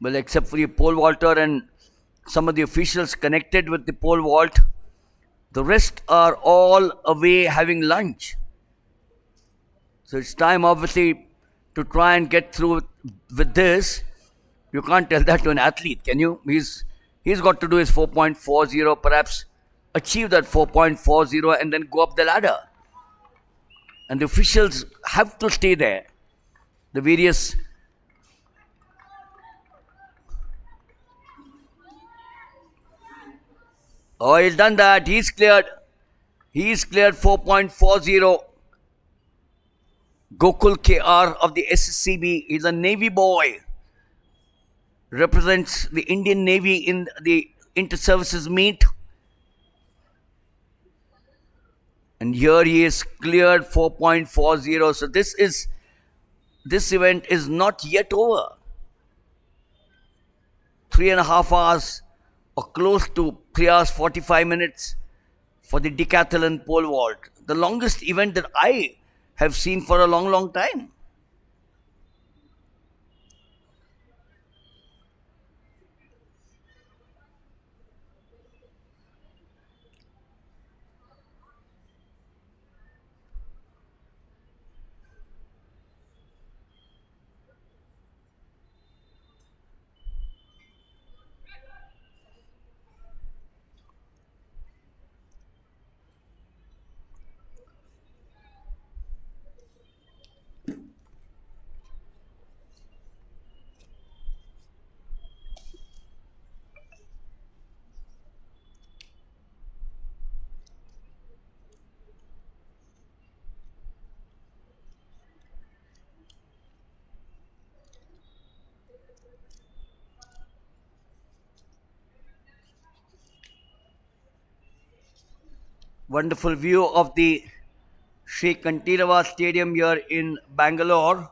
Speaker 1: Well, except for the pole vaulter and some of the officials connected with the pole vault, the rest are all away having lunch. So it's time, obviously, to try and get through with this. You can't tell that to an athlete, can you? He's got to do his 4.40, perhaps achieve that 4.40 and then go up the ladder. And the officials have to stay there. The various Oh, he's done that. He's cleared. He's cleared 4.40. Gokul KR of the SSCB. He's a Navy boy. Represents the Indian Navy in the inter-services meet. And here he is cleared 4.40. So this event is not yet over. 3.5 hours or close to 3 hours 45 minutes for the decathlon pole vault. The longest event that I have seen for a long, long time. Wonderful view of the Sri Kantirava Stadium here in Bangalore.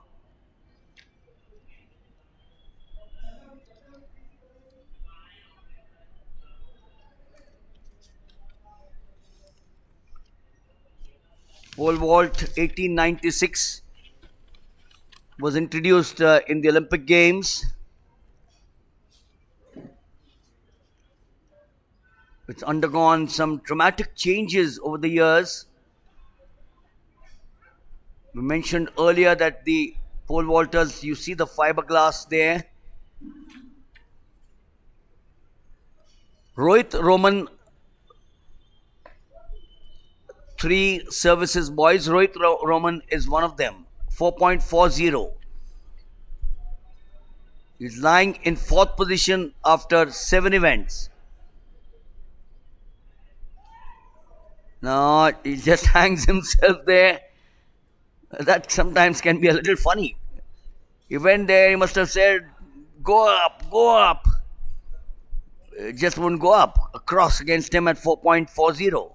Speaker 1: Pole vault 1896 was introduced in the Olympic Games. It's undergone some dramatic changes over the years. We mentioned earlier that the pole vaulters, you see the fiberglass there. Rohit Roman, 3 services boys. Rohit Roman is one of them. 4.40. He's lying in 4th position after 7 events. No, he just hangs himself there. That sometimes can be a little funny. He went there, he must have said, go up, go up. It just wouldn't go up. A cross against him at 4.40.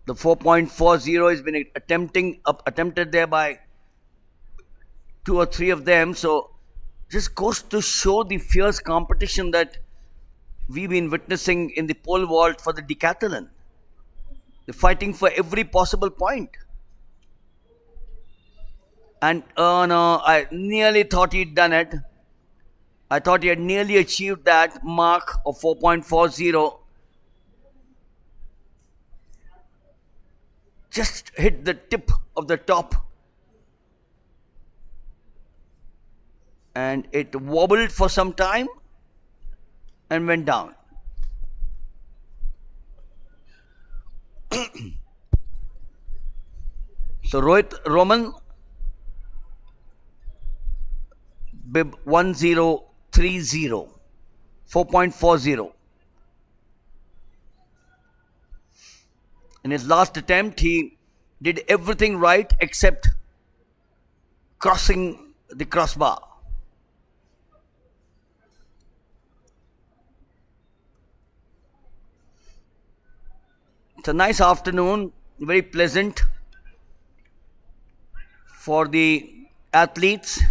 Speaker 1: The 4.40 has been attempted there by 2 or 3 of them. So just goes to show the fierce competition that we've been witnessing in the pole vault for the decathlon. They're fighting for every possible point. And oh no, I nearly thought he'd done it. I thought he had nearly achieved that mark of 4.40. Just hit the tip of the top. And it wobbled for some time and went down. So Rohit Roman, bib 1030, 4.40. In his last attempt, he did everything right except crossing the crossbar. It's a nice afternoon, very pleasant for the athletes.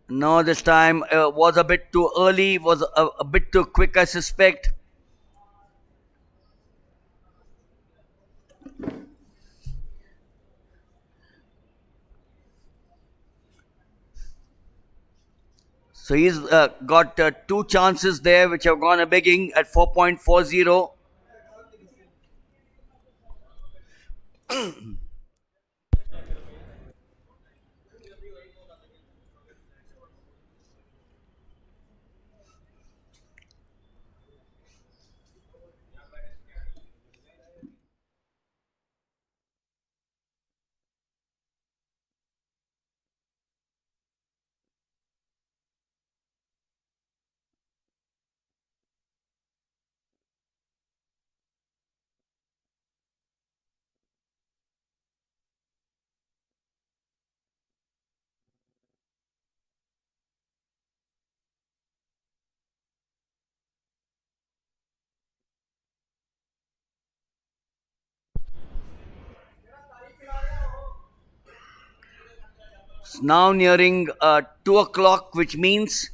Speaker 1: No, this time was a bit too early, was a bit too quick, I suspect. So he's got two chances there which have gone a begging at 4.40. It's now nearing 2 o'clock, which means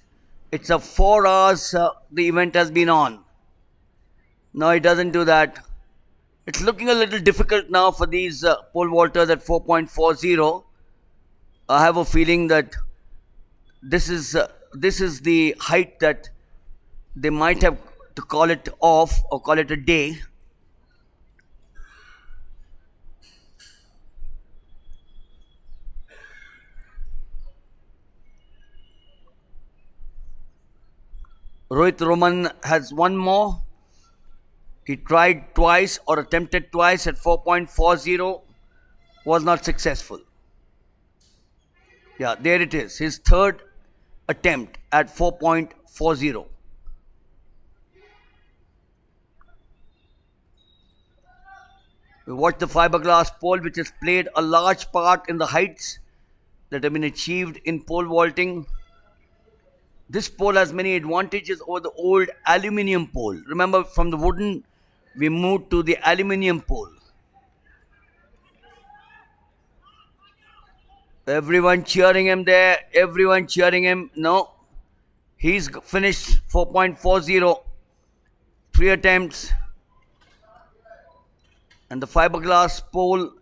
Speaker 1: it's a 4 hours the event has been on. No, it doesn't do that. It's looking a little difficult now for these pole vaulters at 4.40. I have a feeling that this is the height that they might have to call it off or call it a day. Rohit Roman has one more. He tried twice or attempted twice at 4.40, was not successful. Yeah, there it is, his third attempt at 4.40. We watched the fiberglass pole, which has played a large part in the heights that have been achieved in pole vaulting. This pole has many advantages over the old aluminium pole. Remember, from the wooden, we moved to the aluminium pole. Everyone cheering him there, everyone cheering him. No, he's finished 4.40, 3 attempts. And the fiberglass pole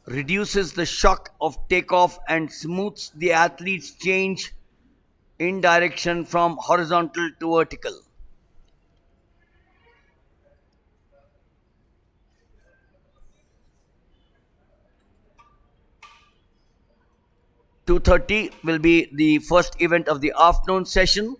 Speaker 1: reduces the shock of takeoff and smooths the athlete's change in direction from horizontal to vertical. "2:30 will be the first event of the afternoon session.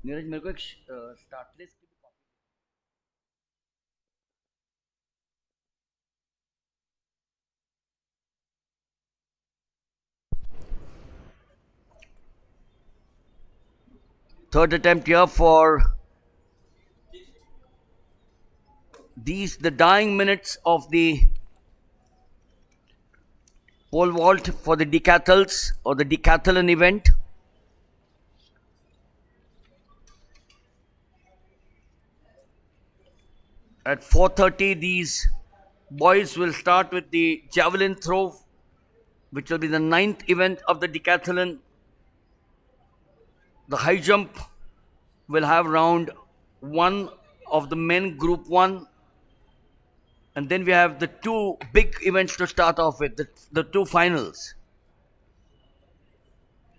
Speaker 1: Neeraj मेरे को एक start list की copy third attempt here for the dying minutes of the pole vault for the decathlons or the decathlon event. At 4:30, these boys will start with the javelin throw, which will be the 9th event of the decathlon. The high jump will have round 1 of the men group 1. And then we have the two big events to start off with, the two finals.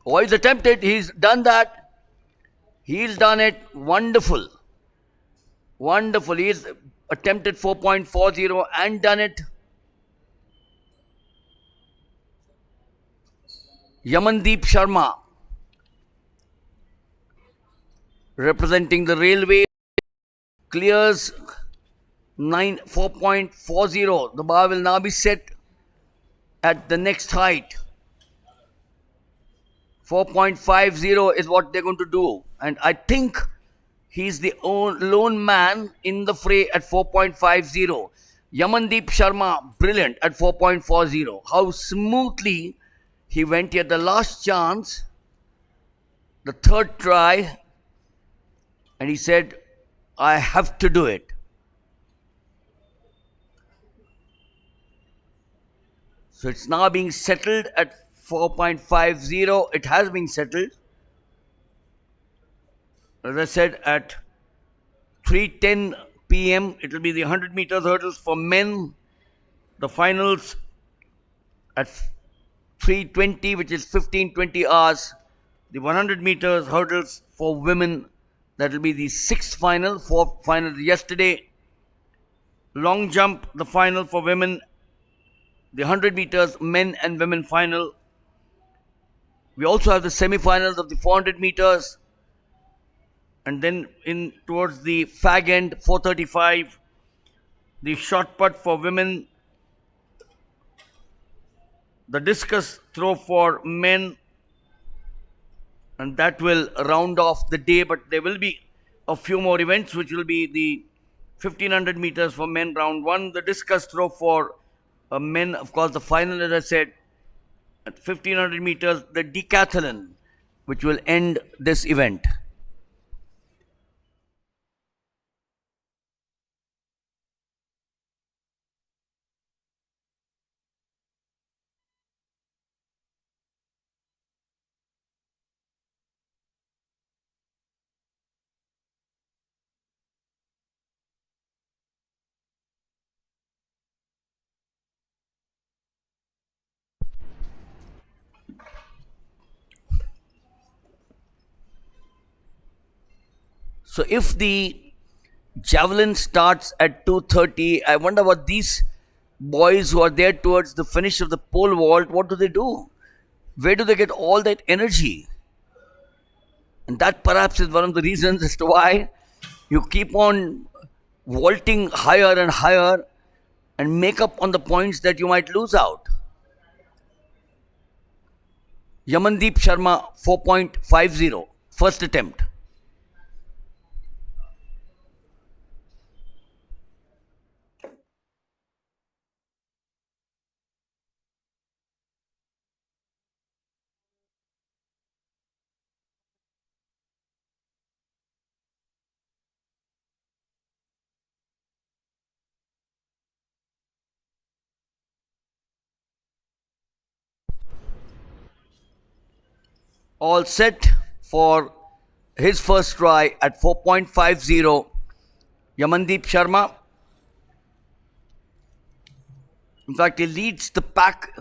Speaker 1: Oh, he's attempted, he's done that. He's done it. Wonderful. Wonderful. He's attempted 4.40 and done it. Yamandeep Sharma, representing the railway, clears 4.40. The bar will now be set at the next height. 4.50 is what they're going to do. And I think He's the lone man in the fray at 4.50. Yamandeep Sharma, brilliant at 4.40. How smoothly he went here. The last chance, the third try, and he said, I have to do it. So it's now being settled at 4.50. It has been settled. As I said, at 3:10 p.m. it will be the 100 meters hurdles for men. The finals at 3:20, which is 15:20 hours. The 100 meters hurdles for women, that will be the sixth final. Fourth final yesterday. Long jump, the final for women. The 100 meters men and women final. We also have the semi-finals of the 400 meters. And then in towards the fag end, 4:35, the shot put for women, the discus throw for men, and that will round off the day. But there will be a few more events, which will be the 1500 meters for men, round one, the discus throw for men, of course, the final, as I said, at 1500 meters, the decathlon, which will end this event. So if the javelin starts at 2:30, I wonder what these boys who are there towards the finish of the pole vault, what do they do? Where do they get all that energy? And that perhaps is one of the reasons as to why you keep on vaulting higher and higher and make up on the points that you might lose out. Yamandeep Sharma, 4.50, first attempt. All set for his first try at 4.50. Yamandeep Sharma. In fact, he leads the pack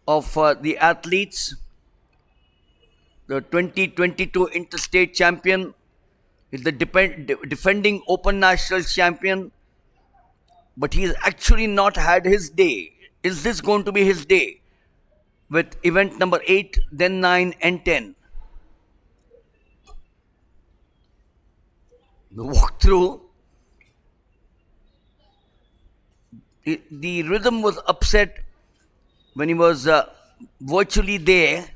Speaker 1: of the athletes. The 2022 interstate champion is the defending open nationals champion, but he has actually not had his day. Is this going to be his day? With event number 8, then 9 and 10. The walkthrough, the rhythm was upset when he was virtually there.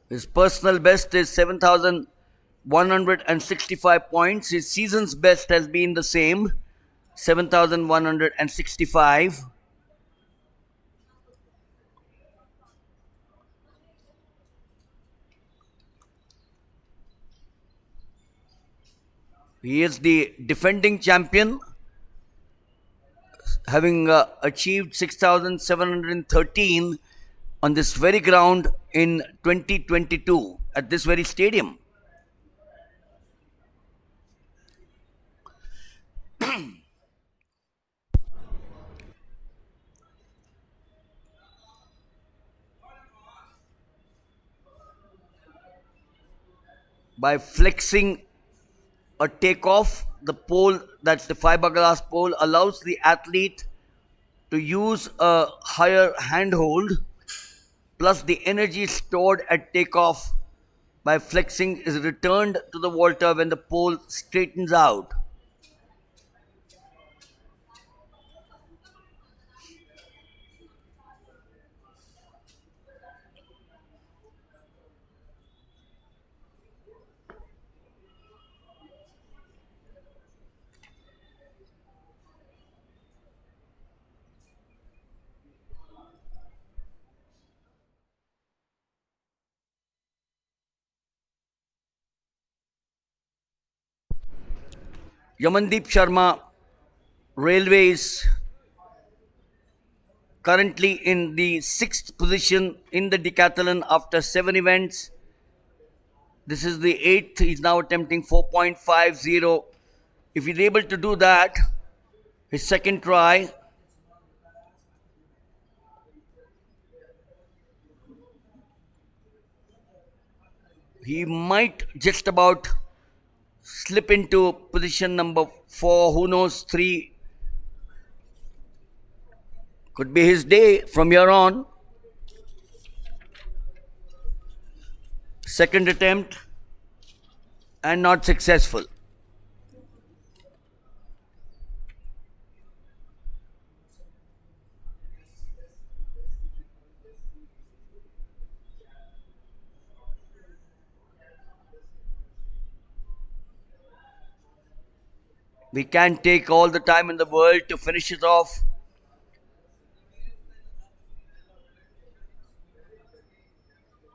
Speaker 1: His personal best is 7,165 points. His season's best has been the same, 7,165. He is the defending champion, having achieved 6,713 on this very ground in 2022 at this very stadium. By flexing a takeoff, the pole, that's the fiberglass pole, allows the athlete to use a higher handhold, plus the energy stored at takeoff by flexing is returned to the vaulter when the pole straightens out. Yamandeep Sharma, Railways, currently in the 6th position in the decathlon after 7 events. This is the 8th. He's now attempting 4.50. If he's able to do that, his second try, he might just about slip into position number 4. Who knows? 3 could be his day from here on. Second attempt and not successful. We can't take all the time in the world to finish it off.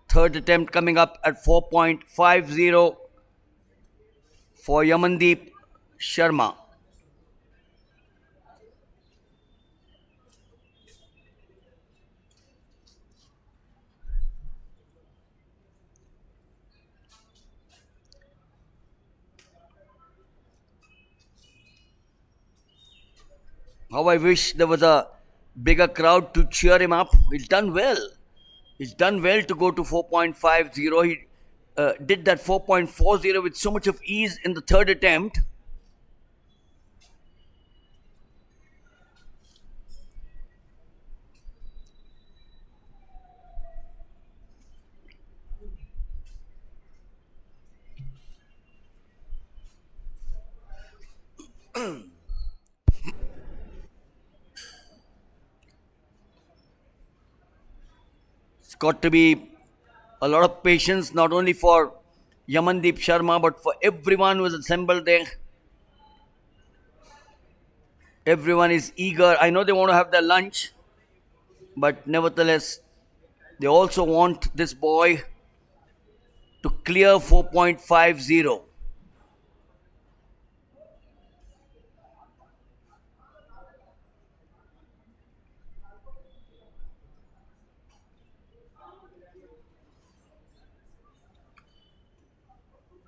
Speaker 1: Third attempt coming up at 4.50 for Yamandeep Sharma. How I wish there was a bigger crowd to cheer him up. He's done well. He's done well to go to 4.50. He did that 4.40 with so much of ease in the third attempt. It's got to be a lot of patience, not only for Yamandeep Sharma, but for everyone who is assembled there. Everyone is eager. I know they want to have their lunch, but nevertheless, they also want this boy to clear 4.50.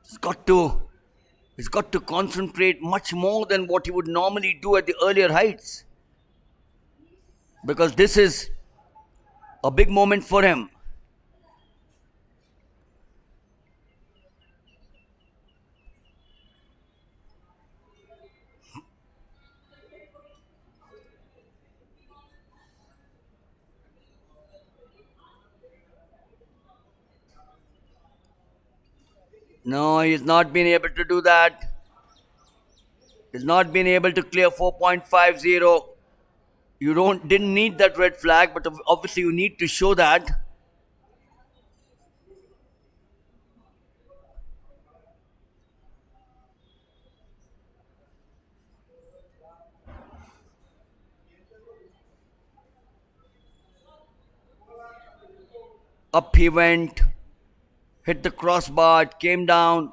Speaker 1: He's got to he's got to concentrate much more than what he would normally do at the earlier heights. Because this is a big moment for him. No, he's not been able to do that. He's not been able to clear 4.50. You didn't need that red flag, but obviously you need to show that. Up he went, hit the crossbar, came down.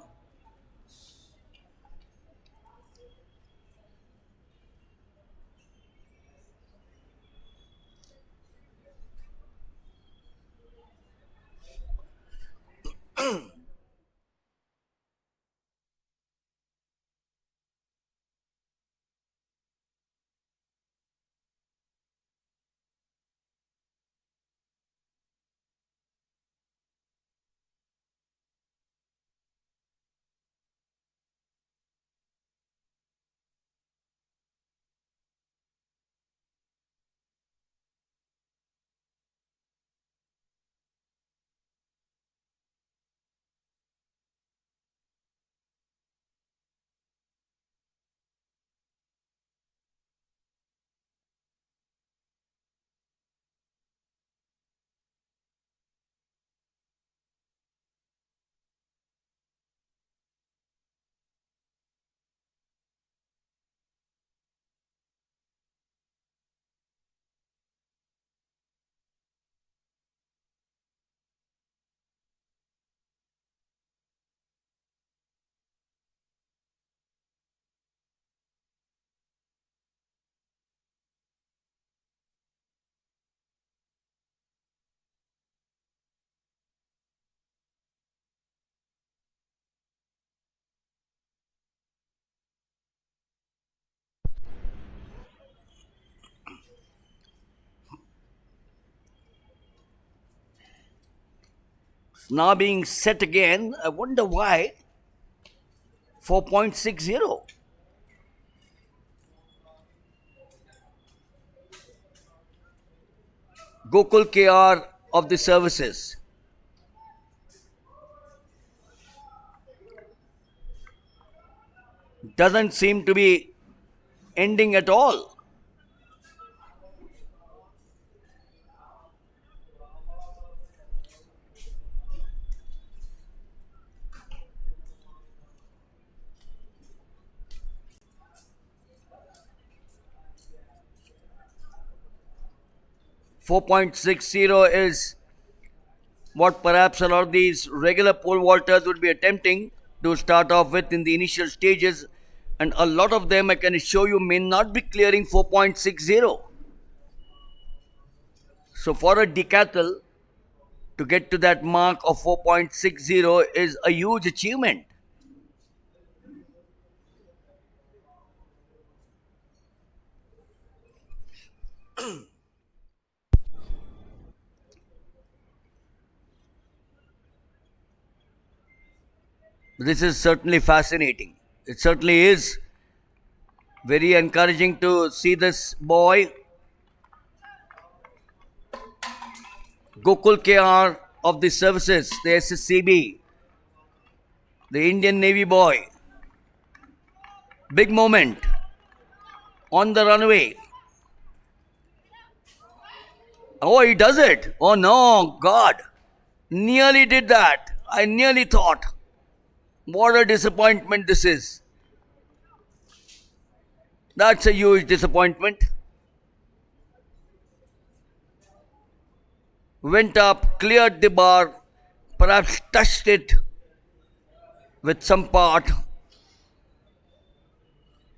Speaker 1: now being set again. I wonder why. 4.60. Gokul KR of the services. Doesn't seem to be ending at all. .60 is what perhaps a lot of these regular pole vaulters would be attempting to start off with in the initial stages, and a lot of them, I can assure you, may not be clearing 4.60. So for a decathlon to get to that mark of 4.60 is a huge achievement. This is certainly fascinating. It certainly is very encouraging to see this boy, Gokul KR of the services, the SSCB, the Indian Navy boy. Big moment on the runway. Oh, he does it. Oh no, God. Nearly did that. I nearly thought. What a disappointment this is. That's a huge disappointment. Went up, cleared the bar, perhaps touched it with some part,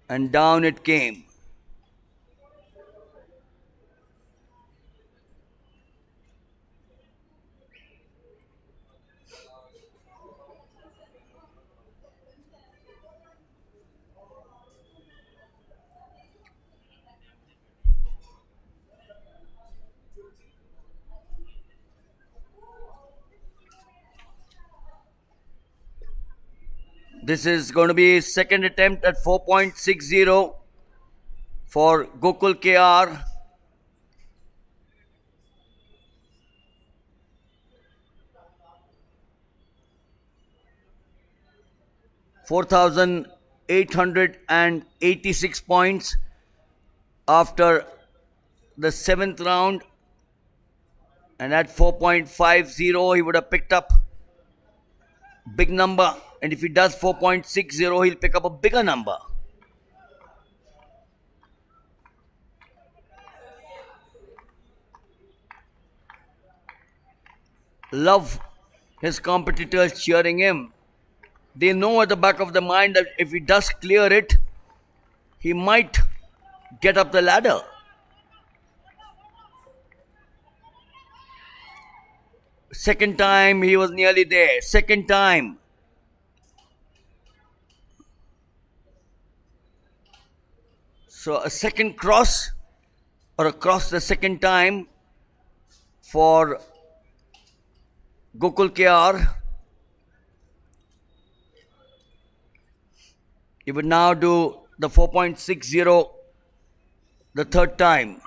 Speaker 1: and down it came. This is going to be second attempt at 4.60 for Gokul KR. $4,886 points after the seventh round, and at 4.50 he would have picked up big number, and if he does 4.60 he'll pick up a bigger number. Love his competitors cheering him. They know at the back of their mind that if he does clear it, he might get up the ladder. Second time he was nearly there. Second time. So a second cross, or a cross the second time for Gokul KR. He would now do the 4.60 the third time.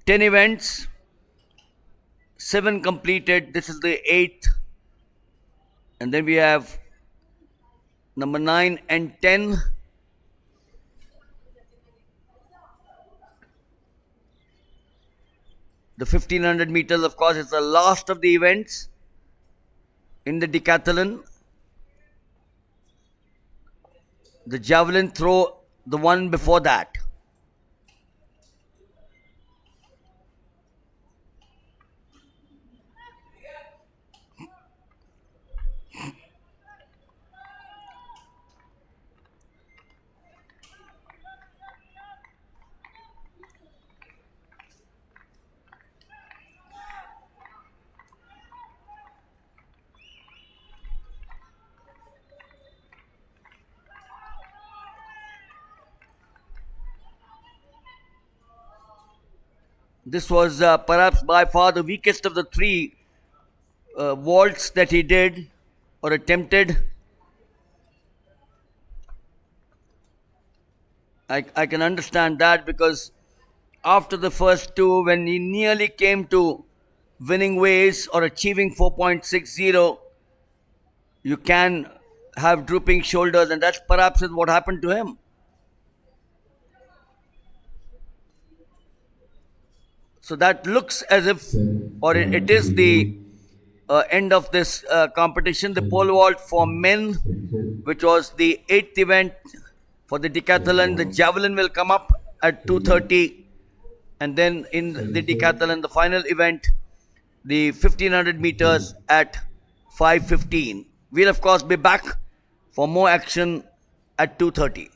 Speaker 1: Ten events, 7 completed. This is the 8th. And then we have number 9 and 10. The 1500 meters, of course, is the last of the events in the decathlon. The javelin throw, the one before that. This was perhaps by far the weakest of the three vaults that he did or attempted. I can understand that, because after the first two, when he nearly came to winning ways or achieving 4.60, you can have drooping shoulders, and that's perhaps what happened to him. So that looks as if, or it is the end of this competition. The pole vault for men, which was the 8th event for the decathlon. The javelin will come up at 2:30, and then in the decathlon, the final event, the 1500 meters at 5:15. We'll of course be back for more action at 2:30.